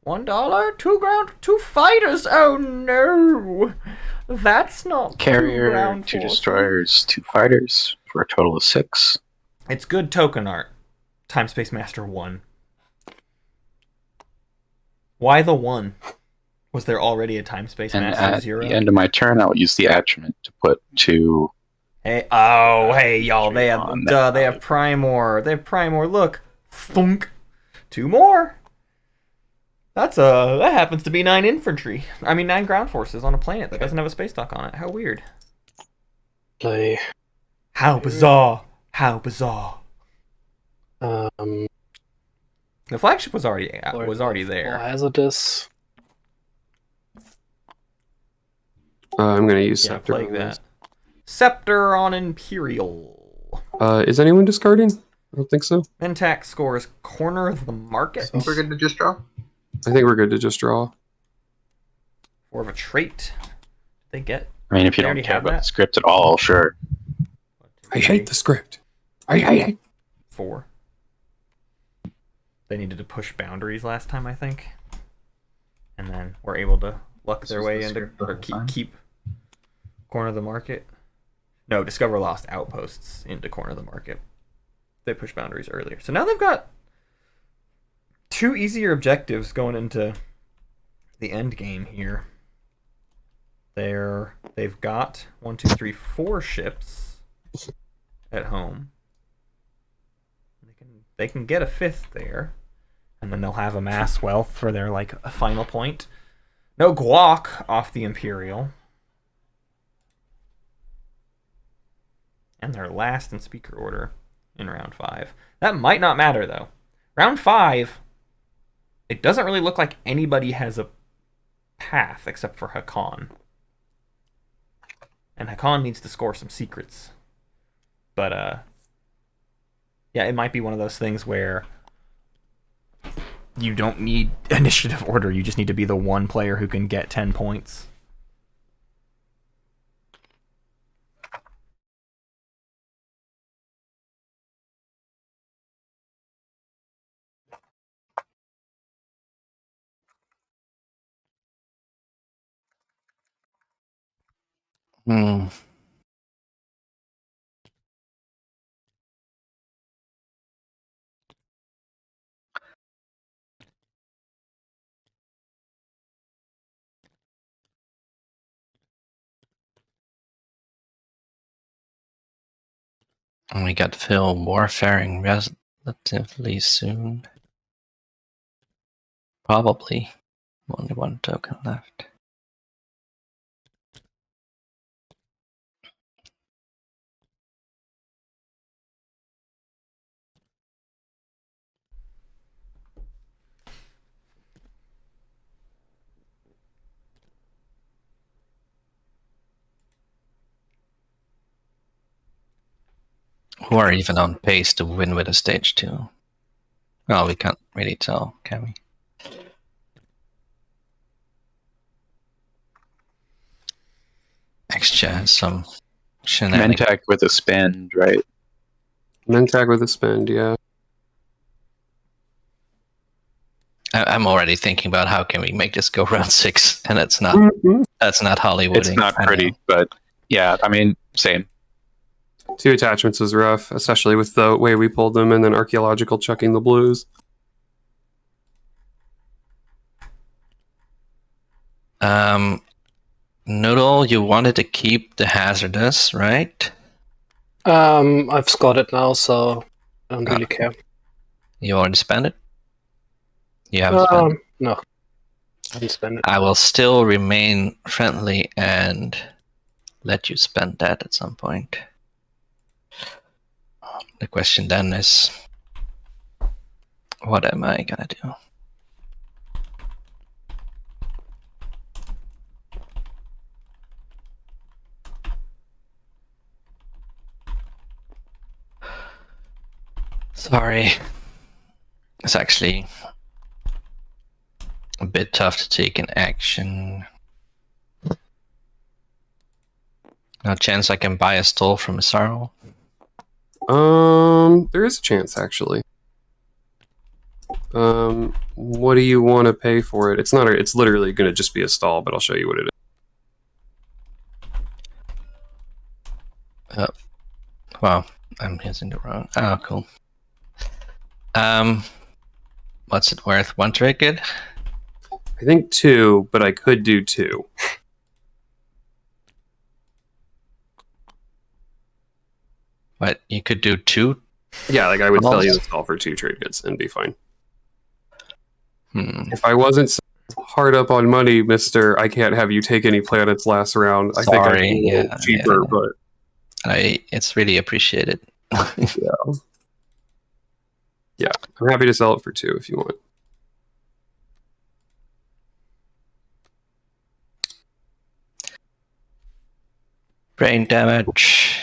$1? 2 fighters? Oh no! That's not 2 Carrier, ground 2 forces. destroyers, 2 fighters, for a total of 6. It's good token art. Time Space Master 1. Why the 1? Was there already a Time Space And Master at 0? the end of my turn, I will use the attribute to put 2. Hey, oh, hey, y'all! They have, on duh, that they have Primor. They have Primor. Look, thunk. 2 more. That happens to be 9 infantry. I mean, 9 ground forces on a planet that doesn't have a space dock on it. How weird. Play. How bizarre. How bizarre. Um, The flagship was already or there. More hazardous. I'm going to use Yeah, Scepter. plague that. Scepter on Imperial. Is anyone discarding? I don't think so. Intact scores corner of the market. So we're good to just draw. I think we're good to just draw. Or of a trait. They get. I mean, if you They don't already care have about that? the script at all, sure. I hate the script. I hate 4. They needed to push boundaries last time, I think. And then were able to luck This their was way the into script the or whole time? keep corner of the market. No, discover lost outposts into corner of the market. They pushed boundaries earlier. So now they've got 2 easier objectives going into the end game here. They've got 1, 2, 3, 4 ships at home. They can get a 5th there, and then they'll have amass wealth for their like a final point. No guac off the Imperial, and they're last in speaker order in round 5. That might not matter though. Round 5, it doesn't really look like anybody has a path except for Hakan. And Hakan needs to score some secrets. But yeah, it might be one of those things where you don't need initiative order. You just need to be the one player who can get 10 points. Hmm. And we got Phil warfaring relatively soon. Probably. Only 1 token left. Who are even on pace to win with a stage 2? Well, we can't really tell, can we? Extra has some shenanigans. Mentak with a spend, right? Mentag with a spend, yeah. I'm already thinking about how can we make this go round 6, and that's not Hollywooding. It's not I pretty, know. but yeah, I mean, same. 2 attachments was rough, especially with the way we pulled them, and then archaeological chucking the blues. Noodle, you wanted to keep the hazardous, right? I've scored it now, so I don't really care. You already spent it? You haven't spent it? No. I haven't spent it. I will still remain friendly and let you spend that at some point. The question then is, what am I gonna do? Sorry. It's actually a bit tough to take an action. No chance I can buy a stole from a Sarl? There is a chance, actually. What do you want to pay for it? It's not. It's literally going to just be a stall, but I'll show you what it is. Wow, I'm using the wrong. Oh, cool. What's it worth? 1 trade good? I think 2, but I could do 2. What, you could do 2? Yeah, like I would sell you the stall for 2 trade goods and be fine. If I wasn't so hard up on money, Mister, I can't have you take any planets last round. I think I'd be a little cheaper, but it's really appreciated. Yeah, I'm happy to sell it for 2 if you want. Brain damage.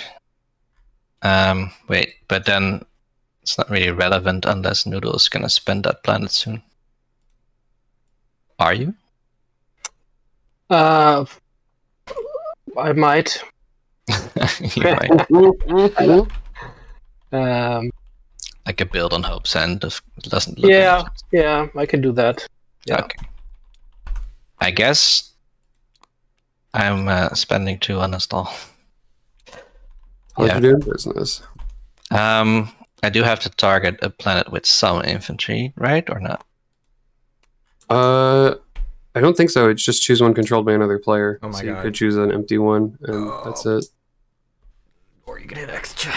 Wait, but then it's not really relevant unless Noodle is gonna spend that planet soon. Are you? I might. You might. I could build on Hope's End if it doesn't look Yeah, I can do that. Yeah. Okay. I guess I'm spending 2 on a stall. How's you doing business? I do have to target a planet with some infantry, right, or not? I don't think so. It's just choose one controlled by another player. Oh my so God. You could choose an empty one, and that's it. Or you could hit extra.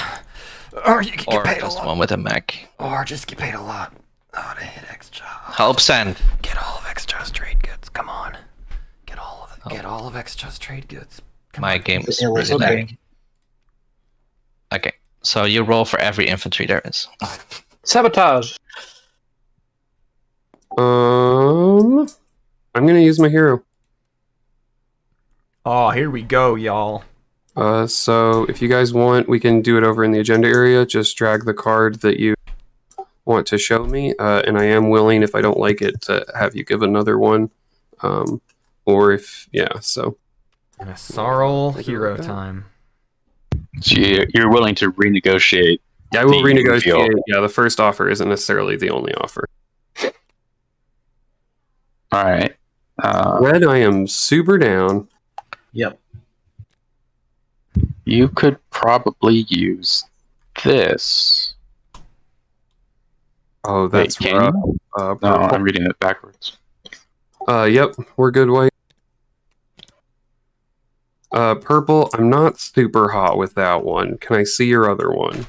Or you could Or get paid just a lot. one with a mech. Or just get paid a lot. Oh, to hit extra. Hope's End. Get all of extra's trade goods. Come on. Get all of it. Get all of extra's trade goods. My game is It was really okay. lagging. Okay, so you roll for every infantry there is. Sabotage. I'm gonna use my hero. Oh, here we go, y'all. So if you guys want, we can do it over in the agenda area. Just drag the card that you want to show me, and I am willing, if I don't like it, to have you give another one. Or if, so. And a sorrel hero time. So you're willing to renegotiate? Yeah, I will The renegotiate. reveal. Yeah, the first offer isn't necessarily the only offer. All right. Red, I am super down. Yep. You could probably use this. Oh, that's Wait, can rough. you? No, Purple. I'm reading it backwards. Yep, we're good white. Purple, I'm not super hot with that one. Can I see your other one?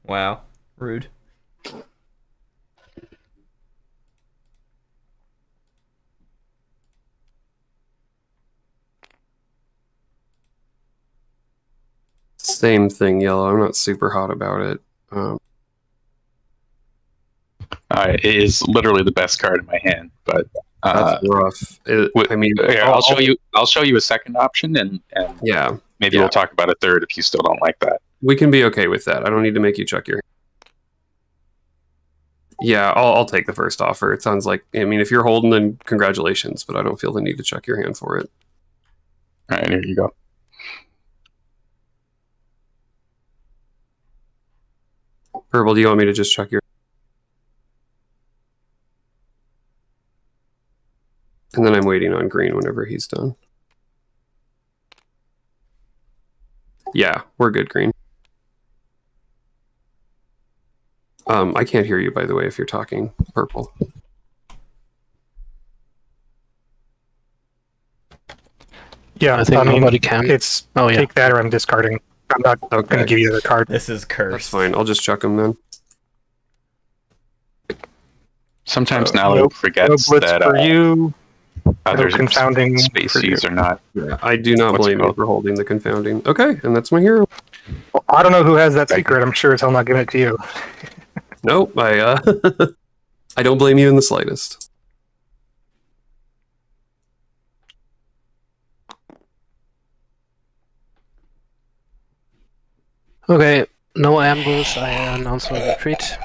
Wow. Rude. Same thing, yellow. I'm not super hot about it. It is literally the best card in my hand, but That's rough. I mean, I'll show you. I'll show you a second option, and Yeah, maybe we'll talk about a third if you still don't like that. we can be okay with that. I don't need to make you check your. Yeah, I'll take the first offer. It sounds like, I mean, if you're holding, then congratulations, but I don't feel the need to check your hand for it. All right, here you go. Purple, do you want me to just check your? And then I'm waiting on green whenever he's done. Yeah, we're good, green. I can't hear you, by the way, if you're talking, purple. Yeah, I think mean, nobody can. It's Oh, yeah. take that or I'm discarding. I'm not going to give you the other card. This is cursed. That's fine. I'll just chuck him then. Sometimes No Nalu forgets blitz that for you. others no confounding for species you. are not. Yeah, I do not What's it blame you called? for holding the confounding. Okay, and that's my hero. Well, I don't know who has that Thank secret. I'm sure as hell not giving it to you. Nope, I I don't blame you in the slightest. Okay, no ambush. I announce my retreat.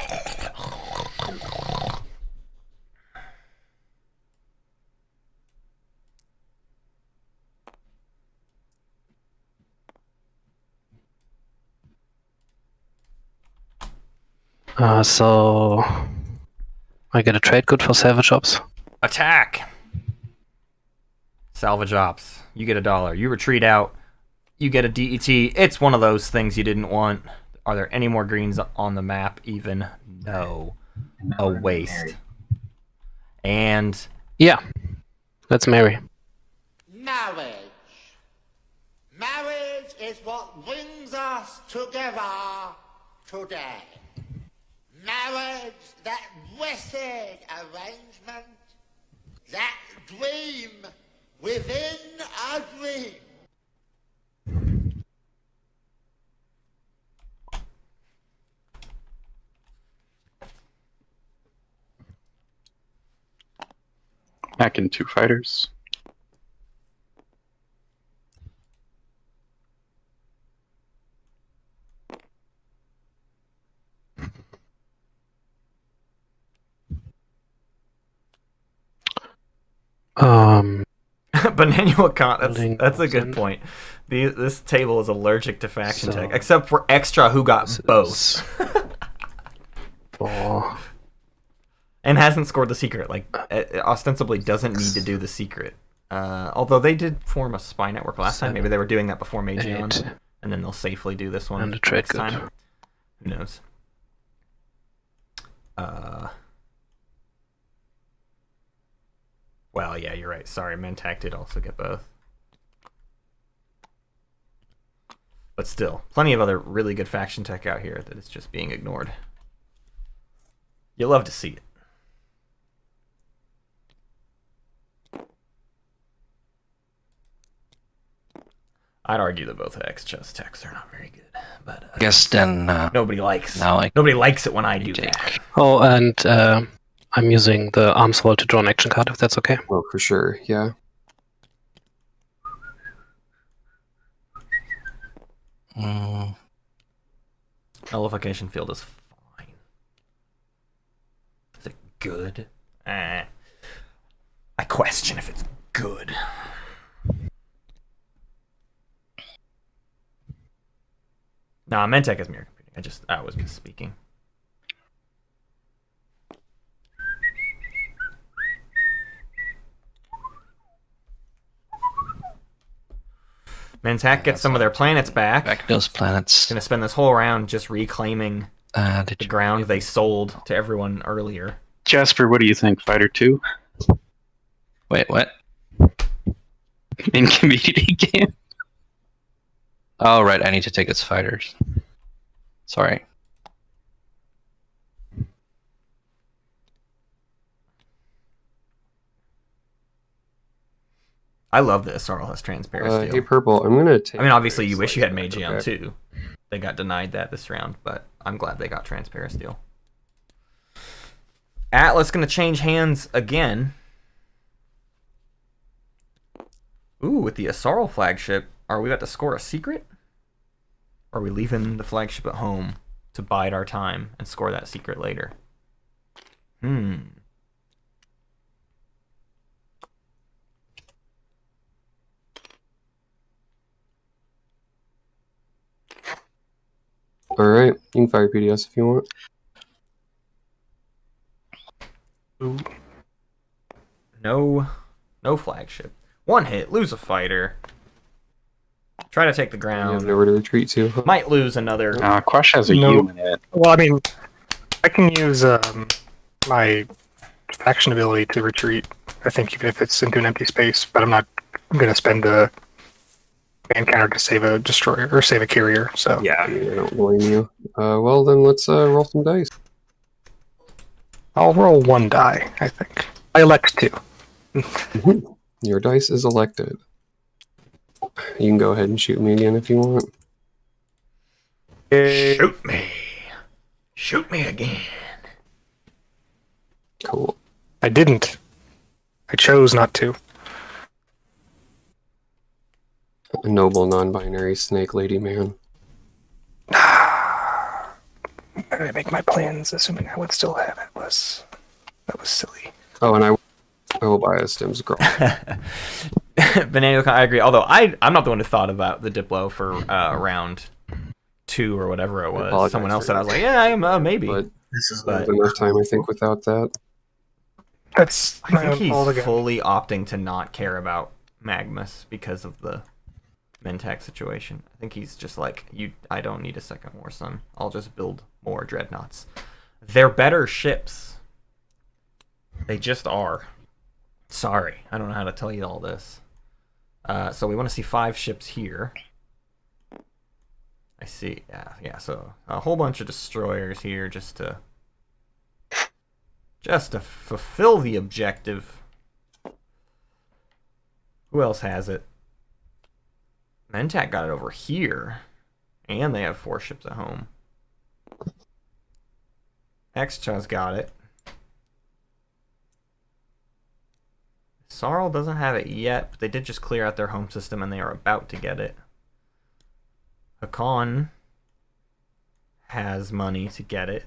So I get a trade good for salvage ops. Attack! Salvage ops. You get $1. You retreat out. You get a DET. It's one of those things you didn't want. Are there any more greens on the map? Even no. A waste. And Yeah, let's marry. Marriage. Marriage is what brings us together today. Marriage, that blessed arrangement, that dream within a dream. Back in 2 fighters. Banana Con, Building that's a good consent. point. This table is allergic to faction So, tech, except for Extra, who got this both. is for And hasn't scored the secret. Like, it ostensibly doesn't need to do the secret. Although they did form a spy network last time. Maybe they were doing that before Jayhawn, 8 and then they'll safely do this one and a trade next good. time. Who knows? Well, yeah, you're right. Sorry, Mentak did also get both. But still, plenty of other really good faction tech out here that is just being ignored. You love to see it. I'd argue that both X-Chess techs are not very good, but I guess then nobody likes. now I Nobody likes it when I do take. that. Oh, and I'm using the arms vault to draw an action card, if that's okay. Oh, for sure. Yeah. Nullification field is fine. Is it good? I question if it's good. Nah, Mentec is mirror computing. I was misspeaking. Mentec gets some of their planets back. Back those planets. Gonna spend this whole round just reclaiming Did the you ground they sold to everyone earlier. Jasper, what do you think? Fighter 2 wait? What? in community game? Oh right, I need to take its fighters. Sorry. I love that Sorrel has transparent Hey, steel. Purple, I'm gonna take. I mean, obviously, you a wish you had slice Mage back, Geon okay? too. They got denied that this round, but I'm glad they got transparent steel. Atlas gonna change hands again. Ooh, with the Asarl flagship, are we about to score a secret? Or are we leaving the flagship at home to bide our time and score that secret later? All right, you can fire PDS if you want. Ooh. No flagship. One hit, lose a fighter. Try to take the You ground. have nowhere to retreat to. Huh? Might lose another. Quash has a No. U in it. Well, I mean, I can use my faction ability to retreat. I think even if it's into an empty space, but I'm not going to spend a man counter to save a destroyer or save a carrier. So Yeah, I mean, I don't blame you. Well, then let's roll some dice. I'll roll one die. I think I elect two. Your dice is elected. You can go ahead and shoot me again if you want. Shoot me. Shoot me again. Cool. I didn't. I chose not to. A noble non-binary snake lady man. I didn't make my plans, assuming I would still have it. That was silly. Oh, and I will buy a Stims girl. Banana, I agree. Although I'm not the one who thought about the Diplo for round 2 or whatever it was. apologize Someone else for said, I was like, yeah, I am, maybe. But This is But- there's enough time, I think, without that. That's I my think own he's fault again. fully opting to not care about Magmus because of the Mentak situation. I think he's just like, I don't need a second war son. I'll just build more dreadnoughts. They're better ships. They just are. Sorry, I don't know how to tell you all this. So we want to see 5 ships here. I see. Yeah. So a whole bunch of destroyers here just to fulfill the objective. Who else has it? Mentak got it over here, and they have 4 ships at home. Xcha's got it. Sarl doesn't have it yet, but they did just clear out their home system, and they are about to get it. Hakan has money to get it.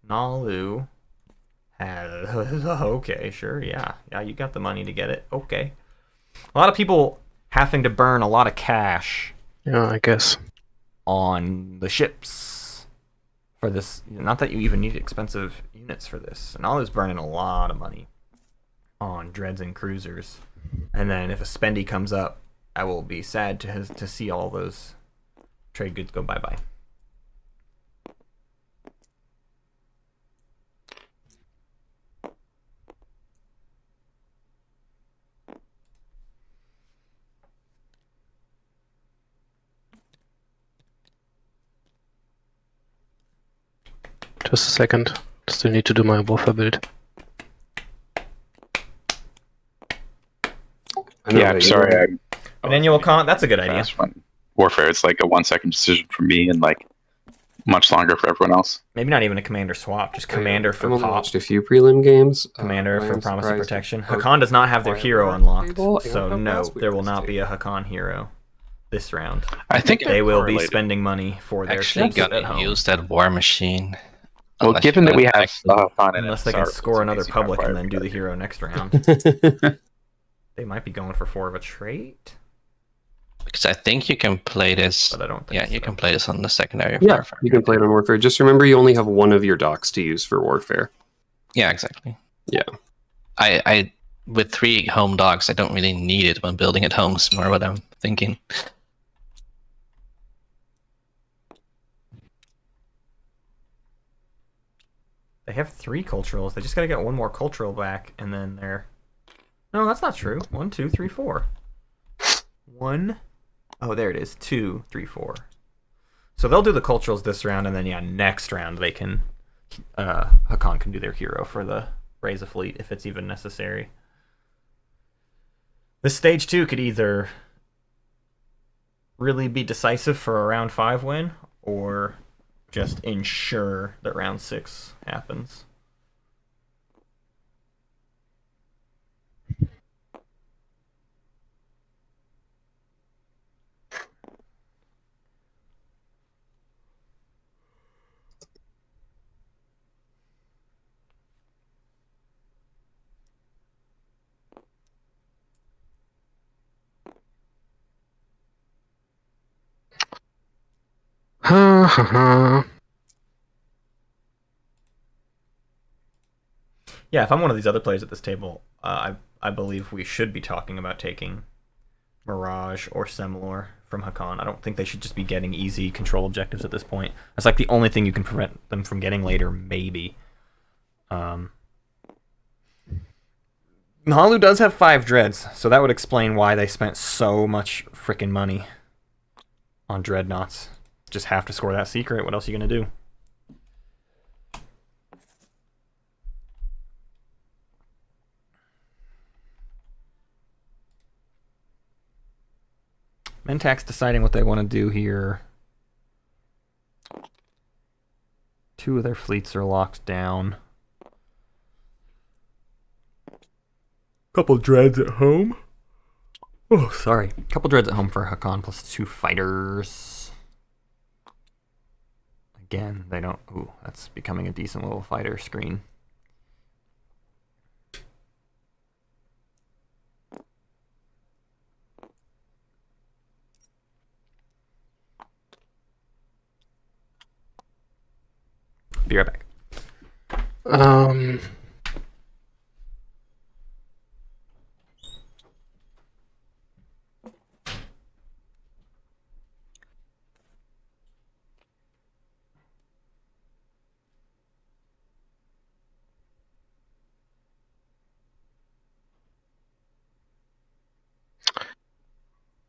Nalu has... Okay, sure, yeah. Yeah, you got the money to get it. Okay. A lot of people having to burn a lot of cash Yeah, I guess. on the ships for this. Not that you even need expensive units for this. And is burning a lot of money on dreads and cruisers. And then if a spendy comes up, I will be sad to see all those trade goods go bye-bye. Just a second. Still need to do my warfare build. Yeah, I'm sorry. An annual con, that's a good idea. Warfare is like a 1-second decision for me and like much longer for everyone else. Maybe not even a commander swap, just commander for I've only pop. watched a few prelim games. Commander I for am Promise of surprised Protection. how Hakan does not have their quiet hero around the unlocked, table and so how no, fast we there will this not be a table. Hakan hero this round. I think They will be correlated. spending money for their Actually, ships at gonna home. use that war machine. Well, Unless given you that we wanna have actually- Unless they can score another public and then do the hero next round. They might be going for 4 of a trait, Because I think you can play this. but I don't think Yeah, you so. can play this on the secondary. Yeah, warfare. you can play it on Warfare. Just remember you only have one of your docks to use for Warfare. Yeah, exactly. Yeah. I with 3 home dogs, I don't really need it when building at home. Is more what I'm thinking. They have 3 culturals. They just gotta get 1 more cultural back, and then they're... No, that's not true. 1, 2, 3, 4. 1. Oh, there it is. 2, 3, 4. So they'll do the culturals this round, and then yeah, next round they can... Hakan can do their hero for the Raise a Fleet if it's even necessary. This stage 2 could either really be decisive for a round 5 win, or just ensure that round 6 happens. Yeah, if I'm one of these other players at this table, I believe we should be talking about taking Mirage or Semlor from Hakan. I don't think they should just be getting easy control objectives at this point. That's like the only thing you can prevent them from getting later, maybe. Nalu does have 5 dreads, so that would explain why they spent so much freaking money on dreadnoughts. Just have to score that secret. What else are you gonna do? Mentak's deciding what they want to do here. 2 of their fleets are locked down. Couple dreads at home. Oh, sorry. Couple dreads at home for Hakan plus 2 fighters. Again, they don't... Ooh, that's becoming a decent little fighter screen. Be right back.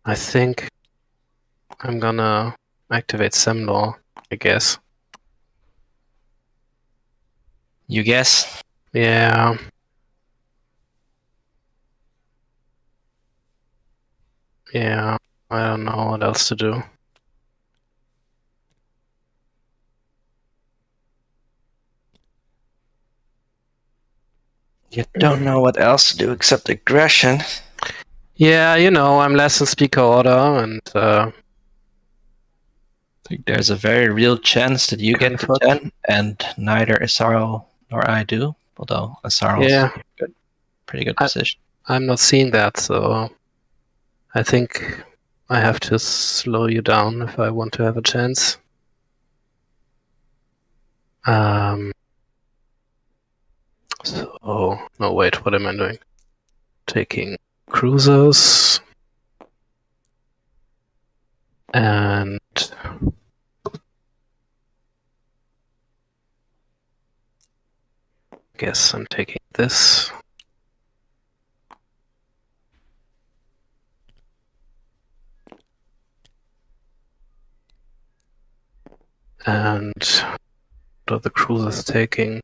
I think I'm gonna activate Semlor, I guess. You guess? Yeah. Yeah, I don't know what else to do. You don't know what else to do except aggression. Yeah, you know, I'm less in speaker order, and I think there's a very real chance that you get to Fuck. 10, and neither Asaro nor I do. Although Asaro's Yeah. pretty good I- position. I'm not seeing that, so I think I have to slow you down if I want to have a chance. So, no, wait, what am I doing? Taking cruisers. And guess I'm taking this. And what are the cruisers taking?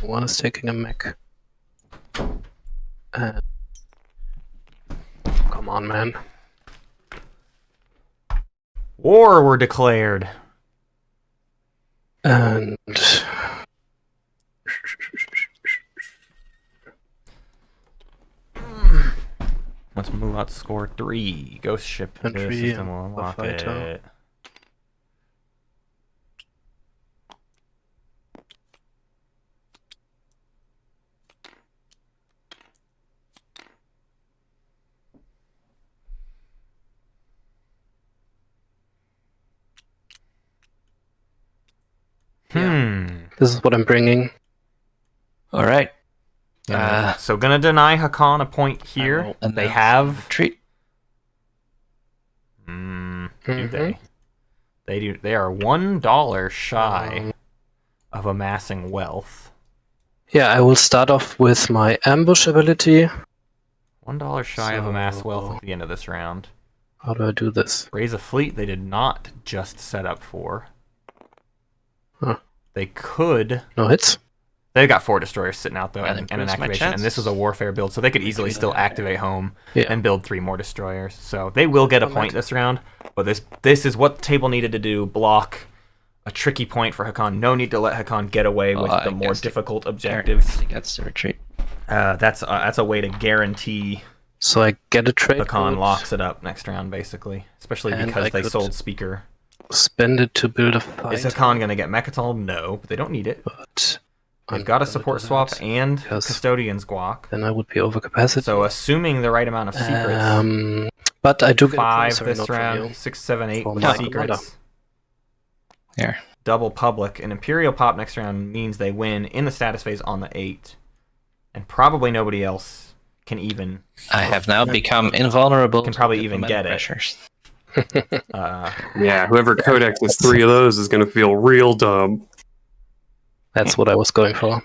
One is taking a mech. Come on, man. War were declared. And Let's move out to score 3. Ghost ship to the Entry system will unlock fighter. it. this is what I'm bringing. All right. So gonna deny Hakan a point here. They have. Retreat. Do they? They do. They are $1 shy of amassing wealth. Yeah, I will start off with my ambush ability. $1 shy of amassed wealth So- at the end of this round. How do I do this? Raise a fleet they did not just set up for. Huh. They could. No hits? They've got 4 destroyers sitting out though, That and an improves my activation. And this is a chances. warfare build, so they could easily still activate home Yeah. and build 3 more destroyers. So they will get a point this round. But this is what the table needed to do: block a tricky point for Hakan. No need to let Hakan get away with I the more guess the difficult objectives. He gets the retreat. That's a way to guarantee So I get a trade Hakan code, locks it up next round, basically. Especially And because I they could- sold Speaker. spend it to build a fight. Is Hakan going to get Mechatol? No, but they don't need it. But They've I'm got a gonna support do swap that, and because Custodian's Guac. then I would be over capacity. So assuming the right amount of secrets, but I do get a 5 promissory this note from round, you. 6, 7, 8 For with my secrets. Here. Double public. An Imperial pop next round means they win in the status phase on the 8. And probably nobody else can even... I have now become invulnerable. Can probably to even diplomatic get it. pressures. Yeah, whoever codexes 3 of those is going to feel real dumb. That's what I was going for.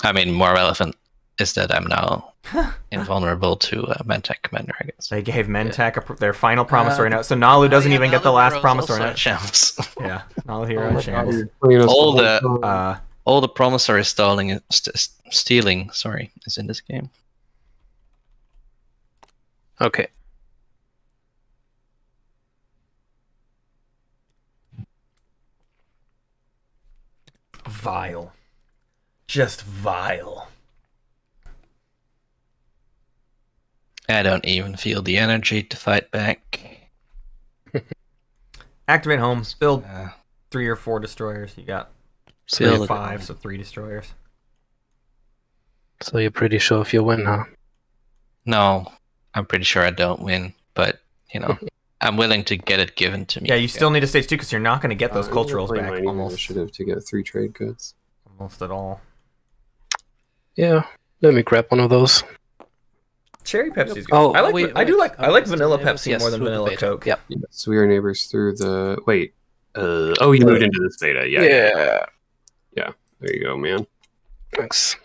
I mean, more relevant is that I'm now invulnerable to Mentech Commander, I guess. They gave Mentech their final promissory note, so Nalu doesn't even get the last promissory note. Chance. Yeah, Nalu Hero chance. All the promissory stealing, sorry, is in this game. Okay. Vile. Just vile. I don't even feel the energy to fight back. Activate home. Build 3 or 4 destroyers. You got 3 Build or it. 5, so 3 destroyers. So you're pretty sure if you win, huh? No, I'm pretty sure I don't win, but, you know, I'm willing to get it given to me. Yeah, you still need a stage 2 because you're not going to get those culturals back Mining almost initiative to get 3 trade goods. at all. Yeah. Let me grab one of those. Cherry Pepsi's good. Oh, I like vanilla yes, Pepsi more than through the vanilla beta. Coke. Yep. So we are neighbors through the... Wait. Oh, you moved into this beta. Yeah. There you go, man. Thanks.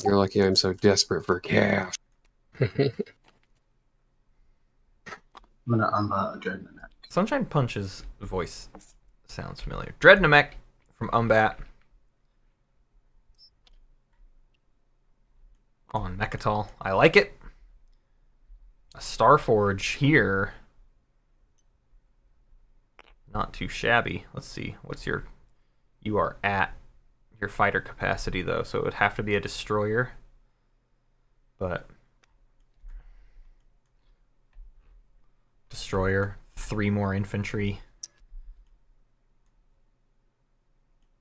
You're lucky I'm so desperate for cash. I'm gonna Dread Namek. Sunshine Punch's voice sounds familiar. Dread Namek from Umbat. On Mechatol. I like it. A Starforge here. Not too shabby. Let's see. What's your... You are at your fighter capacity, though, so it would have to be a destroyer. But... Destroyer. 3 more infantry.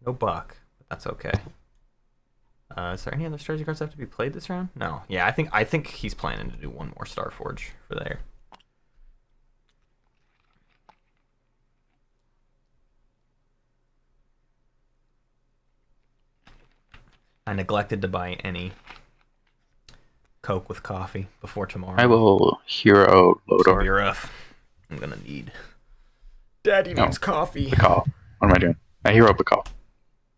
No buck, but that's okay. Is there any other strategy cards that have to be played this round? No. Yeah, I think he's planning to do one more Starforge for there. I neglected to buy any Coke with coffee before tomorrow. I will hero It's gonna Lodor. be rough. I'm gonna need. Daddy needs coffee. Bakal. What am I doing? I hero Bakal.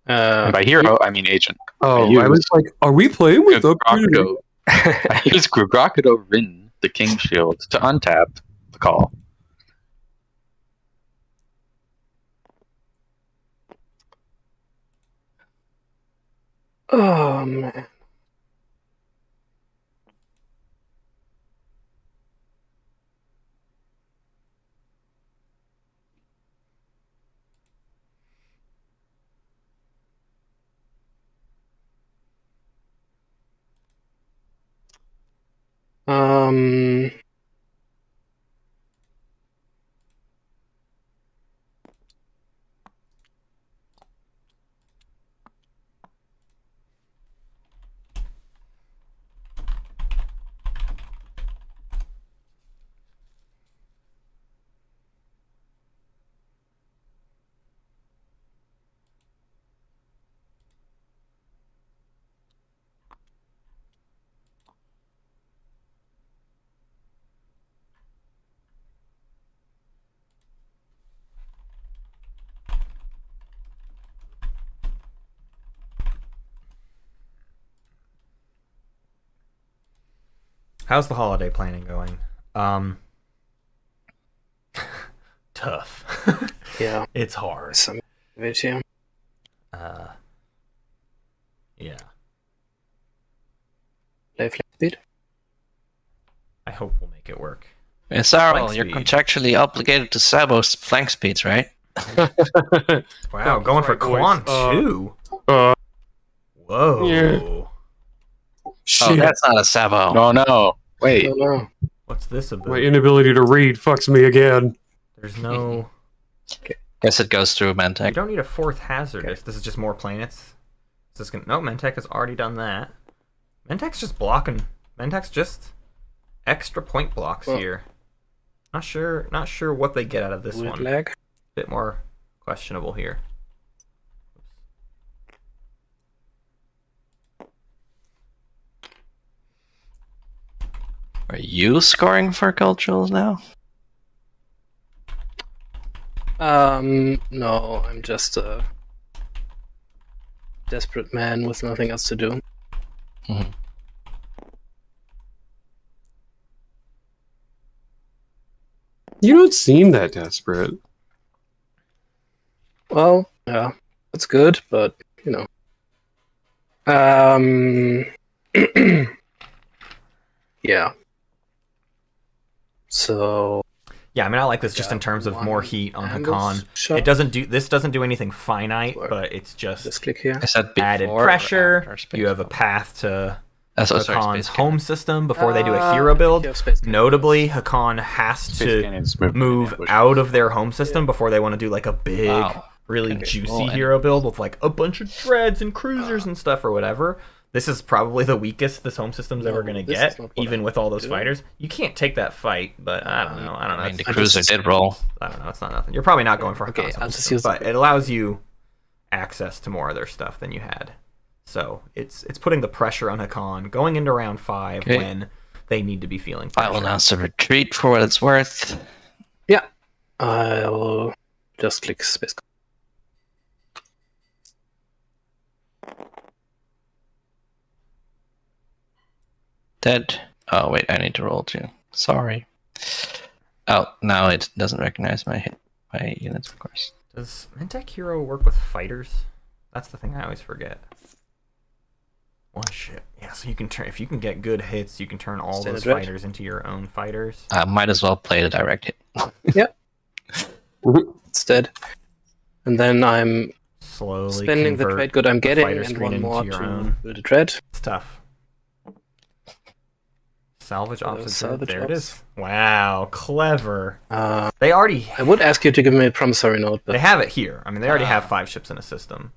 And by hero, I mean agent. Oh, I I was like, are we playing with the Grokado. I use Grokado Rin, the King Shield, to untap Bakal. Oh man. Um. How's the holiday planning going? Tough. Yeah. It's hard. Some video. Yeah. Play flank speed. I hope we'll make it work. Sarl, Flank you're speed. contractually obligated to Sabo's flank speeds, right? Wow, going for right, boys. Quan too. Whoa. Yeah. Oh, Shit. that's not a Sabo. No, no. Wait. Oh no. What's this about? My inability to read fucks me again. There's no. Guess it goes through You Mantec. don't need a fourth hazardous. This is just more planets. Is this gonna... No, Mentec has already done that. Mentec's just blocking. Mentec's just extra point blocks Well. here. Not sure what they get out of this Weird one. lag. Bit more questionable here. Are you scoring for culturals now? No, I'm just a desperate man with nothing else to do. You don't seem that desperate. Well, yeah, that's good, but you know. Yeah. So Yeah, I mean, I like this just Yeah, in terms of one more heat on ambush Hakan. shot. It doesn't do this. Doesn't do anything finite, Or but it's just just click here. I said before added or pressure. after space You have a camp? path to Sorry, Hakan's space home camp. system before they do a hero build. Yeah, space camp. Notably, Hakan has Space to Cannon's movement move ambush. out of their home system before they want to do like a big, Wow. really Okay. juicy Well, hero build with like a bunch of dreads and cruisers and stuff or whatever. This is probably the weakest this home system's ever going to this get, is not what even I'm with all those doing. fighters. You can't take that fight, but I don't know. I mean, the It's- cruiser did roll. I don't know. It's not nothing. You're probably not going for Okay, Hakan's home I'll just system, use but the- it allows you access to more of their stuff than you had. So it's putting the pressure on Hakan going into round 5 Okay. when they need to be feeling I pressure. will announce a retreat for what it's worth. Yeah. I'll just click space. Dead. Oh, wait, I need to roll too. Sorry. Oh, now it doesn't recognize my units, of course. Does Mentec Hero work with fighters? That's the thing I always forget. One shit. Yeah, so you can turn if you can get good hits, you can turn all Standard those red. fighters into your own fighters. I might as well play the direct hit. It's dead. And then I'm Slowly spending the convert trade good I'm the getting fighter and screen one more into your to own. build a dread. It's tough. Salvage opposite. salvage There it ops. is. Wow, clever. Uh, They already I would ask you to give me a promissory note, they but have it here. I mean, they already have 5 ships in a system.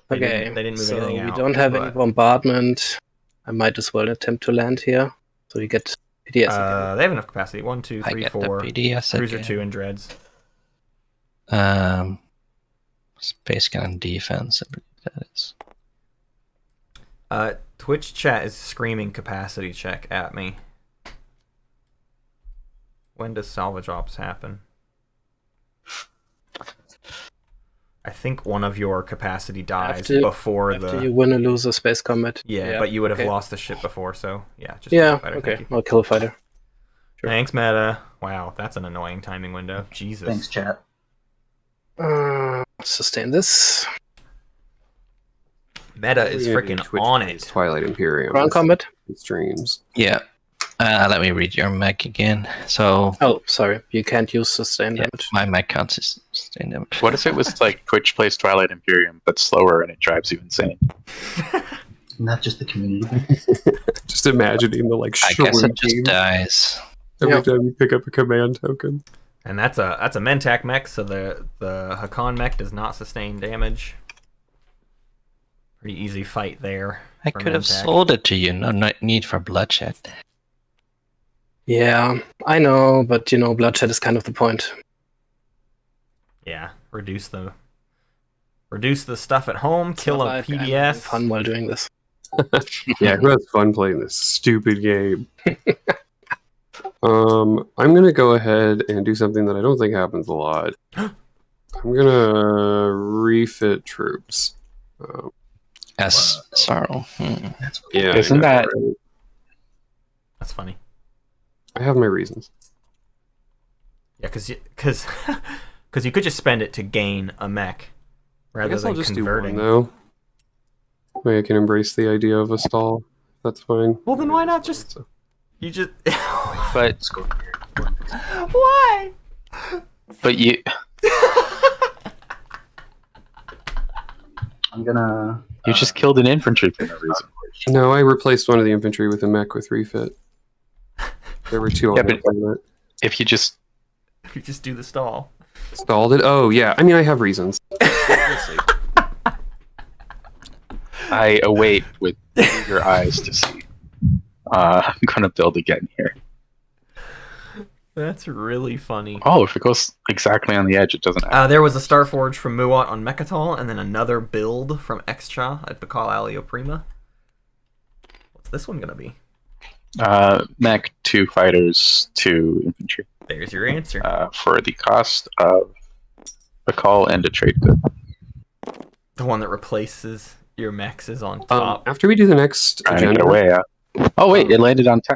They Okay, didn't move so anything we out, don't have any but- bombardment. I might as well attempt to land here. So you get PDS again. They have enough capacity. 1, 2, I 3, get the 4. PDS Cruiser again. 2 and dreads. Space cannon defense, I believe that is. Twitch chat is screaming capacity check at me. When does salvage ops happen? I think one of your capacity dies before after you win or lose a space combat. Yeah, but you would have okay. lost the ship before, so yeah. Just Yeah, fighter, okay. I'll kill a fighter. Sure. Thanks, Meta. Wow, that's an annoying timing window. Jesus. Thanks, chat. Sustain this. Meta is freaking on it. Twilight Imperium. Ground combat? Streams. Yeah. Let me read your mech again. So. Oh, sorry. You can't use sustain damage. My mech counts as sustain damage. What if it was like Twitch plays Twilight Imperium, but slower and it drives you insane? Not just the community. Just imagining the like. I guess it just dies. Every time you pick up a command token. And that's a Mentak mech, so the Hakan mech does not sustain damage. Pretty easy fight there. I could have sold it to you. No need for bloodshed. Yeah, I know, but bloodshed is kind of the point. Yeah, reduce the stuff at home, It's kill not a like I'm PDS. having fun while doing this. Yeah, who has fun playing this stupid game? I'm gonna go ahead and do something that I don't think happens a lot. I'm gonna refit troops. Sorrow. Yeah, Isn't that? Right? That's funny. I have my reasons. Yeah, because you could just spend it to gain a mech rather I guess than I'll just converting. do one, though. Maybe I can embrace the idea of a stall. That's fine. Well, then why not just? You just. But why? But you. I'm gonna. You just killed an infantry for no reason. No, I replaced one of the infantry with a mech with refit. There were two on it. If you just do the stall. Stalled it? Oh, yeah. I mean, I have reasons. I await with your eyes to see. I'm gonna build again here. That's really funny. Oh, if it goes exactly on the edge, it doesn't happen. There was a Starforge from Muat on Mechatol, and then another build from Xcha at Bakal Alio Prima. What's this one gonna be? Mech, 2 fighters, 2 infantry. There's your answer. For the cost of a call and a trade good. The one that replaces your mechs is on top. After we do the next Trying to agenda, get away. Oh wait, it landed on 10.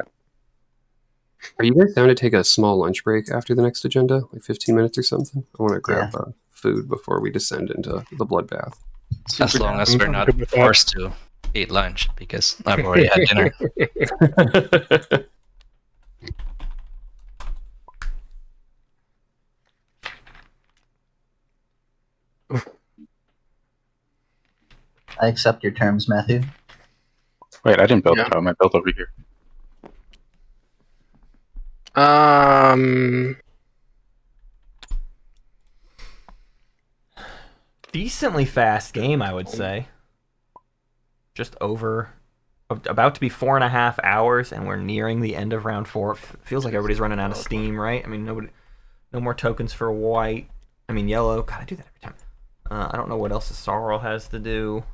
Are you guys down to take a small lunch break after the next agenda, like 15 minutes or something? I want to grab food before we descend into the bloodbath. As long as we're not forced to eat lunch, because I've already had dinner. I accept your terms, Matthew. Wait, I didn't build the home. I built over here. Decently fast game, I would say. Just about to be 4.5 hours, and we're nearing the end of round 4. Feels like everybody's running out of steam, right? I mean, no more tokens for white. I mean, yellow. God, I do that every time. I don't know what else the Sorrel has to do.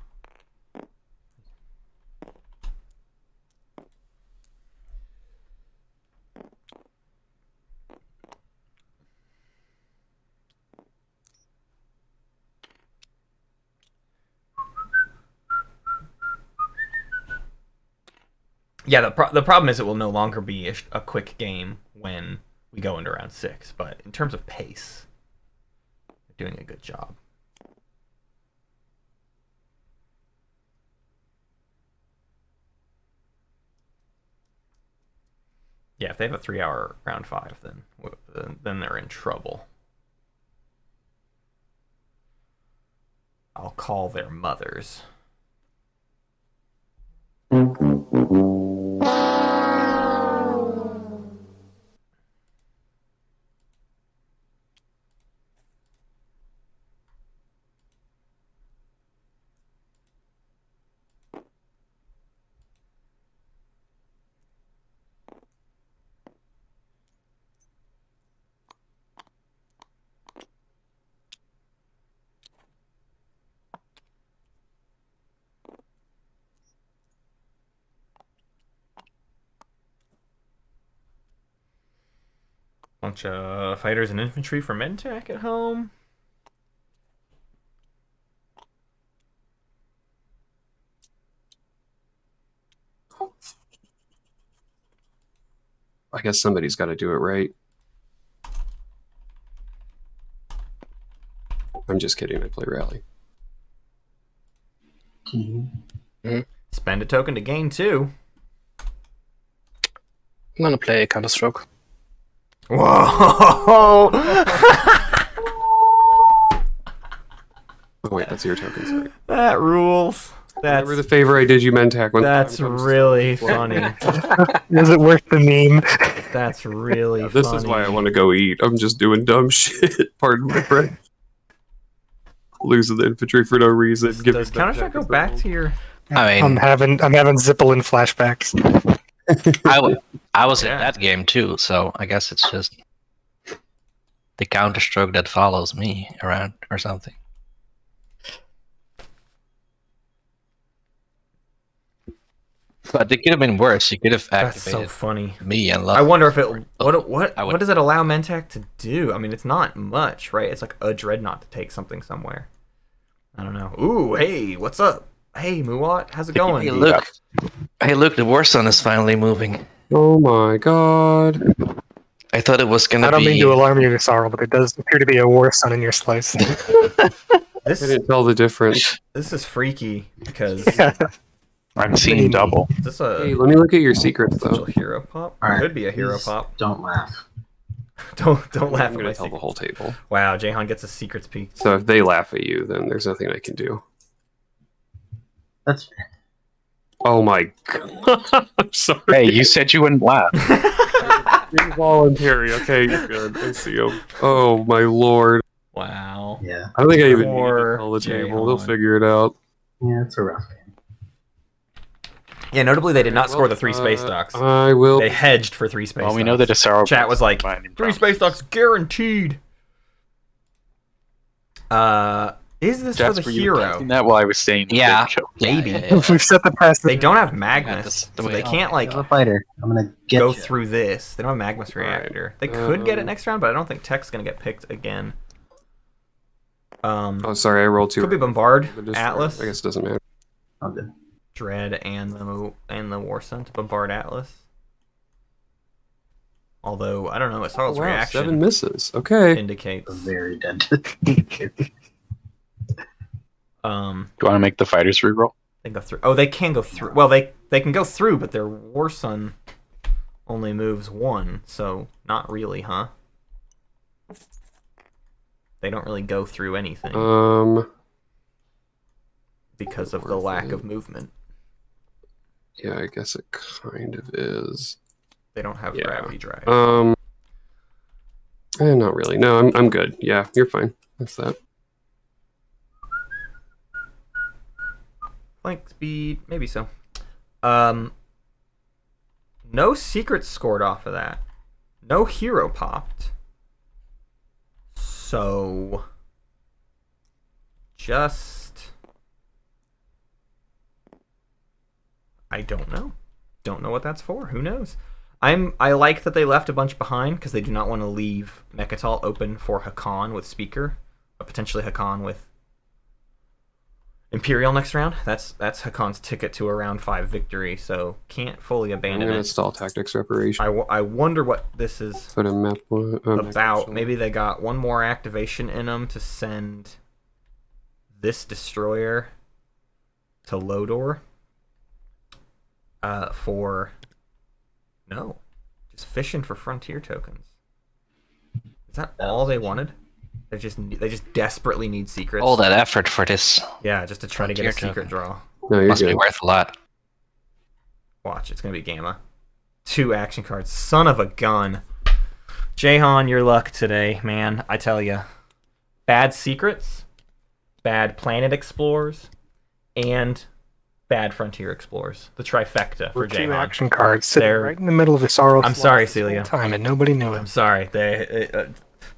Yeah, the problem is it will no longer be a quick game when we go into round 6. But in terms of pace, they're doing a good job. Yeah, if they have a 3-hour round 5, then they're in trouble. I'll call their mothers. Bunch of fighters and infantry for Medtech at home. I guess somebody's got to do it right. I'm just kidding. I play rally. Spend a token to gain 2. I'm gonna play Counter-Stroke. Whoa! Oh wait, that's your token. Sorry. That rules. That's Remember the favor I did you, Mentak. When that's really funny. Is it worth the meme? That's really funny. This is why I want to go eat. I'm just doing dumb shit. Pardon my French. Losing the infantry for no reason. Does Counter-Strike go back to your... I I'm mean, having Zippelin flashbacks. I was in Yeah. that game too, so I guess it's just the Counter-Stroke that follows me around or something. But it could have been worse. You could have That's so activated funny. me and I left. wonder if it... I would- What does it allow Mentech to do? I mean, it's not much, right? It's like a Dreadnought to take something somewhere. I don't know. Ooh, hey, what's up? Hey, Muwat, how's it going? Hey, look. Hey, look, the War Sun is finally moving. Oh my god. I thought it was gonna I don't be... mean to alarm you, Sarl, but it does appear to be a war sun in your slice. I This didn't tell the difference. is freaky because... Yeah. I'm seeing double. Is this a Hey, let me look at your secrets potential though. hero pop? All right, Could be a hero please pop. Don't laugh. Don't laugh I'm at gonna my tell the secret. whole table. Wow, Jayhawn gets a secrets peek. So if they laugh at you, then there's nothing I can do. That's fair. Oh my god. I'm sorry. Hey, you said you wouldn't laugh. Involuntary. Okay, you're good. I see him. Oh my lord. Wow. Yeah. I don't think I even need Poor to tell the table. They'll Jayhawn. figure it out. Yeah, it's a rough game. Yeah, notably they did not score the 3 space docks. I will. They hedged for 3 space Well, we docks. know that Asaro Chat was like, finding 3 problems. space docks guaranteed. Is this Jasper, for the you were hero? casting that while I was saying the Yeah. big show. Maybe. We've set the precedent. They don't have Yeah, Magnus, that's the so way they it- can't like I'm a fighter. I'm gonna get go you. through this. They don't have Magnus Alright. reactor. They could get it next round, but I don't think Tech's gonna get picked again. Oh, sorry, I rolled 2. Could be Bombard, But just- Atlas, I guess it doesn't matter. All good. Dread, and the War Sun to Bombard Atlas. Although I don't know, Asarl's Oh, wow, reaction 7 misses. Okay. indicates. A very dead. Do you want to make the fighters reroll? They go through. Oh, they can go through. Well, they can go through, but their War Sun only moves 1, so not really, huh? They don't really go through anything because of the lack of movement. Yeah, I guess it kind of is. They don't have Yeah. gravity drive. Not really. No, I'm good. Yeah, you're fine. That's that. Flank speed, maybe so. No secrets scored off of that. No hero popped. So just I don't know. Don't know what that's for. Who knows? I like that they left a bunch behind because they do not want to leave Mechatol open for Hakan with Speaker, but potentially Hakan with Imperial next round. That's Hakan's ticket to a round 5 victory, so can't fully I'm abandon gonna it. install tactics reparation. I wonder what this is Put a map about. Maybe they got one more activation in them to send this destroyer to Lodor. For no, just fishing for frontier tokens. Is that all they wanted? They just desperately need secrets. All that effort for this Yeah, just to try to get a Frontier secret draw. No, you're must be good. worth a lot. Watch, it's gonna be Gamma. 2 action cards. Son of a gun. Jayhawn, your luck today, man. I tell ya. Bad secrets, bad planet explorers, and bad frontier explorers. The trifecta for We're 2 Jayhawn. action cards sitting They're- right in the middle of the Sorrow. I'm sorry, Celia. Time and nobody knew I'm it. sorry.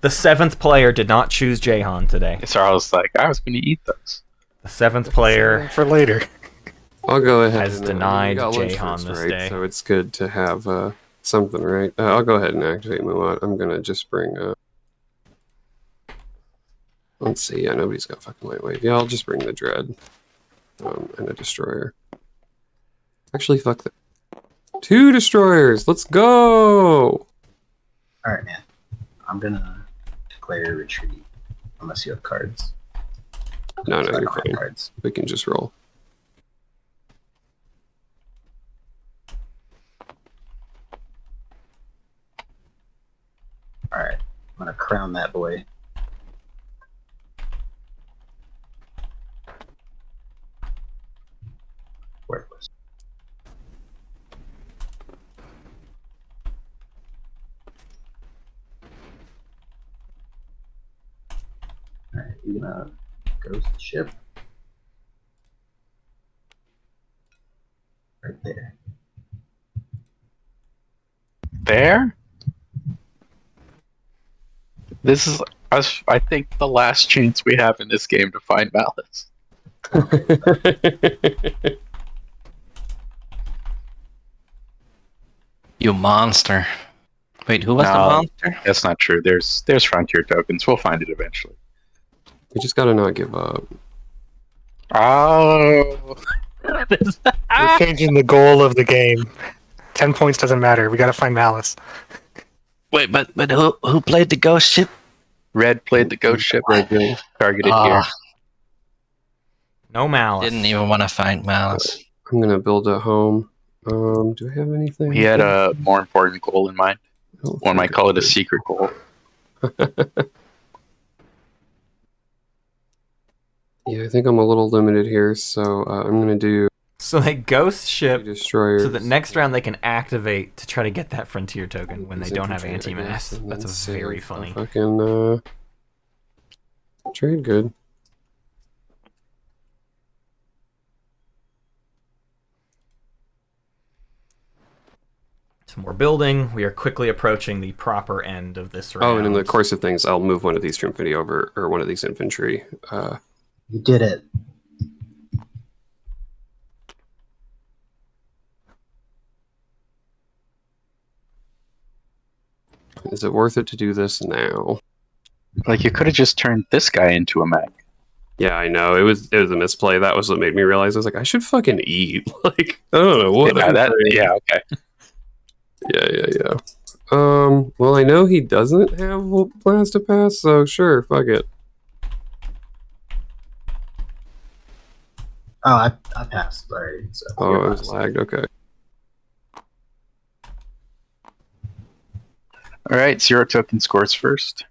The 7th player did not choose Jayhawn today. Asaro was like, I was going to eat those. The 7th player. For later. I'll go ahead. Has and, denied we got lunch Jayhawn first, this right? day. So it's good to have something, right? I'll go ahead and activate Muat. I'm gonna just bring. Let's see. Yeah, nobody's got fucking lightweight. Yeah, I'll just bring the Dread and a destroyer. Actually, fuck that. 2 destroyers. Let's go. All right, man. I'm gonna declare retreat unless you have cards. No, So I you're don't have fine. cards. We can just roll. All right, I'm gonna crown that boy. Worthless. All right, you're gonna ghost ship right there. There? This is us. I think the last chance we have in this game to find Malice. You monster. Wait, who was the No. monster? That's not true. There's frontier tokens. We'll find it eventually. We just gotta not give up. Oh. We're changing the goal of the game. 10 points doesn't matter. We gotta find Malice. Wait, but who played the ghost ship? Red played the ghost ship. Targeted here. No malice. Didn't even want to find Malice. I'm gonna build a home. Do I have anything? He had a more important goal in mind. Oh, One might call it a secret goal. Yeah, I think I'm a little limited here, so I'm gonna do So they ghost ship destroyers. so that next round they can activate to try to get that frontier token when they These don't have infantry, I anti-mass. guess, and That's then save very the funny. Fucking trade good. Some more building. We are quickly approaching the proper end of this round. Oh, and in the course of things, I'll move one of these infantry over, or one of these infantry. You did it. Is it worth it to do this now? Like, you could have just turned this guy into a mech. Yeah, I know. It was a misplay. That was what made me realize I was like, I should fucking eat. Like, I don't know what. I'm doing. Yeah, okay. Yeah. Well, I know he doesn't have plans to pass, so sure, fuck it. Oh, I passed. Sorry. So Oh, you're I was last. lagged. Okay. All right, 0 token scores first.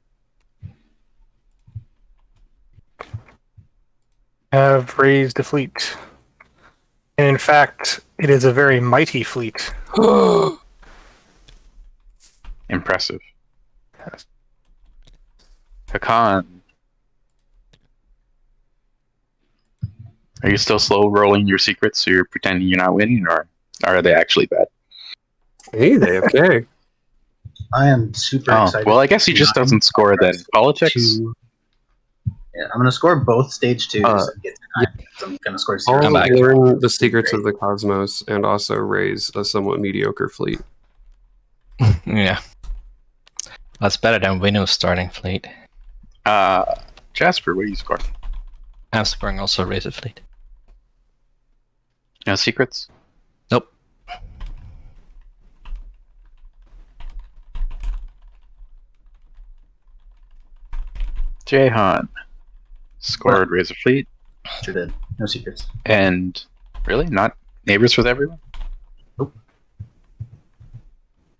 Have raised a fleet. And in fact, it is a very mighty fleet. Impressive. Hakan. Are you still slow rolling your secrets so you're pretending you're not winning, or are they actually bad? Hey, they okay. I am super Oh, excited. well, I guess he just doesn't score then. Politics? Yeah, I'm gonna score both stage 2s and get to 9. I'm gonna score 0. I'll back. learn the secrets of the cosmos and also raise a somewhat mediocre fleet. Yeah. That's better than Winu's starting fleet. Jasper, what do you score? I'm scoring also raise a fleet. No secrets? Nope. Jayhawn scored raise a fleet, Sure did. No secrets. and really not neighbors with everyone.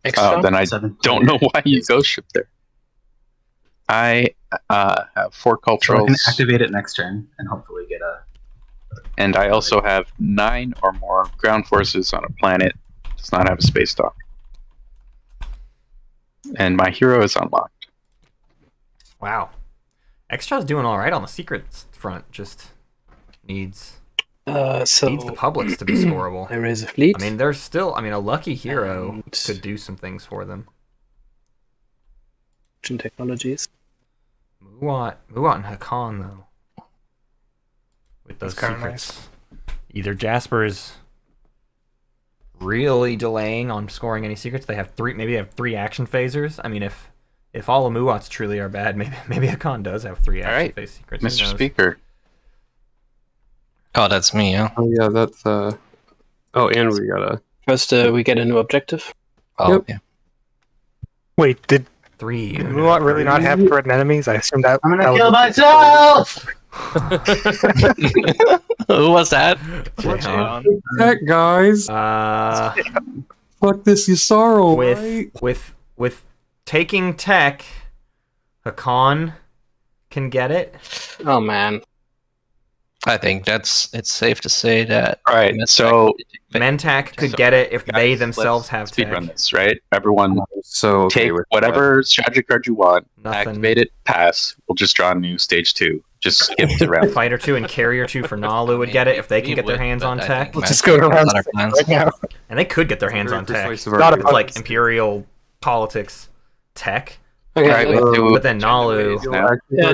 Extra? Oh, then I 7. don't know why you ghost ship there. I have 4 So I culturals, can activate it next turn and hopefully get a. and I also have 9 or more ground forces on a planet. Does not have a space dock, and my hero is unlocked. Wow. Extra's doing all right on the secrets front. Just needs So the publics to be scoreable. I raise a fleet. I mean, there's still. I mean, a lucky hero And- could do some things for them. Technologies. Muat and Hakan though. With those That's kinda secrets. Either Jasper is really delaying on scoring any secrets. They have three action phasers. I mean, if all Amuats truly are bad, maybe Hakan does have three All action right, phase secrets. Who Mr. knows? Speaker. Oh, that's me, yeah. Oh yeah, that's Oh, and we gotta. First, we get a new objective. Oh, Yep. yeah. Wait, did 3. Muat really not have threatened enemies? I assumed that. I'm that gonna was- kill myself! Who was that? Jayhawn. Heck, guys! Fuck this Yusaro, right? With taking tech, Hakan can get it. Oh man. I think it's safe to say that. All right, so Mentak could So, get it if they guys, themselves let's have speed tech. run this, right? Everyone, So okay take with whatever strategy card you want, Nothing. activate it, pass. We'll just draw a new stage 2. Just skip the round. Fighter 2 and Carrier 2 for Nalu would get it if they can get their hands on tech. Let's just go to round 6 right now. And they could get their hands Very on tech. persuasive Not argument. It's like Imperial politics tech. Okay, All right, let's- we'll do But then Nalu,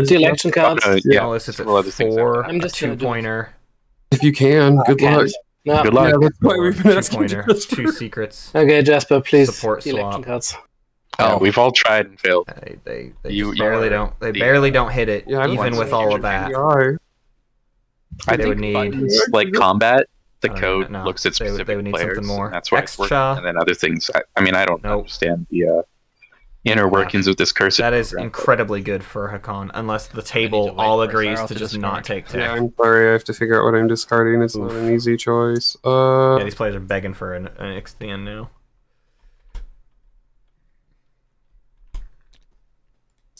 deal action cards. Yeah, Nalu sits at several other things 4, I'm a just gonna do 2-pointer, If you can, good Can't. luck. No. Good luck. Yeah, that's why we've been asking 2-pointer, just 2 secrets. Okay, Jasper, please. Support Deal swap. action cards. Yeah, Oh, we've all tried and failed. They You- just barely you- don't. They the- barely don't hit it, Yeah, I don't even want with to all of change that. your I They think would need- buttons like combat, the I don't code know. looks at They would- specific they would need players. something more. And that's why it's working. Extra. And then other things. I mean, I don't Nope. understand the inner workings of this cursor. That is program. incredibly good for Hakan, unless the to table wait all for agrees Zaro to to just discard. not take Yeah, tech. I'm sorry. I have to figure out what I'm discarding. It's not an easy choice. Yeah, these players are begging for an XDN now.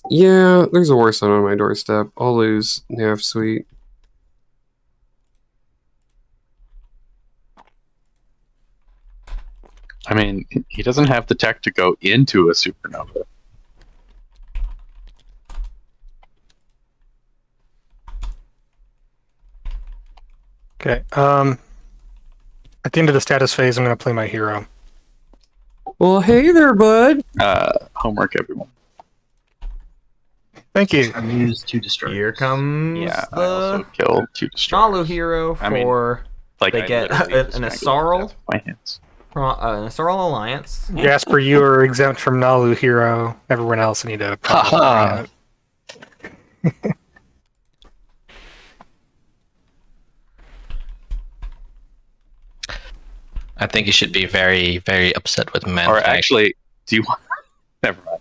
Yeah, there's a worse one on my doorstep. I'll lose Nav Suite. I mean, he doesn't have the tech to go into a supernova. Okay. At the end of the status phase, I'm going to play my hero. Well, hey there, bud. Homework, everyone. Thank you. I used 2 destroy. Here comes Yeah, I also the kill 2 destroyers. Nalu hero I mean, for Like, they I get literally an just strangled Asarl? death with my hands. an Asarl Alliance. Jasper, you are exempt from Nalu hero. Everyone else, I need to. Haha. I think you should be very, very upset with men. Or actually, do you want? Never mind.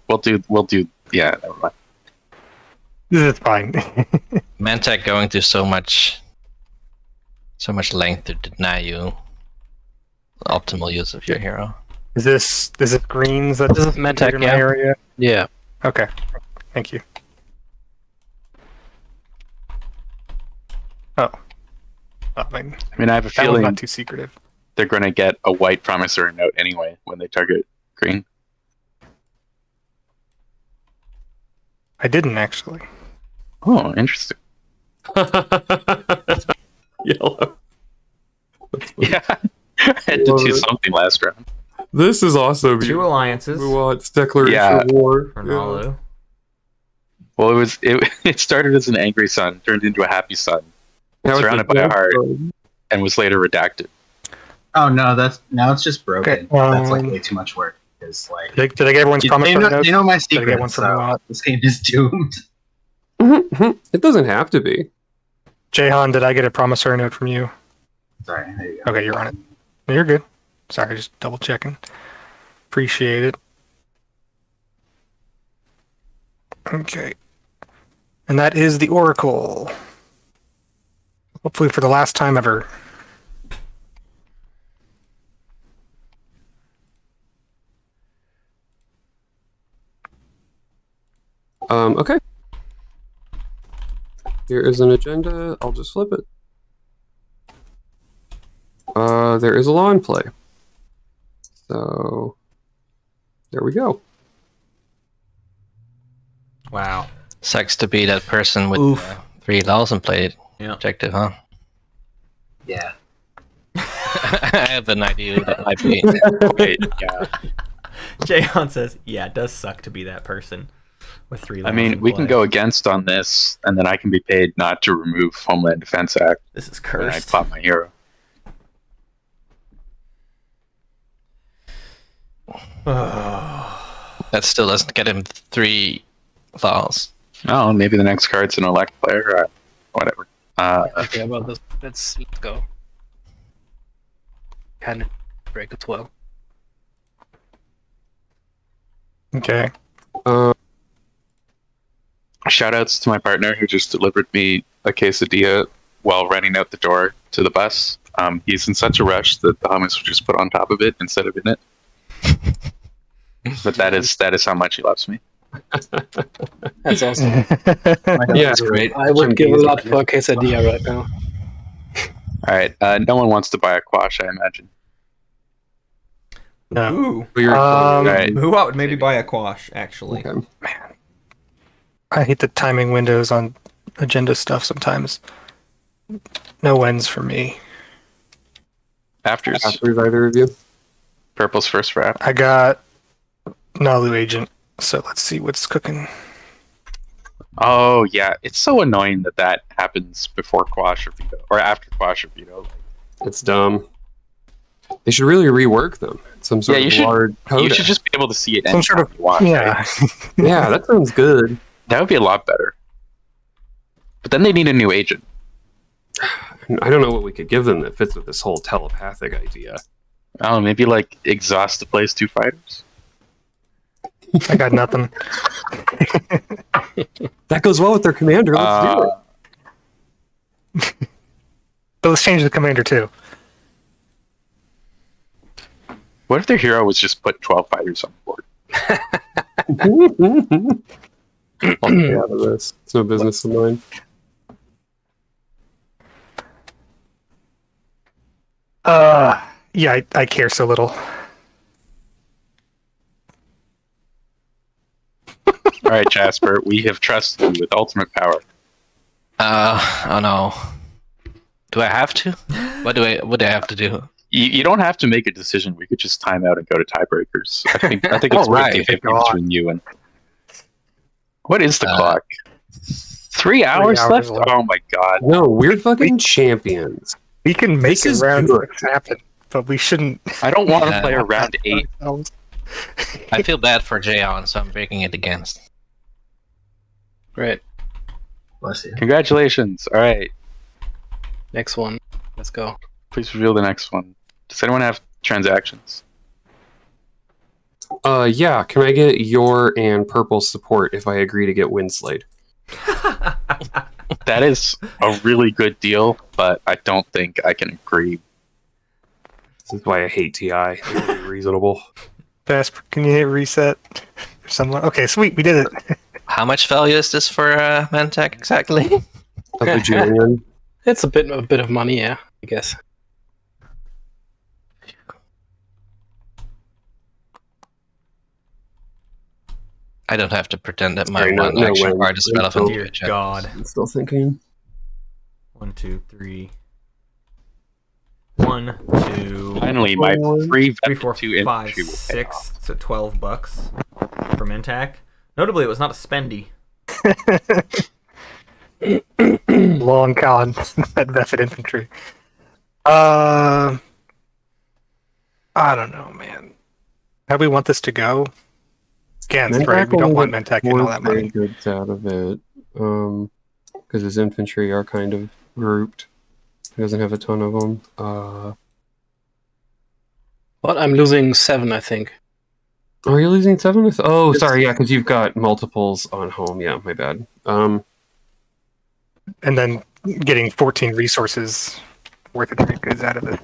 We'll do. Yeah, never mind. This is fine. Mantech going to so much length to deny you the optimal use of your hero. Is it greens that's This is Medtech, in my yeah. area? Yeah. Okay. Thank you. Oh. I mean, I mean, I have a that one's feeling not too secretive. they're going to get a white promissory note anyway when they target green. I didn't actually. Oh, interesting. Yellow. Yeah, I had to do something last round. This is also 2 alliances Muat's declaration Yeah. of war. for Yeah. Nalu. Well, it started as an angry sun, turned into a happy sun, Now it's surrounded by a death heart, sun. and was later redacted. Oh no, now it's just broken. Okay, That's like um, way too much work. Because like Did I get everyone's promissory notes? they know my Did I get one secrets. from So Muat? this game is doomed. It doesn't have to be. Jayhawn, did I get a promissory note from you? Sorry, there you go. Okay, you're on it. No, you're good. Sorry, just double checking. Appreciate it. Okay. And that is the Oracle. Hopefully for the last time ever. Okay. Here is an agenda. I'll just flip it. There is a law in play. So there we go. Wow. Sucks to be that person with Oof. 3 laws and play Yeah. objective, huh? Yeah. I have an idea who that might be. Wait, yeah. Jayhawn says, "Yeah, it does suck to be that person with 3 I laws mean, in we can play. go against on this, and then I can be paid not to remove Homeland Defense Act This is when I cursed." pop my hero. That still doesn't get him 3 thaws. Oh, maybe the next card's an elect player. Whatever. Okay, about this. Let's go. Can break as well. Okay. Shoutouts to my partner who just delivered me a quesadilla while running out the door to the bus. He's in such a rush that the hummus was just put on top of it instead of in it. But that is how much he loves me. That's awesome. Yeah, it's great. I would give a lot for a quesadilla right now. All right. No one wants to buy a quash, I imagine. No. Ooh. Right. Who out would maybe buy a quash, actually. Okay. I hate the timing windows on agenda stuff sometimes. No ends for me. Afters. After either of you. Purple's first for after. I got Nalu Agent, so let's see what's cooking. Oh, yeah. It's so annoying that happens before quash or veto, or after quash or veto. It's dumb. They should really rework them. Some sort of large coda. You should just be able to see it Some sort of anytime you want. yeah. Right? Yeah, that sounds good. That would be a lot better. But then they need a new agent. I don't know what we could give them that fits with this whole telepathic idea. Oh, maybe like exhaust to place 2 fighters. I got nothing. That goes well with their commander. Let's do it. But let's change the commander too. What if their hero was just put 12 fighters on board? I'll stay out of this. It's no business of mine. Yeah, I care so little. All right, Jasper, we have trusted you with ultimate power. Oh no. Do I have to? What do I have to do? You don't have to make a decision. We could just time out and go to tiebreakers. I think it's right. 50-50 between you and. What is the clock? 3 hours, hours left? left. Oh my god! No, we're fucking champions. We can make This it is round good. 6 happen, but we shouldn't. I don't want to play a round 8. I feel bad for Jayhawn, so I'm breaking it against. Great. Bless you. Congratulations! All right, Next one. Let's go. please reveal the next one. Does anyone have transactions? Yeah, can I get your and purple support if I agree to get Winslade? That is a really good deal, but I don't think I can agree. This is why I hate TI. It's really reasonable. Jasper, can you hit reset for someone? Okay, sweet, we did it. How much value is this for Mantech exactly? A bajillion. It's a bit of money, yeah, I guess. I don't have to pretend that my Sorry, no- one no action way. card is relevant to Dear your check. God. I'm still thinking. 1, 2, 3. 1, 2, Finally, my free 3, 4, 2 5, infantry will pay off. 6. So $12 for Mintac. Notably, it was not a spendy. Long con that Vethid infantry. I don't know, man. How do we want this to go? Again, it's right. We don't want Mentec and all that money. Goods out of it, because his infantry are kind of grouped. He doesn't have a ton of them. What? I'm losing 7, I think. Are you losing 7? Oh, sorry, yeah, because you've got multiples on home. Yeah, my bad. And then getting 14 resources worth of trade goods out of it.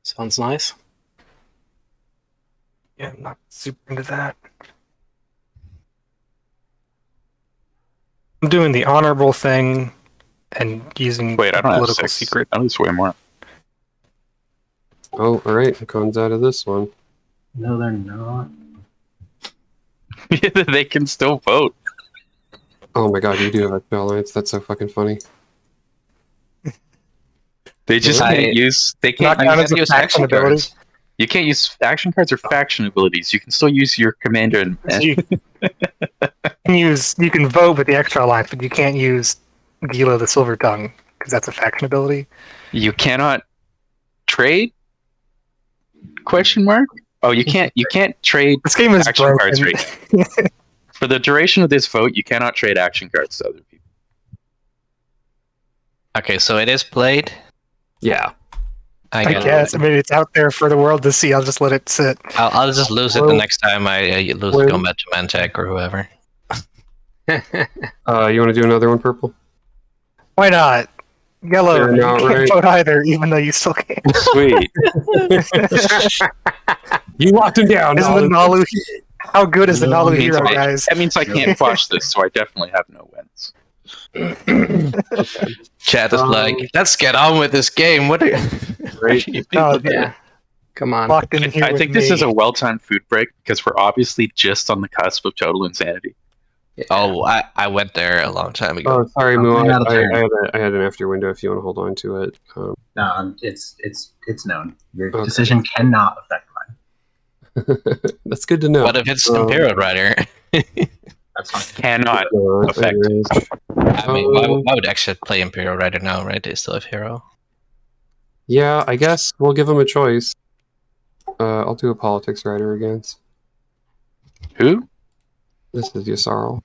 Sounds nice. Yeah, I'm not super into that. I'm doing the honorable thing and using Wait, I don't have political 6. secret. I lose way more. Oh, all right, comes out of this one. No, they're not. They can still vote. Oh my god, you do have a balance. That's so fucking funny. They just can't use. They can't Not count as a use faction action ability. cards. You can't use action cards or faction abilities. You can still use your commander and. So you can vote with the extra alliance, but you can't use Gila the Silver Tongue because that's a faction ability. You cannot trade. Question mark? Oh, you can't trade This game is action broken. cards right. For the duration of this vote, you cannot trade action cards to other people. Okay, so it is played. Yeah. I guess. I mean, it's out there for the world to see. I'll just let it sit. I'll just lose it the next time I lose Well- combat to Mantech or whoever. You want to do another one, purple? Why not? Yellow, They're you not can't right. vote either, even though you still can. Sweet. You locked him down. Isn't the Nalu? How good is the That Nalu means hero, I- guys? That means I can't watch this, so I definitely have no wins. Chat is like, let's get on with this game. What are you? Right. Oh, Yeah. Come on. locked in here I with think this me. is a well-timed food break because we're obviously just on the cusp of total insanity. Oh, I went there a long time ago. Oh, sorry, I'm Moo. running out of I time. had an after window if you want to hold on to it. No, it's known. Your Okay. decision cannot affect mine. That's good to know. What if it's Imperial Rider? That's fine. Cannot affect. I mean, why would X play Imperial Rider now, right? They still have Hero. Yeah, I guess we'll give him a choice. I'll do a politics writer against. Who? This is Yasarl.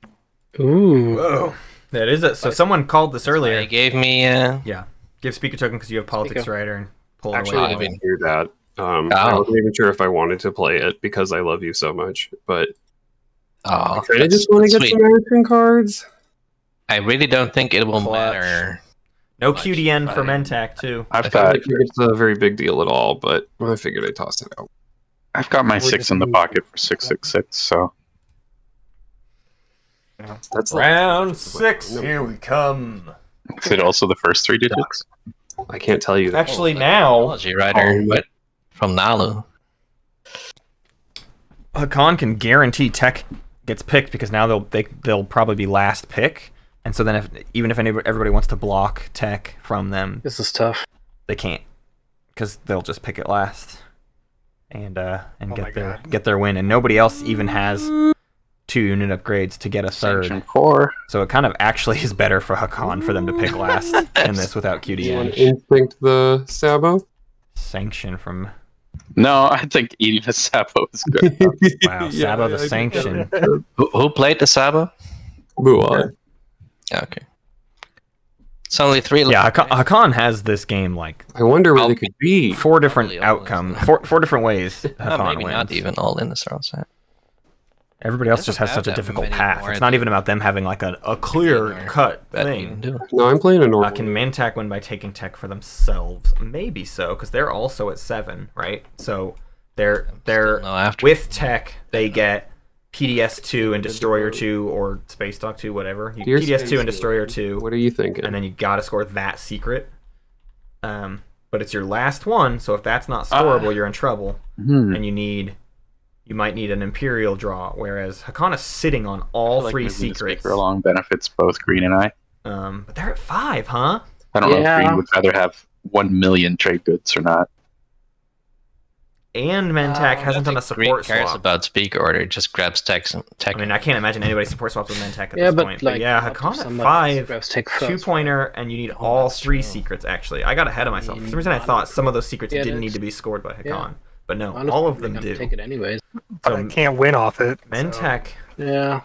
Ooh. Whoa. That is it. So someone called this They earlier. gave me. Give speaker token because you have politics Speaker. writer and pull it Actually, away. I I mean- didn't hear that. I wasn't even sure if I wanted to play it because I love you so much. But Oh, I kind of just want to get sweet. some action cards. I really don't think it will Clutch. matter. No Much QDN for fun. Mentac too. I've I got don't think it's a very big deal at all, but I figured I'd toss it out. my We're 6 just in the moving. pocket for 666. So That's Round 6, here we come. is it also the first 3 digits? I can't tell you that. Actually, now Technology Rider, but from Nalu. Hakan can guarantee Tech gets picked because now they'll probably be last pick, and so then if everybody wants to block Tech from them, This is tough. they can't because they'll just pick it last and my get their win, and nobody else even has 2 unit upgrades to get a Sanction third. 4. So it kind of actually is better for Hakan for them to pick last in this without You want QDN. to instinct the Sabo? Sanction from No, I think eating a Sabo is good. Wow, Sabo the Sanction. Who played the Sabo? Buai. Okay. It's only 3 left. Yeah, Hakan has this game like I wonder where I'll they could be. 4 different Probably all outcomes, is- 4 different ways Oh, Hakan maybe wins. not even all in the Sarl set. Everybody else They just don't has have such a that difficult many path. more It's not than- even about them having like a clear cut Bet you can thing. do it. No, I'm playing a normal. Can Mantac win by taking Tech for themselves? Maybe so, because they're also at 7, right? So they're Still no after. with Tech. They get PDS 2 and Destroyer 2 or Space Dock 2, whatever. You Dear PDS 2 Space and Destroyer 2, What are you thinking? and then you gotta score that secret. But it's your last one, so if that's not scoreable, you're in trouble, and you might need an Imperial draw. Whereas Hakana's sitting on all Like 3 moving the secrets. speaker along benefits both Green and I. But they're at 5, huh? I don't know if Yeah. Green would rather have 1 million trade goods or not. And Mantac hasn't done a Green support cares swap. about speaker order. It just grabs tech. I mean, I can't imagine anybody support swaps with Mantac at Yeah, this but point. like, But yeah, what if Hakan at somebody 5, grabs Tech first, 2-pointer, and you need Oh, all that's 3 true. secrets, actually. I got ahead of myself. For some reason, I thought some of those secrets Yeah, didn't that's- need to be scored by Hakan. yeah. But no, Honestly, all of they're them gonna do. Take it anyways. But I can't win off it. so-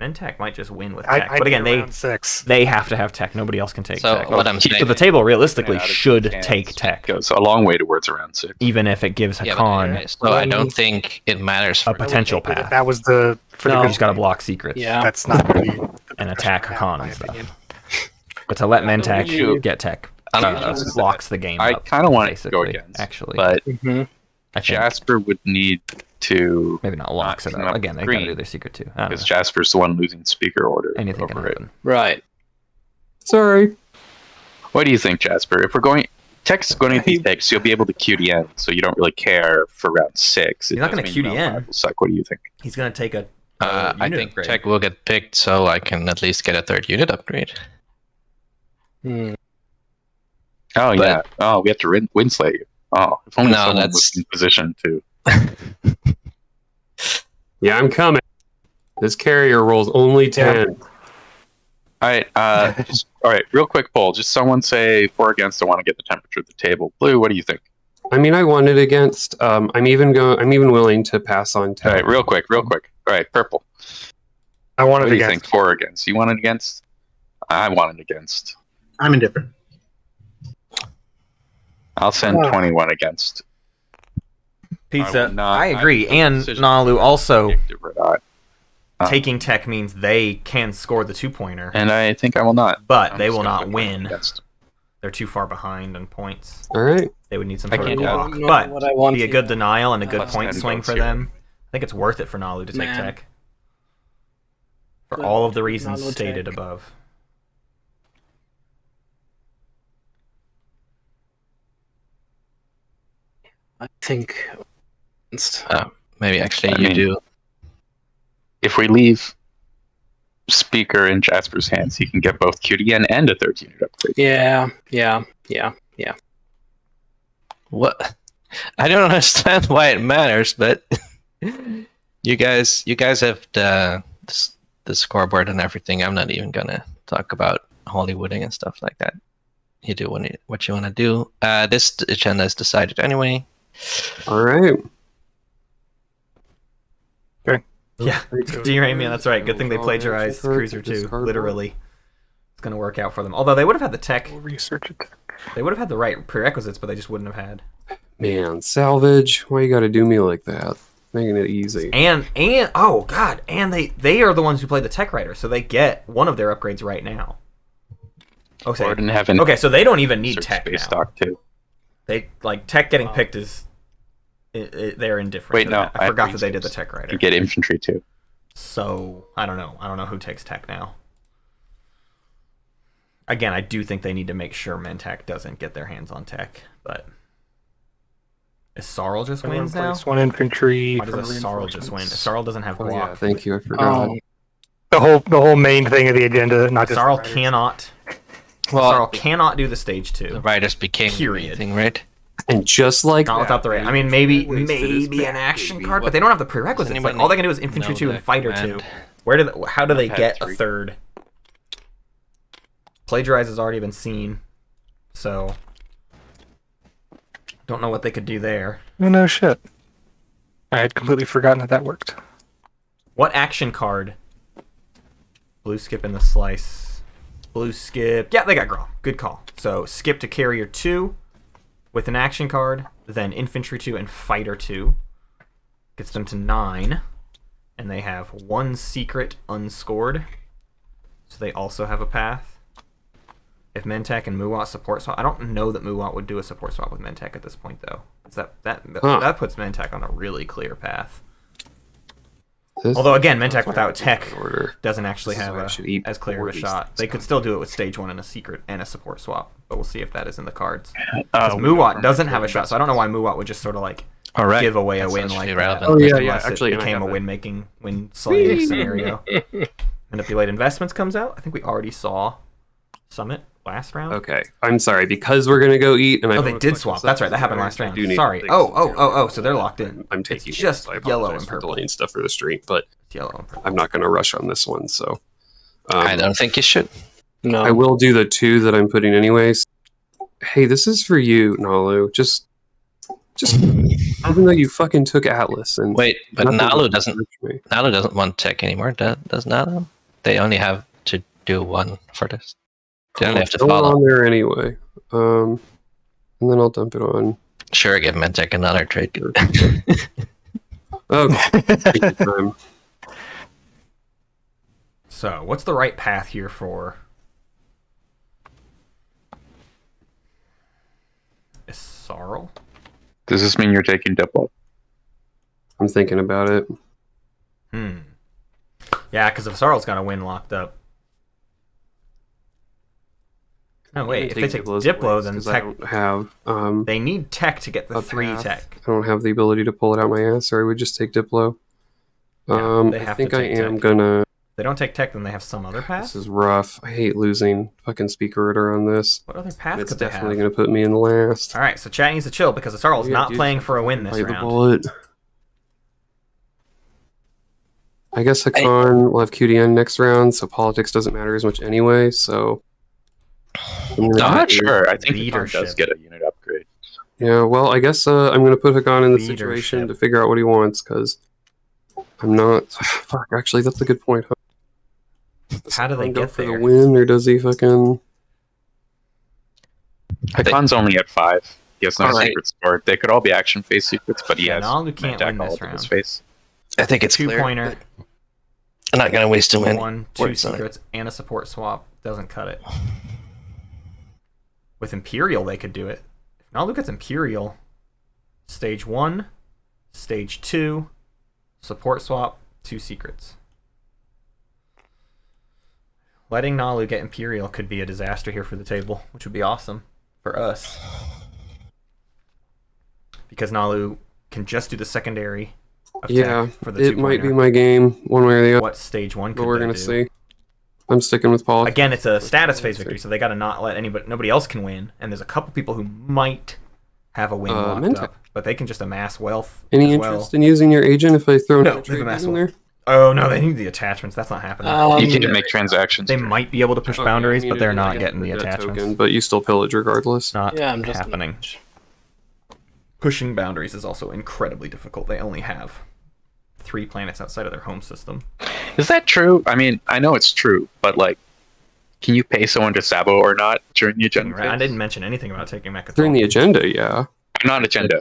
Mentec might just win with Tech. I But again, need round 6. they have to have Tech. Nobody else can take So Tech. what I'm saying, So the table realistically Out of should cans take Tech, goes a long way towards around 6. even if it gives yeah, but Hakan anyway, so I don't think it matters a for potential If path. that was the for You the just got to block secrets Yeah. That's not going to be and attack now, Hakan in my and stuff. opinion. But to let Mentec you- get Tech I don't know. blocks the game. I up, kind of want it to go basically, against, actually. but Mm-hmm. I think Jasper would need to, maybe not locks it team up. up Again, with they got to Green, do their secret too. I don't because know. Jasper's the one losing speaker order Anything can over it. happen. Right. Sorry. What do you think, Jasper? If we're going, Tech's going to be picked, so you'll be able to QDN, so you don't really care for round 6. He's not gonna QDN. Suck. What do you think? He's gonna take a. I unit think upgrade. Tech will get picked, so I can at least get a 3rd unit upgrade. Hmm. Oh, But- yeah. Oh, we have to Winslay you. Oh, if only No, someone that's- was in position to. Yeah, I'm coming. This carrier rolls only 10. All right, all right. Real quick poll. Just someone say for or against. I want to get the temperature of the table. Blue, what do you think? I mean, I won it against. I'm even willing to pass on All tech. right, real quick. All right, purple. I want What it do you against. think? For or against? You want it against? I want it against. I'm indifferent. I'll send 21 against. Pizza. will not I agree. make the And decision Nalu also Predictive or not. taking tech means they can score the 2-pointer, And I think I will not. but I'm they just will gonna not put win. against. They're too far behind on points. All right. They would need some I sort of can't do it. block. Not But what I want be a here. good denial and a good Plus point 10 swing votes for here. them. I think it's worth it for Nalu to take Man. tech. For Well, all of the reasons Nalu stated tech. above. I think. Maybe actually I you mean- do. If we leave Speaker in Jasper's hands, he can get both QDN and a 3rd unit upgrade. Yeah. What? I don't understand why it matters, but you guys have the scoreboard and everything. I'm not even gonna talk about Hollywooding and stuff like that. You do what you want to do. This agenda is decided anyway. All right. Yeah, G-Ramian, that's right. Good thing they plagiarized Cruiser 2, literally. It's going to work out for them. Although they would have had the tech. We'll research it. They would have had the right prerequisites, but they just wouldn't have had. Man, salvage. Why you got to do me like that? Making it easy. And oh god, and they are the ones who play the tech writer, so they get one of their upgrades right now. Okay. Or didn't have an Okay, so they don't even need search tech space now. stock too. They like tech getting picked is they're indifferent. Wait, to no, that. I I forgot have that they did the resource. tech writer. You get infantry too. So I don't know. I don't know who takes tech now. Again, I do think they need to make sure Mentech doesn't get their hands on tech, but is Sarl just Everyone wins now? plays 1 infantry. Why does a Sarl just win? Sarl doesn't have Oh, block. yeah, thank you. I forgot. The whole main thing of the agenda, not just Sarl the writers. cannot. Well, Sarl cannot do the stage the 2. writers became Period. thing, right? And just like Not that, without the right. I mean, maybe an action card, but they don't have the prerequisites. Like, all they can do is infantry 2 and fighter 2. How do they get a 3rd? Plagiarize has already been seen, so don't know what they could do there. No shit. I had completely forgotten that worked. What action card? Blue skip in the slice. Blue skip. Yeah, they got Grawl. Good call. So skip to carrier 2 with an action card, then infantry 2 and fighter 2. Gets them to 9. And they have 1 secret unscored. So they also have a path. If Mentech and Muwat support swap, I don't know that Muwat would do a support swap with Mentech at this point, though. That puts Mentech on a really clear path. this- Although again, Mentech without tech order. doesn't actually This is have why I should eat as clear of a 40 shot. They could still do it with stage 1 and a secret and a support swap, but we'll see if that is in the cards. Because Muwat doesn't have a shot, so I don't know why Muwat would just sort of like All right. give away a That's win actually like that. relevant. Oh, yeah, unless actually, it and I became have a that. win slaying scenario. Manipulate Investments comes out. I think we already saw Summit last round. Okay, I'm sorry because we're gonna go eat. And I Oh, don't they wanna did collect swap. stuff That's right. That happened I last round. do need Sorry. things Oh. So they're locked in. I'm taking It's just it, so I yellow apologize and for purple. delaying stuff for the stream, but It's yellow and purple. I'm not gonna rush on this one. So I don't think you should. No. I will do the 2 that I'm putting anyways. Hey, this is for you, Nalu. Just even though you fucking took Atlas and Wait, but nothing Nalu will doesn't. hurt me. Nalu doesn't want tech anymore. Does Nalu? They only have to do 1 for this. They don't have to Throw it follow. on there anyway. And then I'll dump it on. Sure, give Mentech another trade. Okay. Take your time. So, what's the right path here for Sarl? Does this mean you're taking Diplo? I'm thinking about it. Yeah, because if Sarl's got a win locked up. No, wait. If they take Diplo, then I tech, don't have they need tech to get the a 3 path. tech. I don't have the ability to pull it out my ass, or I would just take Diplo. Yeah, they I have think to I take am tech. gonna. If they don't take tech, then they have some other path. This is rough. I hate losing fucking speaker order on this. What other path It's could they have? definitely gonna put me in the last. All right, so chat needs to chill because Sarl's Yeah, not dude, playing for a win this Bite the round. bullet. I guess Hakan will have QDN next round, so politics doesn't matter as much anyway. So I'm not sure. I think the Leadership. does get a unit upgrade. Yeah, well, I guess I'm going to put Hakan in the Leadership. situation to figure out what he wants, because I'm not... Fuck, actually, that's a good point. Does How do they Hakan go get for there? the win, or does he fucking... Hakan's only at 5. He has no Alright. secret score. They could all be action phase secrets, but he Yeah, has Nalu can't Mentak win all this up in his round. face. I think it's clear. 2-pointer, but I'm not gonna waste too many. 1, 2 words on it. secrets, and a support swap. Doesn't cut it. With Imperial, they could do it. If Nalu gets Imperial, stage 1, stage 2, support swap, 2 secrets. Letting Nalu get Imperial could be a disaster here for the table, which would be awesome for us. Because Nalu can just do the secondary of Yeah, tech for the it might be 2-pointer. my game, one way or the other, What stage 1 but could we're they going to do? see. I'm sticking with politics. Again, it's a status phase victory, so they got to not let nobody else can win. And there's a couple people who might have a win locked Mentak. up, but they can just amass wealth. Any as interest in using your agent if I throw No, an leave him trade as in well. there? Oh no, they need the attachments. That's not happening. You can make transactions. They might be able to push boundaries, Okay, but they're I not get getting the debt attachments. token, but you still pillage regardless. Not Yeah, I'm just happening. Pushing boundaries is also incredibly difficult. They only have 3 planets outside of their home system. Is that true? I mean, I know it's true, but like, can you pay someone to Sabo or not during the agenda I phase? didn't mention anything about taking Mechatol. During the agenda, yeah. Not agenda,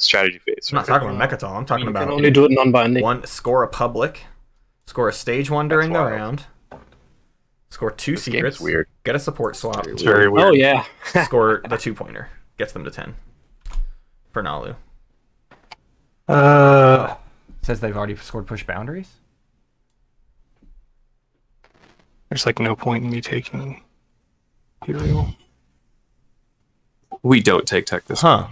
strategy phase. I'm not talking about Mechatol. I'm talking You about can only do it non-binding. one score a public, score a stage 1 during the wild. round, score 2 This game's secrets, weird. get a support swap, It's very weird. Oh yeah. score the 2-pointer, gets them to 10 for Nalu. Says they've already scored push boundaries. There's like no point in me taking Imperial. We don't take tech this Huh?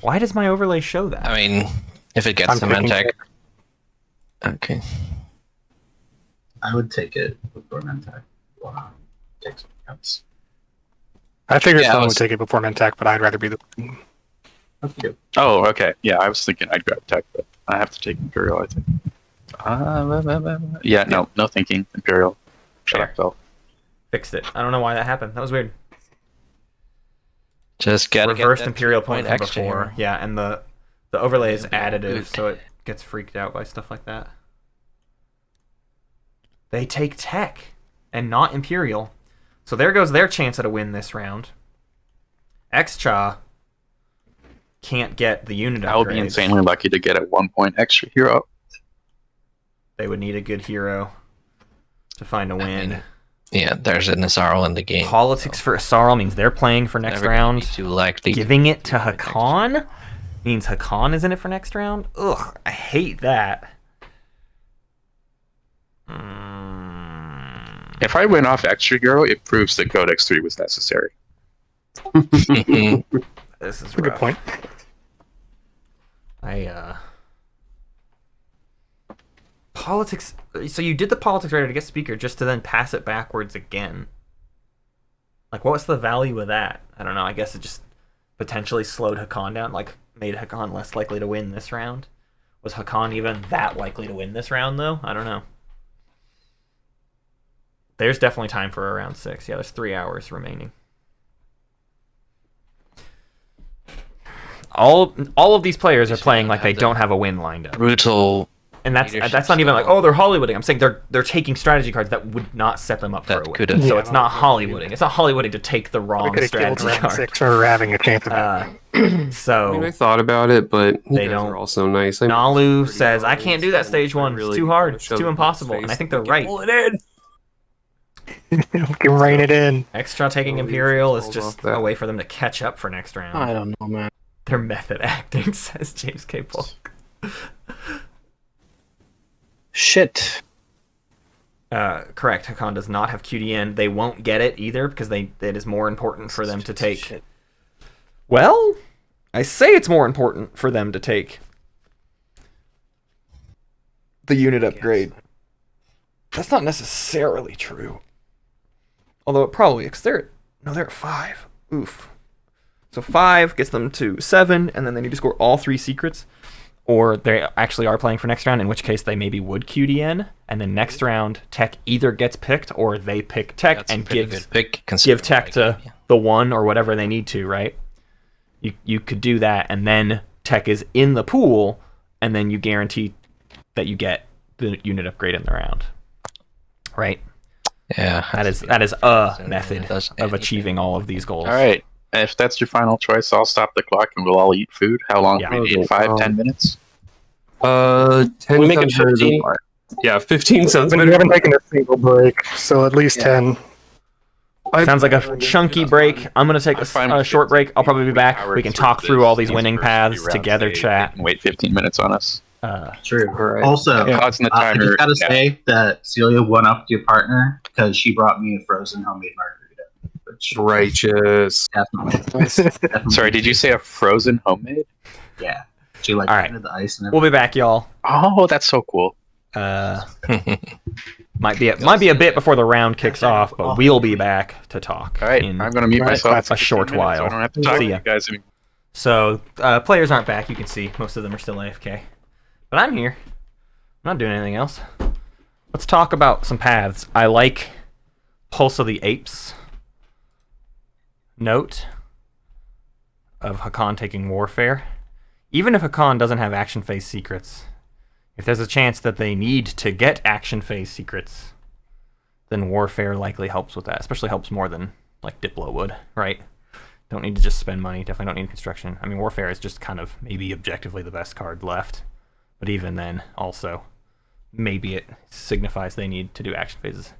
Why does my overlay show that? I mean, if it gets I'm the picking Mentak. it. Okay. I would take it before Mentak. Wow. Take some cuts. I figured Yeah, I someone was- would take it before Mentak, but I'd rather be the. Up to you. Oh, okay. Yeah, I was thinking I'd grab tech, but I have to take Imperial, I think. Yeah, no thinking. Imperial. Shut Fair. up, Phil. Fixed it. I don't know why that happened. That was weird. Just gotta Reversed get that Imperial 3 point from extra before. here. Yeah, and the overlay is Yeah, additive, good. so it gets freaked out by stuff like that. They take tech and not Imperial. So there goes their chance at a win this round. X-Cha can't get the unit I would be upgrades. insanely lucky to get a 1 point extra hero. They would need a good hero to find a win. mean, Yeah, there's an Asarl in the game. Politics for Asarl means they're playing for next Never gonna round. be too likely. Giving it to Hakan means Hakan is in it for next round. Ugh, I hate that. If I win off extra hero, it proves that Codex 3 was necessary. Mhm. This is That's a good rough. point. Politics. So you did the politics radar to get speaker just to then pass it backwards again. Like, what's the value of that? I don't know. I guess it just potentially slowed Hakan down, like made Hakan less likely to win this round. Was Hakan even that likely to win this round, though? I don't know. There's definitely time for a round 6. Yeah, there's 3 hours remaining. All of these players are playing like they don't have a win lined up. Brutal. And that's Leadership not even like, skill. oh, they're Hollywooding. I'm saying they're taking strategy cards that would not set them up for That a win. could've- So Yeah, it's not Hollywooding. It's not Hollywooding to take the We wrong could have killed strategy round card. 6 for having a chance of Uh, I so mean, I thought about it, but you They guys don't- are all so nice. I mean, Nalu pretty says, I hard, can't do that so stage I 1. really It's too hard. wanna It's shove too it in impossible. his And I face think they're and right. pull it in. we can rein it in. Extra taking Oh, Imperial is falls just off that. a way for them to catch up for next round. I don't know, man. Their method acting, says James K. Polk. Shit. Correct. Hakan does not have QDN. They won't get it either because it is more important for them to take. Shit. Well, I say it's more important for them to take the unit upgrade. That's not necessarily true. Although it probably is. They're at 5. Oof. So 5 gets them to 7, and then they need to score all 3 secrets. Or they actually are playing for next round, in which case they maybe would QDN, and then next round Tech either gets picked or they pick Tech That's a and pretty gives good pick. give considering Tech my to game, yeah. the 1 or whatever they need to, right? You could do that, and then tech is in the pool, and then you guarantee that you get the unit upgrade in the round. Right? Yeah. That is a method of achieving all of these goals. All right. If that's your final choice, I'll stop the clock and we'll all eat food. How long Yeah. do we need? 5-10 minutes? 10 we make it sounds better than 15? five. Yeah, 15 sounds But we better. haven't taken a single break, so at least 10. Sounds like a chunky break. I'm going to take I'm fine a with short 15. break. I'll probably be back. We can talk through all these winning paths together, chat. Wait 15 minutes on us. True. Alright. Also, Pausing the I timer. just gotta now. say that Celia won up your partner because she brought me a frozen homemade margarita. Which Righteous. definitely, Sorry, did you say a frozen homemade? Yeah. She like All right. added the ice and We'll everything. be back, y'all. Oh, that's so cool. Might be a bit before the round kicks off, but we'll be back to talk All right, in I'm going to mute myself a short 15 minutes, while. So I don't have to talk See to ya. you guys anymore. So players aren't back. You can see most of them are still AFK, but I'm here. I'm not doing anything else. Let's talk about some paths. I like Pulse of the Apes. Note of Hakan taking Warfare. Even if Hakan doesn't have action phase secrets, if there's a chance that they need to get action phase secrets, then Warfare likely helps with that. Especially helps more than like Diplo would, right? Don't need to just spend money. Definitely don't need construction. I mean, Warfare is just kind of maybe objectively the best card left. But even then, also, maybe it signifies they need to do action phases.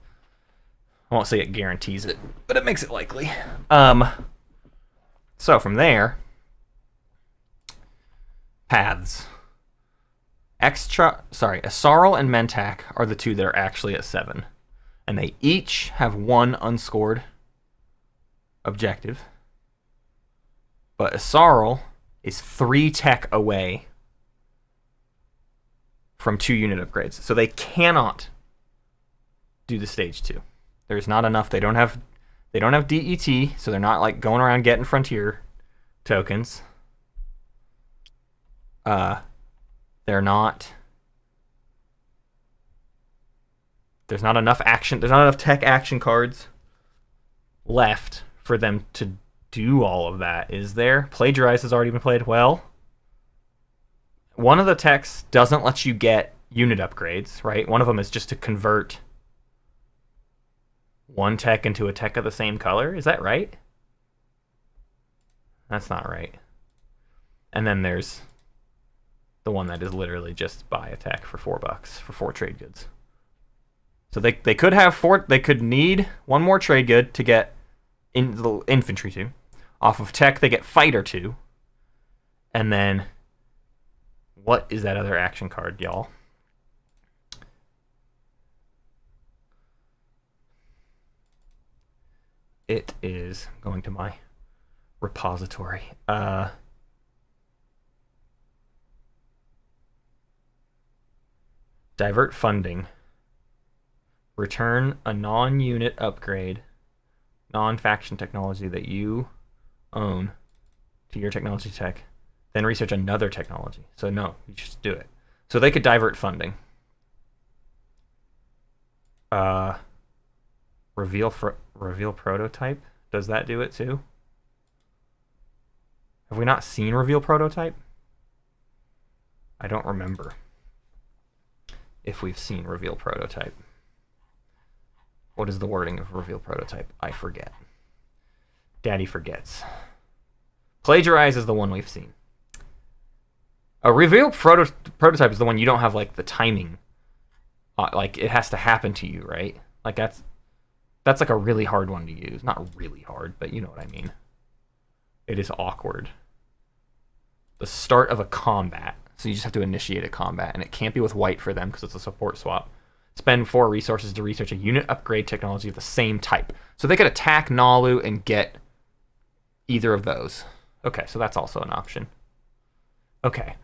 I won't say it guarantees it, but it makes it likely. So from there, paths. Asarl and Mentak are the two that are actually at 7. And they each have 1 unscored objective. But Asarl is 3 tech away from 2 unit upgrades. So they cannot do the stage 2. There's not enough. They don't have DET, so they're not like going around getting frontier tokens. They're not. There's not enough action. There's not enough tech action cards left for them to do all of that. Is there? Plagiarize has already been played. Well, one of the techs doesn't let you get unit upgrades, right? One of them is just to convert one tech into a tech of the same color. Is that right? That's not right. And then there's the one that is literally just buy a tech for $4 for 4 trade goods. So they could have 4. They could need 1 more trade good to get in the infantry 2. Off of tech, they get fighter 2. And then what is that other action card, y'all? It is going to my repository. Divert funding. Return a non-unit upgrade, non-faction technology that you own to your technology tech, then research another technology. So no, you just do it. So they could divert funding. Reveal prototype. Does that do it too? Have we not seen reveal prototype? I don't remember if we've seen reveal prototype. What is the wording of reveal prototype? I forget. Daddy forgets. Plagiarize is the one we've seen. A reveal prototype is the one you don't have like the timing. Like it has to happen to you, right? Like that's like a really hard one to use. Not really hard, but you know what I mean. It is awkward. The start of a combat. So you just have to initiate a combat, and it can't be with white for them because it's a support swap. Spend 4 resources to research a unit upgrade technology of the same type. So they could attack Nalu and get either of those. Okay, so that's also an option. Okay,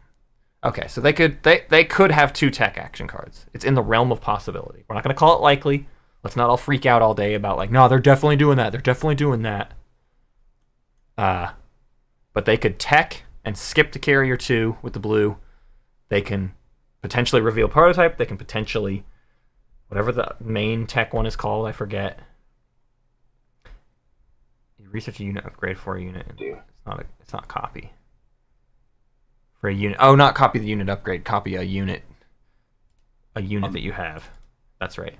so they could have 2 tech action cards. It's in the realm of possibility. We're not going to call it likely. Let's not all freak out all day about like, no, they're definitely doing that. They're definitely doing that. But they could tech and skip to carrier 2 with the blue. They can potentially reveal prototype. They can potentially, whatever the main tech one is called, I forget. You research a unit upgrade for a unit. It's It's not copy. For a unit. Oh, not copy the unit upgrade. Copy a unit. A unit that you have. That's right.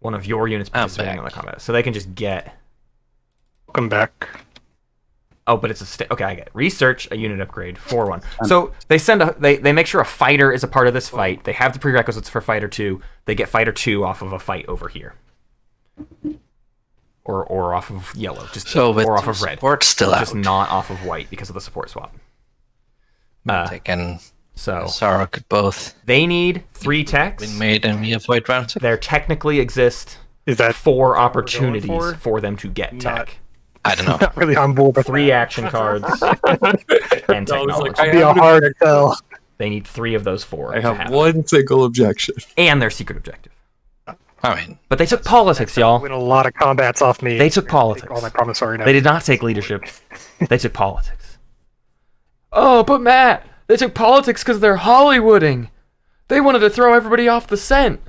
One of your units participating in the combat. So they can just get... Welcome back. Oh, but it's a okay. I get it. Research a unit upgrade 4-1. So they send they make sure a fighter is a part of this fight. They have the prerequisites for fighter 2. They get fighter 2 off of a fight over here, or off of yellow, or off of red. Still out. Just not off of white because of the support swap. They can. So Sorrow could both. They need 3 techs. Been made and we avoid round 6. There technically exist 4 opportunities for them to get tech. I don't know. Not really on board with 3 action cards and technology. It'd be a hard tell. They need 3 of those 4. I have one single objection. And their secret objective. I mean, but they took politics, y'all. Win a lot of combats off me. They took politics. All my promissory notes. They did not take leadership. They took politics. Oh, but Matt, they took politics because they're Hollywooding. They wanted to throw everybody off the scent.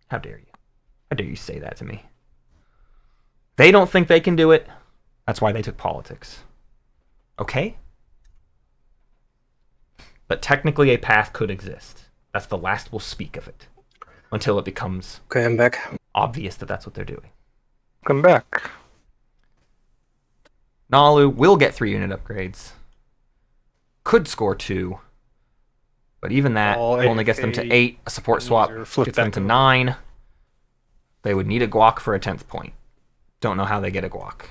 How dare you? How dare you say that to me? They don't think they can do it. That's why they took politics. Okay? But technically a path could exist. That's the last we'll speak of it. Until it becomes okay, I'm back. Obvious that that's what they're doing. Come back. Nalu will get 3 unit upgrades. Could score 2. But even that only gets them to 8. A support swap gets them to 9. They would need a guac for a 10th point. Don't know how they get a guac.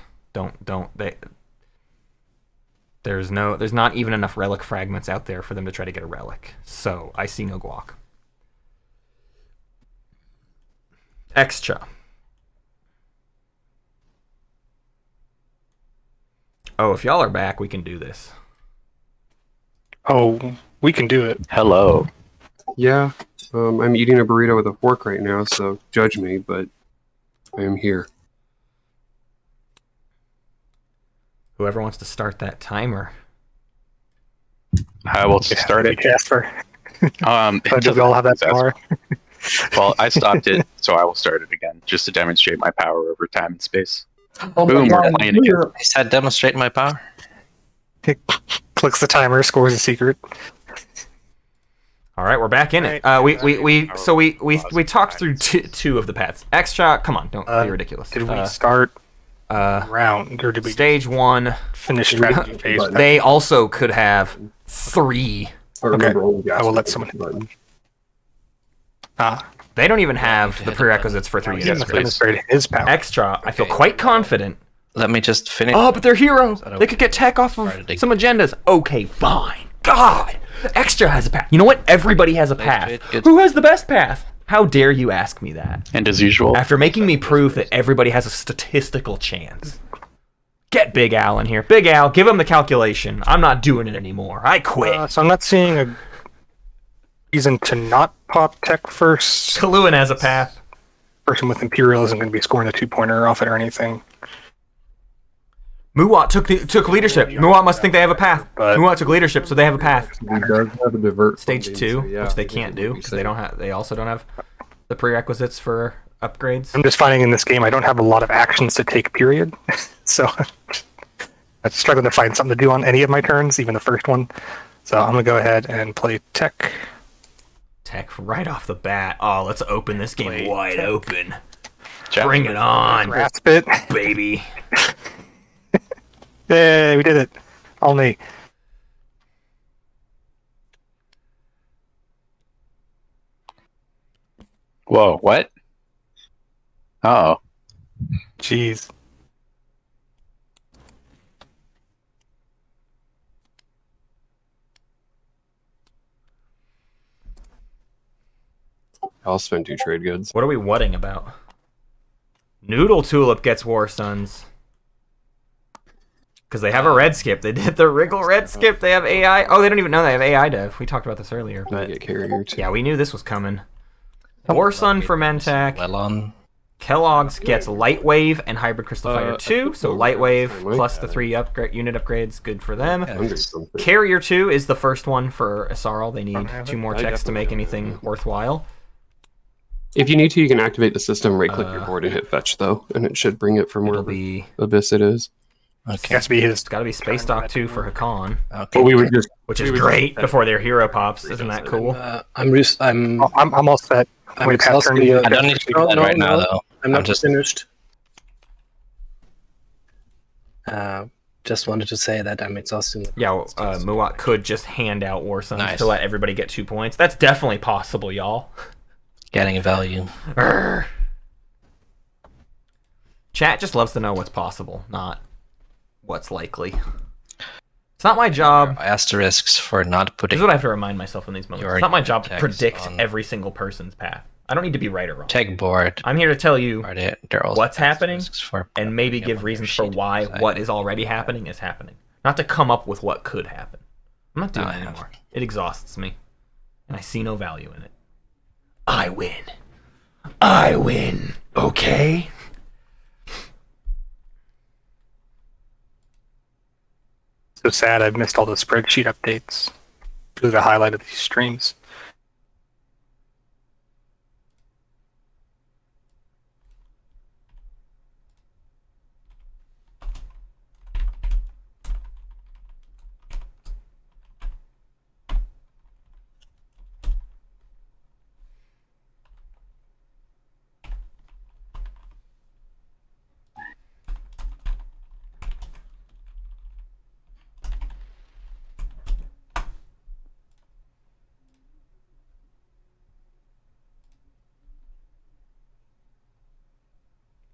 There's not even enough relic fragments out there for them to try to get a relic. So I see no guac. Extra. Oh, if y'all are back, we can do this. Oh, we can do it. Hello. Yeah, I'm eating a burrito with a fork right now, so judge me, but I am here. Whoever wants to start that timer. I will start it. Jasper. Do we all have that power? Well, I stopped it, so I will start it again, just to demonstrate my power over time and space. Oh Boom, we're playing again. I said demonstrate my power. Clicks the timer, scores a secret. All right, we're back in it. We talked through 2 of the paths. Extra, come on, don't be ridiculous. Did we start round, or did we stage 1 finish strategy phase? They also could have 3. Okay, I will let someone. They don't even have the prerequisites for 3 units. Demonstrated his power. Extra, I feel quite confident. Let me just finish. Oh, but they're hero. They could get tech off of some agendas. Okay, fine. God, Extra has a path. You know what? Everybody has a path. Who has the best path? How dare you ask me that? And as usual, after making me prove that everybody has a statistical chance. Get Big Al in here. Big Al, give him the calculation. I'm not doing it anymore. I quit. So I'm not seeing a reason to not pop tech first. Kaluan has a path. Person with Imperial isn't going to be scoring a 2-pointer off it or anything. Muwat took leadership. Muwat must think they have a path. Muwat took leadership, so they have a path. He does have a divert Stage funding, 2, so yeah, which they can't do because they don't have. They also don't have the prerequisites for upgrades. I'm just finding in this game I don't have a lot of actions to take. Period. So I'm struggling to find something to do on any of my turns, even the first one. So I'm gonna go ahead and play tech. Tech right off the bat. Oh, let's open this game wide open. Jasper. Bring it on, Grasp it, baby. Yay, we did it. All me. Whoa, what? Oh. Jeez. I'll spend 2 trade goods. What are we whatting about? Nudeltulpe gets War Sons. Because they have a red skip. They did the Wriggle red skip. They have AI. Oh, they don't even know they have AI dev. We talked about this earlier. But Get carrier too. yeah, we knew this was coming. War Sun for Mentak. Well on. Kellogg's gets Light Wave and Hybrid Crystal Fighter 2. So Light Wave plus the 3 unit upgrades. Good for them. Carrier 2 is the first one for Asarl. They need 2 more techs to make anything worthwhile. If you need to, you can activate the system, right-click your board, and hit fetch, though, and it should bring it from It'll wherever be. abyss it is. It Okay. has to be his. It's got to be Space Dock 2 for Hakan, Okay. But we would just, which is great before their hero pops. Read Isn't those that in. cool? I'm all set. I'm Wait, pass turn to exhausting you. the- I don't need to do No, that no, right now, no. though. I'm not just finished. Just wanted to say that I'm exhausting. Yeah, Muat could just hand out War Suns Nice. to let everybody get 2 points. That's definitely possible, y'all. getting value. Urgh. Chat just loves to know what's possible, not what's likely. It's not my job. Asterisks for not This putting is what I have to remind myself in these moments. Your It's not my job to text predict on- every single person's path. I don't need to be right or wrong. tech board. I'm here to tell you Are they're also what's happening asterisks for and maybe putting give up on your reasons for sheet why beside what it. is already happening is happening. Not to come up with what could happen. I'm not doing I that have- anymore. It exhausts me. And I see no value in it. I win. I win. Okay? So sad I've missed all the spreadsheet updates. Really the highlight of these streams.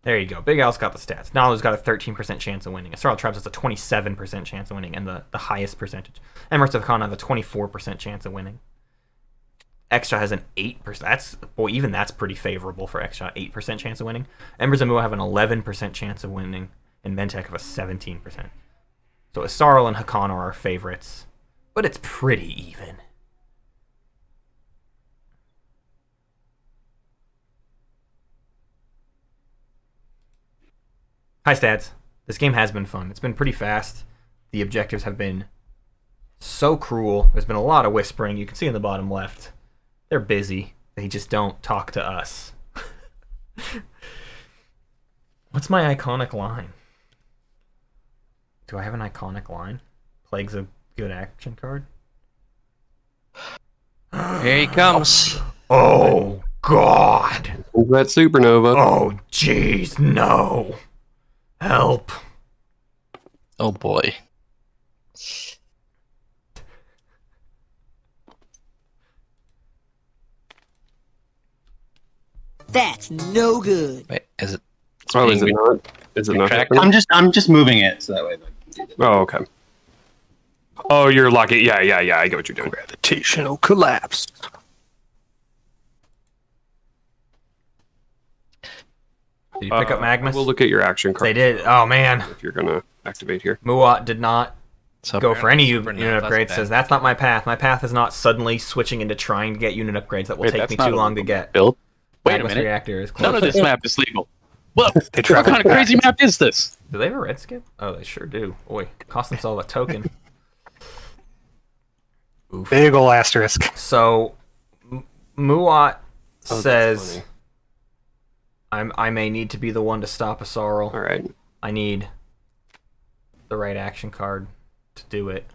There you go. Big Al's got the stats. Nalu's got a 13% chance of winning. Astral Traps has a 27% chance of winning, and the highest percentage. Emeralds of Khan have a 24% chance of winning. Extra has an 8%. Even that's pretty favorable for Extra. 8% chance of winning. Embers of Mua have an 11% chance of winning, and Mentec have a 17%. So Asarl and Hakan are our favorites, but it's pretty even. Hi, Stats. This game has been fun. It's been pretty fast. The objectives have been so cruel. There's been a lot of whispering. You can see in the bottom left. They're busy. They just don't talk to us. What's my iconic line? Do I have an iconic line? Plague's a good action card? Here he comes. Oh, God. that supernova. Oh, jeez, no. Help. Oh boy. That's no good. Wait, is it? Oh, is it not? Is it not Retract- happening? I'm just moving it so that way. Oh, okay. Oh, you're locking. Yeah. I get what you're doing. Gravitational collapse. Did you pick up Magnus? We'll look at your action card. They did. Oh, man. If you're gonna activate here. Muat did not So go for any apparently unit Supernova's upgrades. bad. Says that's not my path. My path is not suddenly switching into trying to get unit upgrades that will Wait, take that's me not too a long to legal get. build. Wait a Magnus minute. reactor is None close. of this map is legal. What? They What travel kind of crazy map is this? Do they have a red skip? Oh, they sure do. Boy, cost themselves a token. Oof. Big ol' asterisk. So, Muat that's says, funny. I may need to be the one to stop Asarl. All right. I need the right action card to do it.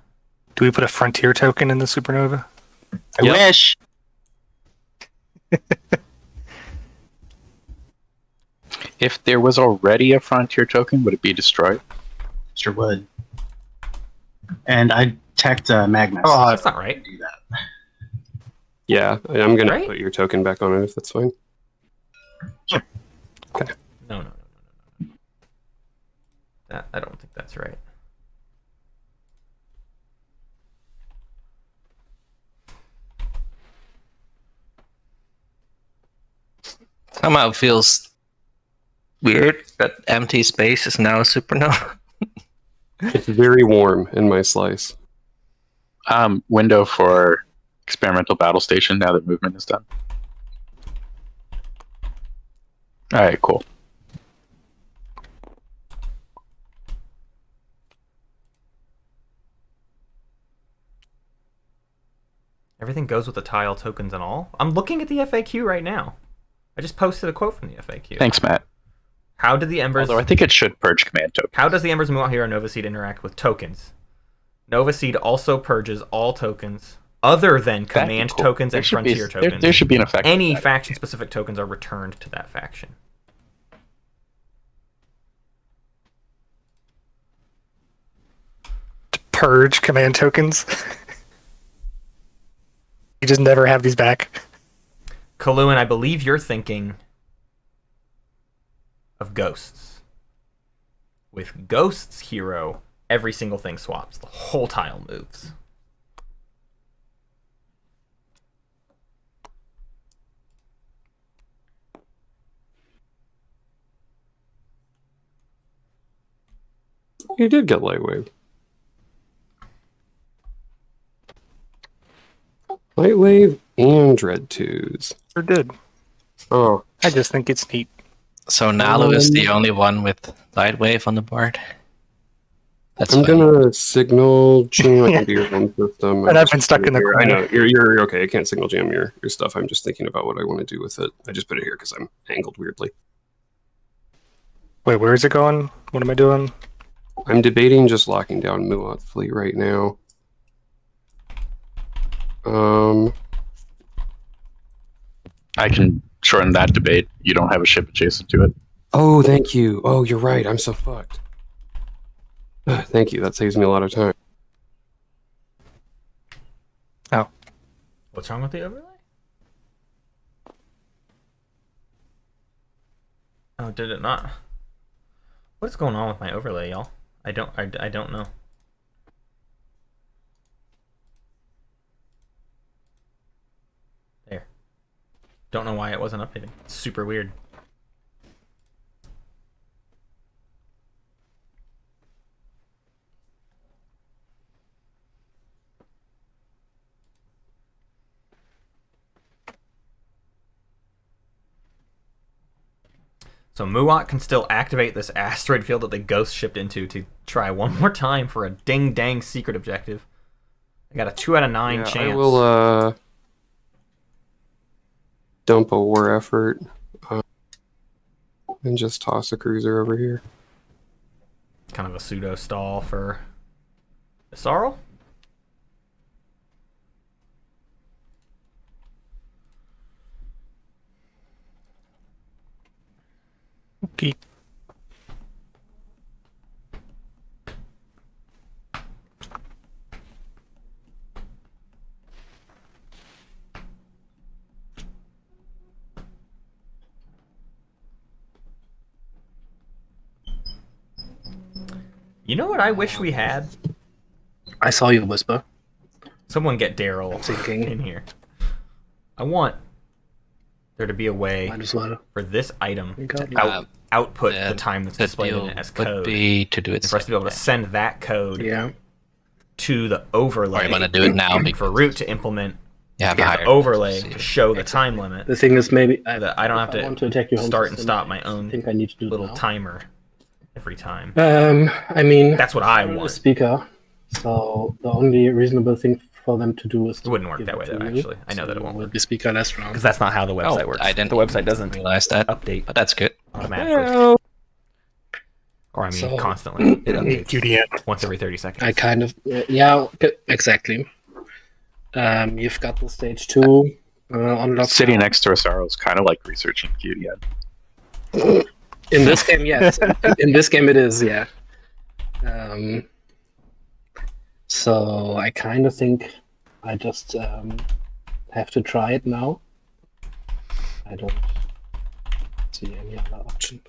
Do we put a frontier token in the supernova? I wish. If there was already a frontier token, would it be destroyed? Sure would. And I teched Magnus. Oh, That's not right. do that. Yeah, I'm gonna Right? put your token back on it if that's fine. No. That I don't think that's right. Somehow it feels weird that empty space is now a supernova. It's very warm in my slice. Window for experimental battle station now that movement is done. Alright, cool. Everything goes with the tile tokens and all. I'm looking at the FAQ right now. I just posted a quote from the FAQ. Thanks, Matt. How did the Embers... Although I think it should purge command tokens. How does the Embers Muat Hero Nova Seed interact with tokens? Nova Seed also purges all tokens other than command Cool. tokens There and should be- frontier tokens. There should be an effect. Any like that. faction-specific tokens are returned to that faction. Purge command tokens. You just never have these back. Kaluan, I believe you're thinking of Ghosts. With Ghosts Hero, every single thing swaps. The whole tile moves. You did get Lightwave. Lightwave and Dread 2s. Sure did. Oh, I just think it's neat. So Nalu is the only one with Lightwave on the board. That's I'm fine. gonna signal jam into your home system. And I've been stuck in the I corner. know you're okay. I can't signal jam your stuff. I'm just thinking about what I want to do with it. I just put it here because I'm angled weirdly. Wait, where is it going? What am I doing? I'm debating just locking down Muat Fleet right now. I can shorten that debate. You don't have a ship adjacent to it. Oh, thank you. Oh, you're right. I'm so fucked. Thank you. That saves me a lot of time. Oh. What's wrong with the overlay? Oh, did it not? What's going on with my overlay, y'all? I don't know. There. Don't know why it wasn't updating. It's super weird. So Muat can still activate this asteroid field that the ghost shipped into to try one more time for a ding-dang secret objective. I got a 2 out of 9 chance. I will dump a war effort and just toss a cruiser over here. Kind of a pseudo stall for Sarl. Okay. You know what I wish we had? I saw you whisper. Someone get Daryl Thinking. in here. I want there to be a way Might as well. for this item You to got it. output the time that's The displayed in deal it as would code. be to do it And for us to be able to send that code Yeah. to the overlay Or you want to do it now for because Root to implement you have a the higher overlay see. to show the time limit. The thing is, maybe That I don't have if I want to attack your home start and system, stop my I own think I need to do little that now. timer every time. I mean, That's what I I'm a want. speaker, so the only reasonable thing for them to do is It to wouldn't work give that it way to though. you. Actually, I know that it So won't will work be speaker last round. because that's not how the website Oh, works. I didn't The website doesn't realize that, update but that's good. automatically. Or I mean, So- constantly. It updates QDN. once every 30 seconds. I kind of exactly. You've got the stage 2 unlocked. Sitting next to Rosaro is kind of like researching QDN. In this game, yes. In this game, it is, yeah. So I kind of think I just have to try it now. I don't see any other option.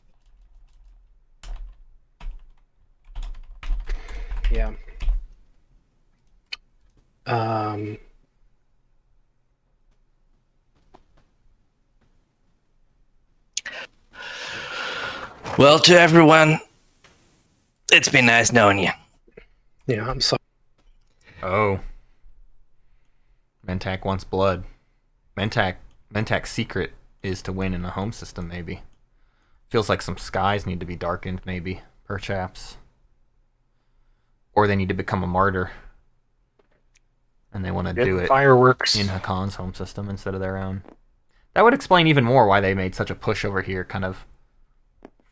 Yeah. Well, to everyone, it's been nice knowing you. Yeah, I'm sorry. Oh. Mentak wants blood. Mentak's secret is to win in a home system, maybe. Feels like some skies need to be darkened, maybe, perhaps. Or they need to become a martyr. And they want to do it Fireworks. in Hakon's home system instead of their own. That would explain even more why they made such a push over here, kind of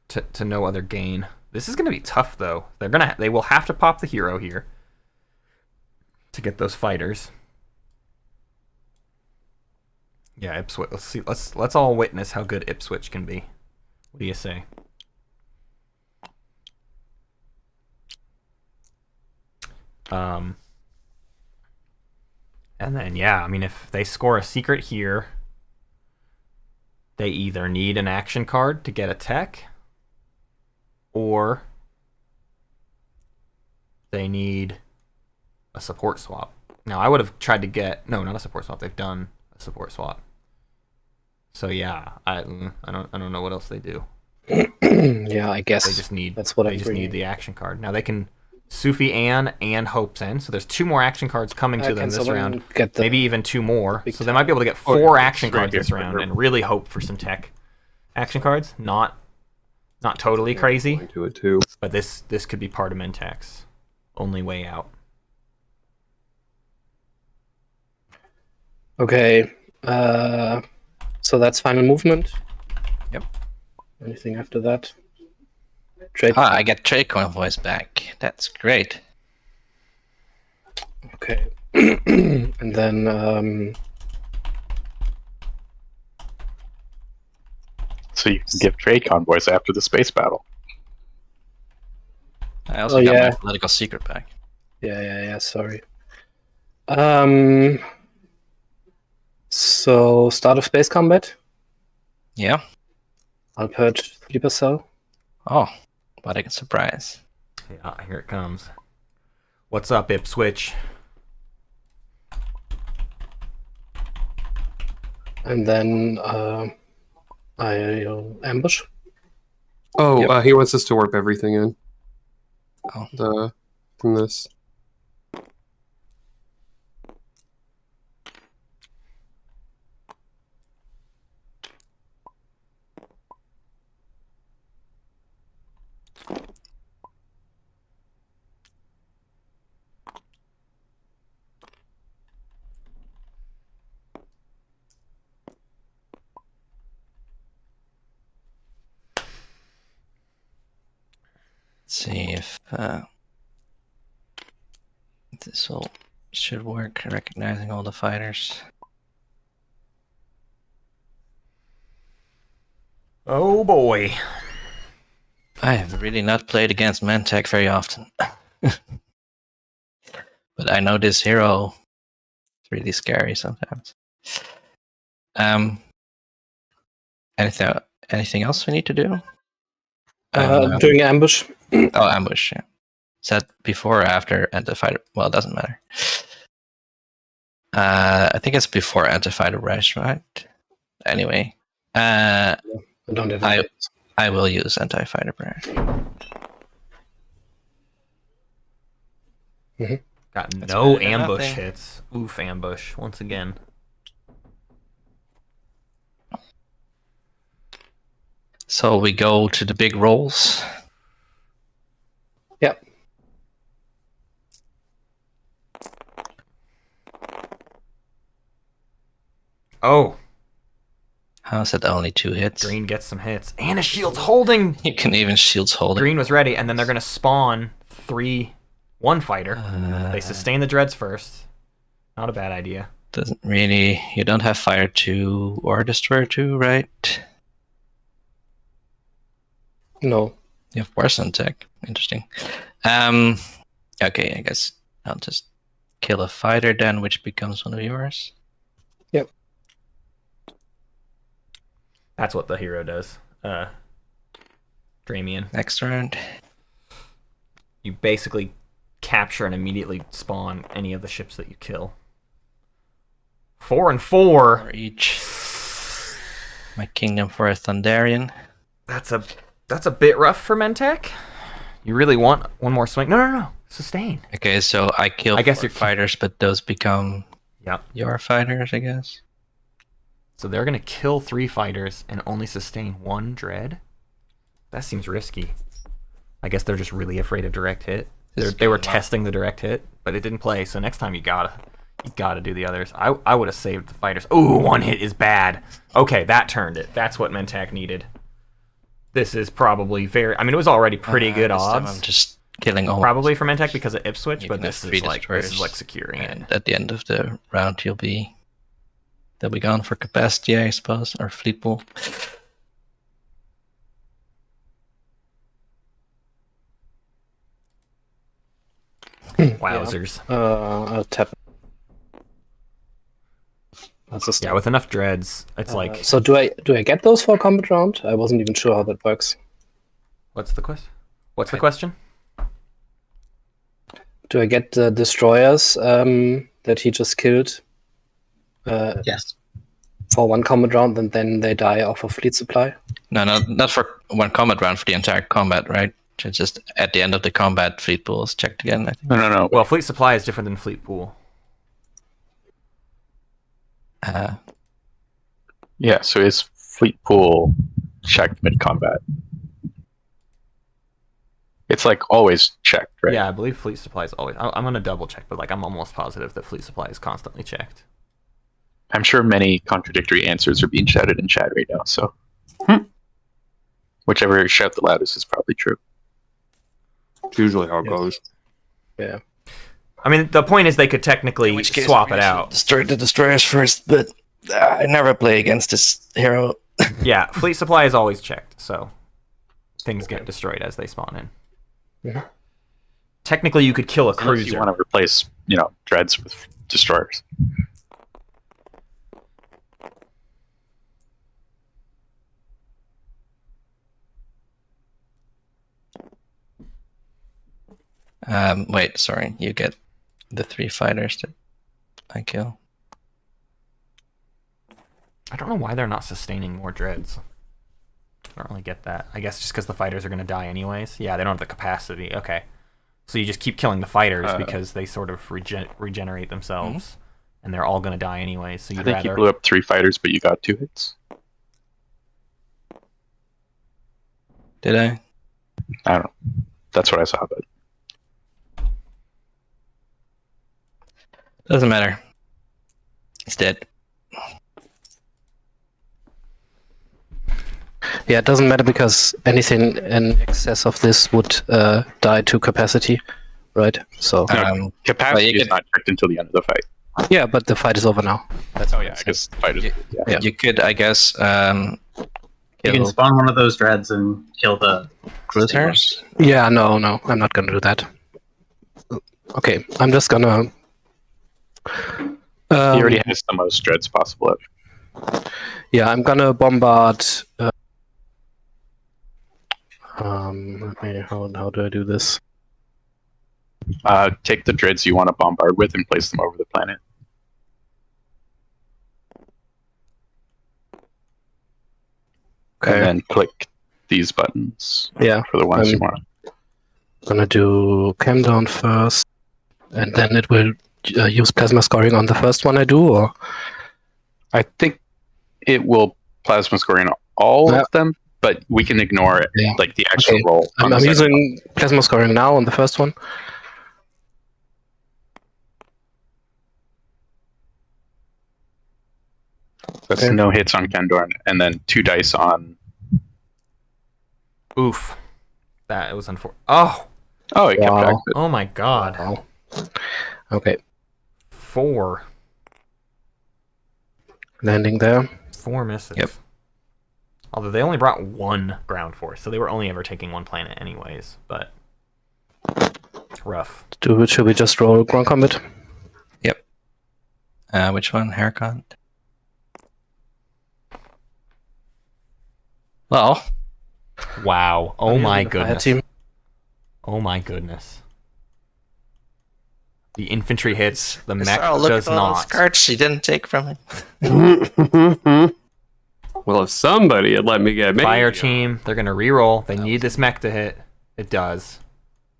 to no other gain. This is going to be tough, though. They will have to pop the hero here to get those fighters. Yeah, Ipswich. Let's see. Let's all witness how good Ipswich can be. What do you say? And then yeah, I mean, if they score a secret here, they either need an action card to get a tech, or they need a support swap. Now, I would have tried to get... No, not a support swap. They've done a support swap. So yeah, I don't know what else they do. Yeah, I guess They just need that's what they just need the action card. Now they can Sufi Ann and Hope's End. So there's 2 more action cards coming to them this round. Maybe even 2 more. So they might be able to get 4 action cards this round and really hope for some tech action cards. Not totally crazy. Do it too. But this could be part of Mentak's only way out. Okay. So that's final movement. Yep. Anything after that? Trade. I get trade convoys back. That's great. Okay. And then So you can give trade convoys after the space battle. I also got my political secret back. Yeah, sorry. So start of space combat. Yeah. I'll purge Sleeper Cell. Oh, what a surprise. Yeah, here it comes. What's up, Ipswich? And then I'll ambush. Oh, he wants us to warp everything in. Oh. From this. See if this should work, recognizing all the fighters. Oh boy. I have really not played against Mentak very often. But I know this hero is really scary sometimes. Anything else we need to do? Doing ambush. Oh, ambush, yeah. Is that before or after anti-fighter? Well, it doesn't matter. I think it's before anti-fighter rush, right? Anyway. I don't have I will use anti-fighter rush. Got That's no better than ambush nothing. hits. Oof, ambush once again. So we go to the big rolls. Yep. Oh, How is it only 2 hits? green gets some hits. And a shield's holding! You can even shields hold it. Green was ready, and then they're going to spawn 1 fighter. They sustain the dreads first. Not a bad idea. Doesn't really... You don't have Fire 2 or Destroyer 2, right? No. You have Porcelain Tech. Interesting. Okay, I guess I'll just kill a fighter then, which becomes one of yours. Yep. That's what the hero does. Dramian. Next round. You basically capture and immediately spawn any of the ships that you kill. 4 and 4. For each. My kingdom for a Thunderian. That's a bit rough for Mentak. You really want one more swing? No. Sustain. Okay, so I kill I guess 4 fighters, but those become your fighters, I guess. So they're going to kill 3 fighters and only sustain 1 dread? That seems risky. I guess they're just really afraid of direct hit. They were testing the direct hit, but it didn't play, so next time you gotta You gotta do the others. I would have saved the fighters. Ooh, one hit is bad. Okay, that turned it. That's what Mentak needed. This is probably very... I mean, it was already pretty good this time odds. I'm just killing all. Probably for Mentak because of Ipswich, You but can have this three is like destroyers, securing it. And at the end of the round, they'll be gone for capacity, I suppose, or fleet pool. Wowzers. I'll tap. That's a Yeah, with enough dreads, it's like... So do I get those for a combat round? I wasn't even sure how that works. What's the question? What's the question? Do I get the destroyers that he just killed? Yes. For one combat round, and then they die off of fleet supply? No, not for one combat round, for the entire combat, right? It's just at the end of the combat, fleet pool is checked again, I think. No. Well, fleet supply is different than fleet pool. Yeah, so is fleet pool checked mid combat? It's like always checked, right? Yeah, I believe fleet supply is always... I'm going to double check, but like I'm almost positive that fleet supply is constantly checked. I'm sure many contradictory answers are being shouted in chat right now, so whichever shout the loudest is probably true. It's usually how it goes. Yeah. I mean, the point is they could technically swap it out. Destroy the destroyers first, but I never play against this hero. Yeah, fleet supply is always checked, so things get destroyed as they spawn in. Mhm. Technically, you could kill a Unless cruiser. you want to replace, dreads with destroyers. Wait, sorry. You get the 3 fighters that I kill. I don't know why they're not sustaining more dreads. I don't really get that. I guess just because the fighters are going to die anyways. Yeah, they don't have the capacity. Okay. So you just keep killing the fighters because they sort of regenerate themselves. And they're all going to die anyways. So I you'd think you blew up 3 fighters, but you got 2 hits. Did I? I don't know. That's what I saw, but Doesn't matter. It's dead. Yeah, it doesn't matter because anything in excess of this would die to capacity, right? So capacity is not checked until the end of the fight. yeah, but the fight is over now. That's I guess the fight is. Yeah. You could, I guess, You can spawn one of those dreads and kill the cruisers. Yeah, no, I'm not gonna do that. Okay, I'm just gonna. He already has the most dreads possible. Yeah, I'm gonna bombard. How do I do this? Take the dreads you want to bombard with and place them over the planet. Okay. And then click these buttons. Yeah, for the ones you want. I'm gonna do cam down first, and then it will use plasma scoring on the first one I do, or I think it will plasma scoring all of them, but we can ignore like the actual roll. I'm using plasma scoring now on the first one. That's no hits on Kendorn, and then 2 dice on. Oof. That was unfortunate. Oh! Oh, it kept back. Oh my god. Wow. Okay. 4. Landing there. 4 misses. Yep. Although they only brought 1 ground force, so they were only ever taking 1 planet anyways, but rough. Should we just roll ground combat? Yep. Which one? Haircut? Well. Wow. Oh my goodness. Team. Oh my goodness. The infantry hits, the mech Oh, look does at all not. those cards she didn't take from him. Well, if somebody had let me get me. Fire team, they're gonna reroll. They need this mech to hit. It does.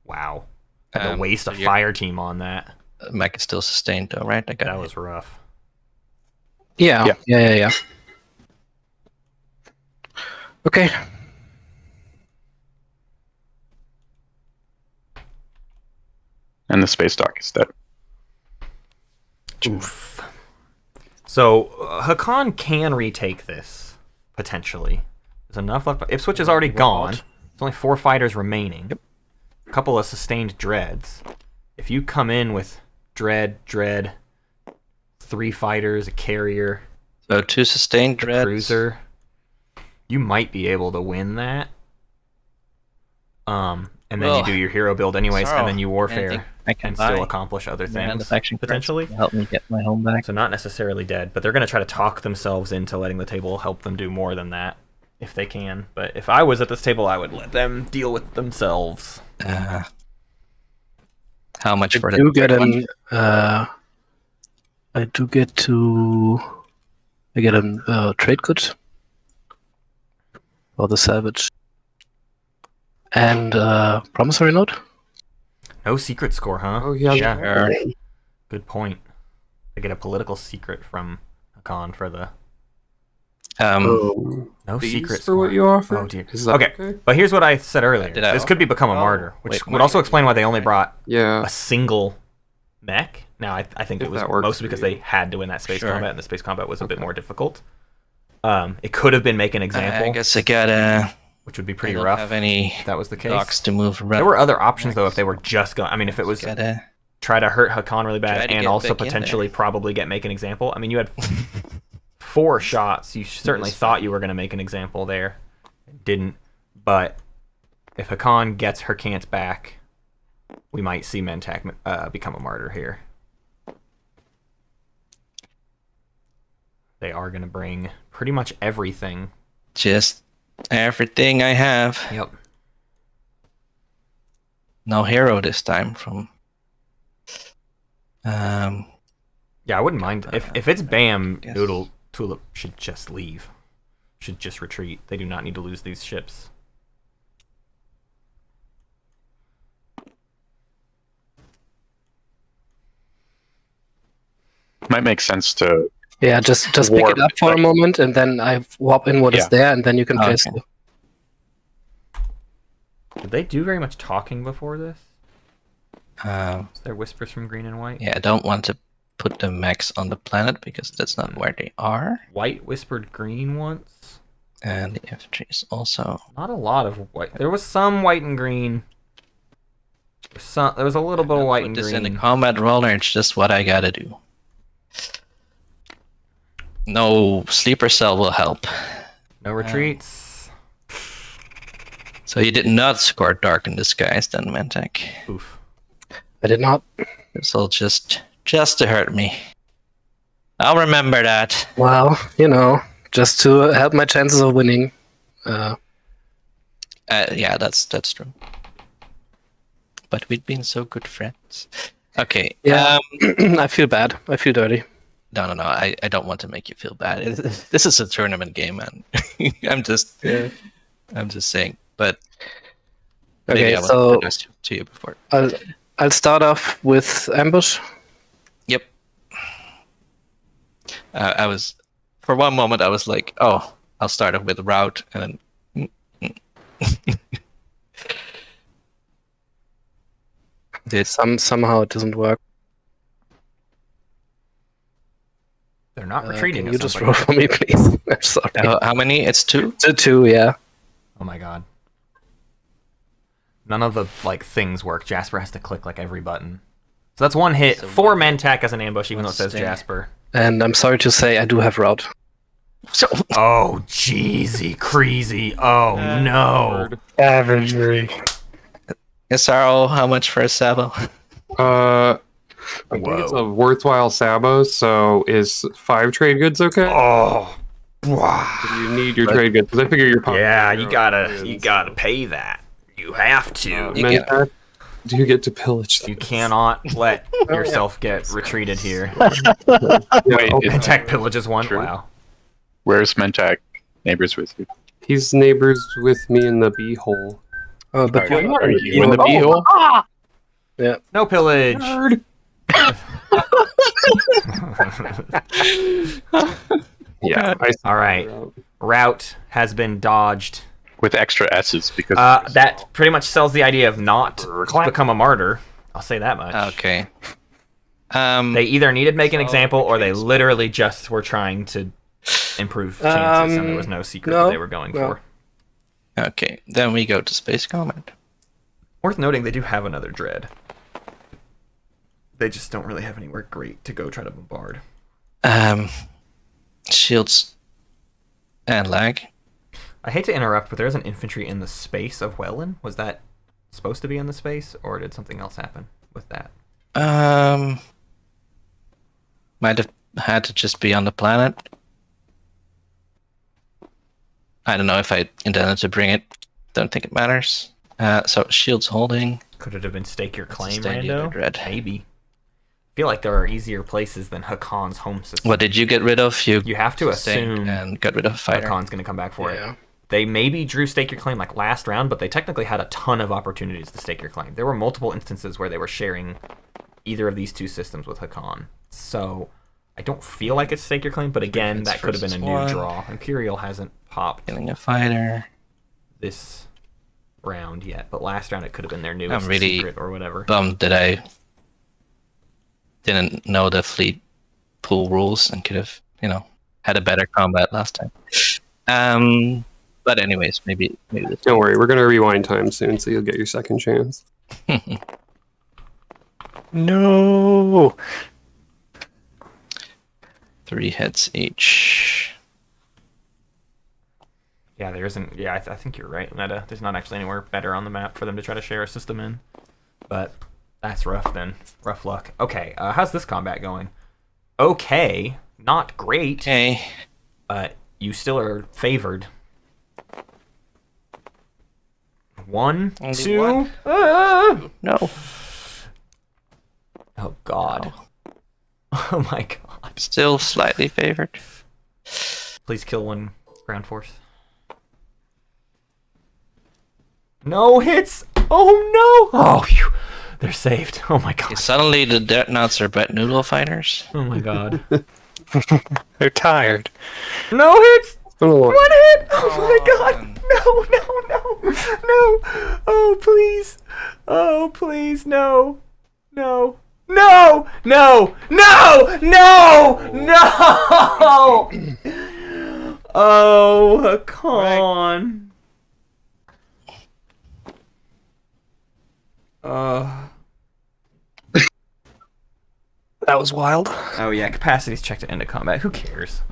Wow. Had to waste a fire team on that. Mech is still sustained though, right? That was rough. Yeah. Okay. And the space dock is dead. Oof. So Hakan can retake this potentially. There's enough left. Ipswich is already gone. There's only 4 fighters remaining. Yep. A couple of sustained dreads. If you come in with dread, 3 fighters, a carrier, So 2 sustained a dreads. cruiser, you might be able to win that. And then Well, you do your hero build anyways, sorrow. and then you Anything warfare I can and buy. still accomplish other Random things faction cards potentially. to help me get my home back. So not necessarily dead, but they're going to try to talk themselves into letting the table help them do more than that if they can. But if I was at this table, I would let them deal with themselves. How much for I the do get third one? an. I do get to. I get a trade good for the salvage and promissory note. No secret score, huh? Oh, yeah. Yeah. Sure. Good point. I get a political secret from Hakan for the Oh, no fees secret for score. what you offer? Oh dear. Is that Okay, but here's what I said earlier. Did I This could be become a offer? martyr, which Wait, would also explain why they only brought Yeah. a single mech. Now, I think If it was that works mostly for because you. they had to win that space Sure. combat, and the space combat was a bit more difficult. It could have been make an example, I guess I gotta. which would be I pretty don't rough have any if that was the case. docs to move around. There were other options though if they were just going. I mean, if it was Gotta. try to hurt Hakan really Try bad to and get also back in potentially there. probably make an example. I mean, you had 4 shots. You certainly thought you were going to make an example there. Didn't. But if Hakan gets her cant back, we might see Mentak become a martyr here. They are going to bring pretty much everything. Just everything I have. Yep. No hero this time from. Yeah, I wouldn't mind. If it's Bam, guess. Nudeltulpe should just leave. Should just retreat. They do not need to lose these ships. Might make sense to. Yeah, just pick Warp, it up for a like- moment, and then I warp in what is Yeah. there, and then you can place Okay. it. Did they do very much talking before this? Um, Is there whispers from green and white? yeah, I don't want to put the mechs on the planet because that's not where they are. White whispered green once. And the infantry is also. Not a lot of white. There was some white and green. There was a little bit of white Put and this green. in the combat roller. It's just what I gotta do. No sleeper cell will help. No retreats. So you did not score Dark in Disguise then, Mentak. Oof. I did not. This'll just to hurt me. I'll remember that. Well, just to help my chances of winning. Yeah, that's true. But we've been so good friends. Okay. Yeah. I feel bad. I feel dirty. No. I don't want to make you feel bad. This is a tournament game, man. I'm just saying. But maybe Okay, I was so nice to you before. I'll start off with ambush. Yep. I was, for one moment, I was like, oh, I'll start off with route, and then. Somehow it doesn't work. They're not retreating. Can it you sounds just like. roll for me, please? I'm sorry. How many? It's 2? It's a 2, yeah. Oh my god. None of the things work. Jasper has to click every button. So that's 1 hit. So 4 Mentak as an ambush, even though it says Sting. Jasper. And I'm sorry to say, I do have route. So Oh, jeezy, crazy. Oh no. Savagery. SRO, how much for a Sabo? I think it's a worthwhile Sabo, so is 5 trade goods okay? Oh. Wow. Do you need your trade goods? Because I figure you're Yeah, you gotta pay that. You have to. You get- Mentak, do you get to pillage them? You cannot let yourself get retreated here. Wait, Mentak pillages 1. True. Wow. where's Mentak? Neighbors with you? He's neighbors with me in the beehole. Oh, but Are you in the beehole? No pillage. Yeah. All right. Route has been dodged. With extra S's because That pretty much sells the idea of not become a martyr. I'll say that much. Okay. They either needed to make an example, or they literally just were trying to improve chances, and there was no secret that they were going for. Okay, then we go to Space Combat. Worth noting, they do have another Dread. They just don't really have anywhere great to go try to bombard. Shields and lag. I hate to interrupt, but there's an infantry in the space of Welland. Was that supposed to be in the space, or did something else happen with that? Might have had to just be on the planet. I don't know if I intended to bring it. Don't think it matters. So shields holding. Could it have been Stake Your Claim, Sustain the Rando? Dread. Maybe. I feel like there are easier places than Hakon's home system. What did you get rid of? You have to sustained assume and got rid of fighter. Hakon's going to come back for it. They maybe drew Stake Your Claim like last round, but they technically had a ton of opportunities to Stake Your Claim. There were multiple instances where they were sharing either of these two systems with Hakon. So I don't feel like it's Stake Your Claim, but again, that could have been a new draw. Imperial hasn't popped Killing a fighter this round yet, but last round it could have been their newest I'm really secret or whatever. Bummed that I didn't know the fleet pool rules and could have, had a better combat last time. But anyways, maybe this. Don't worry, we're gonna rewind time soon, so you'll get your second chance. No. 3 hits each. Yeah, there isn't. Yeah, I think you're right, Meta. There's not actually anywhere better on the map for them to try to share a system in. But that's rough then. Rough luck. Okay, how's this combat going? Okay, not great. Okay. But you still are favored. 1, Only 2. one. No. Oh God. Oh my God. Still slightly favored. Please kill one ground force. No hits. Oh no. Oh, phew. They're saved. Oh my God. Okay, suddenly the Dreadnoughts are bet noodle fighters. Oh my God. They're tired. No hits. Oh, 1 hit. Oh my God. No. Oh please. Oh please. No. No. No! No! No! No! No! Oh, Hakan. That was wild. Oh yeah, capacity's checked to end of combat. Who cares?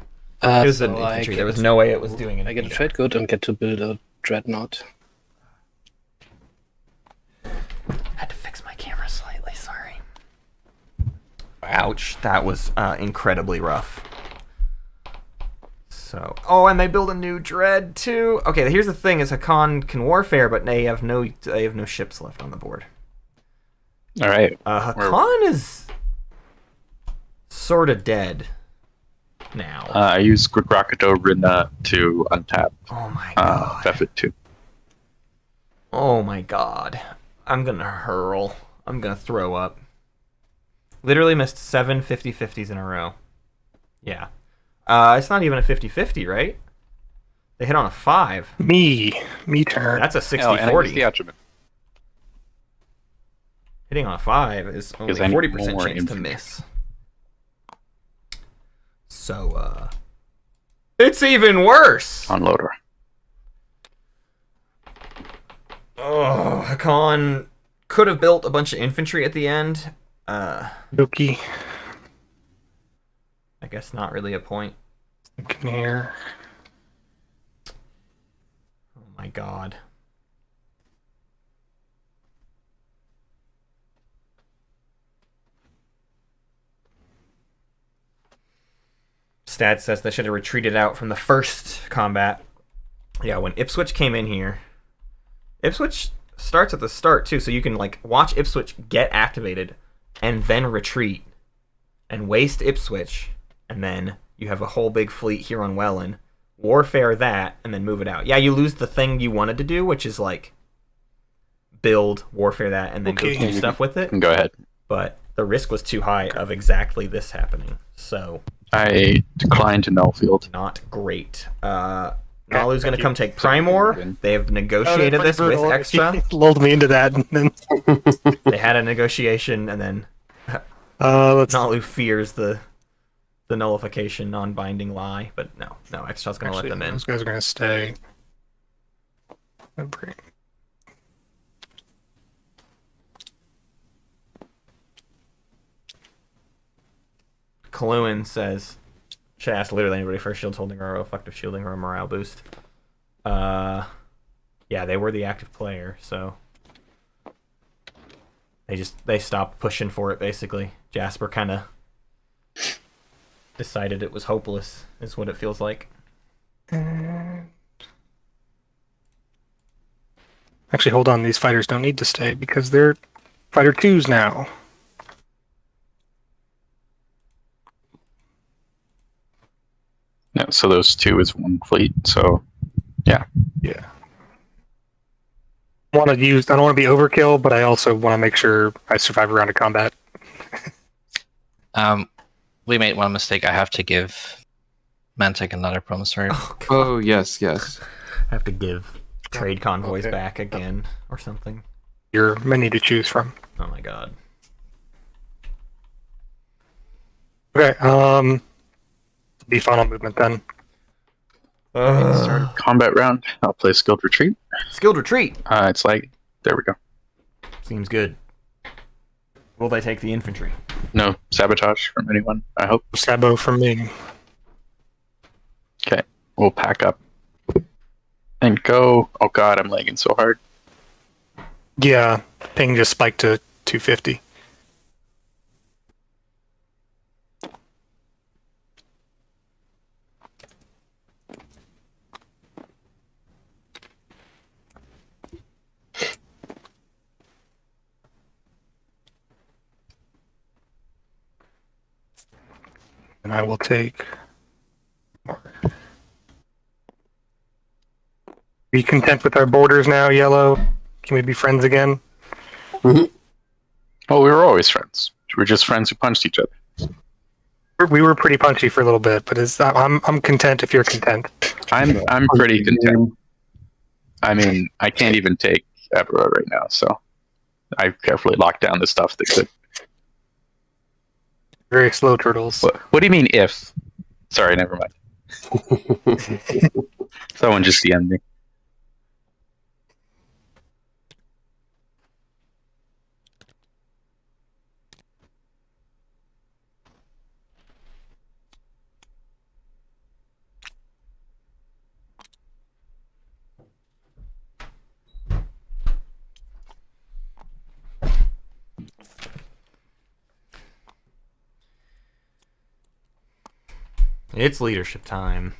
It So was an infantry. There was no way it was doing I anything. get a trade good and get to build a dreadnought. Had to fix my camera slightly, sorry. Ouch, that was incredibly rough. So, and they build a new dread too. Okay, here's the thing: is Hakan can warfare, but they have no ships left on the board. All right. Hakan is sort of dead now. I use Grakato Rina to untap Oh my God. Buffett 2. Oh my God. I'm gonna hurl. I'm gonna throw up. Literally missed 7 50-50s in a row. Yeah. It's not even a 50-50, right? They hit on a 5. Me turn. That's a Oh, and I use 60-40. the Atchiment. Hitting on a 5 is only Because I need 40% more chance to infantry. miss. So, it's even worse! Unloader. Oh, Hakan could have built a bunch of infantry at the end. Dookie. I guess not really a point. Canary. Oh my God. Stat says they should have retreated out from the first combat. Yeah, when Ipswich came in here, Ipswich starts at the start too, so you can watch Ipswich get activated and then retreat and waste Ipswich, and then you have a whole big fleet here on Welland, warfare that, and then move it out. Yeah, you lose the thing you wanted to do, which is build, warfare that, and then go do stuff with it. Go ahead. But the risk was too high of exactly this happening, so I decline to null field. not great. Nalu's going to come take Primor. They have negotiated this with extra. Lulled me into that, and then They had a negotiation, and then Let's. Nalu fears the nullification, non-binding lie, but no, Exshot's gonna let them in. Those guys are gonna stay. Kaluan says, should ask literally anybody for shields holding or effective shielding or a morale boost. Yeah, they were the active player, so they stopped pushing for it basically. Jasper kind of decided it was hopeless, is what it feels like. Actually, hold on. These fighters don't need to stay because they're fighter 2s now. Yeah, so those 2 is 1 fleet. So, yeah. Yeah. I don't want to be overkill, but I also want to make sure I survive a round of combat. We made one mistake. I have to give Mantic another promissory. Oh, yes. I have to give trade convoys back again or something. You're many to choose from. Oh my god. Okay, be final movement then. Start combat round. I'll play Skilled Retreat. Skilled Retreat! It's like, there we go. Seems good. Will they take the infantry? No sabotage from anyone, I hope. Sabo from me. Okay, we'll pack up and go. Oh god, I'm lagging so hard. Yeah, ping just spiked to 250. And I will take. Be content with our borders now, Yellow? Can we be friends again? Well, we were always friends. We're just friends who punched each other. We were pretty punchy for a little bit, but I'm content if you're content. I'm pretty content. I mean, I can't even take Ebra right now, so I carefully locked down the stuff that could. Very slow turtles. What do you mean if? Sorry, never mind. Someone just DM'd me. It's leadership time.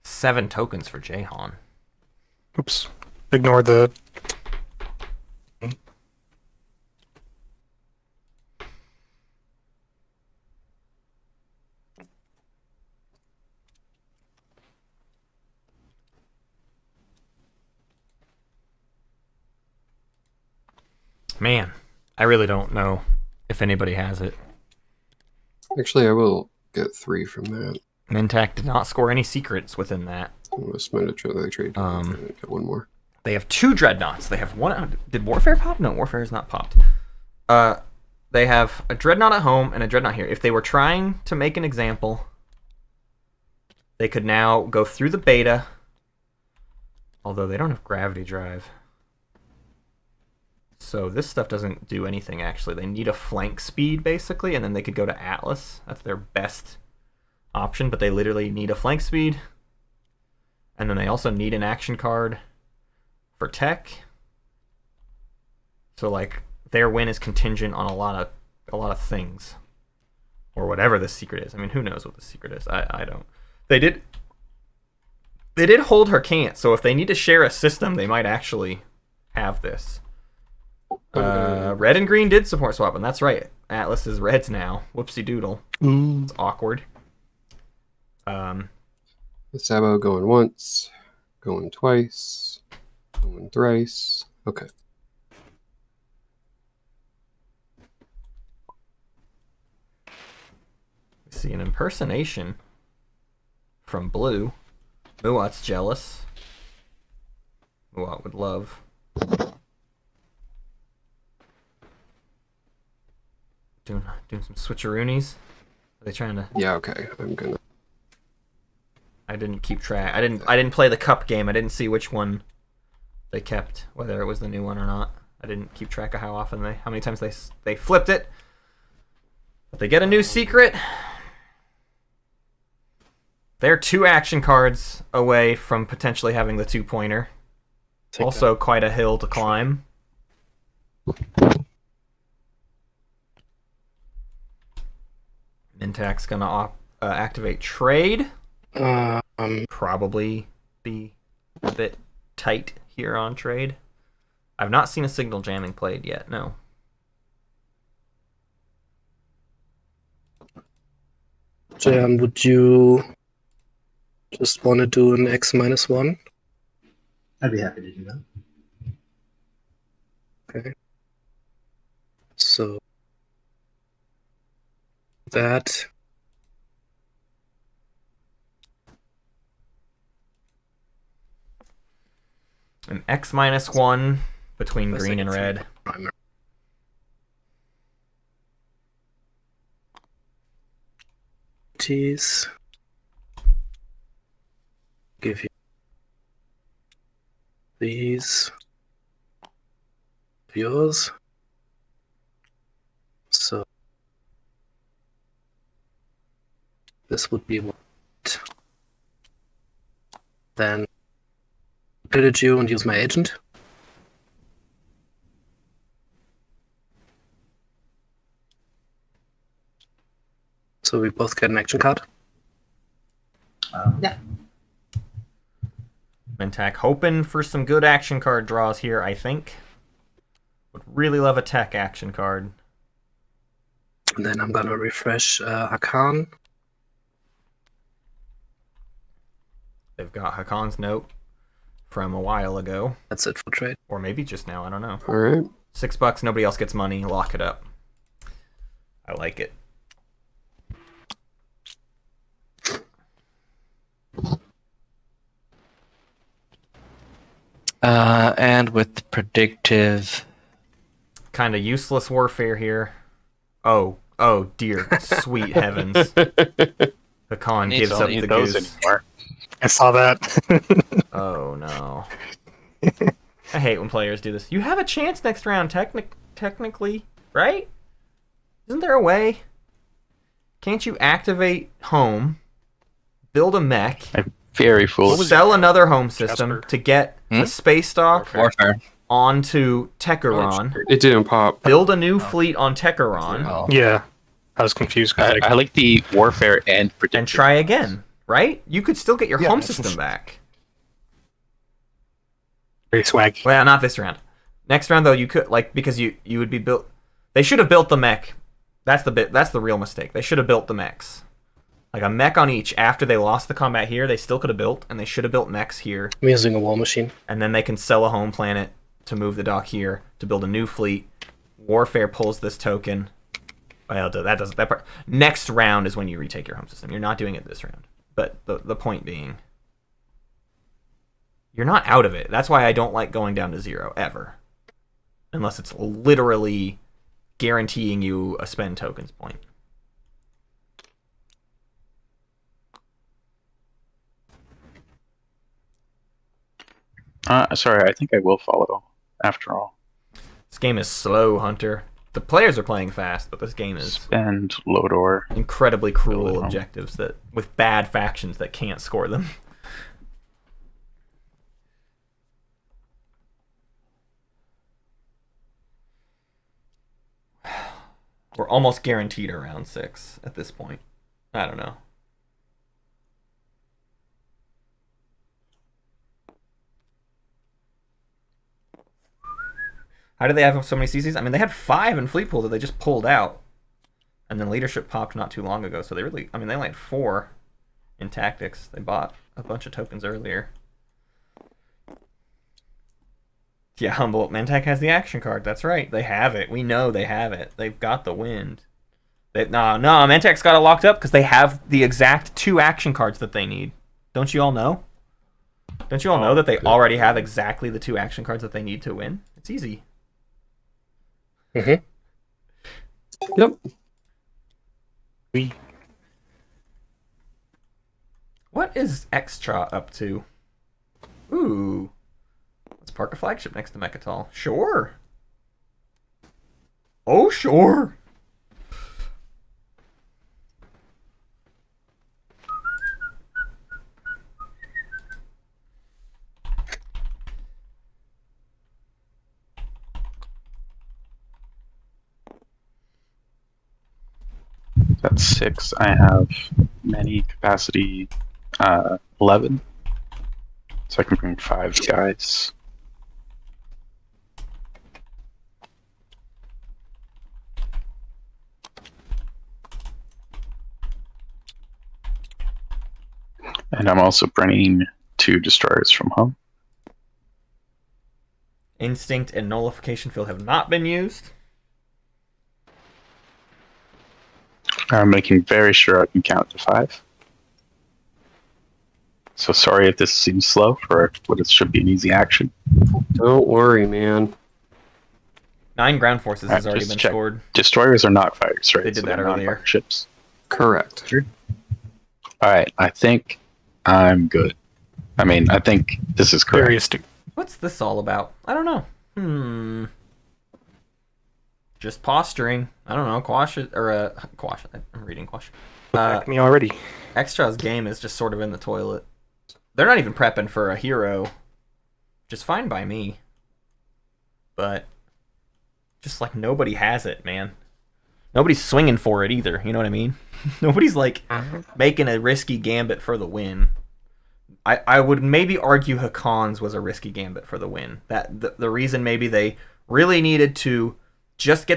Seven tokens for Jayhawn. Oops. Ignore the. Man, I really don't know if anybody has it. Actually, I will get 3 from that. Mintac did not score any secrets within that. I'm going to spend a trade. Get 1 more. They have 2 dreadnoughts. They have one. Did Warfare pop? No, Warfare is not popped. They have a dreadnought at home and a dreadnought here. If they were trying to make an example, they could now go through the beta. Although they don't have gravity drive. So this stuff doesn't do anything, actually. They need a flank speed, basically, and then they could go to Atlas. That's their best option, but they literally need a flank speed. And then they also need an action card for tech. So, like, their win is contingent on a lot of things. Or whatever the secret is. I mean, who knows what the secret is? I don't. They did hold her can't, so if they need to share a system, they might actually have this. Red and green did support swap, and that's right. Atlas is reds now. Whoopsie doodle. It's awkward. The Sabo going once, going twice, going thrice. Okay. See an impersonation from Blue. Muat's jealous. What would love. Doing some switcheroonies. Are they trying to? Yeah, okay. I'm gonna. I didn't keep track. I didn't play the cup game. I didn't see which one they kept, whether it was the new one or not. I didn't keep track of how many times they flipped it. But they get a new secret. They're 2 action cards away from potentially having the 2-pointer. Also quite a hill to climb. Mintak's gonna activate trade. Probably be a bit tight here on trade. I've not seen a signal jamming played yet, no. Jayhawn, would you just want to do an X-1? I'd be happy to do that. Okay. So that An X-1 between green and red. Tease. Give you these yours. So this would be what then pillage you and use my agent. So we both get an action card. Yeah. Mintak hoping for some good action card draws here, I think. Would really love a tech action card. And then I'm gonna refresh Hakan. They've got Hakan's note from a while ago. That's it for trade. Or maybe just now, I don't know. All right. $6, nobody else gets money. Lock it up. I like it. And with predictive, Kind of useless warfare here. Oh dear, sweet heavens. Hakan Needs gives don't up need the those goose. anymore. I saw that. Oh no. I hate when players do this. You have a chance next round, technically, right? Isn't there a way? Can't you activate home, build a mech, Very foolish. sell another home system Jasper? to get a space stock warfare. onto Techeron, It didn't pop. build a new fleet on Techeron, Oh. Yeah, I was confused. 'Cause, I like the warfare and predictive. and try again, right? You could still get your Yeah, home it's- system back. very swaggy. Well, not this round. Next round though, you could because you would be built. They should have built the mech. That's the real mistake. They should have built the mechs. Like a mech on each after they lost the combat here, they still could have built, and they should have built mechs here, I'm using a war machine. and then they can sell a home planet to move the dock here to build a new fleet. Warfare pulls this token. Well, that part. Next round is when you retake your home system. You're not doing it this round. But the point being, you're not out of it. That's why I don't like going down to 0 ever, unless it's literally guaranteeing you a spend tokens point. Sorry, I think I will follow after all. This game is slow, Hunter. The players are playing fast, but this game is Spend Lodor. incredibly cruel Really? objectives that with bad factions that can't score them. We're almost guaranteed around 6 at this point. I don't know. How did they have so many CCs? I mean, they had 5 in Fleet Pool that they just pulled out. And then leadership popped not too long ago, so they only had 4 in tactics. They bought a bunch of tokens earlier. Yeah, Humboldt. Mentak has the action card. That's right. They have it. We know they have it. They've got the wind. No, Mentak's got it locked up because they have the exact 2 action cards that they need. Don't you all know? Don't you all know that they already have exactly the 2 action cards that they need to win? It's easy. Mm-hmm. Yep. What is Extra up to? Ooh. Let's park a flagship next to Mechatol. Sure. Oh, sure. That's 6. I have many capacity 11. So I can bring 5 guys. And I'm also bringing 2 destroyers from home. Instinct and Nullification Field have not been used. I'm making very sure I can count to 5. So sorry if this seems slow for what it should be an easy action. Don't worry, man. 9 ground forces has Alright, already just been check. scored. Destroyers are not fighters, right? They did So that they're earlier. non-fire ships. Correct. Sure. Alright, I think I'm good. I mean, I think this is correct. Very astute. What's this all about? I don't know. Just posturing. I don't know. Quash it, or Quash. I'm reading Quash. Attack me already. Extra's game is just sort of in the toilet. They're not even prepping for a hero, which is fine by me. But just like nobody has it, man. Nobody's swinging for it either. You know what I mean? Nobody's like making a risky gambit for the win. I would maybe argue Hakon's was a risky gambit for the win. That the reason maybe they really needed to just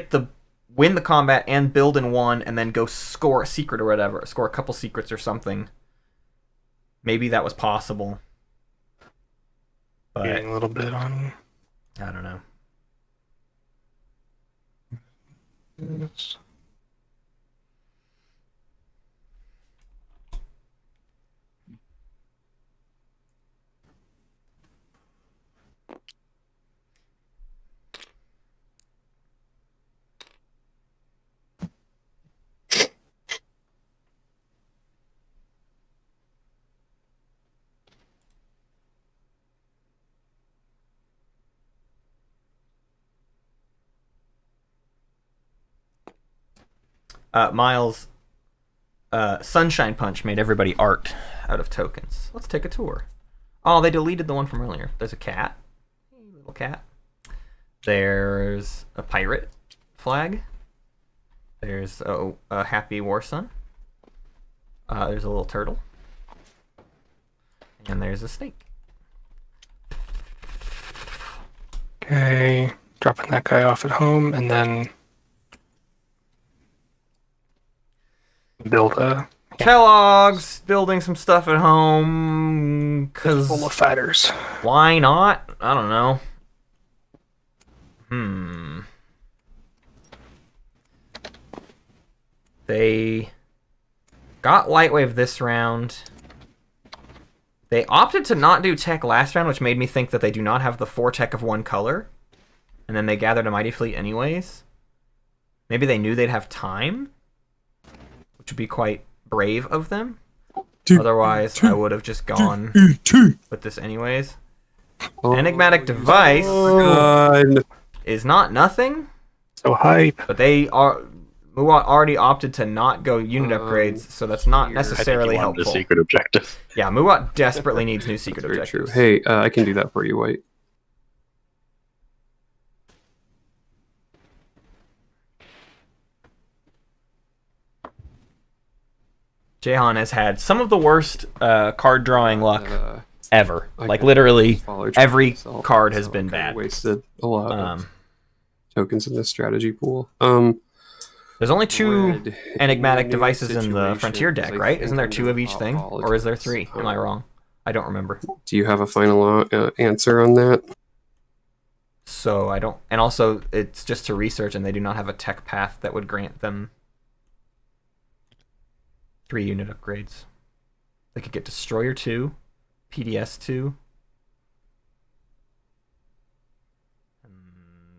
win the combat and build in 1 and then go score a secret or whatever, score a couple secrets or something. Maybe that was possible. But Getting a little bit on. I don't know. This. Miles, Sunshine Punch made everybody art out of tokens. Let's take a tour. Oh, they deleted the one from earlier. There's a cat. Hey, little cat. There's a pirate flag. There's a happy war sun. There's a little turtle. And there's a snake. Okay, dropping that guy off at home, and then build a Kellogg's building some stuff at home, cause full of fighters. why not? I don't know. They got Lightwave this round. They opted to not do tech last round, which made me think that they do not have the 4 tech of 1 color. And then they gathered a Mighty Fleet anyways. Maybe they knew they'd have time, which would be quite brave of them. Otherwise, I would have just gone with this anyways. Enigmatic Device is not nothing, So hype. but Muat already opted to not go unit upgrades, so that's not necessarily I think you wanted helpful. a secret objective. Yeah, Muat desperately needs new secret Very true. objectives. Hey, I can do that for you, White. Jayhawn has had some of the worst card drawing luck ever. I Like can literally follow track every myself, card has so been I kinda bad. Wasted a lot of tokens in this strategy pool. There's only 2 Red, enigmatic new devices in the situation, Frontier deck, because I right? think Isn't there I'm 2 gonna of each thing? Or is there 3? Am I wrong? I don't remember. Do you have a final answer on that? So I don't... And also, it's just to research, and they do not have a tech path that would grant them 3 unit upgrades. They could get Destroyer 2, PDS 2,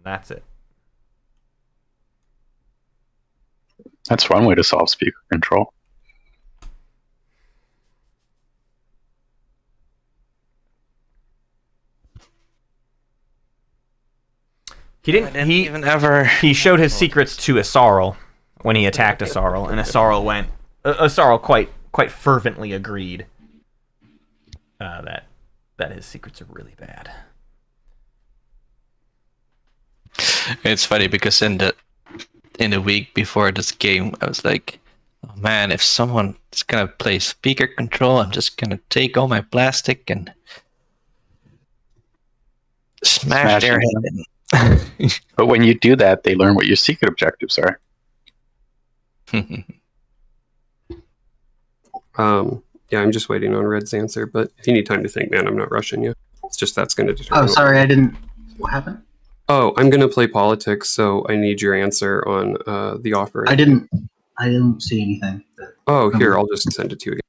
That's it. That's one way to solve speaker control. He didn't. He even ever. He showed his secrets to Asarl when he attacked Asarl, and Asarl went. Asarl quite fervently agreed that his secrets are really bad. It's funny because in the week before this game, I was like, oh man, if someone is gonna play speaker control, I'm just gonna take all my plastic and smash their head in. But when you do that, they learn what your secret objectives are. Yeah, I'm just waiting on Red's answer, but if you need time to think, man, I'm not rushing you. It's just that's going to determine. Oh, sorry, I didn't. What happened? Oh, I'm going to play politics, so I need your answer on the offer. I didn't see anything. Oh, here, I'll just send it to you again.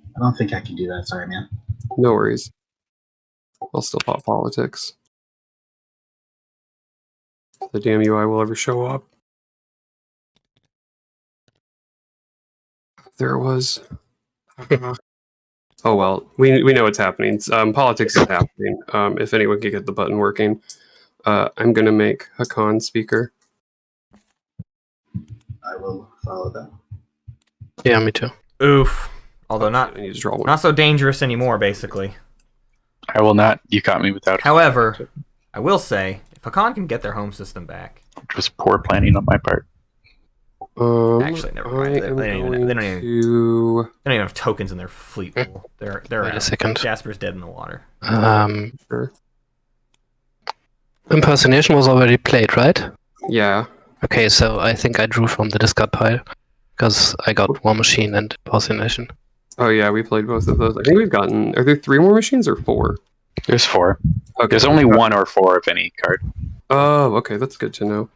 I don't think I can do that. Sorry, man. No worries. I'll still pop politics. The damn UI will ever show up. There it was. Oh well, we know what's happening. Politics is happening. If anyone could get the button working, I'm gonna make Hakan speaker. I will follow that. Yeah, me too. Oof. Although not I need to draw one. not so dangerous anymore, basically. I will not. You caught me without. However, I will say, if Hakan can get their home system back, Which was poor planning on my part. Actually, never mind. They don't even have tokens in their fleet pool. They're Wait out. a second. Jasper's dead in the water. Sure. Impersonation was already played, right? Yeah. Okay, so I think I drew from the discard pile because I got War Machine and Impersonation. Oh yeah, we played both of those. I think we've gotten. Are there 3 more machines or 4? There's 4. Okay. There's only 1 or 4 of any card. Oh, okay, that's good to know.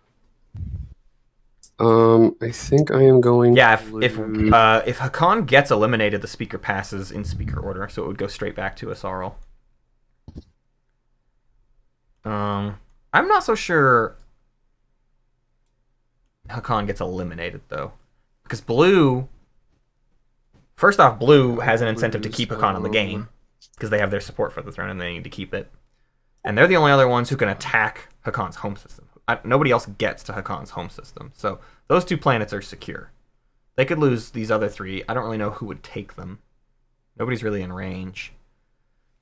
I think I am going. Yeah, if Hakan gets eliminated, the speaker passes in speaker order, so it would go straight back to Asarl. I'm not so sure Hakan gets eliminated though, because Blue. First off, Blue has an incentive to keep Hakan in the game because they have their support for the throne and they need to keep it, and they're the only other ones who can attack Hakan's home system. Nobody else gets to Hakan's home system, so those 2 planets are secure. They could lose these other 3. I don't really know who would take them. Nobody's really in range.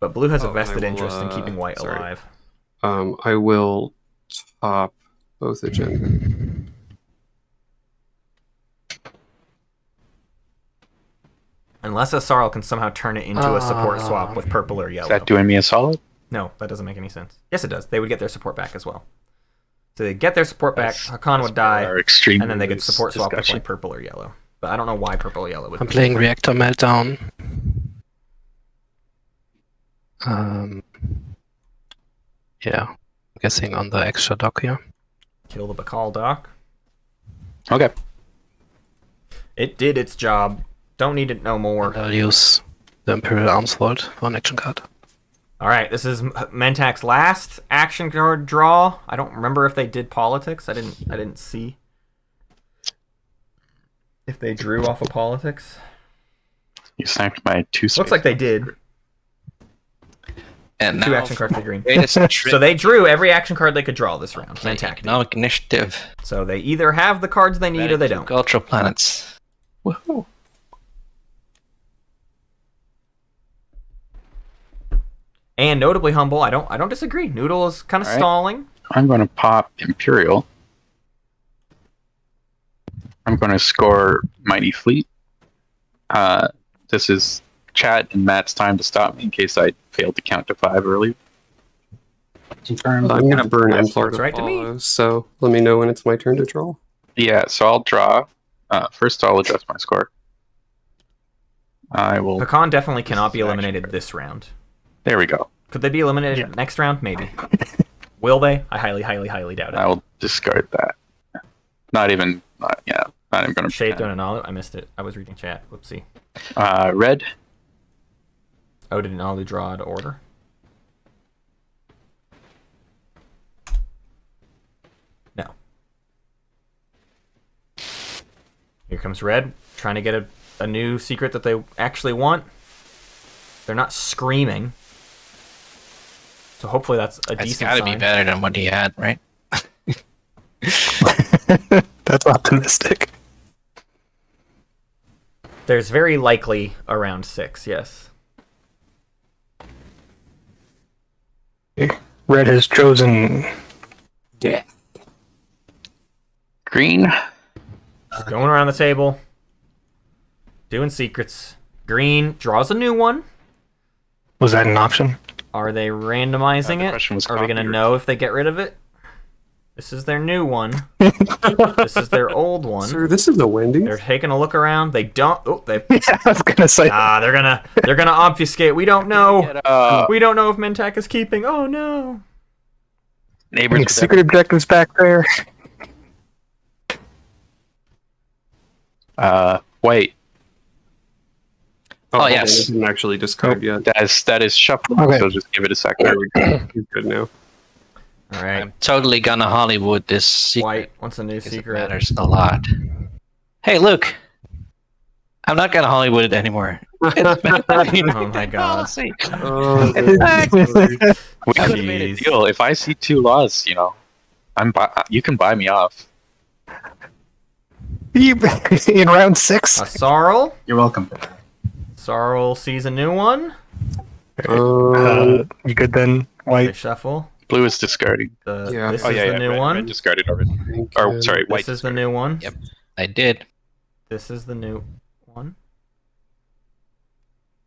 But Blue has a vested interest in keeping White alive. I will top both agendas. Unless Asarl can somehow turn it into a support swap with purple or yellow. Is that doing me a solid? No, that doesn't make any sense. Yes, it does. They would get their support back as well. So they get their support back, Hakan would die, and then they could support swap with like purple or yellow. But I don't know why purple or yellow would. I'm playing Reactor Meltdown. Yeah, I'm guessing on the extra dock here. Kill the Bakal dock. Okay. It did its job. Don't need it no more. I'll use the Imperial Arms Vault for an action card. All right, this is Mentak's last action card draw. I don't remember if they did politics. I didn't see if they drew off of politics. You sniped my 2 space. Looks like they did. And 2 now action cards for green. so So they drew every action card they could draw this round. Mentak did. economic initiative. So they either have the cards they need or they don't. Cultural planets. Woohoo! And notably humble, I don't disagree. Noodle is kind of All right. stalling. I'm going to pop Imperial. I'm going to score Mighty Fleet. This is Chad and Matt's time to stop me in case I failed to count to 5 early. Confirmed. I'm going to burn That's Emplar to right to me. follow, so let me know when it's my turn to draw. Yeah, so I'll draw. First, I'll adjust my score. I will. Hakan definitely cannot be eliminated this round. There we go. Could they be eliminated Yeah. next round? Maybe. Will they? I highly, highly, highly doubt it. I will discard that. Not even gonna. Shade thrown an Nalu. I missed it. I was reading chat. Whoopsie. Red. Oh, did Nalu draw to order? No. Here comes red, trying to get a new secret that they actually want. They're not screaming. So hopefully that's a It's decent gotta sign. be better than what he had, right? That's optimistic. There's very likely around 6, yes. Red has chosen. Yeah. Green. Going around the table. Doing secrets. Green draws a new one. Was that an option? Are they randomizing The it? question was Are we going to copy or- know if they get rid of it? This is their new one. This is their old one. Sir, this is a Wendy's. They're taking a look around. They don't. Oh, they. Yeah, I was gonna say. They're gonna obfuscate. We don't know. Get up. We don't know if Mentak is keeping. Oh no. Neighbors. Any with secret objectives back there? White. Oh, yes. I didn't actually discard yet. That is shuffled. Okay. So just give it a second. There we go. He's good now. All right. I'm totally gonna Hollywood this secret. White wants a new Because it secret. matters a lot. Hey, Luke. I'm not gonna Hollywood it anymore. It's been Oh my god. policy. Oh, We could have made a Jeez. deal. If I see 2 laws, you can buy me off. In round 6? Sarl. You're welcome. Sarl sees a new one. You good then, They White? shuffle. Blue is discarding. Yeah. This Oh is yeah, the new red, one. Red discarded already. Or sorry, white. This is the new one. Yep. I did. This is the new one.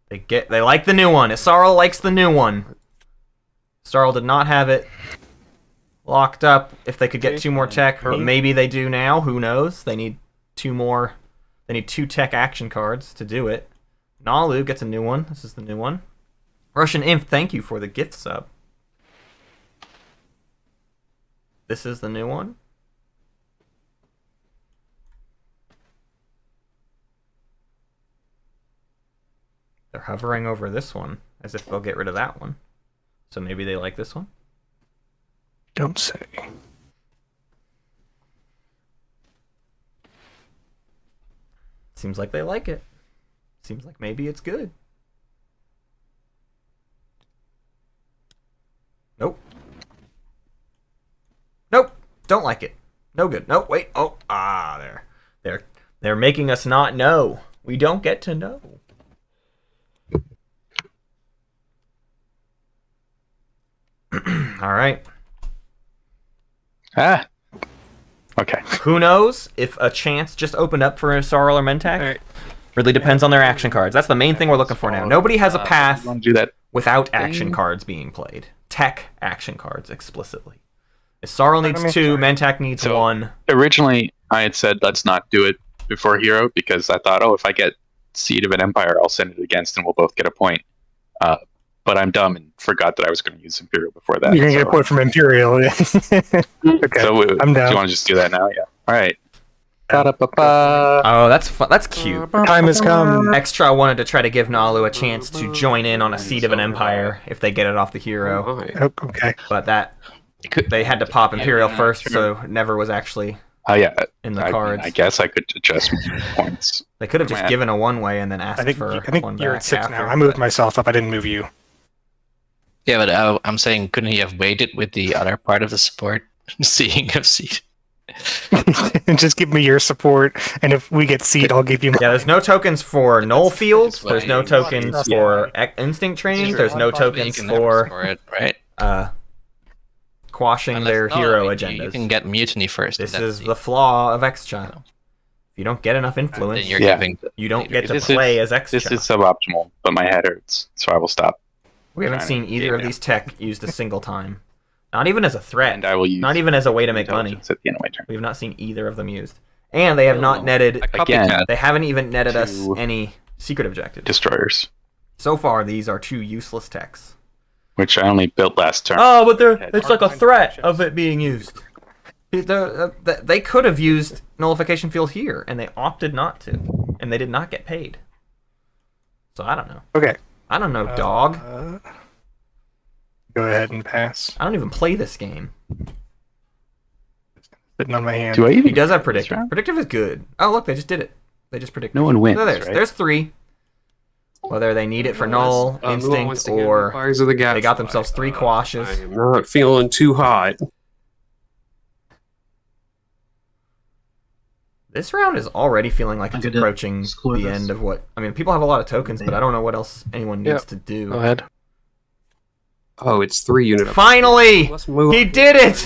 They like the new one. Sarl likes the new one. Sarl did not have it locked up if they could get 2 more tech, but maybe they do now. Who knows? They need 2 more. They need 2 tech action cards to do it. Nalu gets a new one. This is the new one. Russian Imp, thank you for the gift sub. This is the new one. They're hovering over this one as if they'll get rid of that one. So maybe they like this one. Don't say. Seems like they like it. Seems like maybe it's good. Nope. Nope. Don't like it. No good. Nope. Wait. Oh. They're making us not know. We don't get to know. All right. Ah. Okay. Who knows if a chance just opened up for Sarl or Mentak? Really depends on their action cards. That's the main thing we're looking for now. Nobody has a path You want to do that? without action cards being played. Tech action cards explicitly. If Sarl needs 2, Mentak needs So- 1. Originally, I had said let's not do it before hero because I thought, if I get Seed of an Empire, I'll send it against and we'll both get a point. But I'm dumb and forgot that I was going to use Imperial before that. You're gonna get a point from Imperial. Yeah. Okay, So I'm do down. you want to just do that now? Yeah. All right. Oh, that's fun. That's cute. Time has come. Extra wanted to try to give Nalu a chance to join in on a Seed of an Empire if they get it off the hero. Oh, hi. Oh, okay. But they had to pop Imperial first, so it never was actually Oh yeah. in the I mean, cards. I guess I could adjust points. They could have just Man. given a one-way and then asked I think for I think one you're back at 6 after, now. I moved but- myself up. I didn't move you. Yeah, but I'm saying, couldn't he have waited with the other part of the support? Seeing if Seed. Just give me your support, and if we get Seed, I'll give you. Yeah, there's no tokens for Null Field. That's There's no why- tokens for Instinct Training. There's no tokens You can never score for it, right? quashing Unless- their no, hero you- agendas. You can get Mutiny first. This and is then the flaw of X-Child. If you don't get enough influence, Then you're Yeah. giving. you don't get to This play is- as This X-Child. is suboptimal, but my head hurts, so I will stop. We haven't seen either of Yeah. these tech used a single time. Not even as a threat. And I will use Not even as a way to make money. intelligence at the end of my turn. We have not seen either of them used. And they have not netted. A Again. copycat. They haven't even netted us To- any secret objectives. Destroyers. So far, these are 2 useless techs. which I only built last turn. Oh, but it's like a threat of it being used. They could have used nullification field here, and they opted not to, and they did not get paid. So I don't know. Okay. I don't know, dog. Go ahead and pass. I don't even play this game. Sitting on my hand. Do I even? He does have predictive. Predictive is good. Oh, look, they just did it. They just predicted. No one wins, There's right? 3. Whether they need it for null, instinct, or they got themselves 3 quashes. I am not feeling too hot. This round is already feeling like it's I'm gonna approaching score the this. end of what... I mean, people have a lot of tokens, but I don't know what else anyone needs to do. Go ahead. Oh, it's 3 unit. Finally! Let's move He up. did it!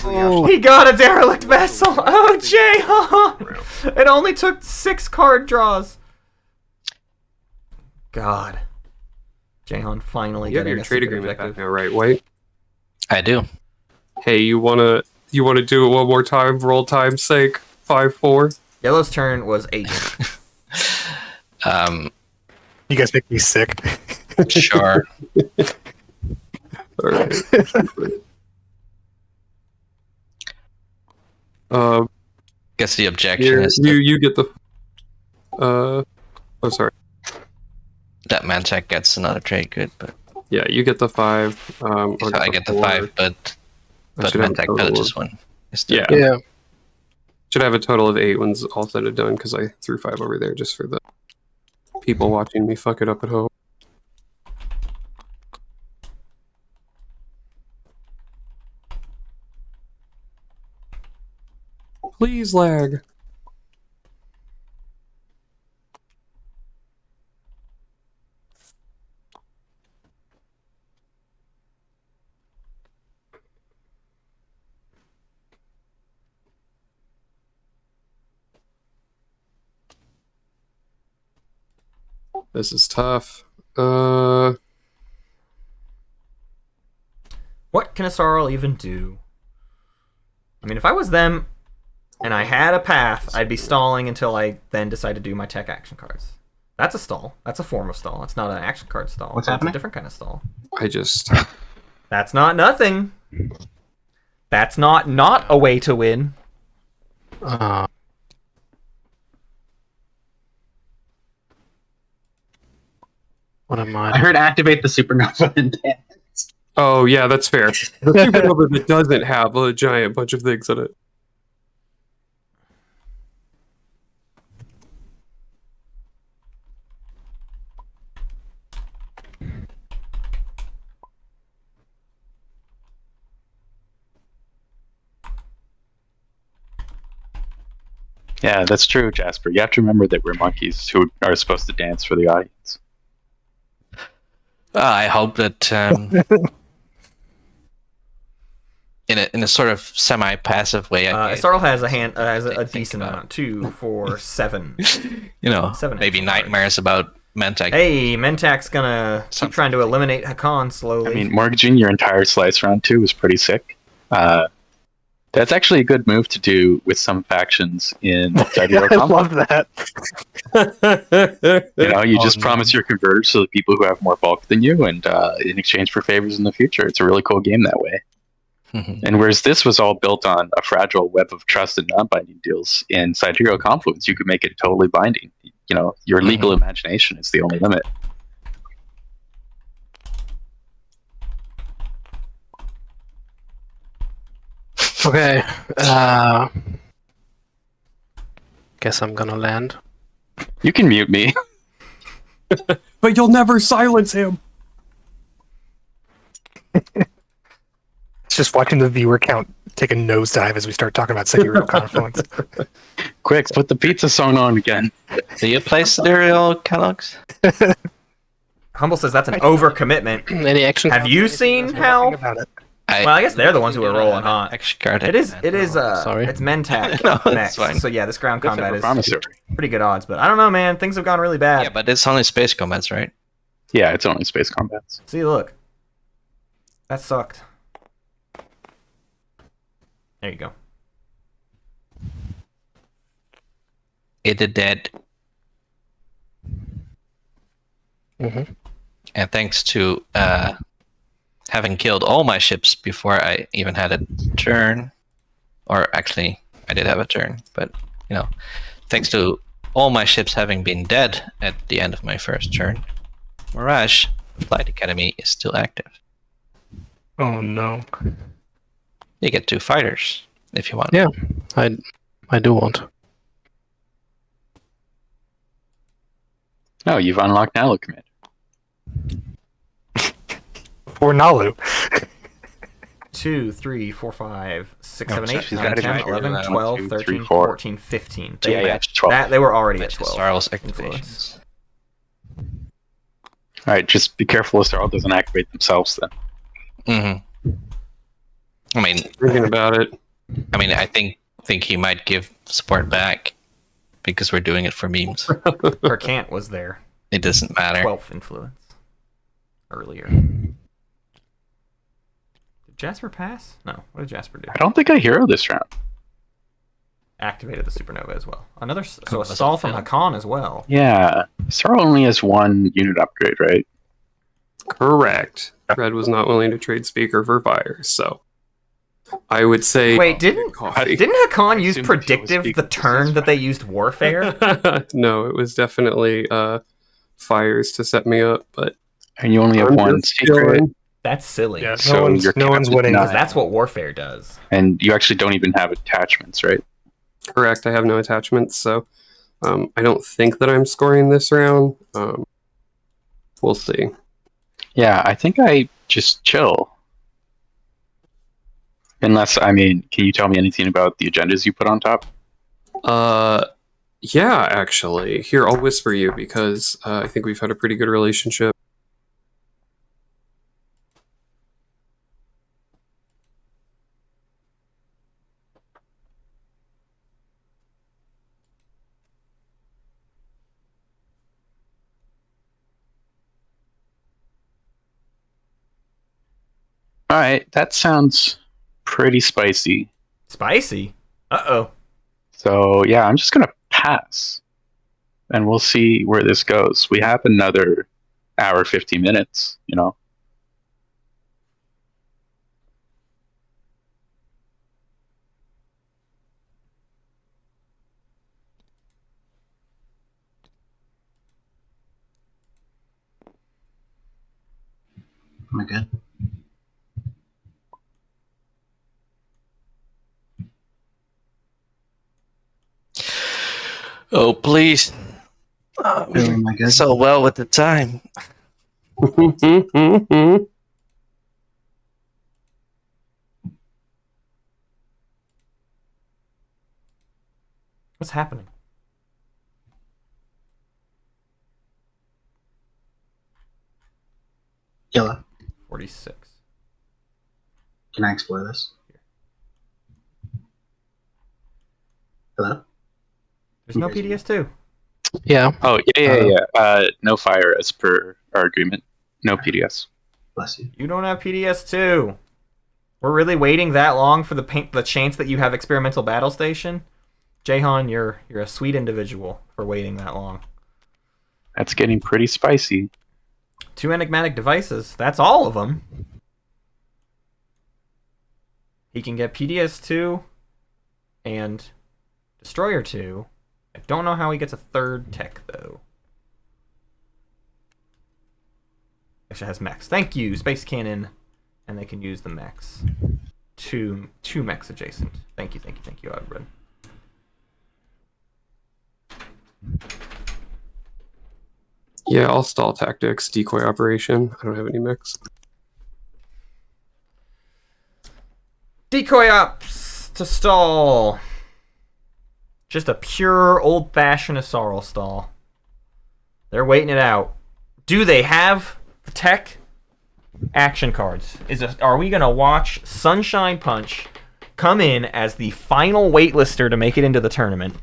He got a derelict vessel! Oh, Jayhawn! It only took 6 card draws. God. Jayhawn finally You have getting your a trade secret agreement back objective. now, right, White? I do. Hey, you wanna do it one more time for old time's sake? 5-4. Yellow's turn was 8. You guys make me sick. Sure. All right. Guess the objection Here, is you get the. Oh, sorry. that Mantek gets another trade good, but Yeah, you get the 5. so I get the 4. 5, but should have a Mantek total villages of- one. Yeah. Yeah. Should have a total of 8 ones all said and done because I threw 5 over there just for the people watching me fuck it up at home. Please lag. This is tough. What can a Sarl even do? I mean, if I was them and I had a path, I'd be stalling until I then decide to do my tech action cards. That's a stall. That's a form of stall. It's not an action card stall. What's It's happening? a different kind of stall. I just. That's not nothing. That's not a way to win. What am I I? heard activate the supernova and dance. Oh, yeah, that's fair. The supernova that doesn't have a giant bunch of things in it. Yeah, that's true, Jasper. You have to remember that we're monkeys who are supposed to dance for the audience. I hope that in a sort of semi-passive way, Sarl has a hand has a think decent about amount. 2, 4, 7. you know, 7 maybe action cards. nightmares about Mantek. Hey, Mentak's gonna keep Something. trying to eliminate Hakan slowly. I mean, mortgaging your entire slice round 2 was pretty sick. That's actually a good move to do with some factions in Sidereal I Conflict. love that. You know, you Oh, just no. promise your converters to the people who have more bulk than you, and in exchange for favors in the future. It's a really cool game that way. And whereas this was all built on a fragile web of trust and non-binding deals, in Sidereal Confluence, you could make it totally binding. You know, your legal imagination is the only limit. Okay. Guess I'm gonna land. You can mute me. But you'll never silence him! It's just watching the viewer count take a nosedive as we start talking about Sidereal Confluence. Quick, put the pizza song on again. Do you play Sidereal Kellogs? Humble says that's an overcommitment. Any action? Have you seen how? About it. Well, I guess they're the ones who are rolling hot. Action card. It is. Sorry. It's Mentak No, it's next. fine. So yeah, this ground That's combat is promissory. pretty good odds. But I don't know, man. Things have gone really bad. Yeah, but it's only space combats, right? Yeah, it's only space combats. See, look. That sucked. There you go. It did dead. Mhm. And thanks to having killed all my ships before I even had a turn. Or actually, I did have a turn, but, thanks to all my ships having been dead at the end of my first turn, Mirage Flight Academy is still active. Oh no. You get 2 fighters if you want. Yeah, I do want. Oh, you've unlocked Nalu Command. Or Nalu. 2, 3, 4, 5, 6, No, 7, so 8, she's 9, got a 10, trigger. 11, 1, 12, 2, 13, 3, 4. 14, 15. Yeah, it's 12. They were already at Which is 12. Sarl's influence. activations. All right, just be careful Sarl doesn't activate themselves then. Mm-hmm. I mean, Thinking about it. I think he might give support back because we're doing it for memes. Her Cant was there. It doesn't matter. 12th influence. Earlier. Did Jasper pass? No. What did Jasper do? I don't think I hero this round. Activated the supernova as well. Another so a was stall it from failed? Hakan as well. Yeah, Sarl only has 1 unit upgrade, right? Correct. Red was not willing to trade Speaker for Fire, so I would say. Wait, didn't coffee. Hakan use assumed that she was predictive speaking the turn that they used warfare? No, it was definitely Fires to set me up, but And you only have I'm 1 just secret, chilling. That's silly. Yeah, So your no one's captain winning. not- Because that's what warfare does. and you actually don't even have attachments, right? Correct. I have no attachments, so I don't think that I'm scoring this round. We'll see. Yeah, I think I just chill. Unless, can you tell me anything about the agendas you put on top? Yeah, actually. Here, I'll whisper you because I think we've had a pretty good relationship. All right, that sounds pretty spicy. Spicy? Uh-oh. So, yeah, I'm just going to pass. And we'll see where this goes. We have another hour, 50 minutes, Am I good? Oh, please. Bill, am I good? So well with the time. What's happening? Yellow. 46. Can I explore this? Hello? There's no PDS2. Yeah. Oh, yeah. No fire as per our agreement. No PDS. Bless you. You don't have PDS2. We're really waiting that long for the chance that you have experimental battle station? Jayhawn, you're a sweet individual for waiting that long. That's getting pretty spicy. 2 enigmatic devices. That's all of them. He can get PDS2 and Destroyer 2. I don't know how he gets a 3rd tech, though. Actually has mechs. Thank you, Space Cannon. And they can use the mechs. Two mechs adjacent. Thank you, everyone. Yeah, I'll stall tactics, decoy operation. I don't have any mix. Decoy ops to stall. Just a pure old-fashioned Asarl stall. They're waiting it out. Do they have the tech? Action cards. Are we gonna watch Sunshine Punch come in as the final waitlister to make it into the tournament?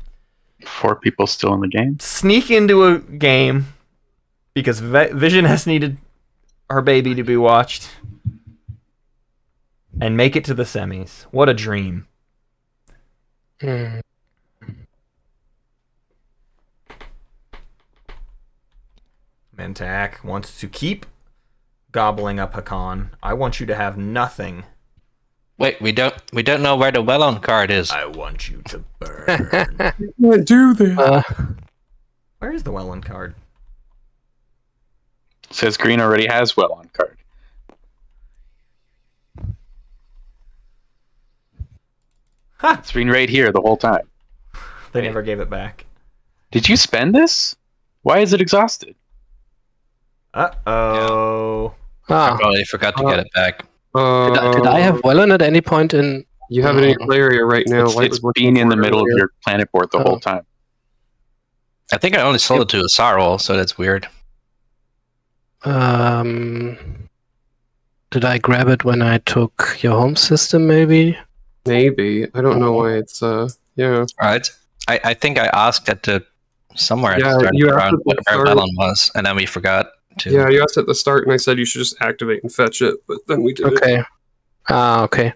4 people still in the game. Sneak into a game because Vision has needed her baby to be watched and make it to the semis. What a dream. Mentak wants to keep gobbling up Hakan. I want you to have nothing. Wait, we don't know where the Wellon card is. I want you to burn. Can't do this. Where is the Welland card? Says green already has well on card. Ha! It's been right here the whole time. They never gave it back. Did you spend this? Why is it exhausted? Uh-oh. I Ah, probably forgot to get it back. did I have Wellon at any point in? You have it in your play area right now. It's, White it's was looking been in for the it middle of earlier. your planet board the whole time. I think I only sold it to a Sarwell, so that's weird. Did I grab it when I took your home system? Maybe. Maybe. I don't know why it's yeah. Right. I think I asked at the somewhere Yeah, at the start you of the asked round at the where start. Wellon was, and then we forgot to. Yeah, you asked at the start, and I said you should just activate and fetch it, but then we did it. Okay. Okay.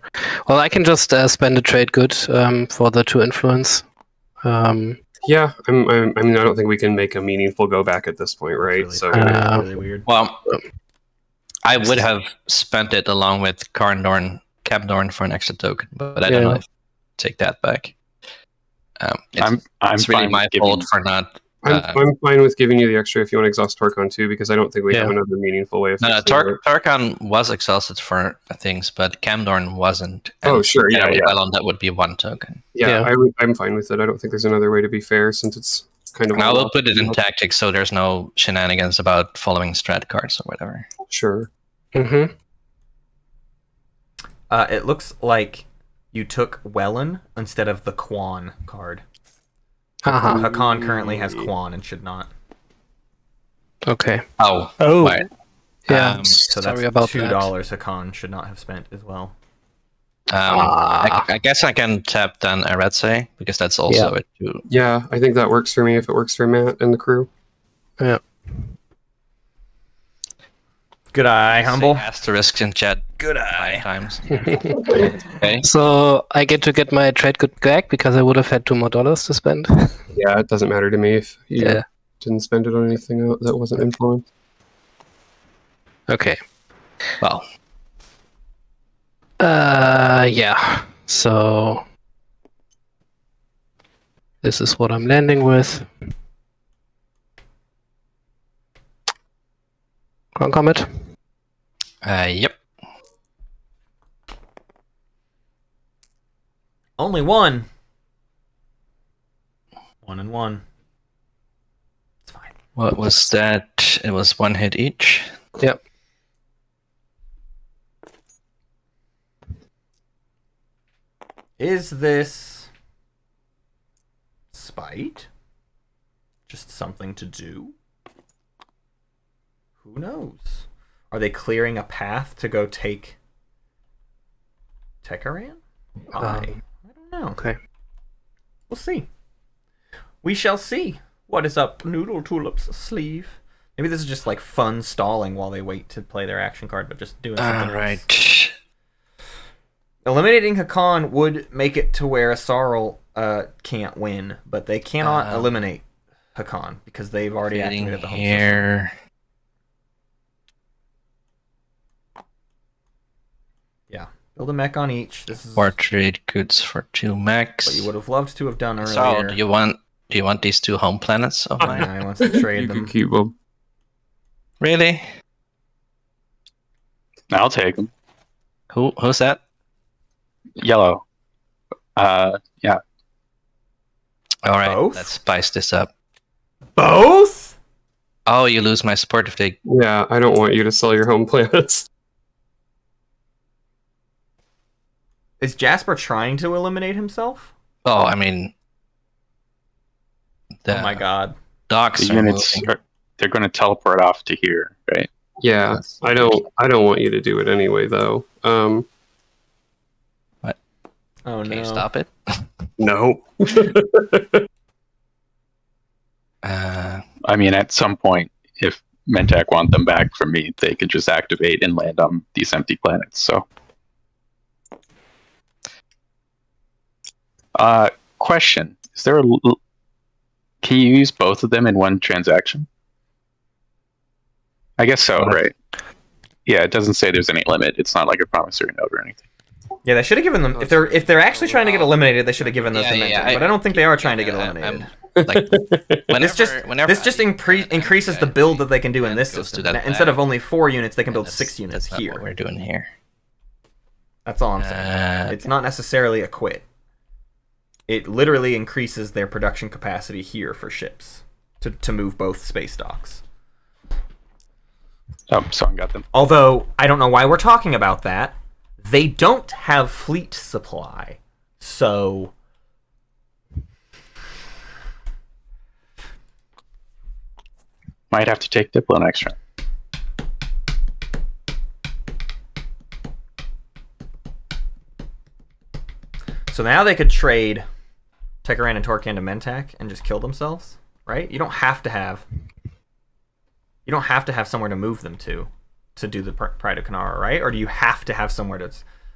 Well, I can just spend a trade good for the 2 influence. Yeah, I mean, I don't think we can make a meaningful go back at this point, right? Really, So really weird. Well, I would have spent it along with Capdorn for an extra token, but I don't know if I take that back. I'm It's really fine my with giving- fault for not. I'm fine with giving you the extra if you want to exhaust Torcon too, because I don't think we have another meaningful way of. No, fixing it. Torcon was exhausted for things, but Camdorn wasn't. Oh, sure, yeah. Wellon, that would be 1 token. Yeah, I'm fine with it. I don't think there's another way to be fair since it's kind of. And I will put it in tactics, so there's no shenanigans about following strat cards or whatever. Sure. Mm-hmm. It looks like you took Welland instead of the Quan card. Hakan currently has Quan and should not. Okay. Oh. Right. Yeah. So that's sorry about $2 that. Hakan should not have spent as well. I guess I can tap then Eretze, because that's also it too. Yeah, I think that works for me if it works for Matt and the crew. Yeah. Good eye, Humble. Asterisks in chat. Good eye. 5 times. Okay. So I get to get my trade good back because I would have had $2 more to spend. Yeah, it doesn't matter to me if you didn't spend it on anything that wasn't influenced. Okay. Well. Yeah. So this is what I'm landing with. Ground Comet. Yep. Only one. 1 and 1. It's fine. What was that? It was 1 hit each. Yep. Is this spite? Just something to do? Who knows? Are they clearing a path to go take Tekaran? I don't know. Okay. We'll see. We shall see. What is up Nudeltulpe's sleeve? Maybe this is just like fun stalling while they wait to play their action card, but just doing something else. Eliminating Hakan would make it to where a Sarl can't win, but they cannot eliminate Hakan because they've already activated the home system. Yeah, build a mech on each. This is 4 trade goods for 2 mechs. what you would have loved to have done earlier. So, do you want these 2 home planets of mine? I wants to trade You them. can keep them. Really? I'll take them. Who's that? Yellow. Yeah. All right, Both? let's spice this up. Both? Oh, you lose my support if they. Yeah, I don't want you to sell your home planets. Is Jasper trying to eliminate himself? Oh, I mean. Oh my god. The Docs are units moving. they're going to teleport off to here, right? Yeah, I don't want you to do it anyway, though. Oh Can no. you stop it? No. I mean, at some point, if Mentak want them back from me, they could just activate and land on these empty planets. So, question: is there can you use both of them in one transaction? I guess so, right? Yeah, it doesn't say there's any limit. It's not like a promissory note or anything. Yeah, they should have given them. If they're actually trying to get eliminated, they should have given those dimensions. But I don't think they are trying to get eliminated. Like, This just increases the build that they can do in this goes to system. that Instead back. of only 4 units, they can build That's- 6 units that's not here. what we're doing here. That's all I'm saying. It's not necessarily a quit. It literally increases their production capacity here for ships to move both space docks. Oh, someone got them. Although, I don't know why we're talking about that. They don't have fleet supply. So... Might have to take Diplo next round. So now they could trade Tekaran and Torkan to Mentak and just kill themselves, right? You don't have to have somewhere to move them to do the Pride of Kanara, right? Or do you have to have somewhere to...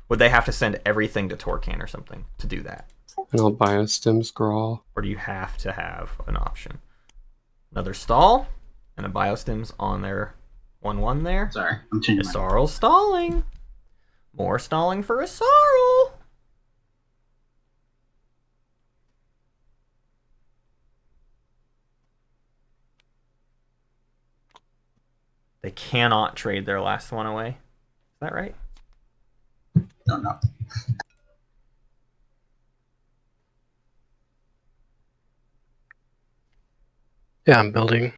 Would they have to send everything to Torkan or something to do that? And I'll biostim scrawl. Or do you have to have an option? Another stall and a biostims on their 1/1 there. Sorry, I'm changing my... Asarl's stalling. More stalling for Asarl. They cannot trade their last one away. Is that right? Don't know. Yeah, I'm building.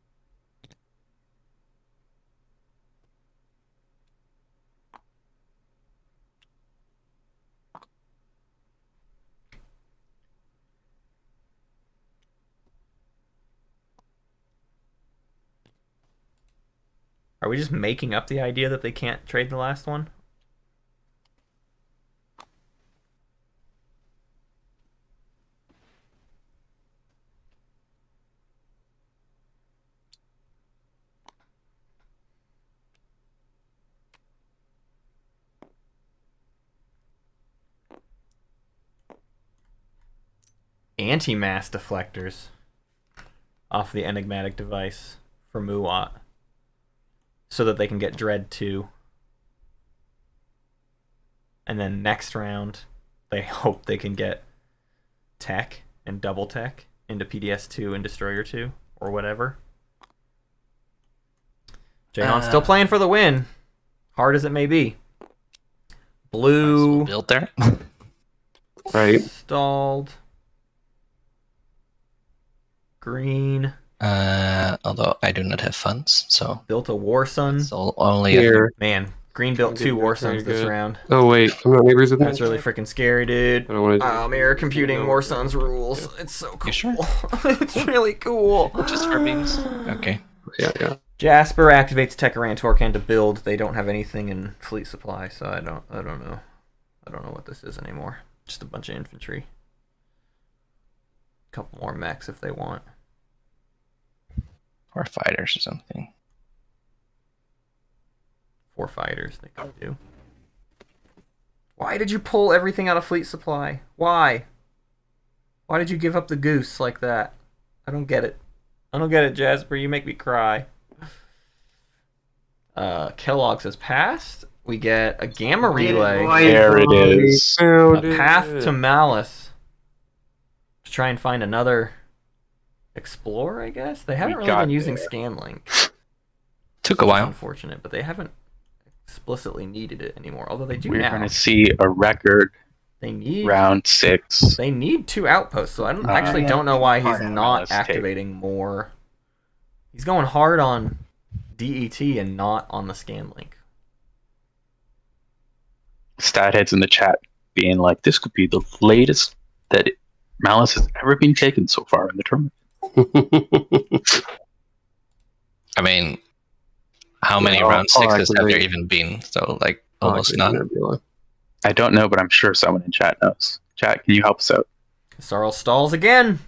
Are we just making up the idea that they can't trade the last one? Anti-mass deflectors off the enigmatic device for Muat, so that they can get Dread 2. And then next round, they hope they can get Tech and Double Tech into PDS 2 and Destroyer 2, or whatever. Jayhawn's still playing for the win, hard as it may be. Blue Built there. Right. stalled. Green Although I do not have funds, so built a War Sun. it's only Here. Man, Green built 2 War Suns this round. Oh wait, I'm not neighbors with That's really freaking scary, dude. I don't want to. Mirror computing War Suns rules. It's so cool. You sure? It's really cool. just for beams. Okay. Yeah. Jasper activates Tekaran Torkan to build. They don't have anything in fleet supply, so I don't know. I don't know what this is anymore. Just a bunch of infantry. Couple more mechs if they want. Or fighters or something. 4 fighters they could do. Why did you pull everything out of fleet supply? Why? Why did you give up the goose like that? I don't get it. I don't get it, Jasper. You make me cry. Kellogs has passed. We get a gamma relay. There it is. A path to malice. Let's try and find another explorer, I guess. They haven't We really got been using there. Scanlink. Took a It's while. unfortunate, but they haven't explicitly needed it anymore. Although they do We're now. going to see a record They need round 6. They need 2 outposts, so I actually yeah. don't know why he's Hard not let's take. activating more. He's going hard on DET and not on the Scanlink. Stat heads in the chat being like, this could be the latest that Malice has ever been taken so far in the tournament. I mean, how many Well, round I'll 6s have there activate- even been? So, like, Oh, almost actually, none. Nebula. I don't know, but I'm sure someone in chat knows. Chat, can you help us out? Sarl stalls again.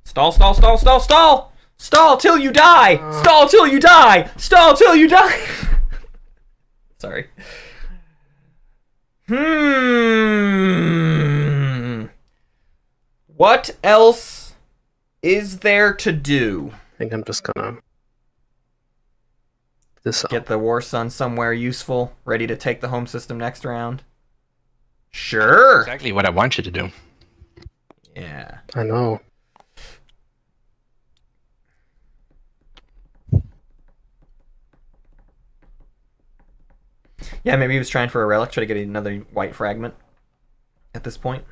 Stall, stall, stall, stall, stall! Stall till you die! Stall till you die! Stall till you die! Sorry. What else is there to do? I think I'm just gonna this Get the War Sun somewhere useful, ready to take the home system next round. Sure. Exactly what I want you to do. Yeah. I know. Yeah, maybe he was trying for a relic, try to get another white fragment at this point.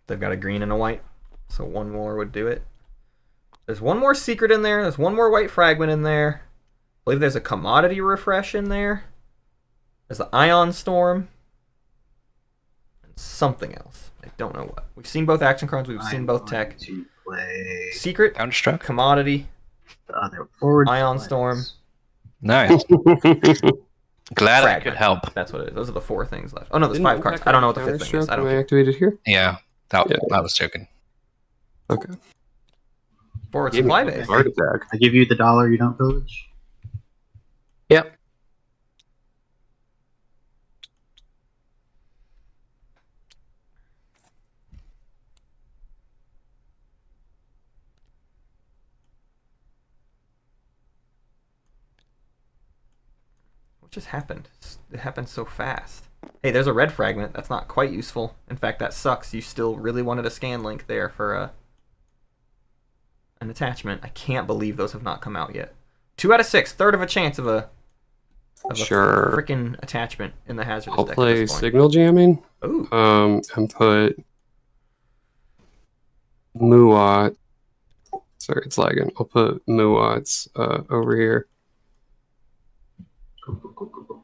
They've got a green and a white, so one more would do it. There's one more secret in there. There's one more white fragment in there. I believe there's a commodity refresh in there. There's the Ion Storm. And something else. I don't know what. We've seen both action cards. We've seen both tech. To play Secret, Counterstruck. commodity, the other forward. Ion Storm. Nice. Glad I Fragment. could help. That's what it is. Those are the 4 things left. Oh no, there's Didn't 5 cards. impact I don't know what the 5th thing is. Counterstruck I don't when I care. activated here. Yeah, I was joking. Okay. Forward Give me supply a base. Heart attack. I give you the $1 you don't pillage. Yep. What just happened? It happened so fast. Hey, there's a red fragment. That's not quite useful. In fact, that sucks. You still really wanted a scan link there for an attachment. I can't believe those have not come out yet. 2 out of 6, third of a chance of a Sure. freaking attachment in the hazardous I'll deck at play this point. signal jamming. Ooh. And put Muat. Sorry, it's lagging. I'll put Muat's over here. Go, go, go, go, go.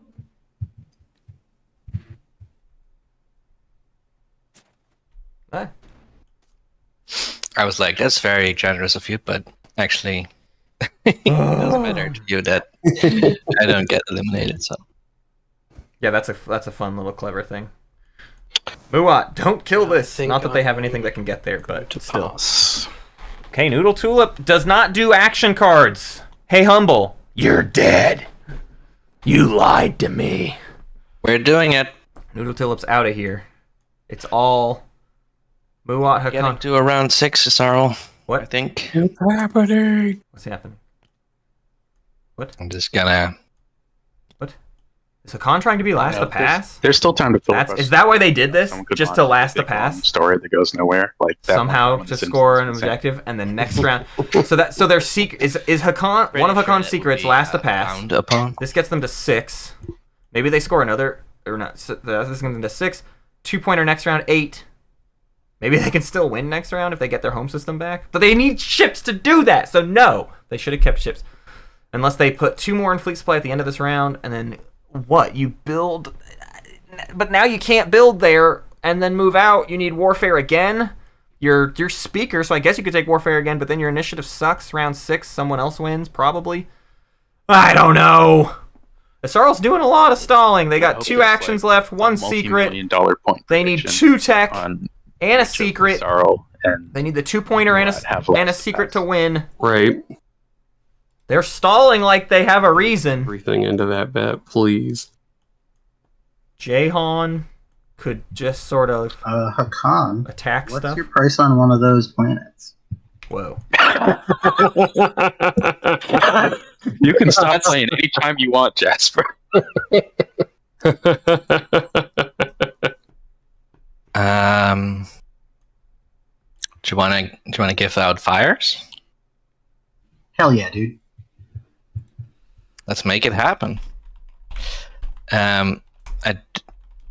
Ah, I was like, that's very generous of you, but actually, it doesn't matter to you that I don't get eliminated. So yeah, that's a fun little clever thing. Muat, don't kill this. think Not that they I'm have anything that can get there, but to still. pass. Okay, Nudeltulpe does not do action cards. Hey, Humble, you're dead. You lied to me. we're doing it. Nudeltulpe's out of here. It's all Muat Getting Hakan. to around 6 is all. What? I think. It's happening. What's happening? I'm just gonna. Is Hakan trying to be last to pass? There's still time to fill. Is that why they did this? Someone could Just want to a last to big, long pass? story that goes nowhere, like that Somehow one to from The score an Simpsons. objective, and then next round. So their secret is Hakan. One of Hakan's secrets last to pass. Round upon. This gets them to 6. Maybe they score another, or not. This gets them to 6. 2-pointer next round, 8. Maybe they can still win next round if they get their home system back. But they need ships to do that. So no, they should have kept ships. Unless they put 2 more in fleet supply at the end of this round, and then what? You build, but now you can't build there and then move out. You need warfare again. You're speaker, so I guess you could take warfare again. But then your initiative sucks. Round 6, someone else wins probably. I don't know. Asarl's doing a lot of stalling. They I got hope 2 there's, actions like, left, 1 a secret. multi-million-dollar point They need prediction 2 tech on and a each of secret. Sarl and They need the 2-pointer and I'd have less and a to secret pass. to win. Right. They're stalling like they have a reason. Everything into that bet, please. Jayhawn could just sort of Hakan, attack what's stuff. your price on one of those planets? Whoa. You can stop playing anytime you want, Jasper. Do you wanna give out fires? Hell yeah, dude. Let's make it happen.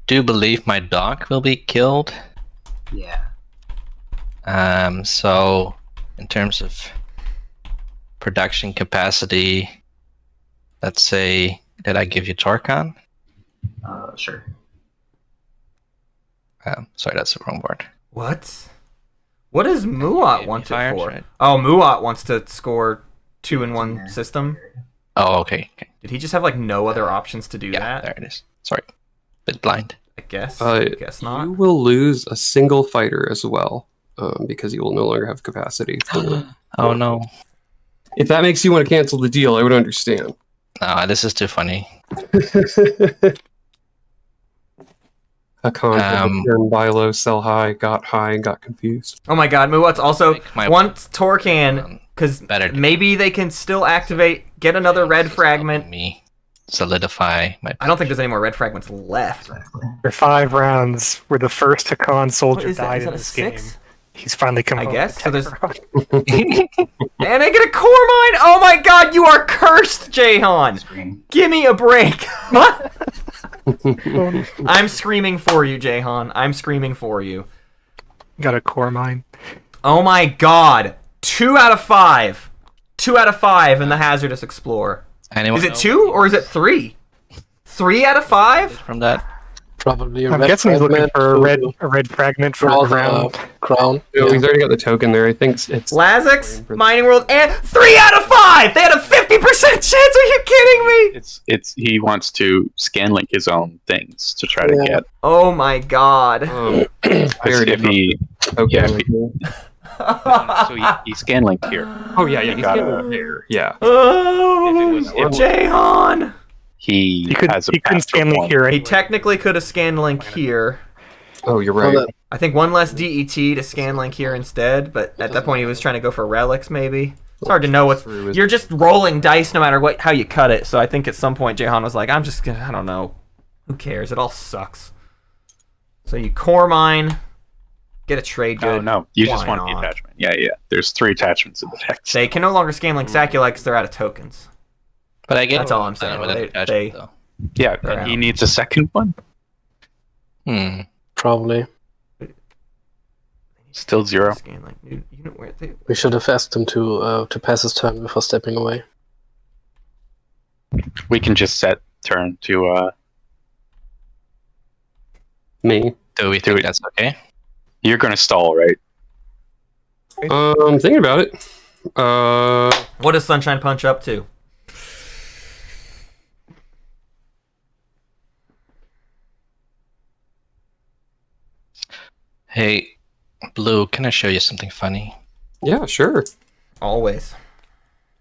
Do believe my dog will be killed. Yeah. So in terms of production capacity, let's say that I give you Torcon. Sure. Sorry, that's the wrong word. What? What does Muat Gave want me it fires, for? right? Oh, Muat wants to score 2 in 1 system. Oh, okay. Did he just have like no other options to do Yeah, that? there it is. Sorry, bit blind. I guess. Guess not. You will lose a single fighter as well, because you will no longer have capacity for. Oh no, If that makes you want to cancel the deal, I would understand. no, this is too funny. A con turn buy low, sell high, got confused. Oh my god, Muat's also Make my- wants Torcan Because Better to- maybe they can still activate, get another red fragment. Me solidify my. I don't think there's any more red fragments left. Exactly. For 5 rounds, we're the first Hakan soldier What is that? died Is that in a this 6? game. He's finally come I home. guess. So to there's- Kakarot. And I get a core mine! Oh my god, you are cursed, Jayhawn! Screen. Give me a break! I'm screaming for you, Jayhawn. I'm screaming for you. Got a core mine. Oh my god. 2 out of 5. 2 out of 5 in the Hazardous Explorer. Anyone Is it know 2 or is it 3? 3 out of 5? from that? Probably a I'm red guessing he's looking fragment for to a red fragment for draw a crown. the crown. No, Yeah. he's already got the token there. I think it's Lazix, Mining World, and 3 out of 5! They had a 50% chance, are you kidding me? It's he wants to scan link his own things to try to Yeah. get. Oh my god. If he, okay. yeah, so he scan linked here. Oh yeah, he's gotta- getting there. Yeah. Oh, If it was- Jayhawn! He He couldn't has a path to scan link one. here. He technically could have scanned Link here. Oh, you're Well, right. that- I think one less DET to scan Link here instead, but at that point he was trying to go for relics maybe. It's hard to know what you're just rolling dice no matter how you cut it. So I think at some point Jayhawn was like, I don't know. Who cares? It all sucks. So you core mine, get a trade good. No, you just Why want the not? attachment. Yeah. There's 3 attachments in the text. They can no longer scan Link Saculite because they're out of tokens. But I get That's all I'm saying. with an They- attachment, they- though. Yeah, They're and he out. needs a second one. Probably. Still 0. Scan Link. You know where they... We should have asked him to pass his turn before stepping away. We can just set turn to. Me. Do we think that's okay? You're gonna stall, right? Thinking about it. What is Sunshine Punch up to? Hey, Blue, can I show you something funny? Yeah, sure. Always.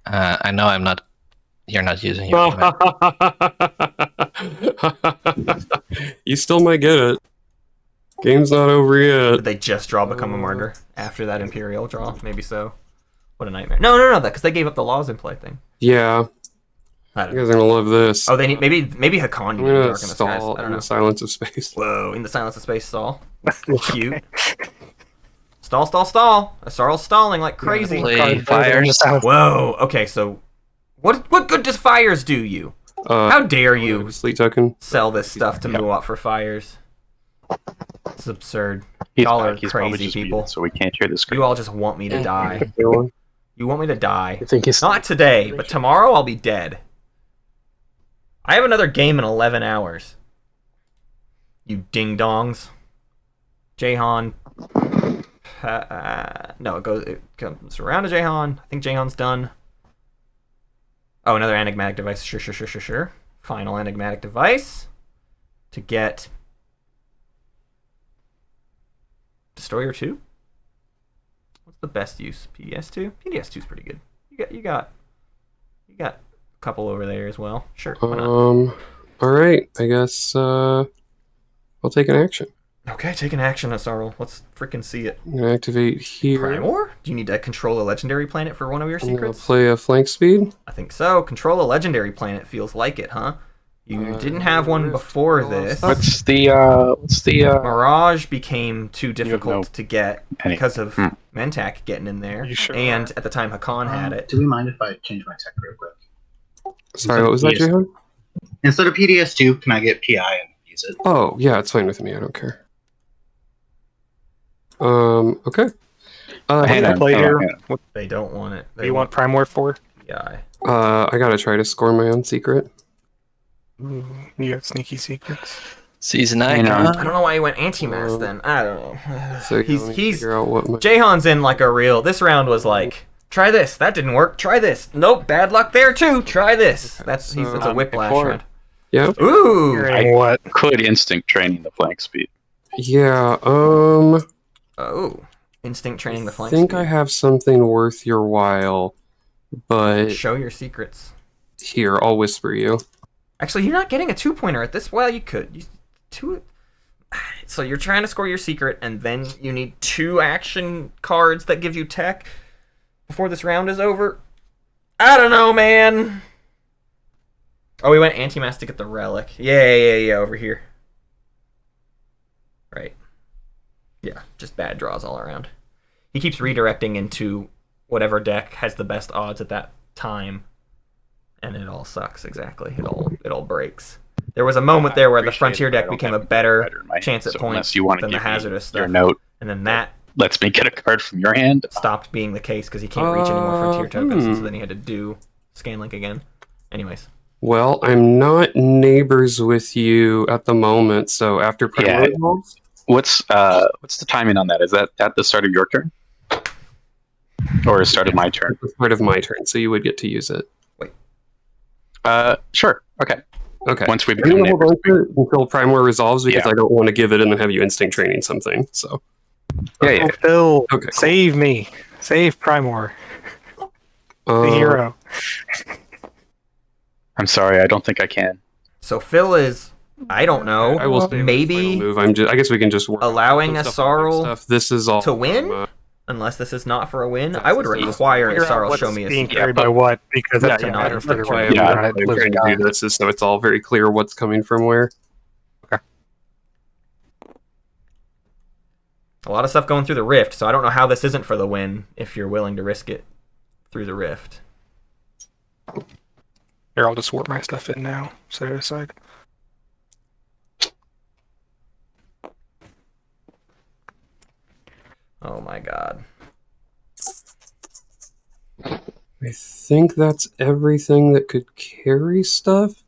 I know you're not using your command. You still might get it. Game's not over yet. Did they just draw Become a Martyr after that Imperial draw? Maybe so. What a nightmare. No, because they gave up the laws in play thing. Yeah. I You don't guys know. are gonna love this. Oh, they need maybe Hakan I'm needed gonna Dark in the Skies. stall I don't in know. the silence of space. Whoa, in the Silence of Space stall. Cute. Stall. Asarl's stalling like crazy. Play fires. Whoa. Okay, so what good does fires do you? How dare you Sleep token. sell this stuff to Muat for fires? It's absurd. He's Y'all are back. He's probably crazy just people. muted, so we can't hear the screen. You all just want me to die. You You want me to die. think he's Not today, but tomorrow I'll be dead. I have another game in 11 hours. You ding-dongs. Jayhawn. No, it comes around to Jayhawn. I think Jayhawn's done. Oh, another enigmatic device. Sure. Final enigmatic device. To get... Destroyer 2? What's the best use? PDS2? PDS2 is pretty good. You got a couple over there as well. Sure. Why not? All right. I guess I'll take an action. Okay, take an action, Asarl. Let's freaking see it. I'm gonna activate here. Primor? Do you need to control a legendary planet for one of your I'm gonna secrets? play a flank speed. I think so. Control a legendary planet feels like it, huh? You didn't have one before this. What's the Mirage became too difficult no- to get because of Mentak getting in there. You sure And at the time Hakan had it. Do we mind if I change my tech real quick? Sorry, what was that, Yes. Jayhawn? Instead of PDS2, can I get PI and use it? Oh, yeah, it's fine with me. I don't care. Okay. Hang on, play hang on, here? hang on. What They don't want it. do you want Primor for? Yeah. I gotta try to score my own secret. Ooh, you got sneaky secrets. Season Hang 9, on. I don't know why he went anti-mass then. I don't know. So yeah, let me he's figure out what my... Jayhawn's in like a real. This round was like, try this. That didn't work. Try this. Nope. Bad luck there too. Try this. That's a whiplash before- round. Yeah. Ooh. Hearing what? Could instinct training the flank speed. Yeah. Oh. Instinct training the flank. I think speed. I have something worth your while, but Show your secrets. here I'll whisper you. Actually, you're not getting a 2-pointer at this. Well, you could. So you're trying to score your secret, and then you need 2 action cards that give you tech. before this round is over? I don't know, man. Oh, we went anti-mass to get the relic. Yeah, over here. Right. Yeah, just bad draws all around. He keeps redirecting into whatever deck has the best odds at that time, and it all sucks. Exactly. It all breaks. There was a moment there where the frontier deck became a better chance at points than the hazardous stuff. Your note, and then that lets me get a card from your hand. Stopped being the case because he can't reach any more frontier tokens, so then he had to do Scanlink again. Anyways. Well, I'm not neighbors with you at the moment, so after Prelims, what's the timing on that? Is that at the start of your turn? Or the start of my turn? At the start of my turn, so you would get to use it. Wait. Sure. Okay. Once we become neighbors. Until Primor resolves, because I don't want to give it and then have you instinct training something, so... Yeah. Phil, save me. Save Primor. The hero. I'm sorry, I don't think I can. So Phil is, I don't know, I will stay maybe move. I guess we can just work allowing a Sarl This is all to win? Unless this is not for a win, I would require a Sarl show me a being secret. carried by what? Because that's a matter for the why I'm trying to do this, is so it's all very clear what's coming from where. Okay. A lot of stuff going through the rift, so I don't know how this isn't for the win if you're willing to risk it through the rift. Here, I'll just warp my stuff in now. Set it aside. Oh my god. I think that's everything that could carry stuff,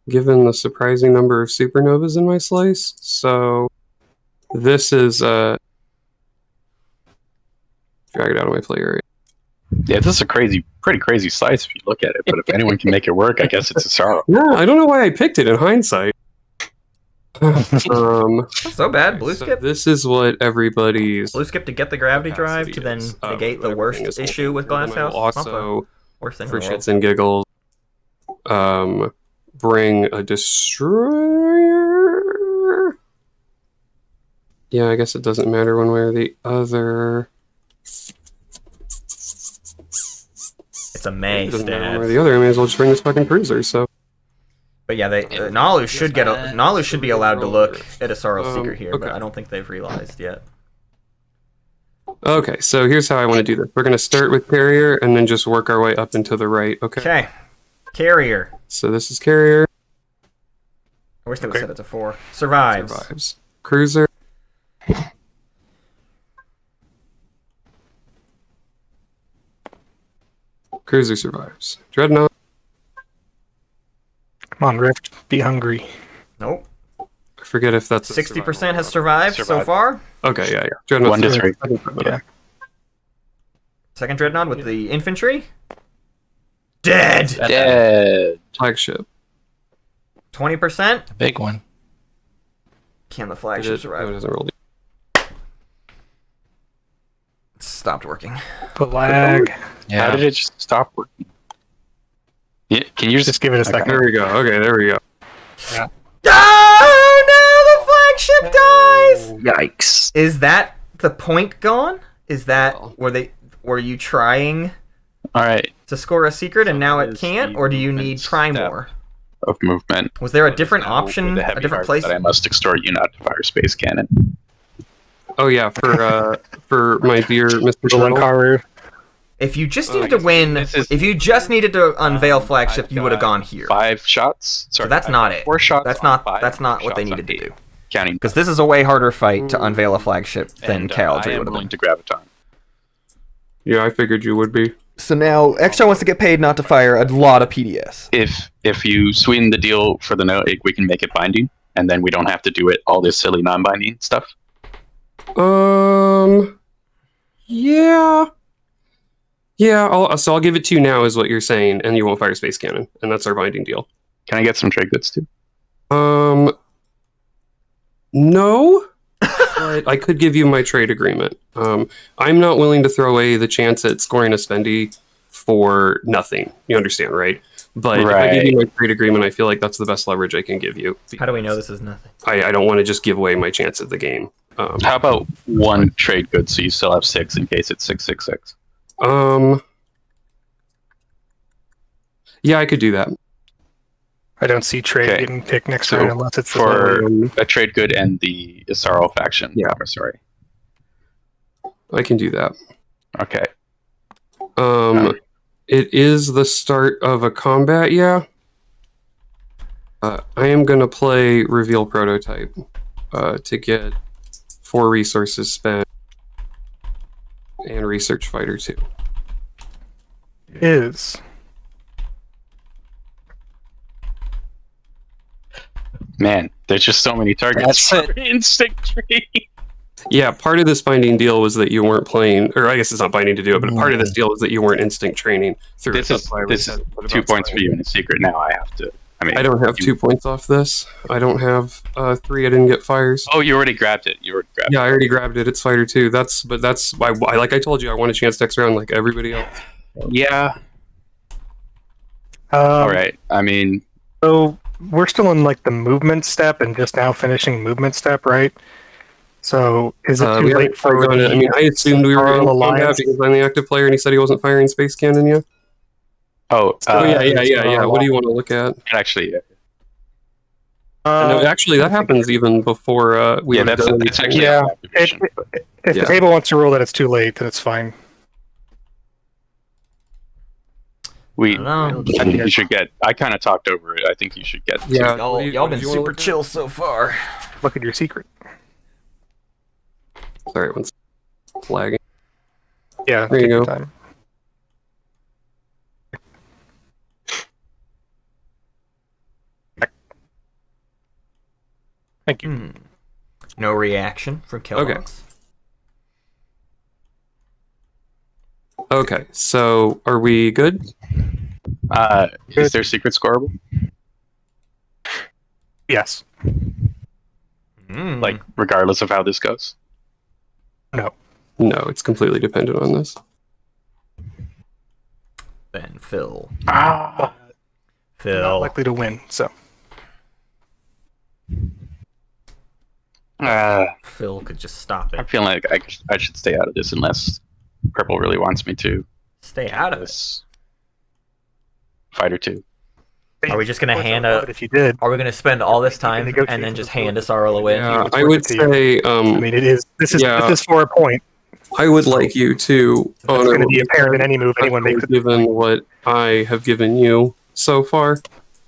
given the surprising number of supernovas in my slice. So this is drag it out of my play area. Yeah, this is a pretty crazy slice if you look at it. But if anyone can make it work, I guess it's a Sarl. No, I don't know why I picked it in hindsight. So bad, blue skip. This is what everybody's blue skip to get the gravity drive to then negate the worst issue with Glasshouse. Also, worst thing for shits and giggles, bring a destroyer. Yeah, I guess it doesn't matter one way or the other. It's a May stat. One way or the other, I may as well just bring this fucking cruiser. So. But yeah, Nalu should be allowed to look at a Sarl Secret here, but I don't think they've realized yet. Okay, so here's how I want to do this. We're going to start with Carrier and then just work our way up and to the right. Okay. Carrier. So this is Carrier. I wish they would set it to 4. Survives. Cruiser. Cruiser survives. Dreadnought. Come on, Rift. Be hungry. Nope. I forget if that's 60% has survived so far. Okay, yeah. Dreadnought 1 to 3. Yeah. Second Dreadnought with the infantry. Dead. Flagship. 20%. Big one. Can the flagship survive? It doesn't roll. It stopped working. The lag. Yeah. How did it just stop working? Yeah, can you Just give it a second? There we go. Okay, there we go. Yeah. Oh no! The flagship dies. Yikes. Is that the point gone? Is that were you trying? All right. To score a secret and now it can't, or do you need Primor? Of movement. Was there a different option, a different place? That I must extort you not to fire space cannon. Oh yeah, for my dear Mr. Karu. If you just needed to win, if you just needed to unveil flagship, you would have gone here. 5 shots. Sorry, so that's not it. 4 shots. That's not what they needed to do. Counting because this is a way harder fight to unveil a flagship than Caladry would have been. To graviton. Yeah, I figured you would be. So now Extra wants to get paid not to fire a lot of PDS. If you sweeten the deal for the note, we can make it binding, and then we don't have to do it all this silly non-binding stuff. Yeah. So I'll give it to you now, is what you're saying, and you won't fire space cannon, and that's our binding deal. Can I get some trade goods too? No. But I could give you my trade agreement. I'm not willing to throw away the chance at scoring a spendy for nothing. You understand, right? But if I give you my trade agreement, I feel like that's the best leverage I can give you. How do we know this is nothing? I don't want to just give away my chance at the game. How about 1 trade good so you still have 6 in case it's 666? Yeah, I could do that. I don't see trade Okay. getting picked next So round unless it's for a trade good and the Isaro faction. Yeah. Sorry. I can do that. Okay. It is the start of a combat, yeah. I am going to play Reveal Prototype to get 4 resources spent and Research Fighter 2. is. Man, there's just so many targets That's for instinct tree. Yeah, part of this binding deal was that you weren't playing, or I guess it's not binding to do it, but part of this deal was that you weren't instinct training through This it. is That's why I this said is what 2 about points for Spider? you in a secret. Now I have to. I mean, I don't have 2 points off this. I don't have 3. I didn't get fires. Oh, you already grabbed it. You already grabbed Yeah, I already grabbed it. It's Fighter 2. That's why, like I told you, I want a chance next round like everybody else. it. Yeah. All right. I mean, So we're still in like the movement step and just now finishing movement step, right? So is it too we late haven't for gone the I mean, I assumed we were in Carl combat Alliance? because I'm the active player and he said he wasn't firing space cannon yet. oh, Yeah. What do you want to look at? actually, No, actually, that happens even before we yeah, would have that's done it's anything. actually Yeah. an activation, but- If Yeah. the table wants to rule that it's too late, then it's fine. we. I don't know. I think you should get. I kind of talked over it. I think you should get. Yeah. Y'all, What do you- y'all what been do you wanna super look at? chill so far. Look at your secret. Sorry, one's flagging. Yeah, There you take your go. time. Thank you. Hmm. No reaction from Kellogs. Okay, so are we good? Is there secret scoreable? Yes. Hmm. Like, regardless of how this goes. No, it's completely dependent on this. Then Phil. Ah. Not Phil. likely to win, so. Phil could just stop I'm it. feeling like I should stay out of this unless Purple really wants me to. Stay out of it. This Fighter 2. Are we just gonna hand But a? if you did, Are we gonna spend all this time negotiate and then for just the hand us Arl a win? Yeah, it's I worth would it to you. say I mean, it is. This is Yeah. this is for a point. I would like you to It's going to be apparent in any move anyone makes. given what I have given you so far.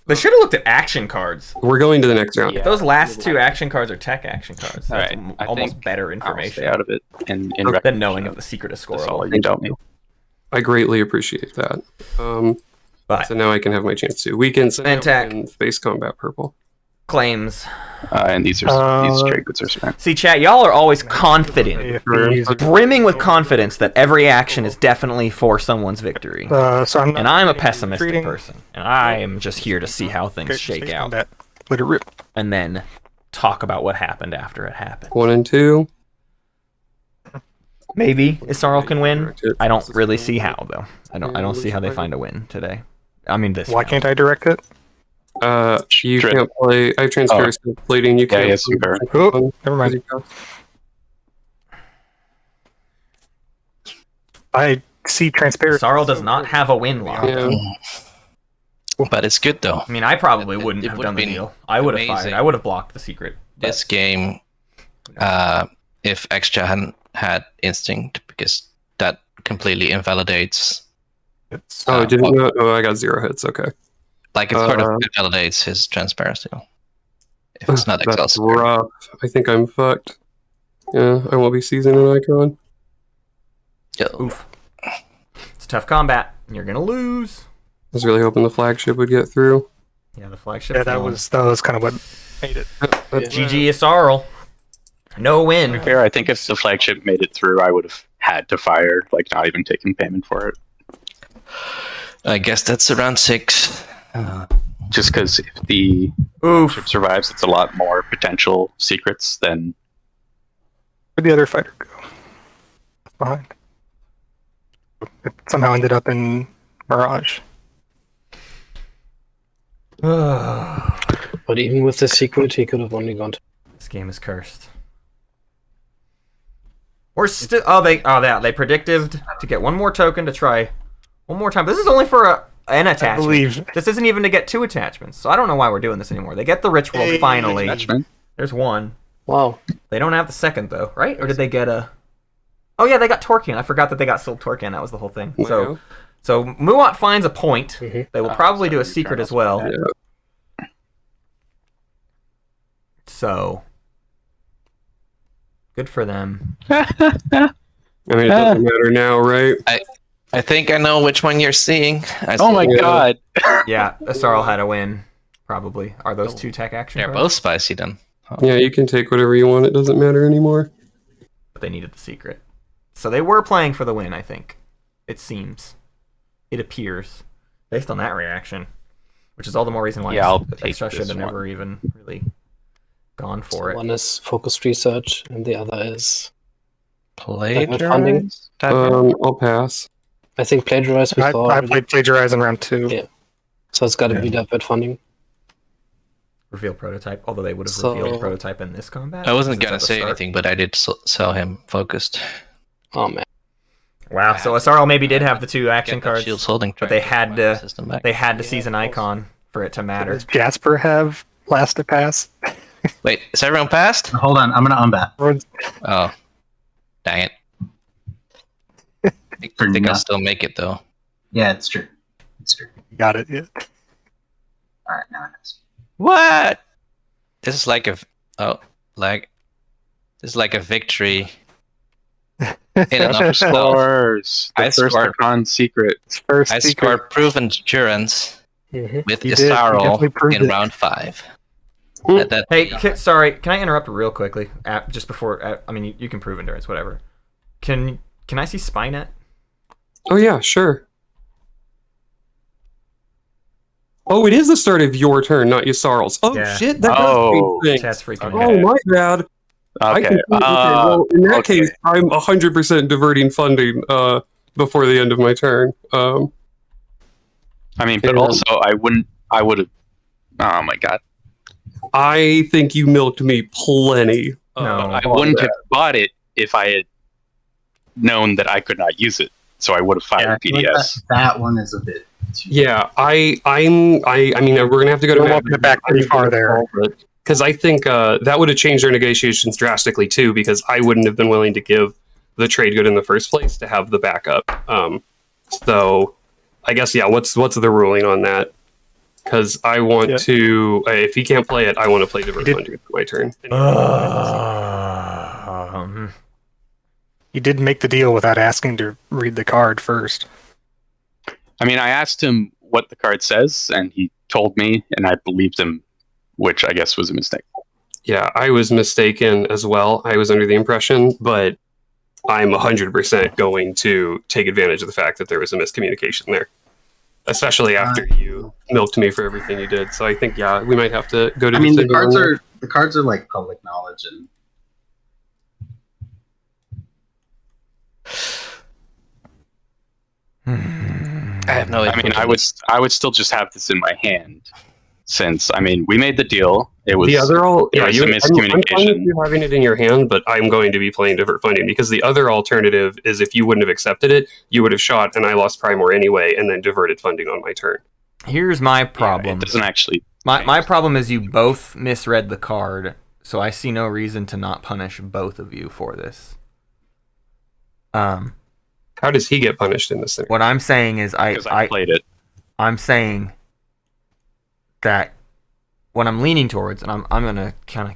They should have looked at action cards. We're going to the next round. Yeah. Those last 2 action cards are tech action cards. That's Alright, I almost think better I'll information stay out of it. In than knowing if the secret is That's all scoreable. you told me. I greatly appreciate that. But So now I can have my chance to weekend Attack. and space combat purple. claims. And these trade goods are spent. See, chat, y'all are always confident, If the user- brimming with confidence that every action is definitely for someone's victory. so I'm not And I'm a pessimistic treating- person, and I am just here to see how things Okay, shake space out, combat. Let it rip. and then talk about what happened after it happened. 1 and 2. Maybe Isarl can win. I don't really see how though. I don't see how they find a win today. I mean this. Why round. can't I direct it? You Trip. can't play. I have transparency plating. You Yeah, can't. yes, you can. Oh, never mind. I see transparency. Isarl does not have a win lock. Yeah. But it's good though. I mean, I probably It- wouldn't it have would done the be deal. I would have fired. amazing. I would have blocked the secret. but- This game, if Extra hadn't had instinct, because that completely invalidates, It's, Oh, didn't you? Oh, I got 0 hits. Okay. like it sort of Uh, invalidates his transparency. If it's not That's exhausted. rough. I think I'm fucked. Yeah, I won't be seizing an icon. Oof. It's tough combat. You're gonna lose. I was really hoping the flagship would get through. Yeah, the flagship. yeah, that was kind of what made it. That's- GG Isarl. No win. Fair, I think if the flagship made it through, I would have had to fire, like not even taking payment for it. I guess that's around 6. Just because if the Oof. ship survives, it's a lot more potential secrets than. Where'd the other fighter go? Behind. It somehow ended up in Mirage. But even with the secret, he could have only gone to. This game is cursed. We're still. They predicted to get one more token to try one more time. This is only for an attachment. I believe. This isn't even to get 2 attachments. So I don't know why we're doing this anymore. They get the ritual finally. Attachment. There's one. Wow. They don't have the second though, right? Or did they get a? Oh yeah, they got Torkian. I forgot that they got sold Torkian. That was the whole thing. So Muat finds a point. Mhm. They will probably do a secret as well. Yeah. So good for them. I mean, it doesn't matter now, right? I think I know which one you're seeing. Oh my god. Yeah, Asarl had a win. Probably. Are those 2 tech action They're cards? both spicy then. Oh. Yeah, you can take whatever you want. It doesn't matter anymore. But they needed the secret. So they were playing for the win, I think. It seems. It appears. Based on that reaction. Which is all the more reason why I'll take Extra should this have one. never even really gone for So it. one is focused research, and the other is funding. Plagiarize? I'll pass. I think plagiarize we saw. I already. played Plagiarize in round 2. Yeah. So it's got to be that funding. Reveal prototype, although they would have So- revealed prototype in this combat. I wasn't because gonna it's at say the start. anything, but I did sell him focused. Oh man. Wow, so Asarl maybe did have the 2 action Get that cards, Shields holding but they track had my to system back. seize an icon for it to matter. Does Jasper have last to pass? Wait, is everyone passed? Hold on, I'm gonna unbat. Oh, dang it! I think I'll still make it though. Yeah, it's true. It's true. Got it. Yeah. All right, now it is. What? This is like a this is like a victory. In and of itself. Scores. The I first scored. Archon secret. First I secret. scored proven endurance Mhm. with You did, you definitely Isarl proved in it. round 5. Hey, sorry, can I interrupt real quickly? Just before, I mean, you can prove endurance, whatever. Can I see Spynet? Oh yeah, sure. Oh, it is the start of your turn, not Yasarl's. Oh Yeah. shit, that Oh. does change things. Chat's freaking Okay. out. Oh my bad. I Okay. can well, in that okay. case, I'm 100% diverting funding before the end of my turn. I mean, but Yeah. also I would have. Oh my god. I think you milked me plenty. No. I wouldn't have bought it if I had known that I could not use it. So I would have Yeah, I fired feel like PDS. that one is a bit too. Yeah, I mean, we're gonna have to go to We're walking it back pretty far there. because I think that would have changed their negotiations drastically too. Because I wouldn't have been willing to give the trade good in the first place to have the backup. So I guess what's the ruling on that? Because I want to, if he can't play it, I want to play divert funding for my turn. You did make the deal without asking to read the card first. I mean, I asked him what the card says, and he told me, and I believed him, which I guess was a mistake. Yeah, I was mistaken as well. I was under the impression, but I'm 100% going to take advantage of the fact that there was a miscommunication there. Especially after you milked me for everything you did. So I think, we might have to go to I mean, the decision on that. cards are like public knowledge, and I have no idea. I mean, I would still just have this in my hand, since I mean, we made the deal. It was The other all, there was I'm a fine with miscommunication. you having it in your hand, but I'm going to be playing divert funding because the other alternative is if you wouldn't have accepted it, you would have shot and I lost Primor anyway, and then diverted funding on my turn. Here's my problem. It doesn't actually. My problem is you both misread the card, so I see no reason to not punish both of you for this. How does he get punished in this thing? What I'm saying is Because I played it. I'm saying that what I'm leaning towards, and I'm gonna kind of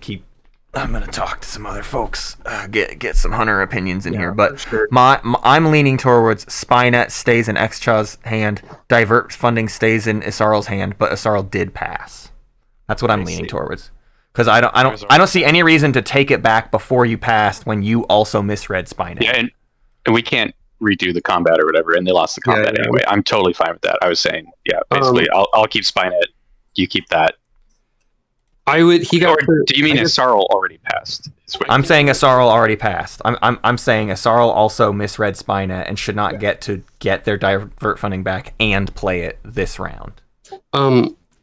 I'm gonna talk to some other folks, get some hunter opinions in here, but sure. I'm leaning towards Spynet stays in Xchaw's hand, divert funding stays in Isarl's hand, but Isarl did pass. That's what I'm leaning towards, because I don't see any reason to take it back before you passed when you also misread Spynet. Yeah, and we can't redo the combat or whatever, and they lost the combat anyway. I'm totally fine with that. I was saying, basically, I'll keep Spynet, you keep that. He got. Or do you mean Asarl already passed? I'm saying Asarl already passed. I'm saying Asarl also misread Spynet and should not get their divert funding back and play it this round.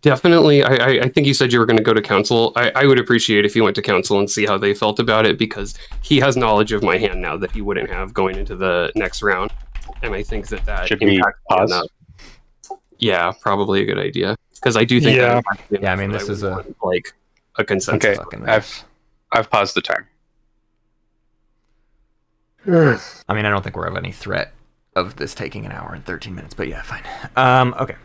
Definitely. I think you said you were going to go to council. I would appreciate if you went to council and see how they felt about it, because he has knowledge of my hand now that he wouldn't have going into the next round. And I think that Should we impacts me pause? enough. Yeah, probably a good idea. Because I do think that impacts me Yeah, I enough mean, that this would is a- want, like a consensus. Okay, I've paused the time. I mean, I don't think we're of any threat of this taking an hour and 13 minutes, but yeah, fine. Okay.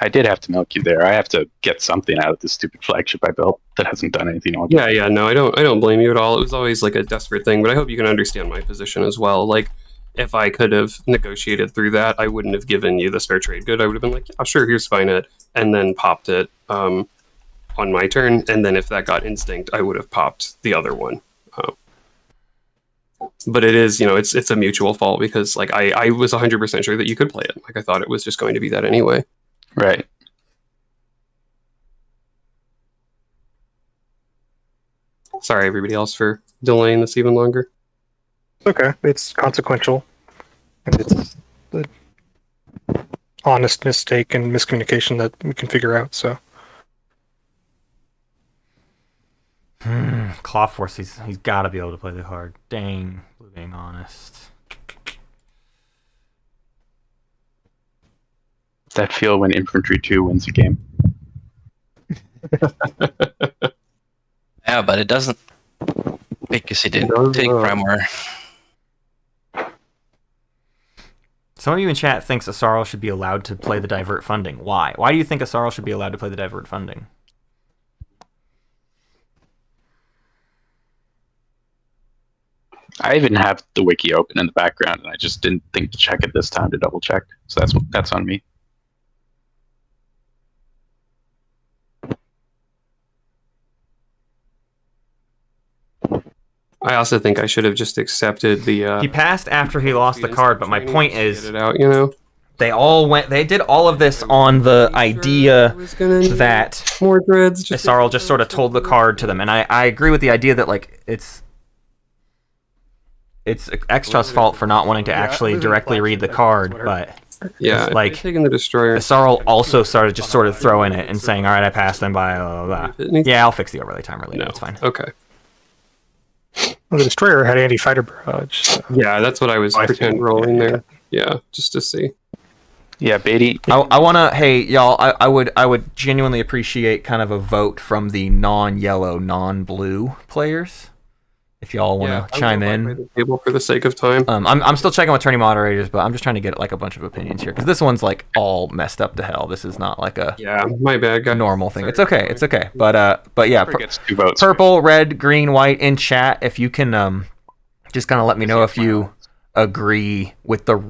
I did have to milk you there. I have to get something out of this stupid flagship I built that hasn't done anything all game. Yeah, no, I don't blame you at all. It was always like a desperate thing, but I hope you can understand my position as well. Like, if I could have negotiated through that, I wouldn't have given you the spare trade good. I would have been like, yeah, sure, here's Spynet, and then popped it on my turn. And then if that got instinct, I would have popped the other one. But it is, it's a mutual fault, because like I was 100% sure that you could play it. Like, I thought it was just going to be that anyway. Right. Sorry, everybody else, for delaying this even longer. Okay, it's consequential, and it's the honest mistake and miscommunication that we can figure out. So, Claw Force, he's got to be able to play the card. Dang, being honest. That feel when Infantry 2 wins a game. Yeah, but it doesn't, because he didn't take Primor. Some of you in chat thinks Asarl should be allowed to play the divert funding. Why? Why do you think Asarl should be allowed to play the divert funding? I even have the wiki open in the background, and I just didn't think to check it this time to double check. So that's on me. I also think I should have just accepted the. He passed after he lost the card, but my point is, get it out, they did all of this on the idea that more dreads. Asarl just sort of told the card to them, and I agree with the idea that like it's Extra's fault for not wanting to actually directly read the card, but yeah, like taking the destroyer. Asarl also started just sort of throwing it and saying, "All right, I passed them by." Blah, blah, blah. Yeah, I'll fix the overlay timer later. It's fine. Okay. well, the destroyer had anti-fighter barrage. So. Yeah, that's what I was pretend rolling there. Yeah, just to see. Yeah, Beatty. I wanna, hey y'all, I would genuinely appreciate kind of a vote from the non-yellow, non-blue players. If y'all want to chime in, the table for the sake of time. I'm still checking with attorney moderators, but I'm just trying to get like a bunch of opinions here because this one's like all messed up to hell. This is not like a my bad, guys. normal thing. It's okay. But yeah, gets 2 votes. purple, red, green, white in chat. If you can just kind of let me know if you agree with the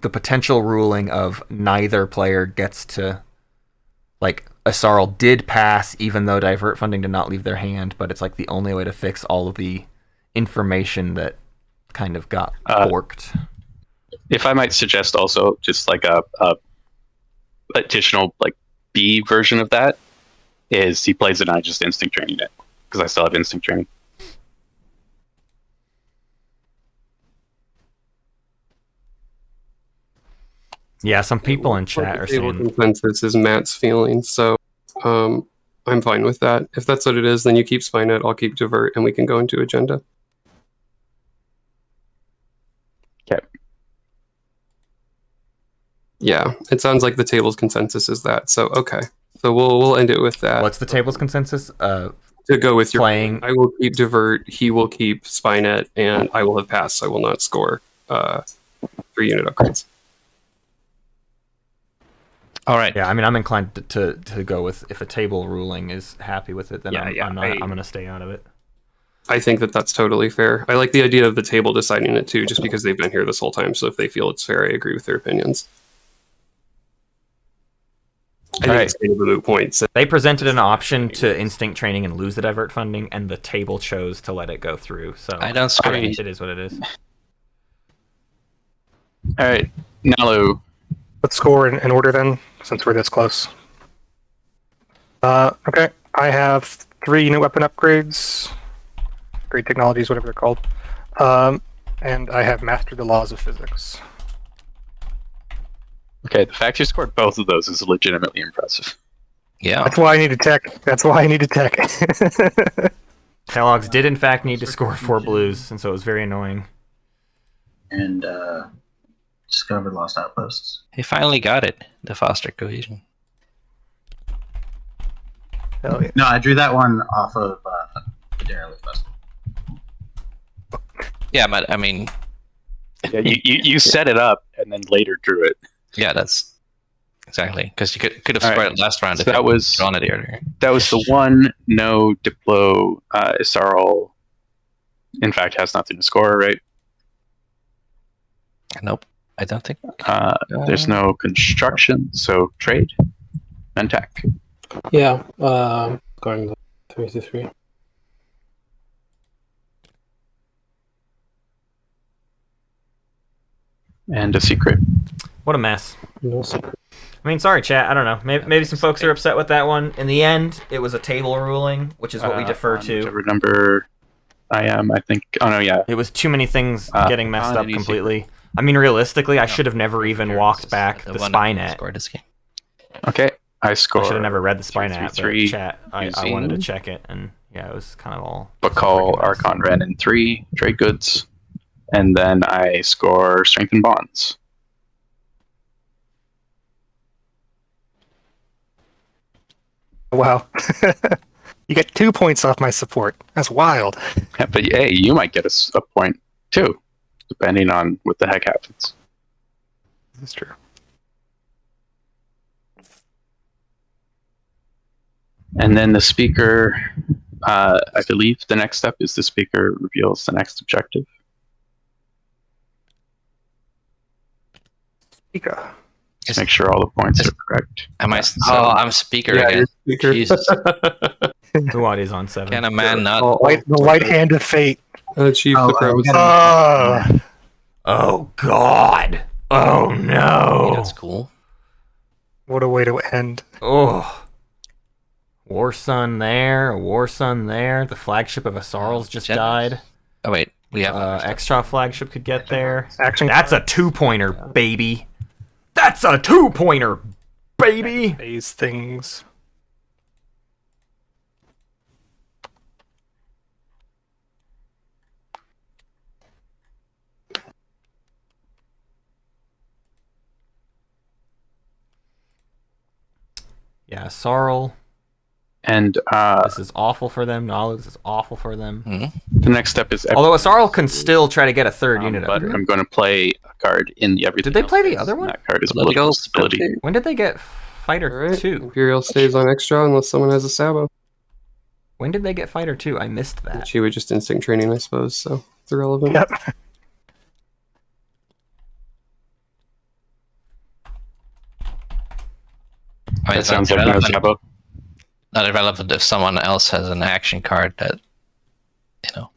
potential ruling of neither player gets to, like, Asarl did pass even though divert funding did not leave their hand, but it's like the only way to fix all of the information that kind of got borked. If I might suggest also just like a additional like B version of that is he plays it and I just instinct training it because I still have instinct training. Yeah, some people in chat are table saying consensus is Matt's feelings, so I'm fine with that. If that's what it is, then you keep Spynet, I'll keep divert, and we can go into agenda. Okay. Yeah, it sounds like the table's consensus is that. So okay, so we'll end it with that. What's the table's consensus? To go with your playing. I will keep divert. He will keep Spynet, and I will have passed. So I will not score 3 unit upgrades. All right. Yeah, I mean, I'm inclined to go with if a table ruling is happy with it, then I'm going to stay out of it. I think that's totally fair. I like the idea of the table deciding it too, just because they've been here this whole time. So if they feel it's fair, I agree with their opinions. I think it's kind of a moot point. So. They presented an option to instinct training and lose the divert funding, and the table chose to let it go through. So I don't scream. It is what it is. All right, Nalu. Let's score in order then, since we're this close. Okay, I have 3 new weapon upgrades, great technologies, whatever they're called, and I have mastered the laws of physics. Okay, the fact you scored both of those is legitimately impressive. Yeah. That's why I need a tech. That's why I need a tech. Kellogg's did in fact need to score 4 blues, and so it was very annoying. And discovered lost outposts. He finally got it. The foster cohesion. Hell yeah. No, I drew that one off of the derelict vessel. Yeah, but I mean, Yeah, you set it up and then later drew it. yeah, that's exactly because you could have All scored right. it last round So if you that was- drawn it earlier. That was the one no Diplo Isarl. In fact, has nothing to score, right? Nope, I don't think. There's no construction, so trade and tech. Yeah, going 3-3. And a secret. What a mess. No secret. I mean, sorry, chat. I don't know. Maybe some folks are upset with that one. In the end, it was a table ruling, which is what we defer On to. whichever number I am, I think. Oh no, yeah. It was too many things getting messed How up did you see completely. I mean, realistically, I should have never even walked back the one spy that net. scored this game. Okay, I I score. should have never read the spy net, but 3-3 chat. I using wanted to check it, and yeah, it was kind of all. Bakal, freaking mess. Archon, Ren, and 3 trade goods, and then I score strength and bonds. Wow. You get 2 points off my support. That's wild. Yeah, but hey, you might get a point too, depending on what the heck happens. That's true. And then the speaker, I believe the next step is the speaker reveals the next objective. Pika. Just make sure all the points are correct. Am I? I'm speaker again. Jesus. What is on 7? Can a man not? The white hand of fate. Achieve Oh, the premise. Oh God! Oh no! That's cool. What a way to end. Oh. War Sun there, a War Sun there. The flagship of Asarl's just Jet- died. Oh wait, we have Extra flagship could get there. Action. That's a 2-pointer, baby. That's a 2-pointer, baby. Phase things. Yeah, Asarl. And This is awful for them. Knowledge is awful for them. the next step is Although Asarl can still try to get a third unit but upgrade. I'm going to play a card in the everything. Did they else play the phase, other and one? That card is Political political stability. When did they get Fighter Alright, 2? Imperial stays on extra unless someone has a Sabo. When did they get Fighter 2? I missed that. She was just instinct training, I suppose, so it's irrelevant. Yep. I mean, That it's sounds not like no relevant, Sabo. not irrelevant if someone else has an action card that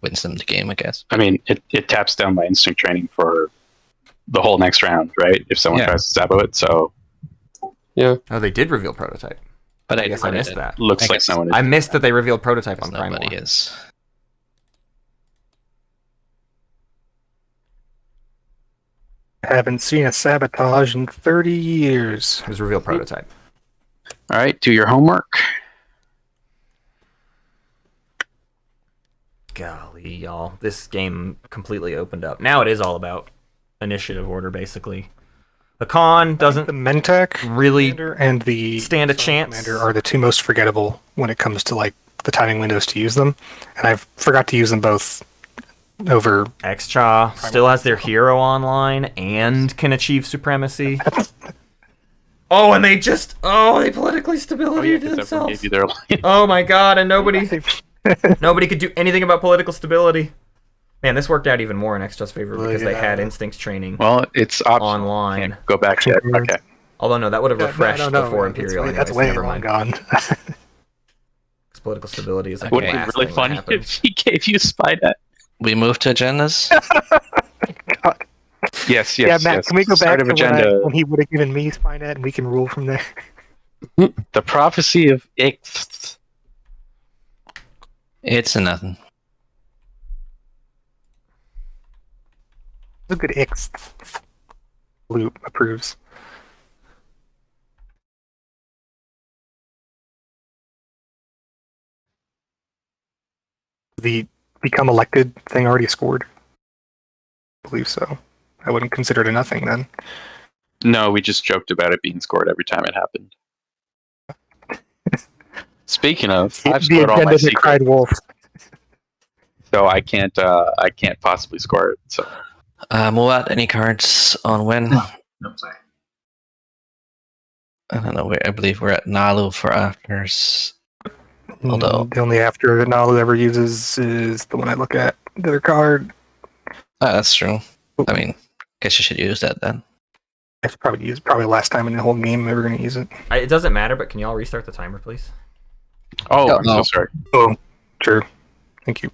wins them the game. I guess. I mean, it taps down my instinct training for the whole next round, right? If someone Yeah. tries to Sabo it, so Yeah. Oh, they did reveal prototype. But I guess I missed that. looks I like guess no one is. I missed that they revealed prototype on Prime Nobody War. is. Haven't seen a sabotage in 30 years. It was revealed prototype. All right, do your homework. Golly, y'all. This game completely opened up. Now it is all about initiative order, basically. The con doesn't The Mentak really commander and the stand a Sun chance. commander are the two most forgettable when it comes to like the timing windows to use them, and I forgot to use them both over. Xcha still has their hero online and can achieve supremacy. Oh, and they politically stability Except for themselves. maybe they're like, Oh my god, and nobody could do anything about political stability. Man, this worked out even more in Xcha's favor because they had instincts training well, it's optional. online. Can't go back yet. Okay. Although no, that would have refreshed before That's Imperial. way, that's anyways, way never long mind. gone. 'Cause political stability is like Would the it be last really thing that funny happens. if he gave you Spynet? We move to agendas. Yes, Yeah, yes, Matt, yes. can we go back Start to of agenda. when he would have given me Spynet and we can rule from there? The prophecy of Ixth. It's a nothing. It's a good X. Loop approves. The become elected thing already scored? I believe so. I wouldn't consider it a nothing then. No, we just joked about it being scored every time it happened. Speaking of, I've The scored all my agenda that secrets, cried wolf. so I can't possibly score it. So Move out any cards on when? Nope, sorry. I don't know. I believe we're at Nalu for afters. Although The only after that Nalu ever uses is the one I look at. The other card. that's true. I mean, guess you should use that then. I should probably use probably the last time in the whole game I'm ever going to use it. It doesn't matter, but can y'all restart the timer, please? oh, I'm so no. sorry. Oh, sure. Thank you.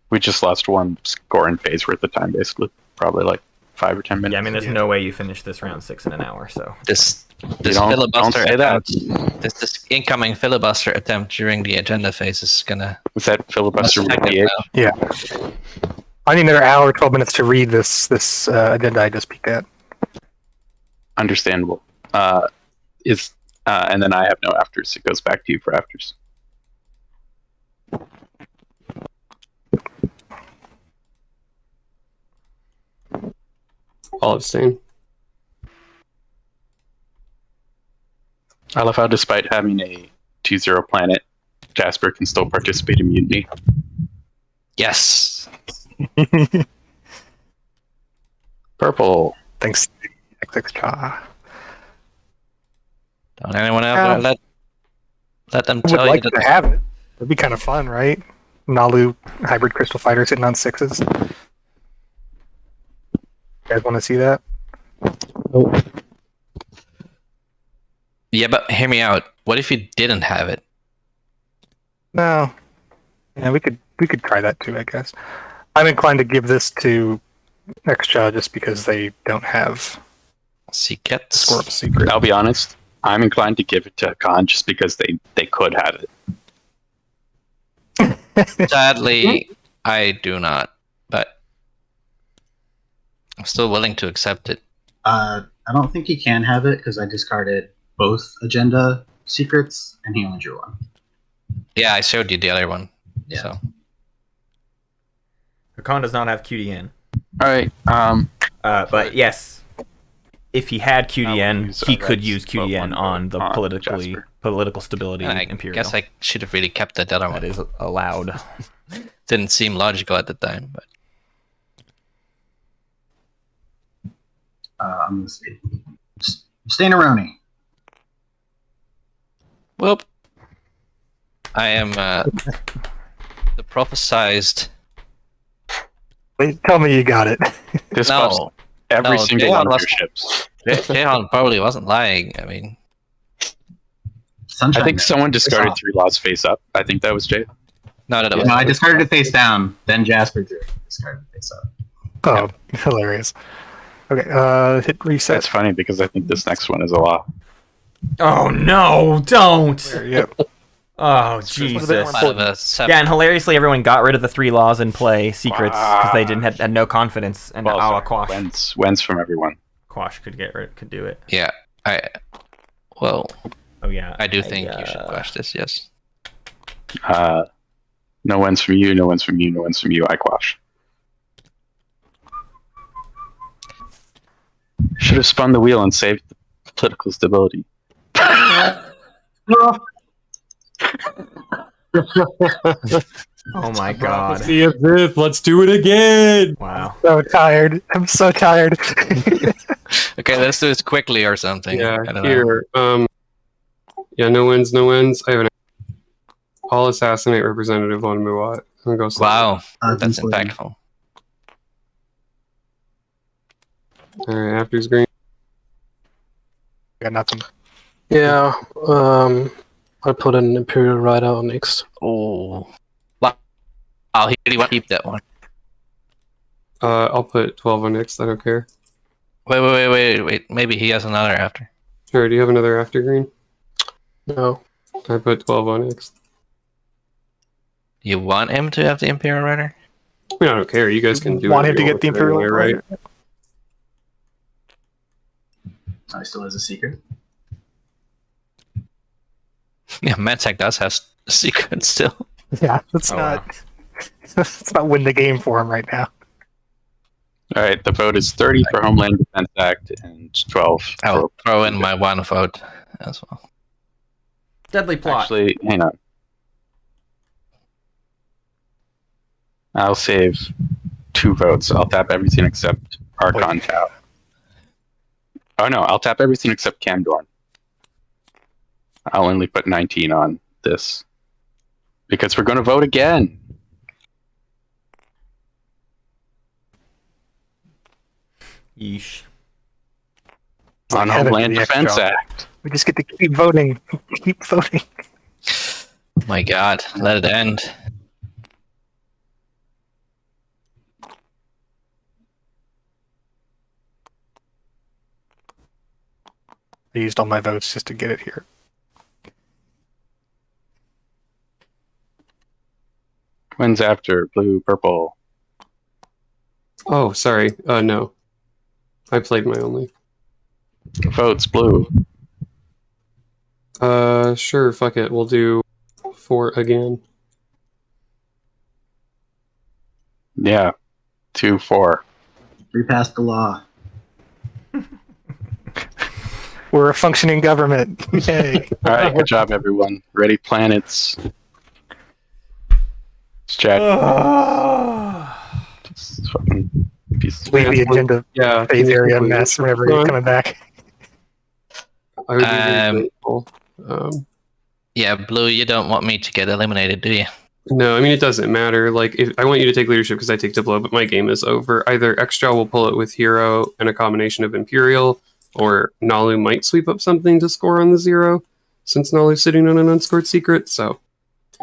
We just lost one scoring phase worth of time, basically. Probably like 5 or 10 minutes. Yeah, I mean, there's no way you finish this round 6 in an hour, so. This don't filibuster say that. attempt, this incoming filibuster attempt during the agenda phase is gonna. Was that filibuster with Effective the now. Yeah. I need another hour, 12 minutes to read this agenda I just peeked at. Understandable. And then I have no afters. It goes back to you for afters. I'll abstain. I love how, despite having a 2-0 planet, Jasper can still participate in Mutiny. Yes. Purple. Thanks, XX. Don't anyone ever Yeah. let them I would tell like you to that. have it. It'd be kind of fun, right? Nalu hybrid crystal fighter sitting on 6s. You guys want to see that? Yeah, but hear me out. What if you didn't have it? No. Yeah, we could try that too, I guess. I'm inclined to give this to Extra just because they don't have Secrets. Score Up Secret. I'll be honest. I'm inclined to give it to Khan just because they could have it. Sadly, I do not. But I'm still willing to accept it. I don't think he can have it because I discarded both agenda secrets and he only drew one. Yeah, I showed you the other one. Yeah. So Hakan does not have QDN. All right. But yes, if he had QDN, use, he could Rex, use but QDN one on the on political stability and I Imperial. guess I should have really kept that other That one. is allowed. Didn't seem logical at the time, but I'm gonna see. Staineroni. whoop. I am the prophesized. Wait, tell me you got it. This buffs No, every no, single Jayhawn one of your wasn't- ships. Jayhawn probably wasn't lying. I mean, Sunshine. I think Man. someone discarded off. 3 laws face up. I think that was Jay. no, that No, was I discarded it face down. Then Jasper drew it. Discarded it face up. Oh, hilarious. Okay, hit reset. That's funny because I think this next one is a law. Oh no! Don't! There, yep. Oh bit Jesus! more out of a seven. Yeah, and hilariously, everyone got rid of the 3 laws in play secrets because they didn't had no confidence, and Well, sorry, Quash wins from everyone. could do it. Yeah, well, Oh yeah, I do think you should quash this. Yes. No wins from you, no wins from you, no wins from you. I quash. Should have spun the wheel and saved the political stability. Oh my God! See if this. Let's do it again. Wow. So tired. I'm so tired. Okay, let's do this quickly or something. Yeah, I don't know. here. Yeah, no wins, no wins. I have an all assassinate representative on Muat. I'm gonna go slow. Wow, that's Easily. impactful. Alright, after's green. Got nothing. Yeah, I'll put an Imperial Rider on X. Oh, wow! He really want to keep that one. I'll put 12 on X. I don't care. Wait. Maybe he has another after. Sure. Do you have another after green? No. I put 12 on X. You want him to have the Imperial Rider? I mean, I don't care. You guys can do Want it. him to get the Imperial anyway, right? right? Oh, he still has a secret. Yeah, Medtech does have a secret still. Yeah, let's Oh, not. wow. Let's not win the game for him right now. All right, the vote is 30 for Homeland Defense Act and 12 I'll for... throw in my one vote as well. Deadly plot. Actually, hang on. I'll save 2 votes. I'll tap everything except Archon Tau. Oh no, I'll tap everything except Camdorn. I'll only put 19 on this. Because we're going to vote again. Yeesh. On Heaven Homeland to the Defense extra. Act. We just get to keep voting. Keep voting. Oh my god, let it end. I used all my votes just to get it here. Wins after blue, purple. Oh, sorry. No. I played my only. Votes blue. Sure, fuck it. We'll do 4 again. Yeah. 2-4. We passed the law. We're a functioning government. Yay. All right, good job, everyone. Ready planets. Chat. Just fucking piece of Leave the agenda Yeah. phase area completely. mess whenever Go you're on. coming back. I would be very Um, grateful. Yeah, Blue, you don't want me to get eliminated, do you? No, I mean, it doesn't matter. Like, if I want you to take leadership because I take Diplo, but my game is over. Either Extra will pull it with Hero and a combination of Imperial, or Nalu might sweep up something to score on the 0, since Nalu's sitting on an unscored secret. So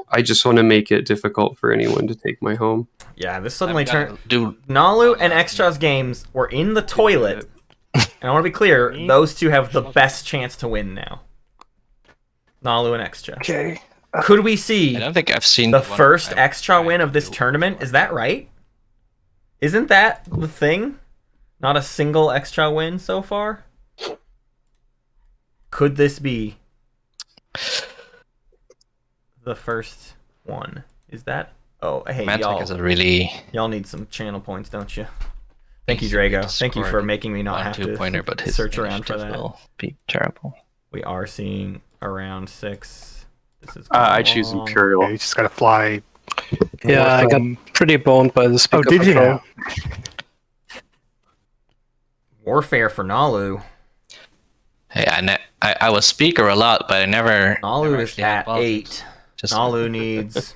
I just want to make it difficult for anyone to take my home. Yeah, this suddenly I've gotta turned. do Nalu and Extra's games were in the toilet. And I want to be clear, those two have the best chance to win now. Nalu and Extra. Okay. Could we see I don't think I've seen the one first time Extra trying win to of this do tournament? before. Is that right? Isn't that the thing? Not a single Extra win so far? Could this be the first one? Is that? Oh, hey, Medtech is a really y'all need some channel points, don't you? Thank you, easy Drago. to Thank you score for making me not one have to two-pointer, but his search around for initiative that. will be terrible. We are seeing around 6. This is I choose long. Imperial. Yeah, you just gotta fly. Yeah, I got pretty boned by the Oh, speaker did you patrol. now? Warfare for Nalu. Hey, I was speaker a lot, but I never. Nalu never is actually had at politics. 8. Just Nalu needs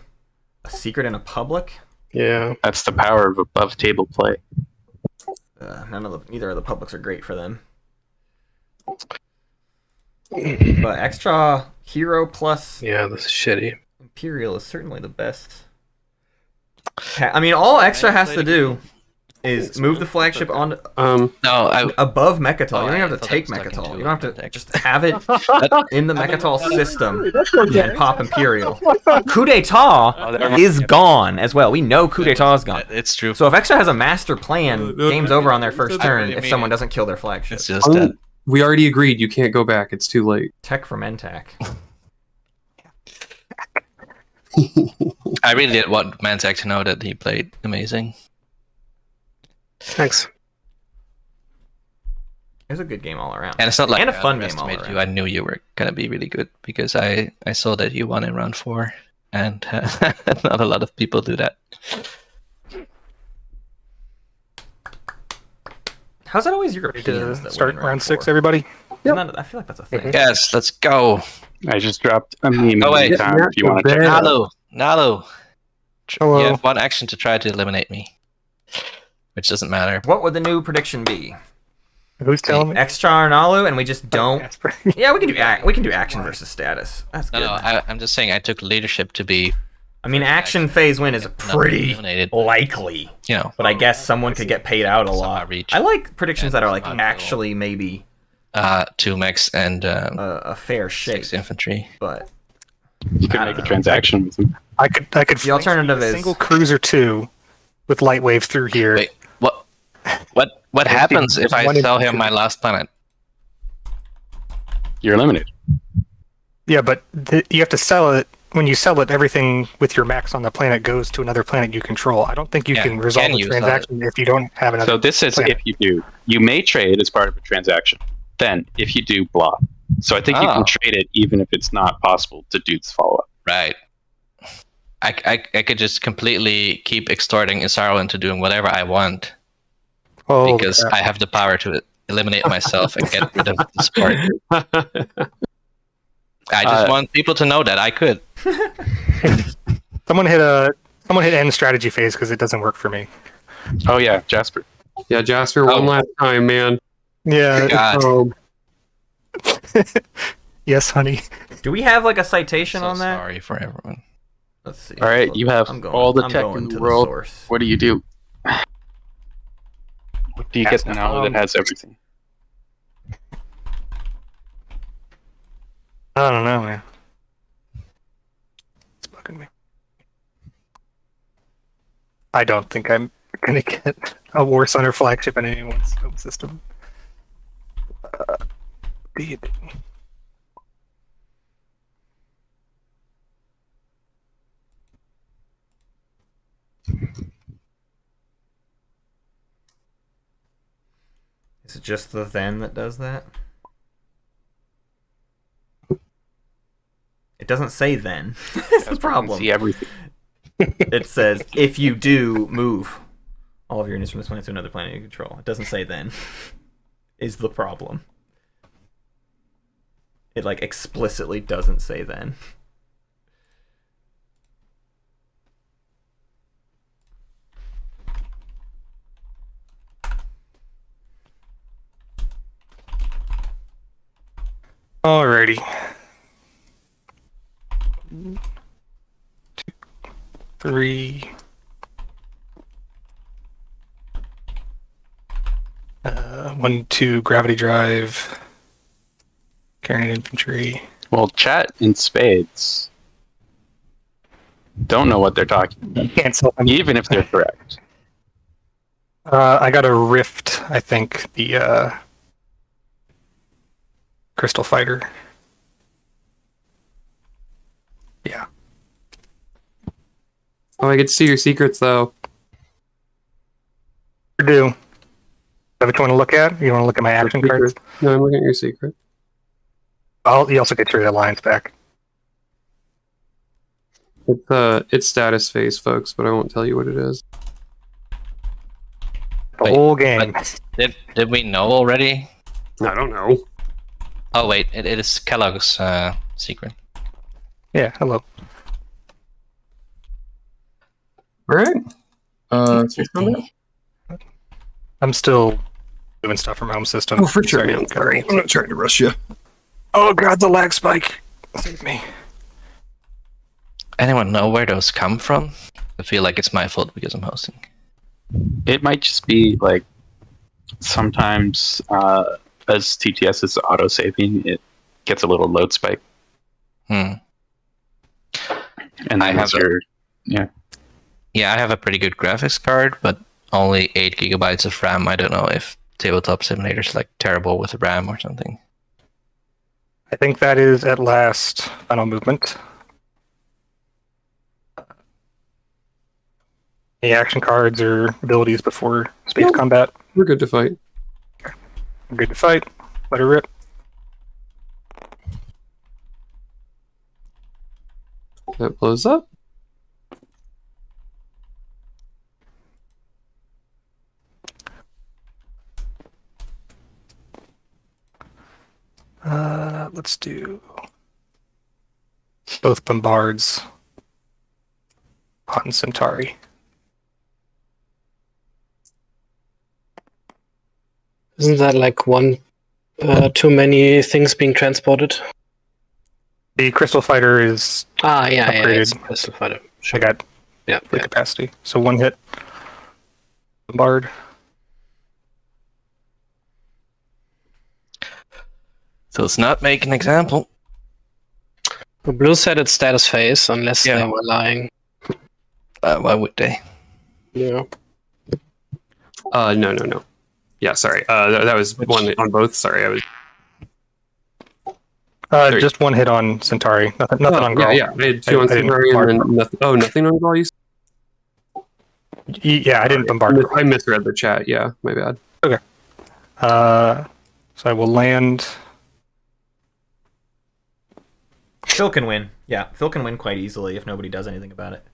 a secret and a public. Yeah. That's the power of above table play. Neither of the publics are great for them. But Extra Hero plus Yeah, this is shitty. Imperial is certainly the best. I mean, all Extra has to do is move the flagship on No, above Mechatol. Oh, You don't I even have to thought take I was talking Mechatol. to You don't have to Medtech. just have it in the Mechatol system and pop Imperial. Coup d'etat is gone as well. We know coup d'etat is gone. it's true. So if Extra has a master plan, game's over on their first I turn really if mean someone it. doesn't kill their flagship. It's just that. We already agreed. You can't go back. It's too late. Tech from NTAC. I really did want Medtech to know that he played amazing. Thanks. It was a good game all around. And it's not like And a I fun game all underestimated you. around. I knew you were gonna be really good because I saw that you won in round 4, and not a lot of people do that. How's that always To Europeans that start win round 6, 4? everybody. Isn't that- I feel like that's a thing. Yes, let's go. I just dropped a meme Oh, wait. time if you want to check it out. Nalu. Hello. You have one action to try to eliminate me, which doesn't matter. What would the new prediction be? Who's telling me? Extra or Nalu, and we just don't. Jasper. Yeah, we can do action versus status. That's No, good. no, I'm just saying I took leadership to be, I mean, action phase win is pretty eliminated. likely, you know, but I guess someone could get paid out a Somehow lot. reach. I like predictions that are like And actually maybe 2 mechs and a fair shake, 6 infantry. but You could I make don't a know. transaction with him. I could The flank alternative a is single cruiser 2 with light wave through here. Wait, what happens if I sell him my last planet? You're eliminated. Yeah, but you have to sell it. When you sell it, everything with your max on the planet goes to another planet you control. I don't think you Yeah, can resolve can the you sell transaction if you don't have another. So this says planet. if you do, you may trade as part of a transaction. Then, if you do, blah. So I think you Oh. can trade it even if it's not possible to do this follow up. Right. I could just completely keep extorting Isaro into doing whatever I want Holy because crap. I have the power to eliminate myself and get rid of the support. I just want people to know that I could. Someone hit end strategy phase because it doesn't work for me. Oh yeah, Jasper. Yeah, Jasper, one last time, man. Yeah. God. Oh, Yes, honey. Do we have like a citation So on that? sorry for everyone. Let's see. All right, you have I'm going, all the I'm tech going in to the world. source. What do you do? What do you get Yes, now that has everything? I don't know, man. It's bugging me. I don't think I'm gonna get a War Center flagship in anyone's home system. Indeed. Is it just the then that does that? It doesn't say then. That's the problem. See everything. It says if you do move all of your units from this planet to another planet you control. It doesn't say then. Is the problem. It like explicitly doesn't say then. Alrighty. 2, 3. 1, 2 gravity drive. Carrying infantry. Well, chat in spades don't know what they're talking about, Can't sell them. even if they're correct. I got a Rift, I think, the Crystal Fighter. Yeah. oh, I get to see your secrets though. Do. Is that what you want to look at? You want to look at my action cards? No, I'm looking at your secret. You also get your alliance back. It's status phase, folks, but I won't tell you what it is. The Wait, whole game. But did we know already? I don't know. Oh wait, it is Kellogg's secret. Yeah, hello. All right. I'm still doing stuff from home system. Oh, for sure, Sorry, man. Sorry, I'm not trying to rush you. Oh god, the lag spike. Save me. Anyone know where those come from? I feel like it's my fault because I'm hosting. It might just be like sometimes as TTS is auto-saving, it gets a little load spike. Hmm. And I then have yeah. Yeah, I have a pretty good graphics card, but only 8 gigabytes of RAM. I don't know if Tabletop Simulator's like terrible with RAM or something. I think that is at last final movement. Any action cards or abilities before space Nope. combat? We're good to fight. I'm good to fight. Let her rip. That blows up. Let's do both bombards on Centauri. Isn't that like one too many things being transported? The Crystal Fighter is Yeah, Upgraded. it's a Crystal Fighter. I got Yeah, the capacity. So one hit bombard. So let's not make an example. The blue said it's status phase, unless Yeah. they were lying. Why would they? Yeah. No. Yeah, sorry. That was one on both. Sorry, I was. Just one hit on Centauri. Nothing on Grawl. Yeah. I had two on I didn't Centauri and mark then them. nothing. Oh, nothing on Grawl. Yeah, I didn't bombard Grawl. I misread the chat. Yeah, my bad. So I will land. Phil can win. Yeah, Phil can win quite easily if nobody does anything about it.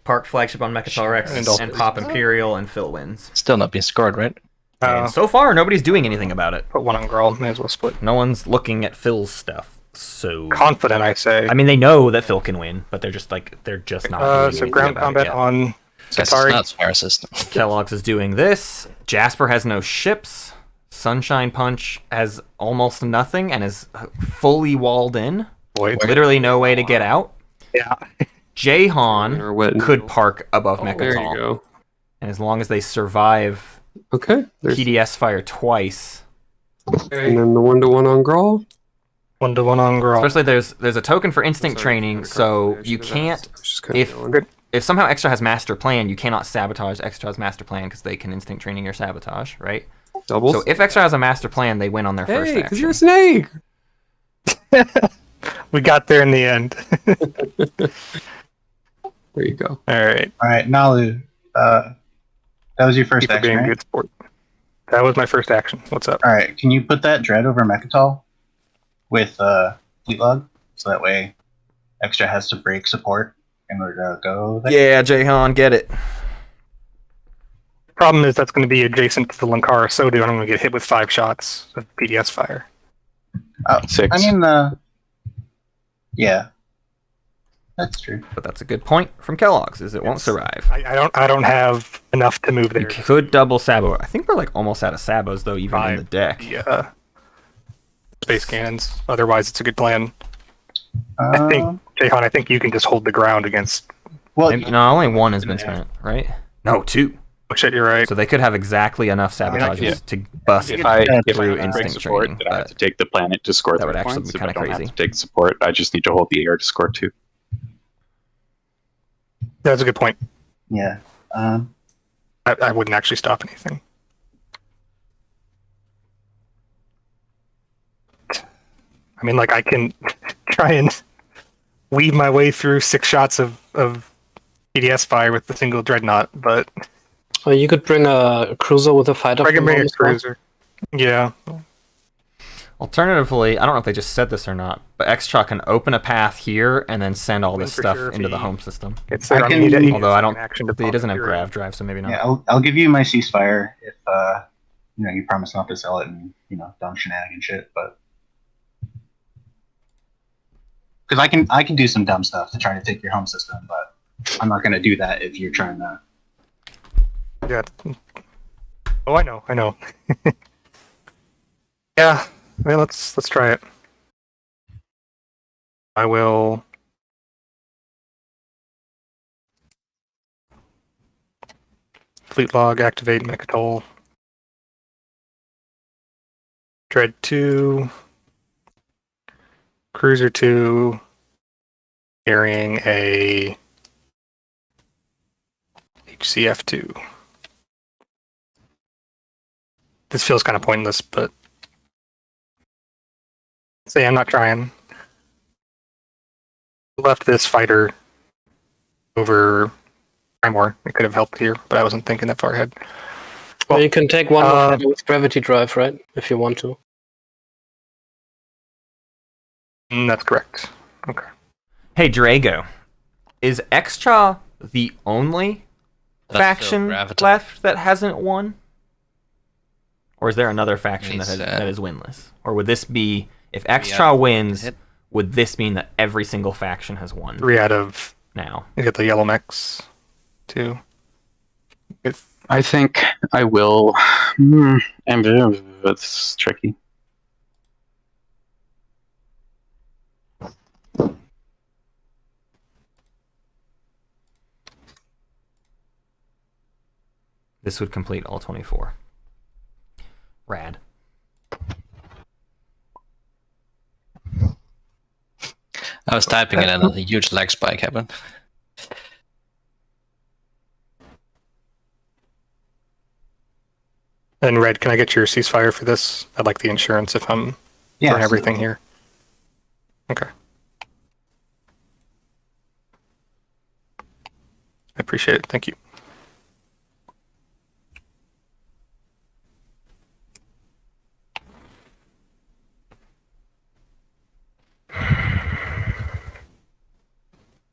Park flagship on Mechatol Rex and pop Imperial, and Phil wins. Still not being scored, right? And so far, nobody's doing anything about it. Put one on Grawl. May as well split. No one's looking at Phil's stuff. So Confident, I say. I mean, they know that Phil can win, but they're just not. Doing So anything ground about combat it yet. on Guess it's Centauri. not Spire System. Kellogg's is doing this. Jasper has no ships. Sunshine Punch has almost nothing and is fully walled in. Void. Literally no way to get out. Yeah. Or Jayhawn what? could park above There you Mechatol. go. And as long as they survive Okay. There's, PDS fire twice, and then the 1-1 on Grawl. 1-1 on Grawl. especially there's a token for instinct Sorry, training, I so should you have can't asked. I was just kinda if going. if somehow Extra has master plan, you cannot sabotage Extra's master plan because they can instinct training your sabotage, right? Doubles. So if Extra has a master plan, they win on their first Hey, because action. you're a snake. We got there in the end. There you go. All right. All right, Nalu. That was your first Keep it action, being right? good sport. That was my first action. What's up? All right, can you put that dread over Mechatol with Fleet Log, so that way Extra has to break support in order to go there? Yeah, Jayhawn, get it. Problem is that's going to be adjacent to the Lankara Sodu, and I'm going to get hit with 5 shots of PDS fire. Oh, 6. I mean, yeah, that's true. But that's a good point from Kellogg's, is it won't survive. I don't have enough to move You there. could double Sabo. I think we're like almost out of Sabos though, even in the deck. Yeah. Space cannons. Otherwise, it's a good plan. I Uh, think, Jayhawn, I think you can just hold the ground against. well, Maybe, no, only one has been spent, right? No, 2. Oh shit, you're right. So they could have exactly enough sabotages yeah. to bust If I through break instinct support, training. then I have But to take the planet to score that 3 would actually points. be If I kinda don't have crazy. to take support, I just need to hold the air to score 2. That's a good point. yeah. I wouldn't actually stop anything. I mean, like, I can try and weave my way through 6 shots of PDS fire with the single dreadnought, but Or you could bring a cruiser with a fighter. I can from bring home a as well. cruiser. Yeah. alternatively, I don't know if they just said this or not, but Extra can open a path here and then send all this For stuff sure if into the he- home system. It's I can- Although I don't, action to he doesn't have pop grav drive, so maybe not. Yeah, I'll give you my ceasefire if you promise not to sell it and dumb shenanigan shit, but because I can do some dumb stuff to try to take your home system, but I'm not gonna do that if you're trying to. Yeah. Oh, I know. Yeah. Well, let's try it. I will. Fleet log, activate Mechatol. Dread 2. Cruiser 2. Carrying a HCF 2. This feels kind of pointless, but say I'm not trying. Left this fighter over Primor. It could have helped here, but I wasn't thinking that far ahead. Well, you can take one more uh, fighter with gravity drive, right? If you want to. That's correct. Okay. Hey, Drago, is Extra the only That's faction still Graviton. left that hasn't won? Or is there another faction He's, that is winless? Or would this be, if Extra wins, would this mean that every single faction has won 3 out of. now? You get the yellow mechs, too. I think I will. And it's tricky. This would complete all 24. Rad. I was typing it and a huge lag spike happened. And Red, can I get your ceasefire for this? I'd like the insurance if I'm throwing everything here. Okay. I appreciate it. Thank you.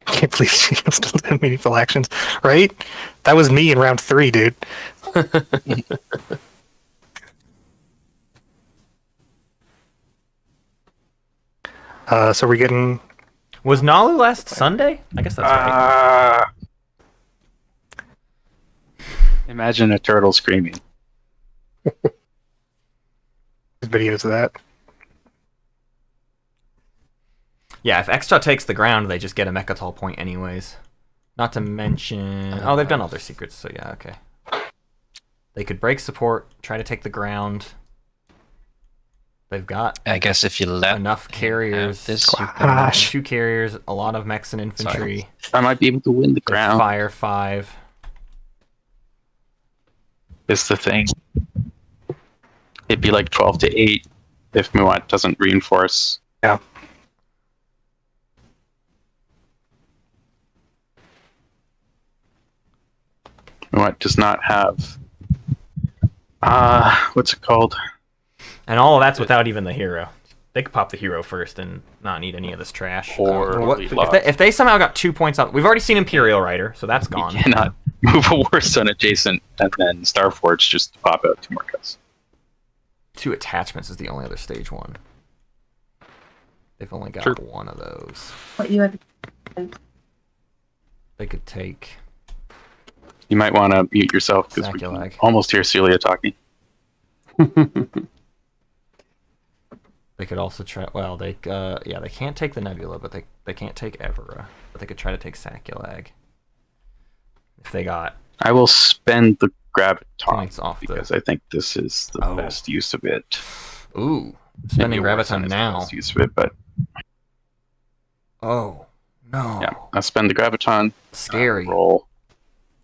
Can't believe she still did have meaningful actions, right? That was me in round 3, dude. So we're getting. Was Nalu last Sunday? I guess that's right. Imagine a turtle screaming. Videos of that. Yeah, if Extra takes the ground, they just get a Mechatol point anyways. Not to mention... Oh, they've done all their secrets, so yeah, okay. They could break support, try to take the ground. They've got... I guess if you let enough carriers. this, you can, 2 carriers, a lot of mechs and infantry. I might be able to win the ground. Fire 5. Is the thing. It'd be like 12 to 8 if Muat doesn't reinforce. Yeah. Muat does not have. What's it called? And all of that's without even the hero. They could pop the hero first and not need any of this trash. If they somehow got 2 points up, we've already seen Imperial Rider, so that's gone. You cannot move a Warstone adjacent and then Starforge just to pop out 2 more guys. 2 attachments is the only other stage 1. They've only got 1 of those. What you had. They could take. You might want to mute yourself because we can almost hear Celia talking. They could also try. Well, they they can't take the Nebula, but they can't take Evera. But they could try to take Saculag. If they got. I will spend the Points Graviton off because I think this is the best use of it. Ooh, spending Graviton now. Best use of it, but. Oh no. Yeah, I'll spend the Graviton. Scary. Roll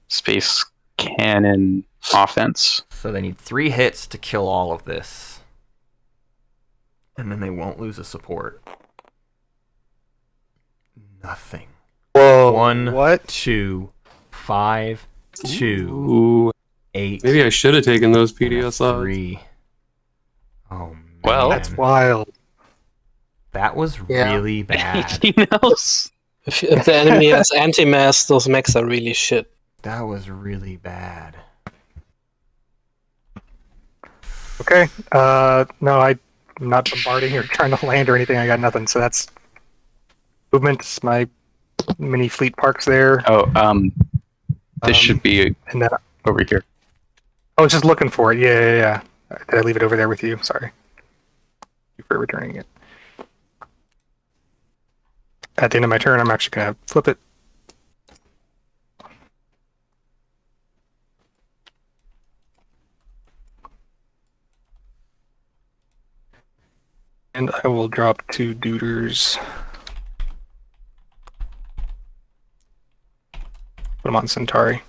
Space Cannon offense. So they need 3 hits to kill all of this. And then they won't lose a support. Nothing. Whoa. 1, what? 2, 5, 2, Ooh. 8. Maybe I should have taken those PDS odds. 3. Oh man. Well, that's wild. That was really bad. Anything else? If the enemy has anti-mass, those mechs are really shit. That was really bad. Okay. No, I'm not bombarding or trying to land or anything. I got nothing. So that's movements. My mini fleet parks there. Oh, this should be and then, over here. I was just looking for it. Yeah. Did I leave it over there with you? Sorry. Thank you for returning it. At the end of my turn, I'm actually going to flip it. And I will drop 2 Duders. Put them on Centauri.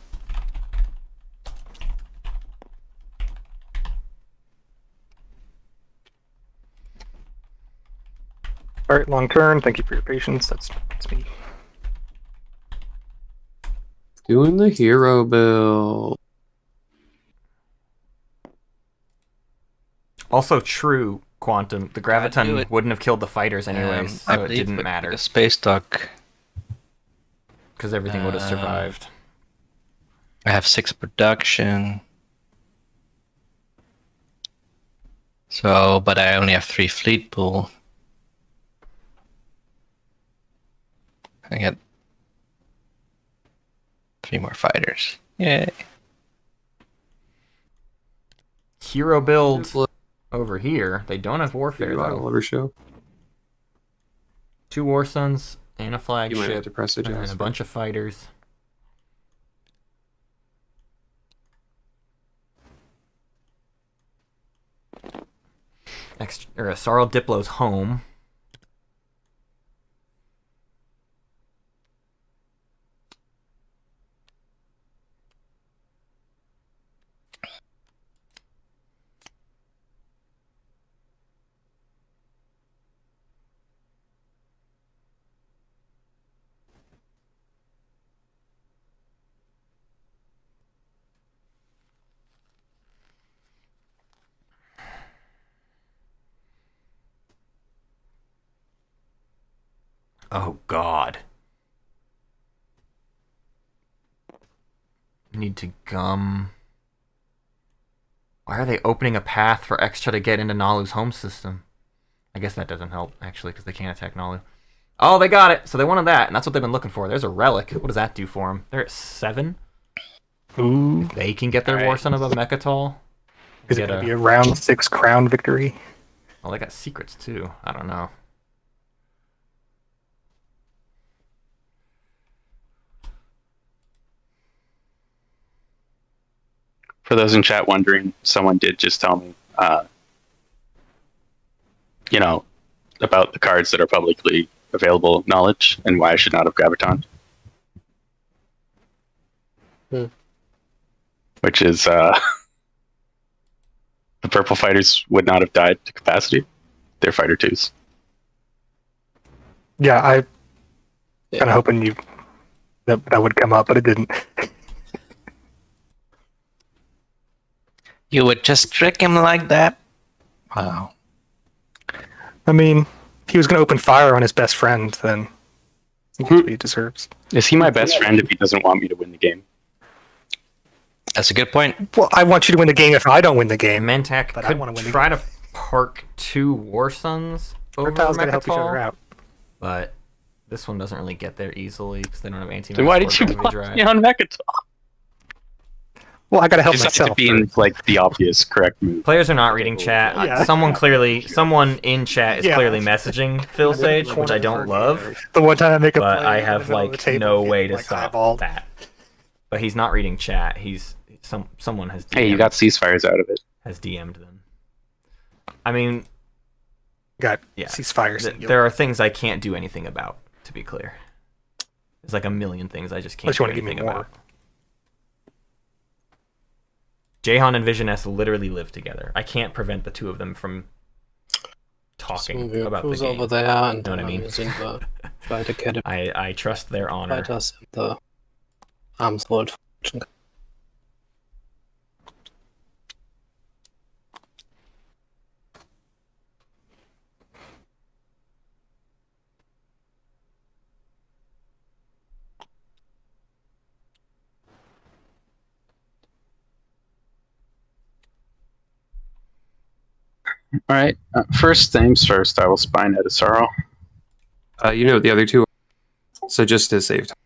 All right, long turn. Thank you for your patience. That's me. Doing the hero build. Also true, Quantum. The Graviton wouldn't have killed the fighters anyways, so it didn't matter. The space dock. Because everything would have survived. I have 6 production. So, but I only have 3 fleet pool. I get 3 more fighters. Yay. Hero build over here. They don't have warfare though. Ever show. 2 War Suns and a You flagship might have to press and adjust. a bunch of fighters. Sarl Diplo's home. Oh God. Need to gum. Why are they opening a path for Extra to get into Nalu's home system? I guess that doesn't help, actually, because they can't attack Nalu. Oh, they got it! So they wanted that, and that's what they've been looking for. There's a relic. What does that do for them? They're at 7? Ooh. If they can get their War Son above Mechatol. Is it going to be a round 6 crown victory? Oh, they got secrets, too. I don't know. For those in chat wondering, someone did just tell me, about the cards that are publicly available knowledge and why I should not have Graviton. Which is, the purple fighters would not have died to capacity. They're fighter 2s. Yeah, I kind of hoping that would come up, but it didn't. You would just trick him like that? Wow. I mean, if he was going to open fire on his best friend, then he gets what he deserves. Is he my best friend if he doesn't want me to win the game? That's a good point. Well, I want you to win the game if I don't win the game. Mentak but could I want to win try to park 2 War Sons over Reptile's going to help each other Mechatol, out. but this one doesn't really get there easily because they don't have anti-matter. Then why did you block me on Mechatol? Well, I got to help Besides myself. it being like the obvious correct move. Players are not reading chat. Yeah. Someone in chat is clearly messaging Phil Sage, which I don't love, The one time I make a but play, I I'm in have the middle of the like table no and way get, to like, stop eyeballed. that. But he's not reading chat. Someone has DM'd, Hey, you got ceasefires out of it. has DM'd them. I mean, Got yeah. ceasefires. There are things I can't do anything about, to be clear. There's like a million things I just can't Unless you do want to give me anything more. about. Jayhawn and Vision S literally live together. I can't prevent the two of them from talking about the game. over there and Know what I mean? using the Flight Academy I trust their honor. fighters and the arms hold. All right. First things first, I will spine at Asaro. You know the other two. So just to save time,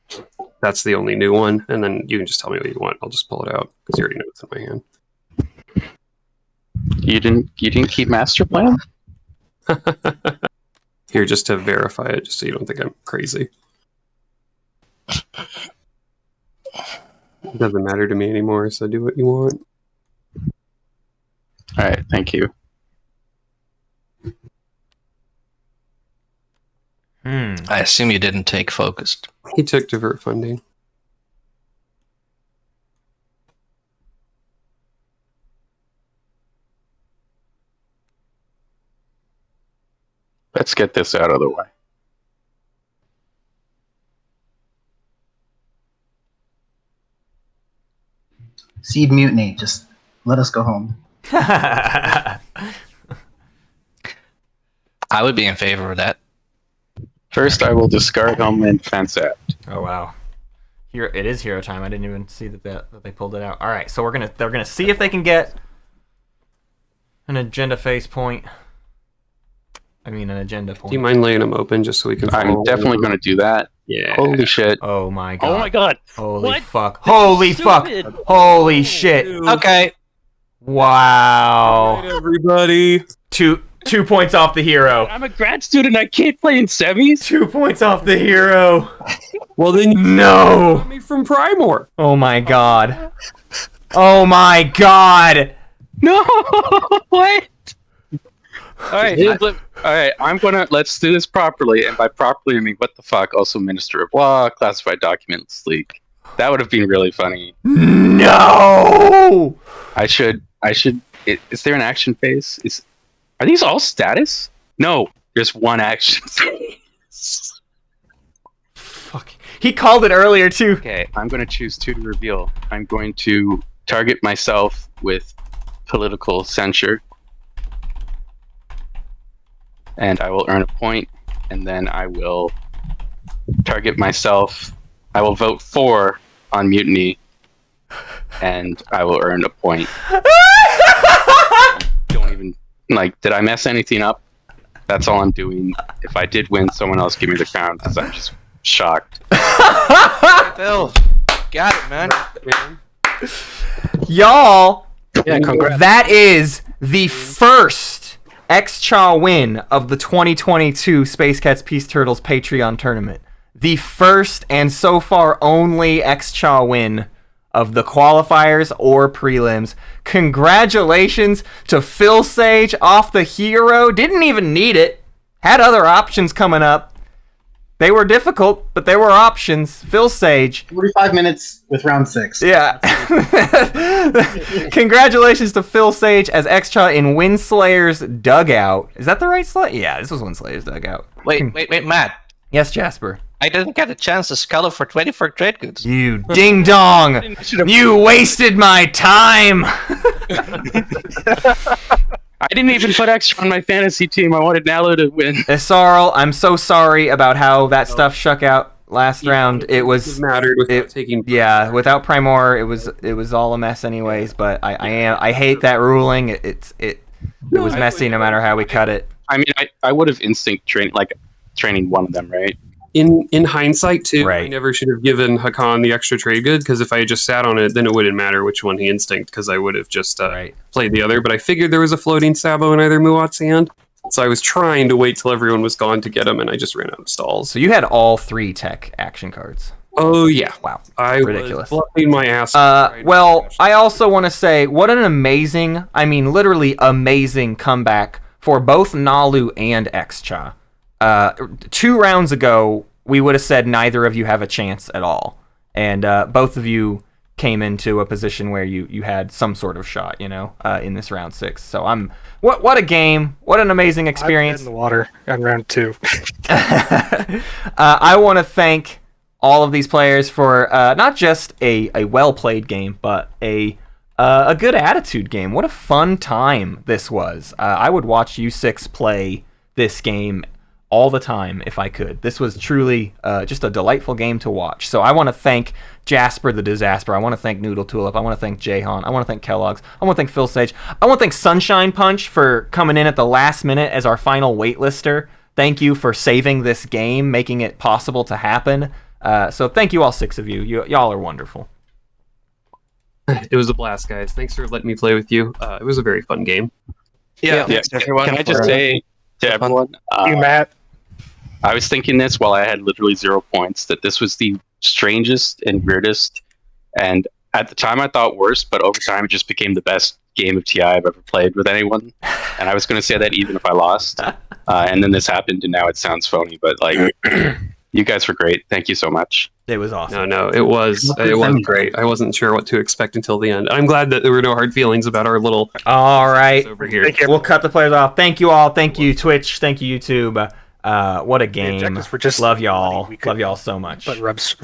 that's the only new one, and then you can just tell me what you want. I'll just pull it out because you already know it's in my hand. You didn't keep master plan? Here, just to verify it, just so you don't think I'm crazy. It doesn't matter to me anymore, so do what you want. All right, thank you. I assume you didn't take focused. He took divert funding. Let's get this out of the way. Seed mutiny. Just let us go home. I would be in favor of that. First, I will discard Homeland Defense Act. Oh wow. Here it is hero time. I didn't even see that they pulled it out. All right, so they're gonna see if they can get an agenda face point. I mean an agenda point. Do you mind laying them open just so we can? I'm definitely going to do that. Yeah. Holy shit. Oh my god. Oh my god. Holy What? fuck. This Holy is fuck. stupid. Holy shit. Okay. Wow. Everybody. 2 points off the hero. I'm a grad student. I can't play in semis. 2 points off the hero. Well, then you No. got me from Primor. Oh my god. Oh my god. No. What? All right, let's do this properly. And by properly, I mean, what the fuck? Also, Minister of Law, classified documents leak. That would have been really funny. No. I should. Is there an action phase? Are these all status? No, there's one action phase. Fuck. He called it earlier too. Okay, I'm going to choose 2 to reveal. I'm going to target myself with political censure. And I will earn a point, and then I will target myself. I will vote 4 on mutiny, and I will earn a point. Don't even did I mess anything up? That's all I'm doing. If I did win, someone else give me the crown because I'm just shocked. Bill, got it, man. Y'all, Yeah, congrats. that is the first X-Chaw win of the 2022 Space Cats Peace Turtles Patreon tournament. The first and so far only X-Chaw win of the qualifiers or prelims. Congratulations to Phil Sage off the hero. Didn't even need it. Had other options coming up. They were difficult, but there were options. Phil Sage. 45 minutes with round 6. Yeah. Congratulations to Phil Sage as X-Chaw in Windslayer's dugout. Is that the right slide? Yeah, this was Windslayer's dugout. Wait, Matt. Yes, Jasper. I didn't get a chance to scuttle for 24 trade goods. You ding dong! You wasted my time! I didn't even put extra on my fantasy team. I wanted Nalu to win. Sarl, I'm so sorry about how that stuff shook out last round. It was mattered without taking. Yeah, without Primor, it was all a mess anyways. But I hate that ruling. It was messy no matter how we cut it. I mean, I would have instinct training one of them, right? In hindsight, too, I Right. never should have given Hakan the extra trade good, because if I had just sat on it, then it wouldn't matter which one he instinct, because I would have just played the other. But I figured there was a floating Sabo in either Muat's hand, so I was trying to wait till everyone was gone to get him, and I just ran out of stalls. So you had all 3 tech action cards. Oh, yeah. Wow. I Ridiculous. was bluffing my ass. Well, I also want to say, what an amazing, I mean, literally amazing comeback for both Nalu and X-Cha. 2 rounds ago, we would have said neither of you have a chance at all. And both of you came into a position where you had some sort of shot, in this round 6. So what a game. What an amazing experience. I'm in the water on round 2. I want to thank all of these players for not just a well-played game, but a good attitude game. What a fun time this was. I would watch you 6 play this game all the time if I could. This was truly just a delightful game to watch. So I want to thank Jasper the Disaster. I want to thank Nudeltulpe. I want to thank Jayhawn. I want to thank Kellogs. I want to thank Phil Sage. I want to thank Sunshine Punch for coming in at the last minute as our final waitlister. Thank you for saving this game, making it possible to happen. So thank you all 6 of you. Y'all are wonderful. It was a blast, guys. Thanks for letting me play with you. It was a very fun game. Yeah. Can I just say to everyone, You, Matt. I was thinking this while I had literally 0 points, that this was the strangest and weirdest, and at the time I thought worst, but over time it just became the best game of TI I've ever played with anyone. And I was going to say that even if I lost. And then this happened, and now it sounds phony, but you guys were great. Thank you so much. It was awesome. No, it was great. I wasn't sure what to expect until the end. I'm glad that there were no hard feelings about our little all right over here. We'll cut the players off. Thank you all. Thank you, Twitch. Thank you, YouTube. What a game. Love y'all. Love y'all so much. But rubs.